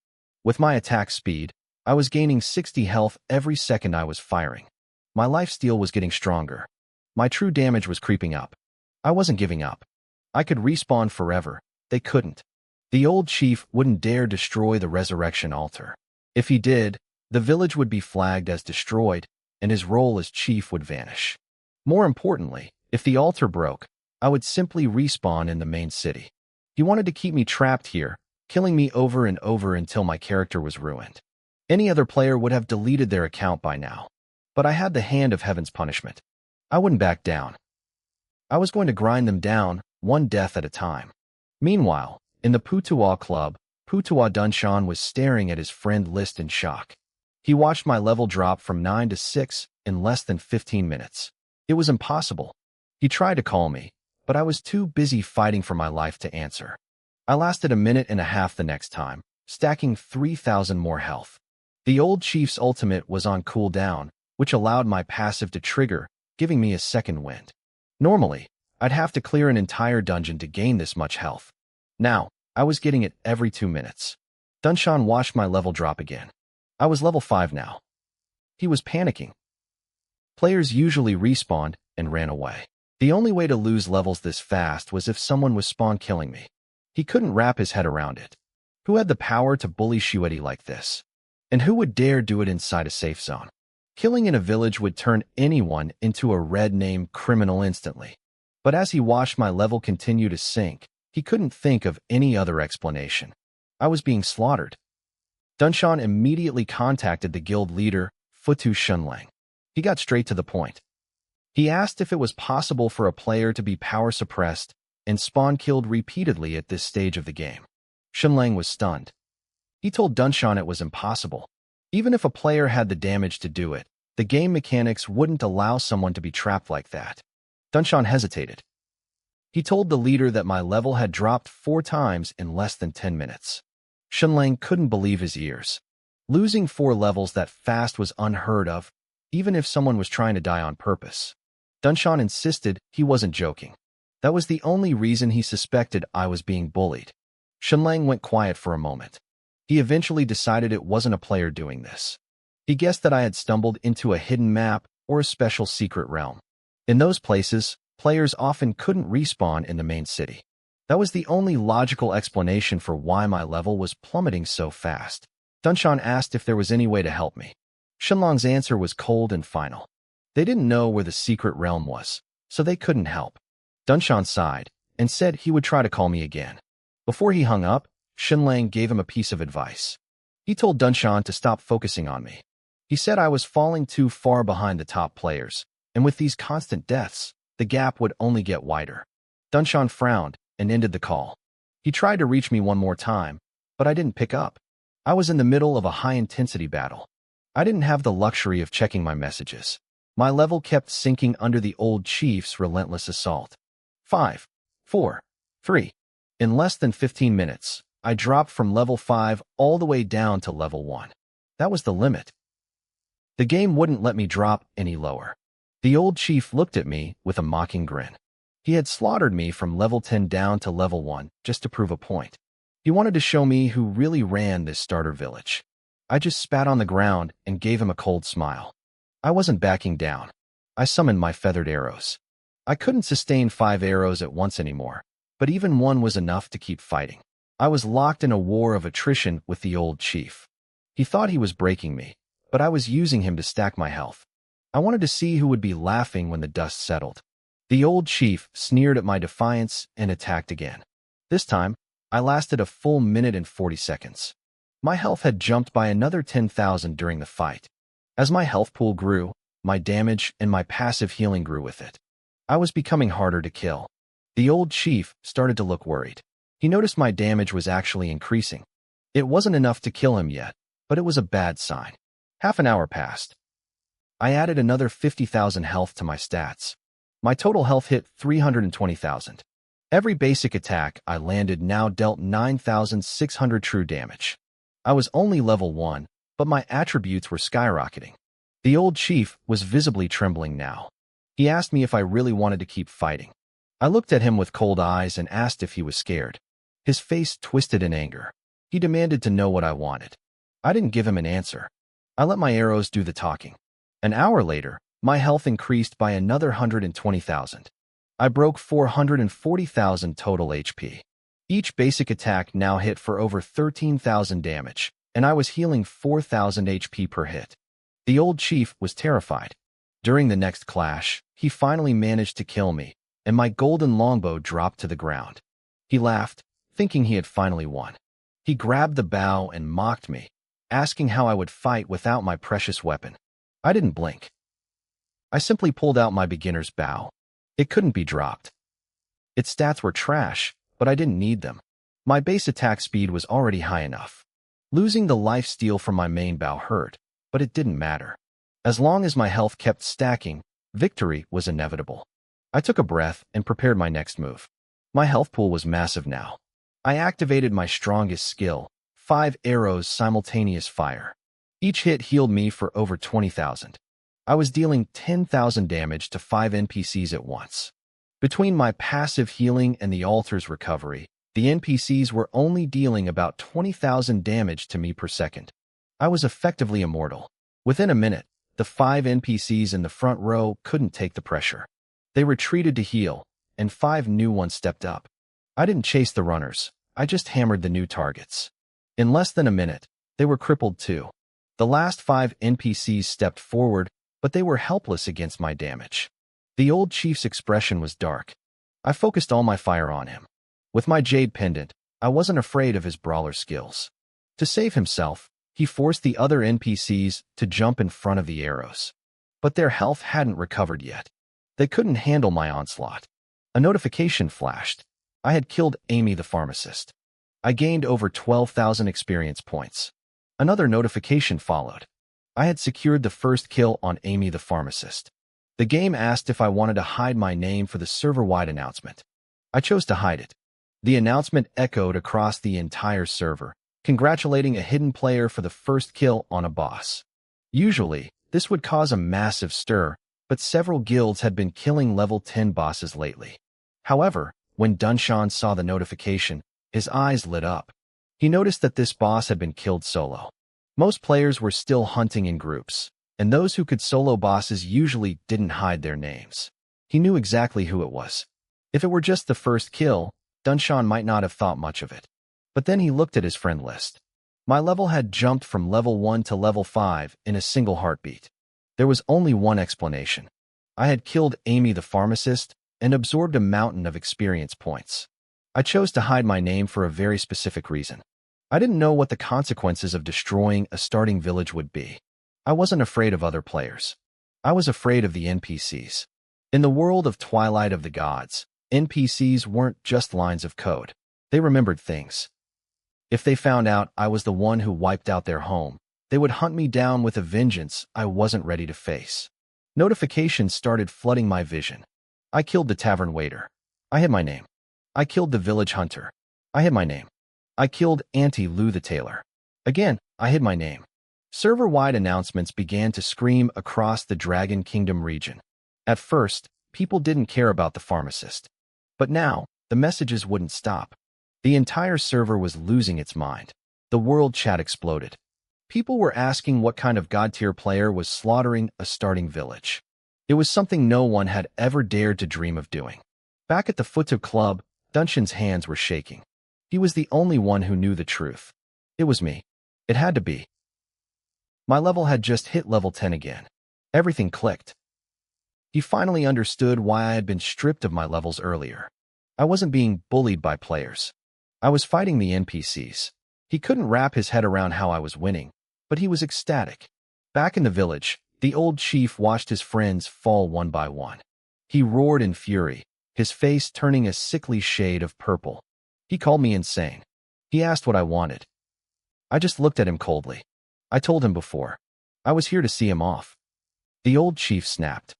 With my attack speed, I was gaining 60 health every second I was firing. My lifesteal was getting stronger. My true damage was creeping up. I wasn't giving up. I could respawn forever. They couldn't. The old chief wouldn't dare destroy the resurrection altar. If he did, the village would be flagged as destroyed, and his role as chief would vanish. More importantly, if the altar broke, I would simply respawn in the main city. He wanted to keep me trapped here, killing me over and over until my character was ruined. Any other player would have deleted their account by now. But I had the hand of heaven's punishment. I wouldn't back down. I was going to grind them down, one death at a time. Meanwhile, in the Putuo club, Putuo Dunshan was staring at his friend List in shock. He watched my level drop from 9 to 6 in less than 15 minutes. It was impossible. He tried to call me, but I was too busy fighting for my life to answer. I lasted a minute and a half the next time, stacking 3,000 more health. The old chief's ultimate was on cooldown, which allowed my passive to trigger, giving me a second wind. Normally, I'd have to clear an entire dungeon to gain this much health. Now, I was getting it every 2 minutes. Dunshan watched my level drop again. I was level 5 now. He was panicking. Players usually respawned and ran away. The only way to lose levels this fast was if someone was spawn killing me. He couldn't wrap his head around it. Who had the power to bully Shuedi like this? And who would dare do it inside a safe zone? Killing in a village would turn anyone into a red-name criminal instantly. But as he watched my level continue to sink, he couldn't think of any other explanation. I was being slaughtered. Dunshan immediately contacted the guild leader, Futu Shunlang. He got straight to the point. He asked if it was possible for a player to be power suppressed and spawn killed repeatedly at this stage of the game. Shunlang was stunned. He told Dunshan it was impossible. Even if a player had the damage to do it, the game mechanics wouldn't allow someone to be trapped like that. Dunshan hesitated. He told the leader that my level had dropped 4 times in less than 10 minutes. Shunlang couldn't believe his ears. Losing 4 levels that fast was unheard of, even if someone was trying to die on purpose. Dunshan insisted he wasn't joking. That was the only reason he suspected I was being bullied. Shunlang went quiet for a moment. He eventually decided it wasn't a player doing this. He guessed that I had stumbled into a hidden map or a special secret realm. In those places, players often couldn't respawn in the main city. That was the only logical explanation for why my level was plummeting so fast. Dunshan asked if there was any way to help me. Shunlang's answer was cold and final. They didn't know where the secret realm was, so they couldn't help. Dunshan sighed and said he would try to call me again. Before he hung up, Shunlang gave him a piece of advice. He told Dunshan to stop focusing on me. He said I was falling too far behind the top players, And with these constant deaths, the gap would only get wider. Dunshan frowned and ended the call. He tried to reach me one more time, but I didn't pick up. I was in the middle of a high-intensity battle. I didn't have the luxury of checking my messages. My level kept sinking under the old chief's relentless assault. 5, 4, 3. In less than 15 minutes, I dropped from level 5 all the way down to level 1. That was the limit. The game wouldn't let me drop any lower. The old chief looked at me with a mocking grin. He had slaughtered me from level 10 down to level 1 just to prove a point. He wanted to show me who really ran this starter village. I just spat on the ground and gave him a cold smile. I wasn't backing down. I summoned my feathered arrows. I couldn't sustain 5 arrows at once anymore, but even one was enough to keep fighting. I was locked in a war of attrition with the old chief. He thought he was breaking me, but I was using him to stack my health. I wanted to see who would be laughing when the dust settled. The old chief sneered at my defiance and attacked again. This time, I lasted a full minute and 40 seconds. My health had jumped by another 10,000 during the fight. As my health pool grew, my damage and my passive healing grew with it. I was becoming harder to kill. The old chief started to look worried. He noticed my damage was actually increasing. It wasn't enough to kill him yet, but it was a bad sign. Half an hour passed. I added another 50,000 health to my stats. My total health hit 320,000. Every basic attack I landed now dealt 9,600 true damage. I was only level 1, but my attributes were skyrocketing. The old chief was visibly trembling now. He asked me if I really wanted to keep fighting. I looked at him with cold eyes and asked if he was scared. His face twisted in anger. He demanded to know what I wanted. I didn't give him an answer. I let my arrows do the talking. An hour later, my health increased by another 120,000. I broke 440,000 total HP. Each basic attack now hit for over 13,000 damage, and I was healing 4,000 HP per hit. The old chief was terrified. During the next clash, he finally managed to kill me, and my golden longbow dropped to the ground. He laughed, thinking he had finally won. He grabbed the bow and mocked me, asking how I would fight without my precious weapon. I didn't blink. I simply pulled out my beginner's bow. It couldn't be dropped. Its stats were trash, but I didn't need them. My base attack speed was already high enough. Losing the lifesteal from my main bow hurt, but it didn't matter. As long as my health kept stacking, victory was inevitable. I took a breath and prepared my next move. My health pool was massive now. I activated my strongest skill, 5 arrows simultaneous fire. Each hit healed me for over 20,000. I was dealing 10,000 damage to 5 NPCs at once. Between my passive healing and the altar's recovery, the NPCs were only dealing about 20,000 damage to me per second. I was effectively immortal. Within a minute, the 5 NPCs in the front row couldn't take the pressure. They retreated to heal, and 5 new ones stepped up. I didn't chase the runners, I just hammered the new targets. In less than a minute, they were crippled too. The last 5 NPCs stepped forward, but they were helpless against my damage. The old chief's expression was dark. I focused all my fire on him. With my jade pendant, I wasn't afraid of his brawler skills. To save himself, he forced the other NPCs to jump in front of the arrows. But their health hadn't recovered yet. They couldn't handle my onslaught. A notification flashed. I had killed Amy the pharmacist. I gained over 12,000 experience points. Another notification followed. I had secured the first kill on Amy the pharmacist. The game asked if I wanted to hide my name for the server-wide announcement. I chose to hide it. The announcement echoed across the entire server, congratulating a hidden player for the first kill on a boss. Usually, this would cause a massive stir, but several guilds had been killing level 10 bosses lately. However, when Dunshan saw the notification, his eyes lit up. He noticed that this boss had been killed solo. Most players were still hunting in groups, and those who could solo bosses usually didn't hide their names. He knew exactly who it was. If it were just the first kill, Dunshan might not have thought much of it. But then he looked at his friend list. My level had jumped from level 1 to level 5 in a single heartbeat. There was only one explanation. I had killed Amy the pharmacist and absorbed a mountain of experience points. I chose to hide my name for a very specific reason. I didn't know what the consequences of destroying a starting village would be. I wasn't afraid of other players. I was afraid of the NPCs. In the world of Twilight of the Gods, NPCs weren't just lines of code. They remembered things. If they found out I was the one who wiped out their home, they would hunt me down with a vengeance I wasn't ready to face. Notifications started flooding my vision. I killed the tavern waiter. I hid my name. I killed the village hunter. I hid my name. I killed Auntie Lou the tailor. Again, I hid my name. Server-wide announcements began to scream across the Dragon Kingdom region. At first, people didn't care about the pharmacist. But now, the messages wouldn't stop. The entire server was losing its mind. The world chat exploded. People were asking what kind of god-tier player was slaughtering a starting village. It was something no one had ever dared to dream of doing. Back at the Futo Club, Duncan's hands were shaking. He was the only one who knew the truth. It was me. It had to be. My level had just hit level 10 again. Everything clicked. He finally understood why I had been stripped of my levels earlier. I wasn't being bullied by players. I was fighting the NPCs. He couldn't wrap his head around how I was winning, but he was ecstatic. Back in the village, the old chief watched his friends fall one by one. He roared in fury, his face turning a sickly shade of purple. He called me insane. He asked what I wanted. I just looked at him coldly. I told him before. I was here to see him off. The old chief snapped.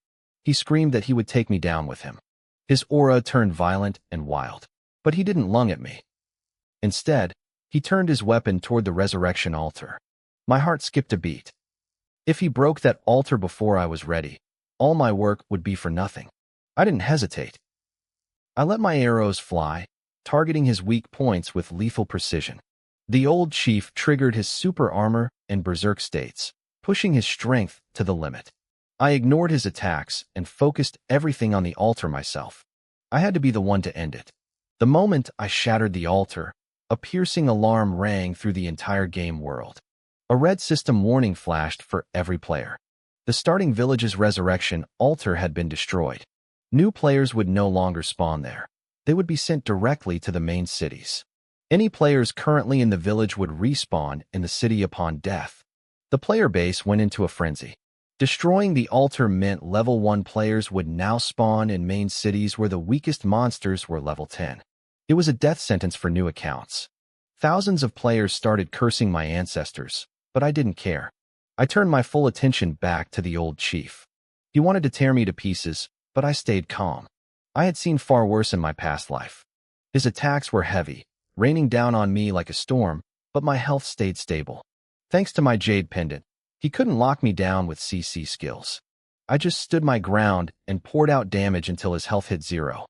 He screamed that he would take me down with him. His aura turned violent and wild, but he didn't lung at me. Instead, he turned his weapon toward the resurrection altar. My heart skipped a beat. If he broke that altar before I was ready, all my work would be for nothing. I didn't hesitate. I let my arrows fly, targeting his weak points with lethal precision. The old chief triggered his super armor and berserk states, pushing his strength to the limit. I ignored his attacks and focused everything on the altar myself. I had to be the one to end it. The moment I shattered the altar, a piercing alarm rang through the entire game world. A red system warning flashed for every player. The starting village's resurrection altar had been destroyed. New players would no longer spawn there. They would be sent directly to the main cities. Any players currently in the village would respawn in the city upon death. The player base went into a frenzy. Destroying the altar meant level 1 players would now spawn in main cities where the weakest monsters were level 10. It was a death sentence for new accounts. Thousands of players started cursing my ancestors, but I didn't care. I turned my full attention back to the old chief. He wanted to tear me to pieces, but I stayed calm. I had seen far worse in my past life. His attacks were heavy, raining down on me like a storm, but my health stayed stable. Thanks to my jade pendant, he couldn't lock me down with CC skills. I just stood my ground and poured out damage until his health hit 0.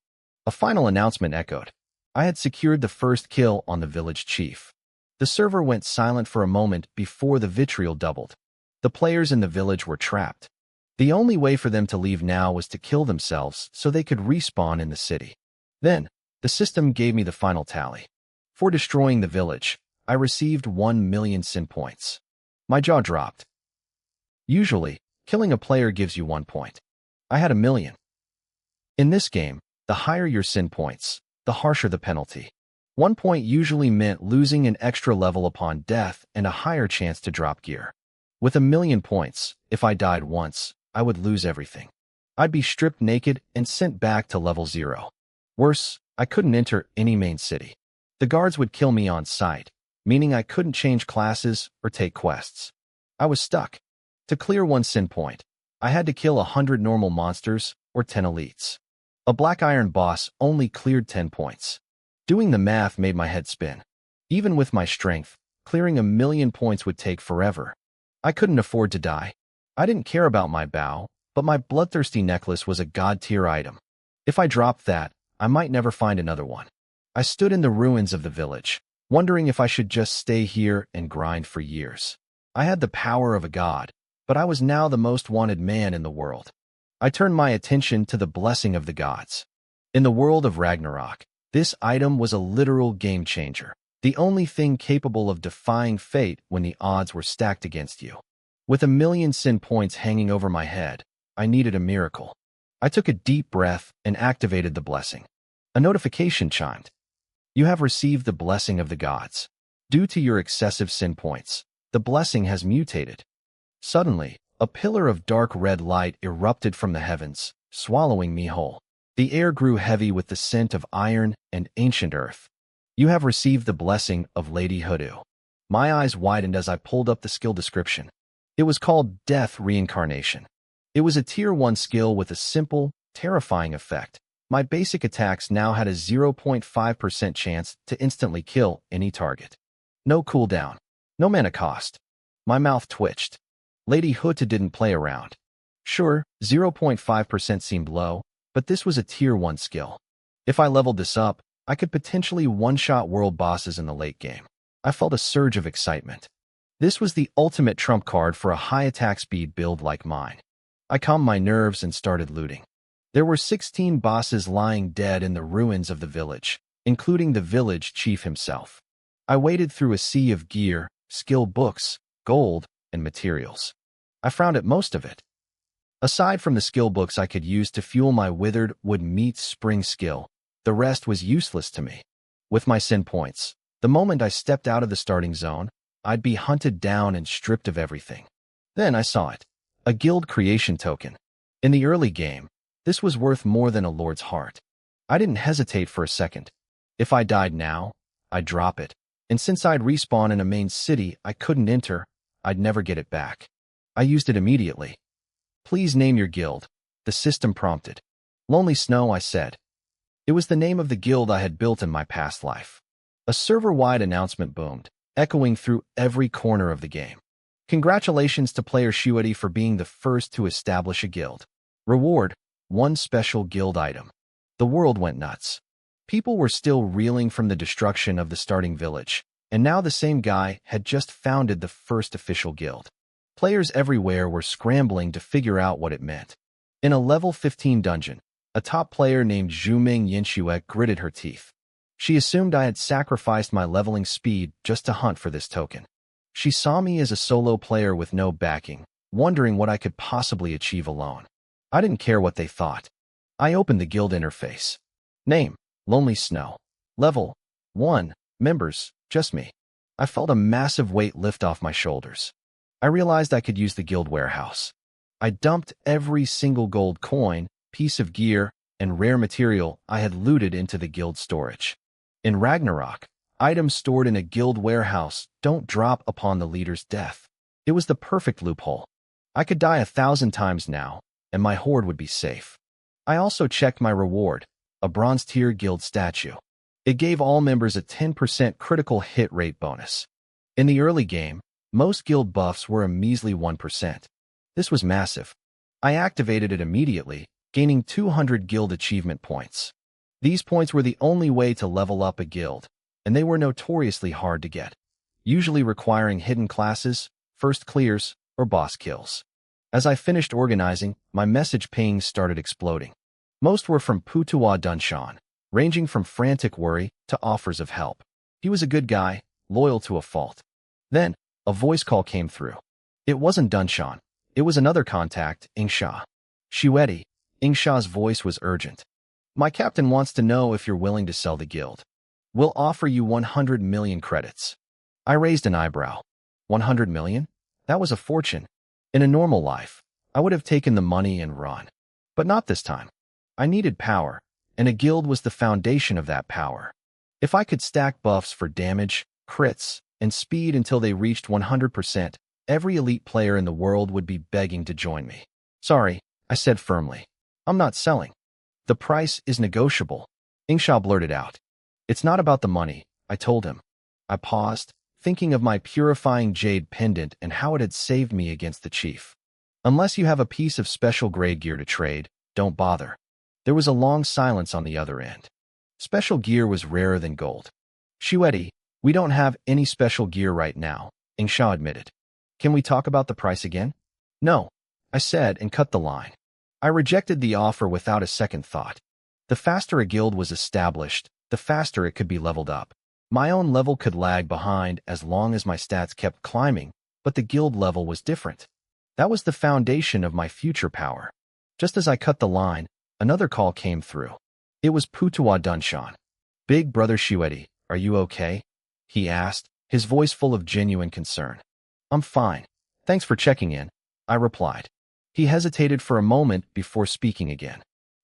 A final announcement echoed. I had secured the first kill on the village chief. The server went silent for a moment before the vitriol doubled. The players in the village were trapped. The only way for them to leave now was to kill themselves so they could respawn in the city. Then, the system gave me the final tally. For destroying the village, I received 1 million sin points. My jaw dropped. Usually, killing a player gives you 1 point. I had 1 million. In this game, the higher your sin points, the harsher the penalty. 1 point usually meant losing an extra level upon death and a higher chance to drop gear. With 1 million points, if I died once, I would lose everything. I'd be stripped naked and sent back to level 0. Worse, I couldn't enter any main city. The guards would kill me on sight, meaning I couldn't change classes or take quests. I was stuck. To clear 1 sin point, I had to kill 100 normal monsters or 10 elites. A black iron boss only cleared 10 points. Doing the math made my head spin. Even with my strength, clearing 1 million points would take forever. I couldn't afford to die. I didn't care about my bow, but my bloodthirsty necklace was a god-tier item. If I dropped that, I might never find another one. I stood in the ruins of the village, wondering if I should just stay here and grind for years. I had the power of a god, but I was now the most wanted man in the world. I turned my attention to the blessing of the gods. In the world of Ragnarok, this item was a literal game changer, the only thing capable of defying fate when the odds were stacked against you. With 1 million sin points hanging over my head, I needed a miracle. I took a deep breath and activated the blessing. A notification chimed. You have received the blessing of the gods. Due to your excessive sin points, the blessing has mutated. Suddenly, A pillar of dark red light erupted from the heavens, swallowing me whole. The air grew heavy with the scent of iron and ancient earth. You have received the blessing of Lady Hoodoo. My eyes widened as I pulled up the skill description. It was called Death Reincarnation. It was a Tier 1 skill with a simple, terrifying effect. My basic attacks now had a 0.5% chance to instantly kill any target. No cooldown. No mana cost. My mouth twitched. Lady Hoodoo didn't play around. Sure, 0.5% seemed low, but this was a Tier 1 skill. If I leveled this up, I could potentially one-shot world bosses in the late game. I felt a surge of excitement. This was the ultimate trump card for a high attack speed build like mine. I calmed my nerves and started looting. There were 16 bosses lying dead in the ruins of the village, including the village chief himself. I waded through a sea of gear, skill books, gold, and materials. I frowned at most of it. Aside from the skill books I could use to fuel my withered wood meat spring skill, the rest was useless to me. With my sin points, the moment I stepped out of the starting zone, I'd be hunted down and stripped of everything. Then I saw it. A guild creation token. In the early game, this was worth more than a lord's heart. I didn't hesitate for a second. If I died now, I'd drop it. And since I'd respawn in a main city I couldn't enter, I'd never get it back. I used it immediately. Please name your guild, the system prompted. Lonely Snow, I said. It was the name of the guild I had built in my past life. A server-wide announcement boomed, echoing through every corner of the game. Congratulations to player Shuedi for being the first to establish a guild. Reward, 1 special guild item. The world went nuts. People were still reeling from the destruction of the starting village, and now the same guy had just founded the first official guild. Players everywhere were scrambling to figure out what it meant. In a level 15 dungeon, a top player named Zhuming Yinxue gritted her teeth. She assumed I had sacrificed my leveling speed just to hunt for this token. She saw me as a solo player with no backing, wondering what I could possibly achieve alone. I didn't care what they thought. I opened the guild interface. Name, Lonely Snow. Level, 1. Members, just me. I felt a massive weight lift off my shoulders. I realized I could use the guild warehouse. I dumped every single gold coin, piece of gear, and rare material I had looted into the guild storage. In Ragnarok, items stored in a guild warehouse don't drop upon the leader's death. It was the perfect loophole. I could die 1,000 times now, and my hoard would be safe. I also checked my reward, a bronze tier guild statue. It gave all members a 10% critical hit rate bonus. In the early game, most guild buffs were a measly 1%. This was massive. I activated it immediately, gaining 200 guild achievement points. These points were the only way to level up a guild, and they were notoriously hard to get, usually requiring hidden classes, first clears, or boss kills. As I finished organizing, my message pings started exploding. Most were from Putuwa Dunshan, ranging from frantic worry to offers of help. He was a good guy, loyal to a fault. Then, a voice call came through. It wasn't Dunshan. It was another contact, Ingsha. Shuedi. Ingsha's voice was urgent. My captain wants to know if you're willing to sell the guild. We'll offer you 100 million credits. I raised an eyebrow. 100 million? That was a fortune. In a normal life, I would have taken the money and run. But not this time. I needed power, and a guild was the foundation of that power. If I could stack buffs for damage, crits, and speed until they reached 100%, every elite player in the world would be begging to join me. Sorry, I said firmly. I'm not selling. The price is negotiable. Ingsha blurted out. It's not about the money, I told him. I paused, thinking of my purifying jade pendant and how it had saved me against the chief. Unless you have a piece of special grade gear to trade, don't bother. There was a long silence on the other end. Special gear was rarer than gold. Shuedi, we don't have any special gear right now, Ingsha admitted. Can we talk about the price again? No, I said and cut the line. I rejected the offer without a second thought. The faster a guild was established, the faster it could be leveled up. My own level could lag behind as long as my stats kept climbing, but the guild level was different. That was the foundation of my future power. Just as I cut the line, another call came through. It was Putuwa Dunshan. Big brother Shuedi, are you okay? He asked, his voice full of genuine concern. I'm fine. Thanks for checking in. I replied. He hesitated for a moment before speaking again.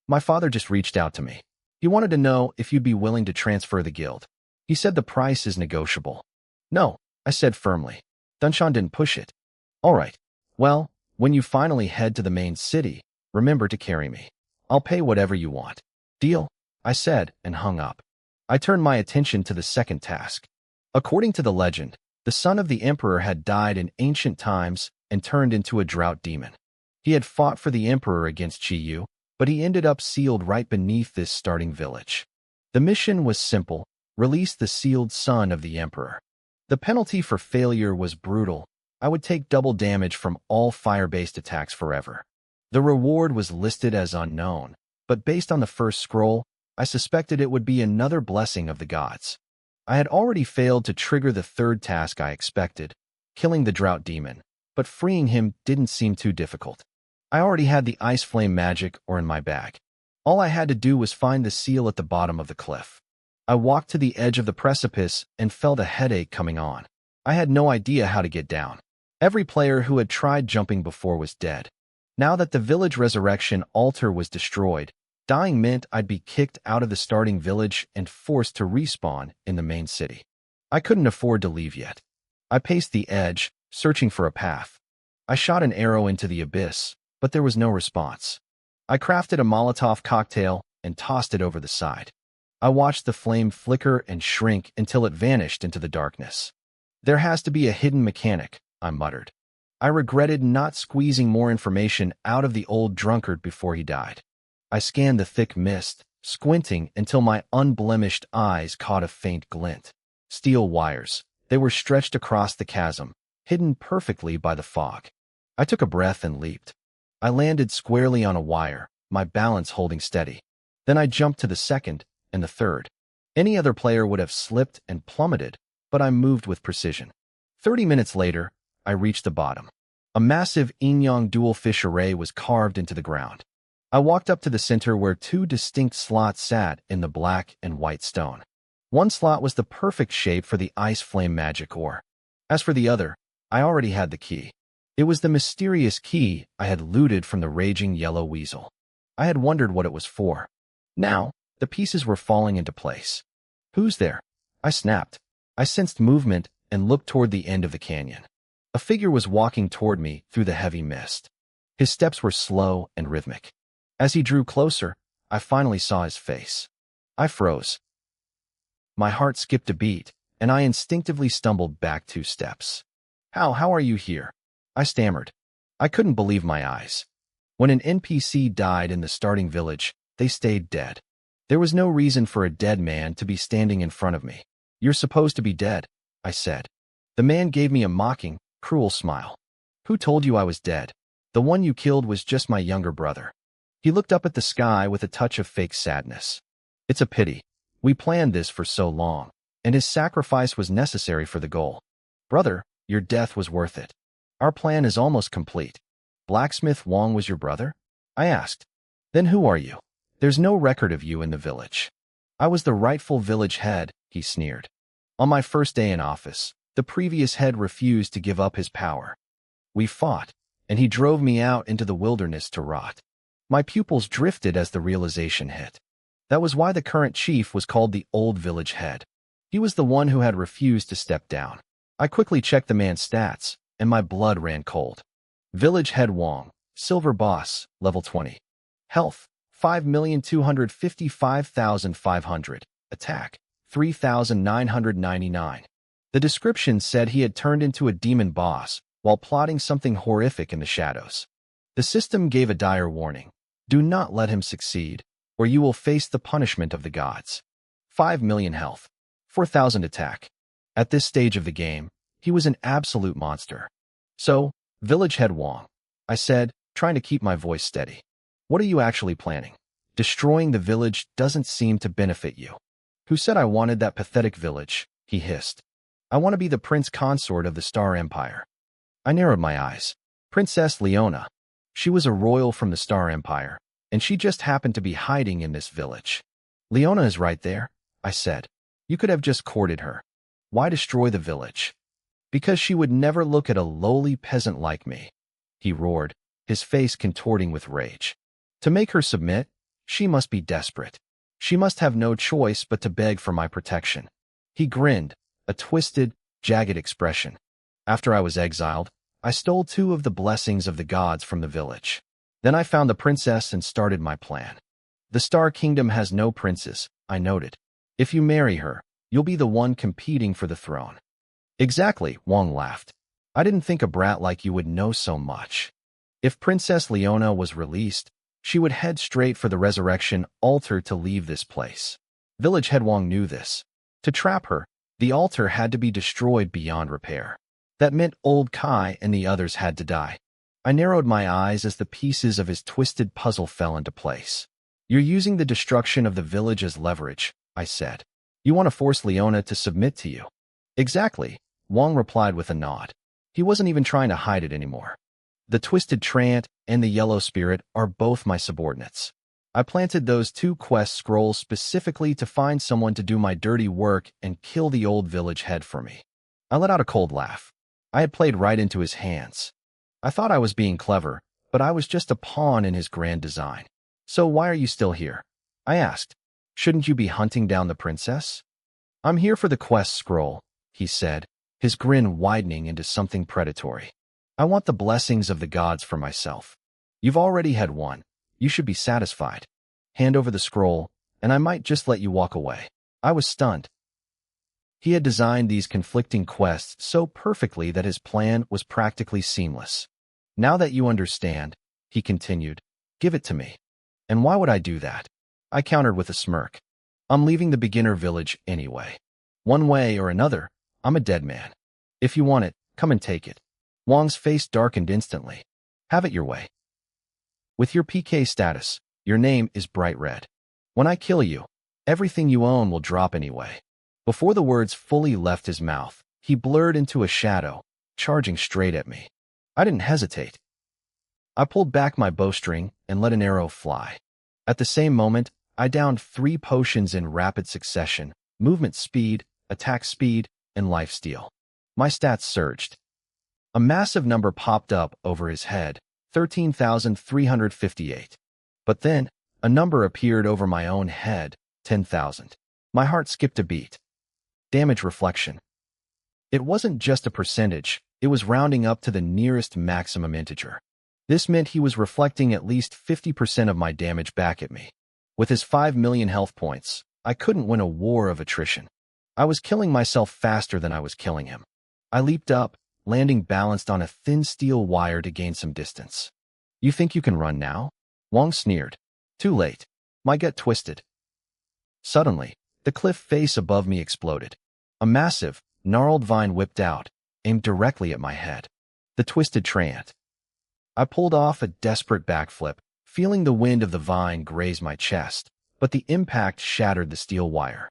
My father just reached out to me. He wanted to know if you'd be willing to transfer the guild. He said the price is negotiable. No, I said firmly. Dunshan didn't push it. All right. Well, when you finally head to the main city, remember to carry me. I'll pay whatever you want. Deal? I said and hung up. I turned my attention to the second task. According to the legend, the son of the emperor had died in ancient times and turned into a drought demon. He had fought for the emperor against Chiyu, but he ended up sealed right beneath this starting village. The mission was simple: release the sealed son of the emperor. The penalty for failure was brutal. I would take double damage from all fire-based attacks forever. The reward was listed as unknown, but based on the first scroll, I suspected it would be another blessing of the gods. I had already failed to trigger the third task I expected, killing the drought demon, but freeing him didn't seem too difficult. I already had the ice flame magic in my bag. All I had to do was find the seal at the bottom of the cliff. I walked to the edge of the precipice and felt a headache coming on. I had no idea how to get down. Every player who had tried jumping before was dead. Now that the village resurrection altar was destroyed, dying meant I'd be kicked out of the starting village and forced to respawn in the main city. I couldn't afford to leave yet. I paced the edge, searching for a path. I shot an arrow into the abyss, but there was no response. I crafted a Molotov cocktail and tossed it over the side. I watched the flame flicker and shrink until it vanished into the darkness. There has to be a hidden mechanic, I muttered. I regretted not squeezing more information out of the old drunkard before he died. I scanned the thick mist, squinting until my unblemished eyes caught a faint glint. Steel wires. They were stretched across the chasm, hidden perfectly by the fog. I took a breath and leaped. I landed squarely on a wire, my balance holding steady. Then I jumped to the second and the third. Any other player would have slipped and plummeted, but I moved with precision. 30 minutes later, I reached the bottom. A massive yin-yang dual fish array was carved into the ground. I walked up to the center where two distinct slots sat in the black and white stone. One slot was the perfect shape for the ice flame magic ore. As for the other, I already had the key. It was the mysterious key I had looted from the raging yellow weasel. I had wondered what it was for. Now, the pieces were falling into place. Who's there? I snapped. I sensed movement and looked toward the end of the canyon. A figure was walking toward me through the heavy mist. His steps were slow and rhythmic. As he drew closer, I finally saw his face. I froze. My heart skipped a beat, and I instinctively stumbled back 2 steps. How are you here? I stammered. I couldn't believe my eyes. When an NPC died in the starting village, they stayed dead. There was no reason for a dead man to be standing in front of me. You're supposed to be dead, I said. The man gave me a mocking, cruel smile. Who told you I was dead? The one you killed was just my younger brother. He looked up at the sky with a touch of fake sadness. It's a pity. We planned this for so long, and his sacrifice was necessary for the goal. Brother, your death was worth it. Our plan is almost complete. Blacksmith Wong was your brother? I asked. Then who are you? There's no record of you in the village. I was the rightful village head, he sneered. On my first day in office, the previous head refused to give up his power. We fought, and he drove me out into the wilderness to rot. My pupils drifted as the realization hit. That was why the current chief was called the Old Village Head. He was the one who had refused to step down. I quickly checked the man's stats, and my blood ran cold. Village Head Wong, Silver Boss, level 20. Health, 5,255,500. Attack, 3,999. The description said he had turned into a demon boss while plotting something horrific in the shadows. The system gave a dire warning. Do not let him succeed, or you will face the punishment of the gods. 5 million health, 4,000 attack. At this stage of the game, he was an absolute monster. So, Village Head Wong, I said, trying to keep my voice steady. What are you actually planning? Destroying the village doesn't seem to benefit you. Who said I wanted that pathetic village? He hissed. I want to be the prince consort of the Star Empire. I narrowed my eyes. Princess Leona. She was a royal from the Star Empire, and she just happened to be hiding in this village. Leona is right there, I said. You could have just courted her. Why destroy the village? Because she would never look at a lowly peasant like me. he roared, his face contorting with rage. To make her submit, she must be desperate. She must have no choice but to beg for my protection. He grinned, a twisted, jagged expression. After I was exiled, I stole 2 of the blessings of the gods from the village. Then I found the princess and started my plan. The Star Kingdom has no princes, I noted. If you marry her, you'll be the one competing for the throne. Exactly, Wang laughed. I didn't think a brat like you would know so much. If Princess Leona was released, she would head straight for the resurrection altar to leave this place. Village head Wang knew this. To trap her, the altar had to be destroyed beyond repair. That meant old Kai and the others had to die. I narrowed my eyes as the pieces of his twisted puzzle fell into place. You're using the destruction of the village as leverage, I said. You want to force Leona to submit to you. Exactly, Wang replied with a nod. He wasn't even trying to hide it anymore. The Twisted Treant and the Yellow Spirit are both my subordinates. I planted those 2 quest scrolls specifically to find someone to do my dirty work and kill the old village head for me. I let out a cold laugh. I had played right into his hands. I thought I was being clever, but I was just a pawn in his grand design. So why are you still here? I asked. Shouldn't you be hunting down the princess? I'm here for the quest scroll, he said, his grin widening into something predatory. I want the blessings of the gods for myself. You've already had one. You should be satisfied. Hand over the scroll, and I might just let you walk away. I was stunned. He had designed these conflicting quests so perfectly that his plan was practically seamless. Now that you understand, he continued, give it to me. And why would I do that? I countered with a smirk. I'm leaving the beginner village anyway. One way or another, I'm a dead man. If you want it, come and take it. Wang's face darkened instantly. Have it your way. With your PK status, your name is bright red. When I kill you, everything you own will drop anyway. Before the words fully left his mouth, he blurred into a shadow, charging straight at me. I didn't hesitate. I pulled back my bowstring and let an arrow fly. At the same moment, I downed 3 potions in rapid succession: movement speed, attack speed, and lifesteal. My stats surged. A massive number popped up over his head, 13,358. But then, a number appeared over my own head, 10,000. My heart skipped a beat. Damage reflection. It wasn't just a percentage, it was rounding up to the nearest maximum integer. This meant he was reflecting at least 50% of my damage back at me. With his 5 million health points, I couldn't win a war of attrition. I was killing myself faster than I was killing him. I leaped up, landing balanced on a thin steel wire to gain some distance. You think you can run now? Wang sneered. Too late. My gut twisted. Suddenly, the cliff face above me exploded. A massive, gnarled vine whipped out, aimed directly at my head. The Twisted Treant. I pulled off a desperate backflip, feeling the wind of the vine graze my chest, but the impact shattered the steel wire.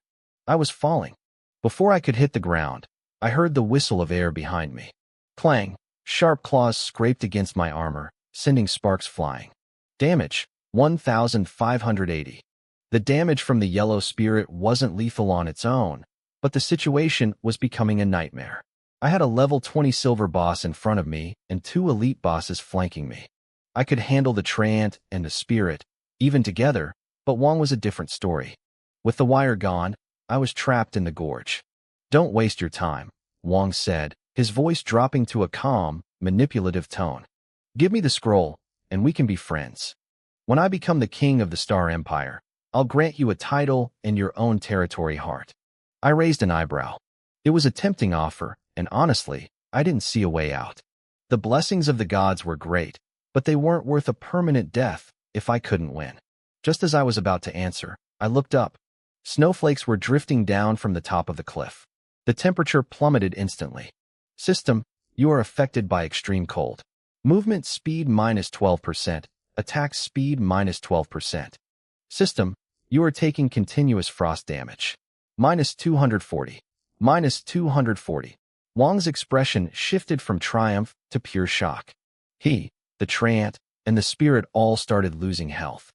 I was falling. Before I could hit the ground, I heard the whistle of air behind me. Clang! Sharp claws scraped against my armor, sending sparks flying. Damage: 1,580. The damage from the Yellow Spirit wasn't lethal on its own, but the situation was becoming a nightmare. I had a level 20 silver boss in front of me and 2 elite bosses flanking me. I could handle the Treant and the Spirit, even together, but Wang was a different story. With the wire gone, I was trapped in the gorge. Don't waste your time, Wang said, his voice dropping to a calm, manipulative tone. Give me the scroll, and we can be friends. When I become the king of the Star Empire, I'll grant you a title and your own territory heart. I raised an eyebrow. It was a tempting offer, and honestly, I didn't see a way out. The blessings of the gods were great, but they weren't worth a permanent death if I couldn't win. Just as I was about to answer, I looked up. Snowflakes were drifting down from the top of the cliff. The temperature plummeted instantly. System, you are affected by extreme cold. Movement speed minus 12%, attack speed minus 12%. System, you are taking continuous frost damage. Minus 240. Minus 240. Wang's expression shifted from triumph to pure shock. He, the Treant, and the Spirit all started losing health.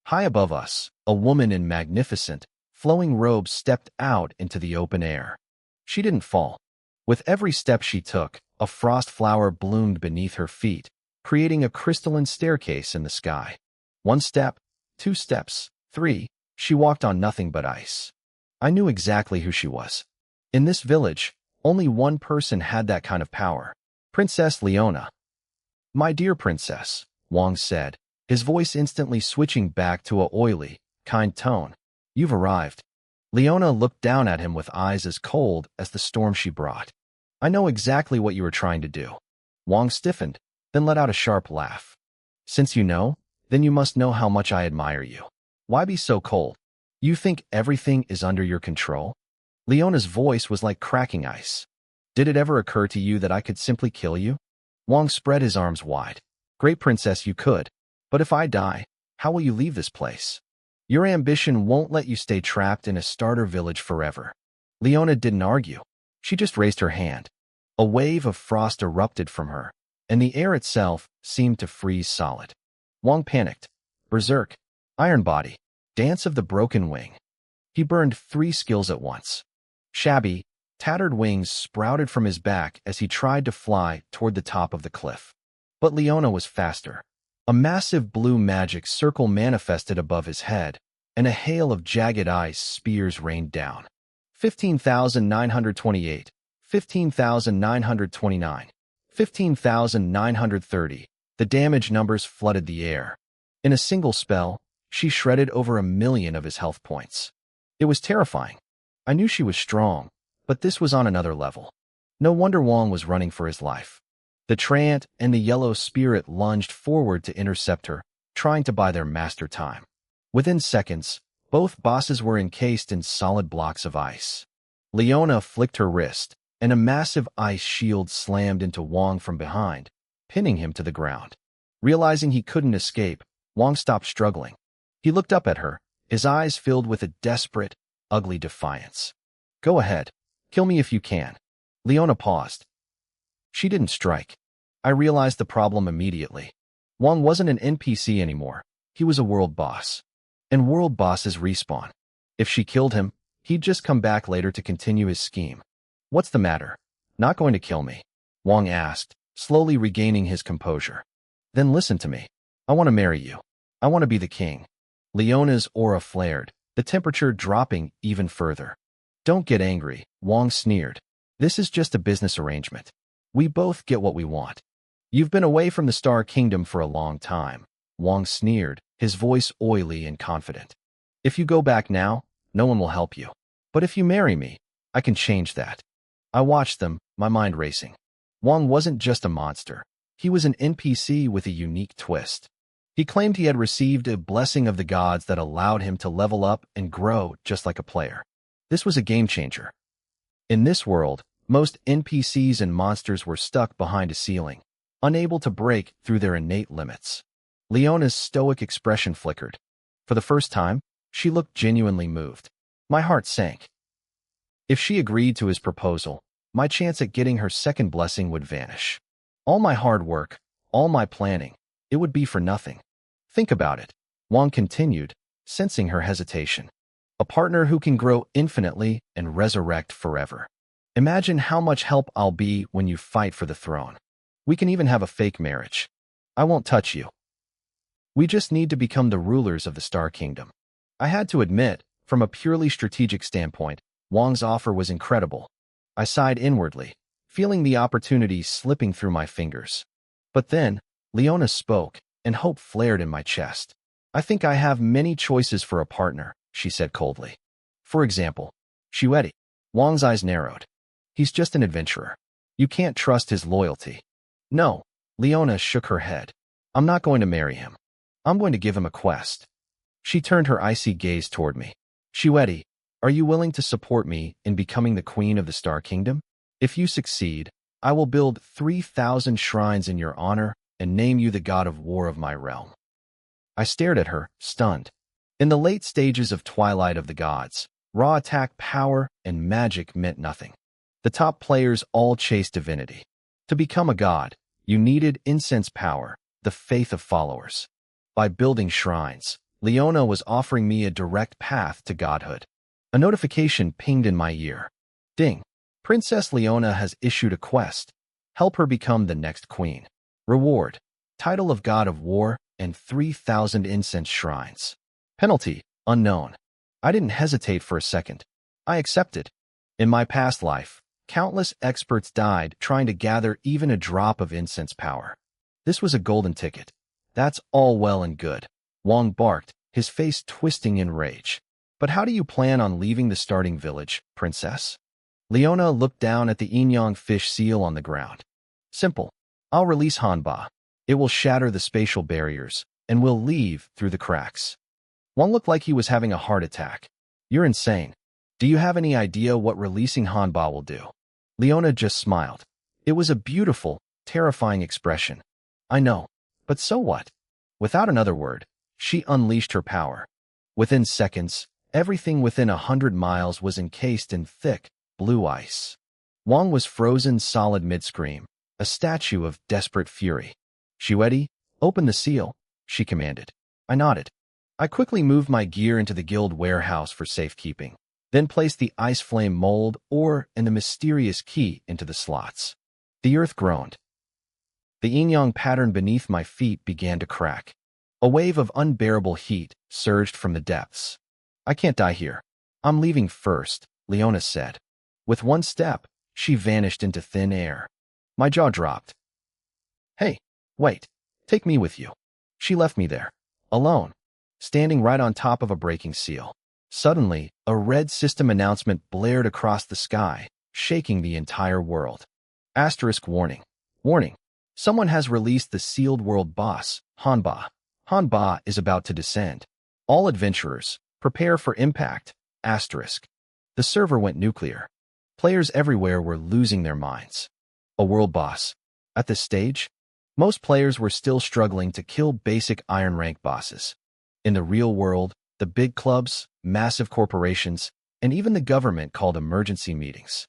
High above us, a woman in magnificent, flowing robes stepped out into the open air. She didn't fall. With every step she took, a frost flower bloomed beneath her feet, creating a crystalline staircase in the sky. 1 step, 2 steps, 3, she walked on nothing but ice. I knew exactly who she was. In this village, only one person had that kind of power. Princess Leona. My dear princess, Wang said, his voice instantly switching back to a oily, kind tone. You've arrived. Leona looked down at him with eyes as cold as the storm she brought. I know exactly what you were trying to do. Wang stiffened, then let out a sharp laugh. Since you know, then you must know how much I admire you. Why be so cold? You think everything is under your control? Leona's voice was like cracking ice. Did it ever occur to you that I could simply kill you? Wang spread his arms wide. Great princess, you could. But if I die, how will you leave this place? Your ambition won't let you stay trapped in a starter village forever. Leona didn't argue. She just raised her hand. A wave of frost erupted from her, and the air itself seemed to freeze solid. Wang panicked. Berserk, Iron Body, Dance of the Broken Wing. He burned 3 skills at once. Shabby, tattered wings sprouted from his back as he tried to fly toward the top of the cliff. But Leona was faster. A massive blue magic circle manifested above his head, and a hail of jagged ice spears rained down. 15,928, 15,929, 15,930. The damage numbers flooded the air. In a single spell, she shredded over 1,000,000 of his health points. It was terrifying. I knew she was strong, but this was on another level. No wonder Wang was running for his life. The Treant and the Yellow Spirit lunged forward to intercept her, trying to buy their master time. Within seconds, both bosses were encased in solid blocks of ice. Leona flicked her wrist, and a massive ice shield slammed into Wang from behind, pinning him to the ground. Realizing he couldn't escape, Wang stopped struggling. He looked up at her, his eyes filled with a desperate, ugly defiance. Go ahead. Kill me if you can. Leona paused. She didn't strike. I realized the problem immediately. Wang wasn't an NPC anymore. He was a world boss. And world bosses respawn. If she killed him, he'd just come back later to continue his scheme. What's the matter? Not going to kill me? Wang asked, slowly regaining his composure. Then listen to me. I want to marry you. I want to be the king. Leona's aura flared, the temperature dropping even further. Don't get angry, Wang sneered. This is just a business arrangement. We both get what we want. You've been away from the Star Kingdom for a long time, Wang sneered, his voice oily and confident. If you go back now, no one will help you. But if you marry me, I can change that. I watched them, my mind racing. Wang wasn't just a monster. He was an NPC with a unique twist. He claimed he had received a blessing of the gods that allowed him to level up and grow just like a player. This was a game changer. In this world, most NPCs and monsters were stuck behind a ceiling, unable to break through their innate limits. Leona's stoic expression flickered. For the first time, she looked genuinely moved. My heart sank. If she agreed to his proposal, my chance at getting her second blessing would vanish. All my hard work, all my planning, it would be for nothing. Think about it, Wang continued, sensing her hesitation. A partner who can grow infinitely and resurrect forever. Imagine how much help I'll be when you fight for the throne. We can even have a fake marriage. I won't touch you. We just need to become the rulers of the Star Kingdom. I had to admit, from a purely strategic standpoint, Wang's offer was incredible. I sighed inwardly, feeling the opportunity slipping through my fingers. But then, Leona spoke, and hope flared in my chest. I think I have many choices for a partner, she said coldly. For example, Shueti. Wang's eyes narrowed. He's just an adventurer. You can't trust his loyalty. No, Leona shook her head. I'm not going to marry him. I'm going to give him a quest. She turned her icy gaze toward me. Shueti, are you willing to support me in becoming the queen of the Star Kingdom? If you succeed, I will build 3,000 shrines in your honor and name you the god of war of my realm. I stared at her, stunned. In the late stages of Twilight of the Gods, raw attack power and magic meant nothing. The top players all chased divinity. To become a god, you needed incense power, the faith of followers. By building shrines, Leona was offering me a direct path to godhood. A notification pinged in my ear. Ding! Princess Leona has issued a quest. Help her become the next queen. Reward. title of God of War, and 3,000 incense shrines. Penalty, unknown. I didn't hesitate for a second. I accepted. In my past life, countless experts died trying to gather even a drop of incense power. This was a golden ticket. That's all well and good, Wong barked, his face twisting in rage. But how do you plan on leaving the starting village, princess? Leona looked down at the Inyang fish seal on the ground. Simple. I'll release Hanba. It will shatter the spatial barriers, and we'll leave through the cracks. Wong looked like he was having a heart attack. You're insane. Do you have any idea what releasing Hanba will do? Leona just smiled. It was a beautiful, terrifying expression. I know, but so what? Without another word, she unleashed her power. Within seconds, everything within 100 miles was encased in thick, blue ice. Wong was frozen solid mid-scream, a statue of desperate fury. Shuedi, open the seal, she commanded. I nodded. I quickly moved my gear into the guild warehouse for safekeeping, then placed the ice flame mold ore and the mysterious key into the slots. The earth groaned. The yin-yang pattern beneath my feet began to crack. A wave of unbearable heat surged from the depths. I can't die here. I'm leaving first, Leona said. With one step, she vanished into thin air. My jaw dropped. Hey, wait, take me with you. She left me there, alone, standing right on top of a breaking seal. Suddenly, a red system announcement blared across the sky, shaking the entire world. Asterisk warning. Warning. Someone has released the sealed world boss, Hanba. Hanba is about to descend. All adventurers, prepare for impact. Asterisk. The server went nuclear. Players everywhere were losing their minds. A world boss. At this stage, most players were still struggling to kill basic iron rank bosses. In the real world, the big clubs, massive corporations, and even the government called emergency meetings.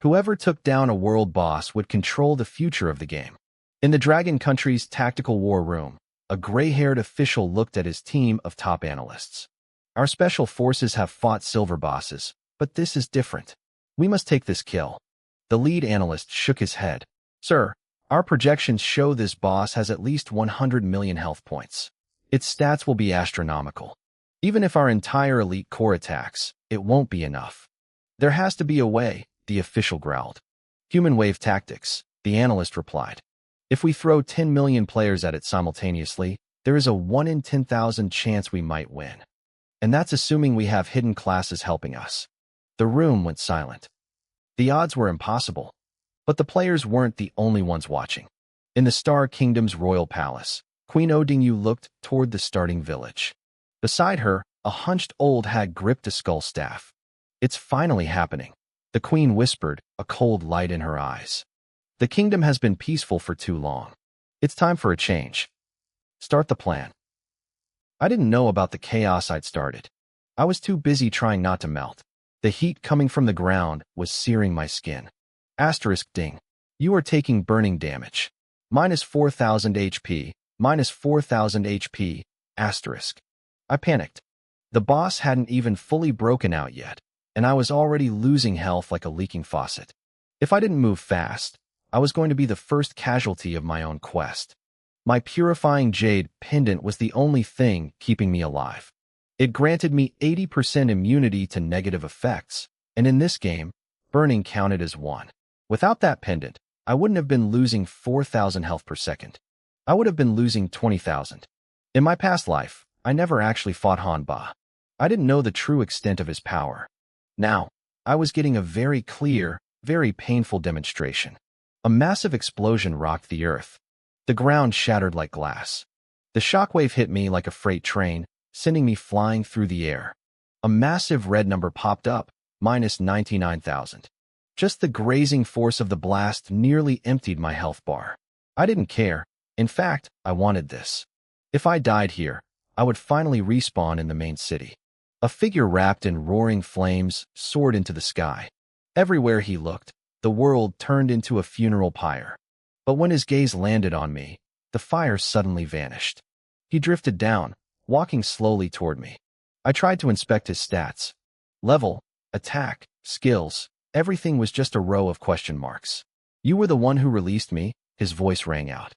Whoever took down a world boss would control the future of the game. In the Dragon Country's tactical war room, a gray-haired official looked at his team of top analysts. Our special forces have fought silver bosses, but this is different. We must take this kill. The lead analyst shook his head. Sir, our projections show this boss has at least 100 million health points. Its stats will be astronomical. Even if our entire elite core attacks, it won't be enough. There has to be a way, the official growled. Human wave tactics, the analyst replied. If we throw 10 million players at it simultaneously, there is a 1 in 10,000 chance we might win. And that's assuming we have hidden classes helping us. The room went silent. The odds were impossible. But the players weren't the only ones watching. In the Star Kingdom's royal palace, Queen Odingyu looked toward the starting village. Beside her, a hunched old hag gripped a skull staff. It's finally happening, the queen whispered, a cold light in her eyes. The kingdom has been peaceful for too long. It's time for a change. Start the plan. I didn't know about the chaos I'd started. I was too busy trying not to melt. The heat coming from the ground was searing my skin. Asterisk ding. You are taking burning damage. Minus 4,000 HP. Minus 4,000 HP. Asterisk. I panicked. The boss hadn't even fully broken out yet, and I was already losing health like a leaking faucet. If I didn't move fast, I was going to be the first casualty of my own quest. My purifying jade pendant was the only thing keeping me alive. It granted me 80% immunity to negative effects, and in this game, burning counted as 1. Without that pendant, I wouldn't have been losing 4,000 health per second. I would have been losing 20,000. In my past life, I never actually fought Hanba. I didn't know the true extent of his power. Now, I was getting a very clear, very painful demonstration. A massive explosion rocked the earth. The ground shattered like glass. The shockwave hit me like a freight train, sending me flying through the air. A massive red number popped up, minus 99,000. Just the grazing force of the blast nearly emptied my health bar. I didn't care. In fact, I wanted this. If I died here, I would finally respawn in the main city. A figure wrapped in roaring flames soared into the sky. Everywhere he looked, the world turned into a funeral pyre. But when his gaze landed on me, the fire suddenly vanished. He drifted down, walking slowly toward me. I tried to inspect his stats. Level, attack, skills, everything was just a row of question marks. You were the one who released me, his voice rang out.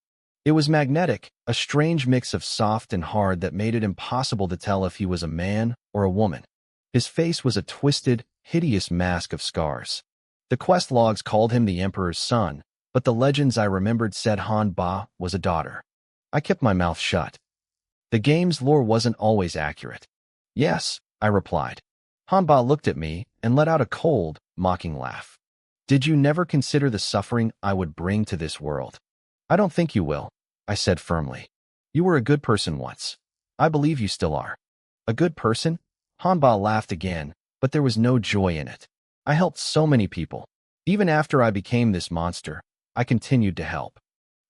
It was magnetic, a strange mix of soft and hard that made it impossible to tell if he was a man or a woman. His face was a twisted, hideous mask of scars. The quest logs called him the Emperor's son, but the legends I remembered said Han Ba was a daughter. I kept my mouth shut. The game's lore wasn't always accurate. Yes, I replied. Han Ba looked at me and let out a cold, mocking laugh. Did you never consider the suffering I would bring to this world? I don't think you will, I said firmly. You were a good person once. I believe you still are. A good person? Han Ba laughed again, but there was no joy in it. I helped so many people. Even after I became this monster, I continued to help.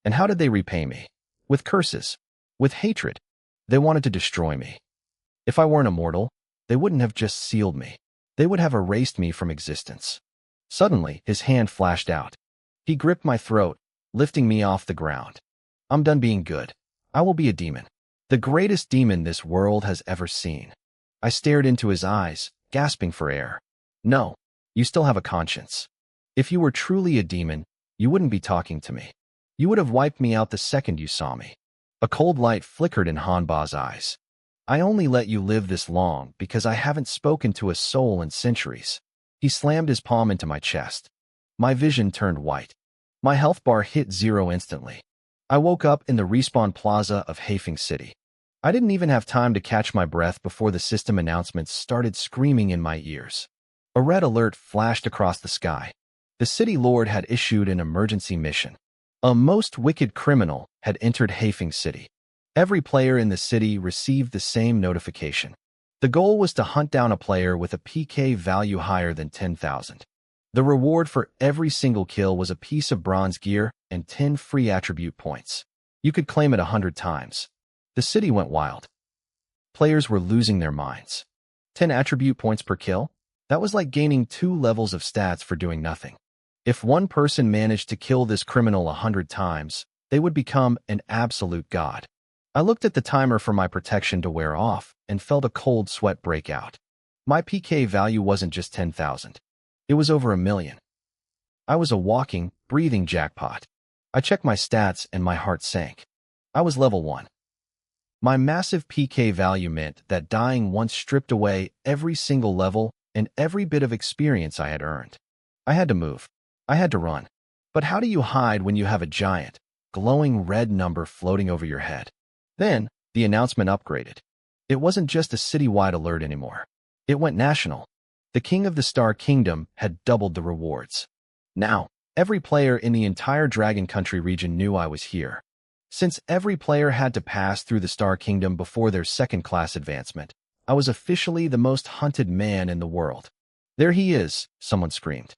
And how did they repay me? With curses. With hatred. They wanted to destroy me. If I weren't immortal, they wouldn't have just sealed me. They would have erased me from existence. Suddenly, his hand flashed out. He gripped my throat, lifting me off the ground. I'm done being good. I will be a demon. The greatest demon this world has ever seen. I stared into his eyes, gasping for air. No, you still have a conscience. If you were truly a demon, you wouldn't be talking to me. You would have wiped me out the second you saw me. A cold light flickered in Han Ba's eyes. I only let you live this long because I haven't spoken to a soul in centuries. He slammed his palm into my chest. My vision turned white. My health bar hit 0 instantly. I woke up in the respawn plaza of Hafeng City. I didn't even have time to catch my breath before the system announcements started screaming in my ears. A red alert flashed across the sky. The city lord had issued an emergency mission. A most wicked criminal had entered Hafeng City. Every player in the city received the same notification. The goal was to hunt down a player with a PK value higher than 10,000. The reward for every single kill was a piece of bronze gear and 10 free attribute points. You could claim it 100 times. The city went wild. Players were losing their minds. 10 attribute points per kill? That was like gaining 2 levels of stats for doing nothing. If one person managed to kill this criminal 100 times, they would become an absolute god. I looked at the timer for my protection to wear off and felt a cold sweat break out. My PK value wasn't just 10,000. It was over 1 million. I was a walking, breathing jackpot. I checked my stats and my heart sank. I was level 1. My massive PK value meant that dying once stripped away every single level and every bit of experience I had earned. I had to move. I had to run. But how do you hide when you have a giant, glowing red number floating over your head? Then, the announcement upgraded. It wasn't just a citywide alert anymore. It went national. The King of the Star Kingdom had doubled the rewards. Now, every player in the entire Dragon Country region knew I was here. Since every player had to pass through the Star Kingdom before their second-class advancement, I was officially the most hunted man in the world. There he is, someone screamed.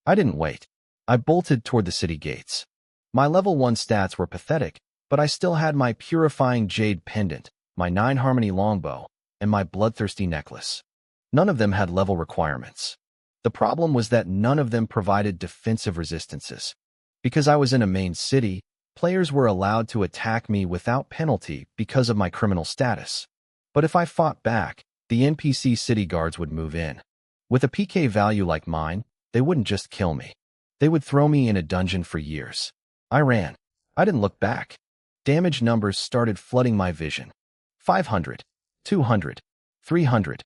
I didn't wait. I bolted toward the city gates. My level 1 stats were pathetic, but I still had my purifying jade pendant, my 9 harmony longbow, and my bloodthirsty necklace. None of them had level requirements. The problem was that none of them provided defensive resistances. Because I was in a main city, players were allowed to attack me without penalty because of my criminal status. But if I fought back, the NPC city guards would move in. With a PK value like mine, they wouldn't just kill me. They would throw me in a dungeon for years. I ran. I didn't look back. Damage numbers started flooding my vision. 500, 200, 300.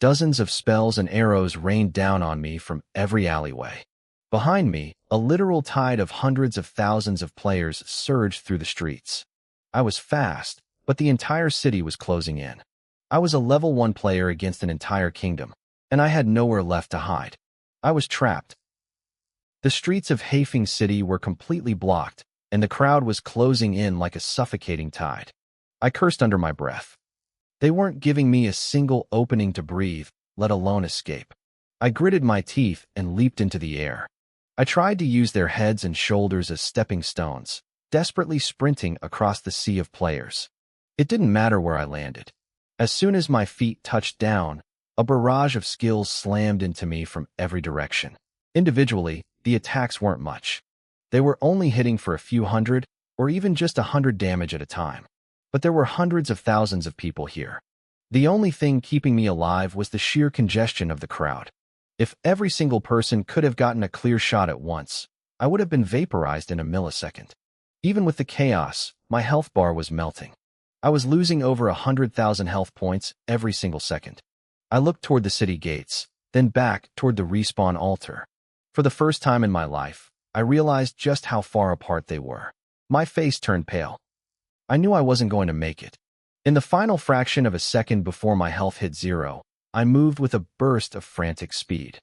Dozens of spells and arrows rained down on me from every alleyway. Behind me, a literal tide of hundreds of thousands of players surged through the streets. I was fast, but the entire city was closing in. I was a level 1 player against an entire kingdom, and I had nowhere left to hide. I was trapped. The streets of Hafeng City were completely blocked, and the crowd was closing in like a suffocating tide. I cursed under my breath. They weren't giving me a single opening to breathe, let alone escape. I gritted my teeth and leaped into the air. I tried to use their heads and shoulders as stepping stones, desperately sprinting across the sea of players. It didn't matter where I landed. As soon as my feet touched down, a barrage of skills slammed into me from every direction. Individually, the attacks weren't much. They were only hitting for a few hundred, or even just 100 damage at a time. But there were hundreds of thousands of people here. The only thing keeping me alive was the sheer congestion of the crowd. If every single person could have gotten a clear shot at once, I would have been vaporized in a millisecond. Even with the chaos, my health bar was melting. I was losing over 100,000 health points every single second. I looked toward the city gates, then back toward the respawn altar. For the first time in my life, I realized just how far apart they were. My face turned pale. I knew I wasn't going to make it. In the final fraction of a second before my health hit zero, I moved with a burst of frantic speed.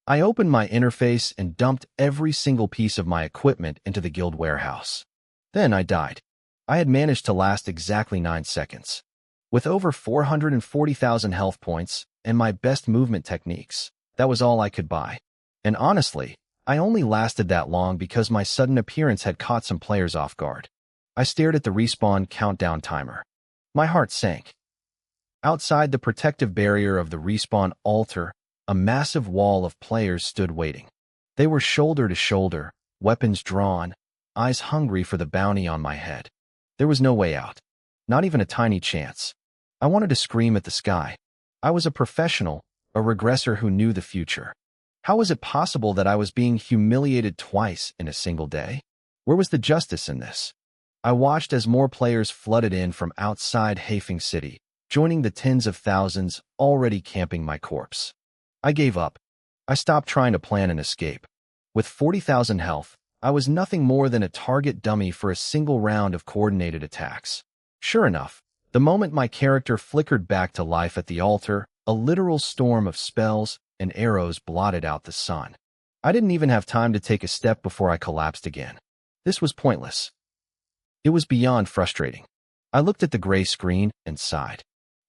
I opened my interface and dumped every single piece of my equipment into the guild warehouse. Then I died. I had managed to last exactly 9 seconds. With over 440,000 health points and my best movement techniques, that was all I could buy. And honestly, I only lasted that long because my sudden appearance had caught some players off guard. I stared at the respawn countdown timer. My heart sank. Outside the protective barrier of the respawn altar, a massive wall of players stood waiting. They were shoulder to shoulder, weapons drawn, eyes hungry for the bounty on my head. There was no way out. Not even a tiny chance. I wanted to scream at the sky. I was a professional, a regressor who knew the future. How was it possible that I was being humiliated twice in a single day? Where was the justice in this? I watched as more players flooded in from outside Hafeng City, joining the tens of thousands already camping my corpse. I gave up. I stopped trying to plan an escape. With 40,000 health, I was nothing more than a target dummy for a single round of coordinated attacks. Sure enough, the moment my character flickered back to life at the altar, a literal storm of spells and arrows blotted out the sun. I didn't even have time to take a step before I collapsed again. This was pointless. It was beyond frustrating. I looked at the gray screen and sighed.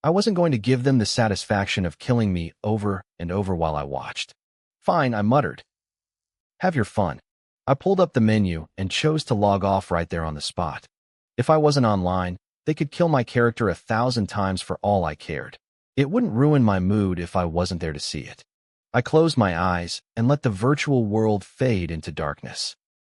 I wasn't going to give them the satisfaction of killing me over and over while I watched. Fine, I muttered. Have your fun. I pulled up the menu and chose to log off right there on the spot. If I wasn't online, they could kill my character 1,000 times for all I cared. It wouldn't ruin my mood if I wasn't there to see it. I closed my eyes and let the virtual world fade into darkness.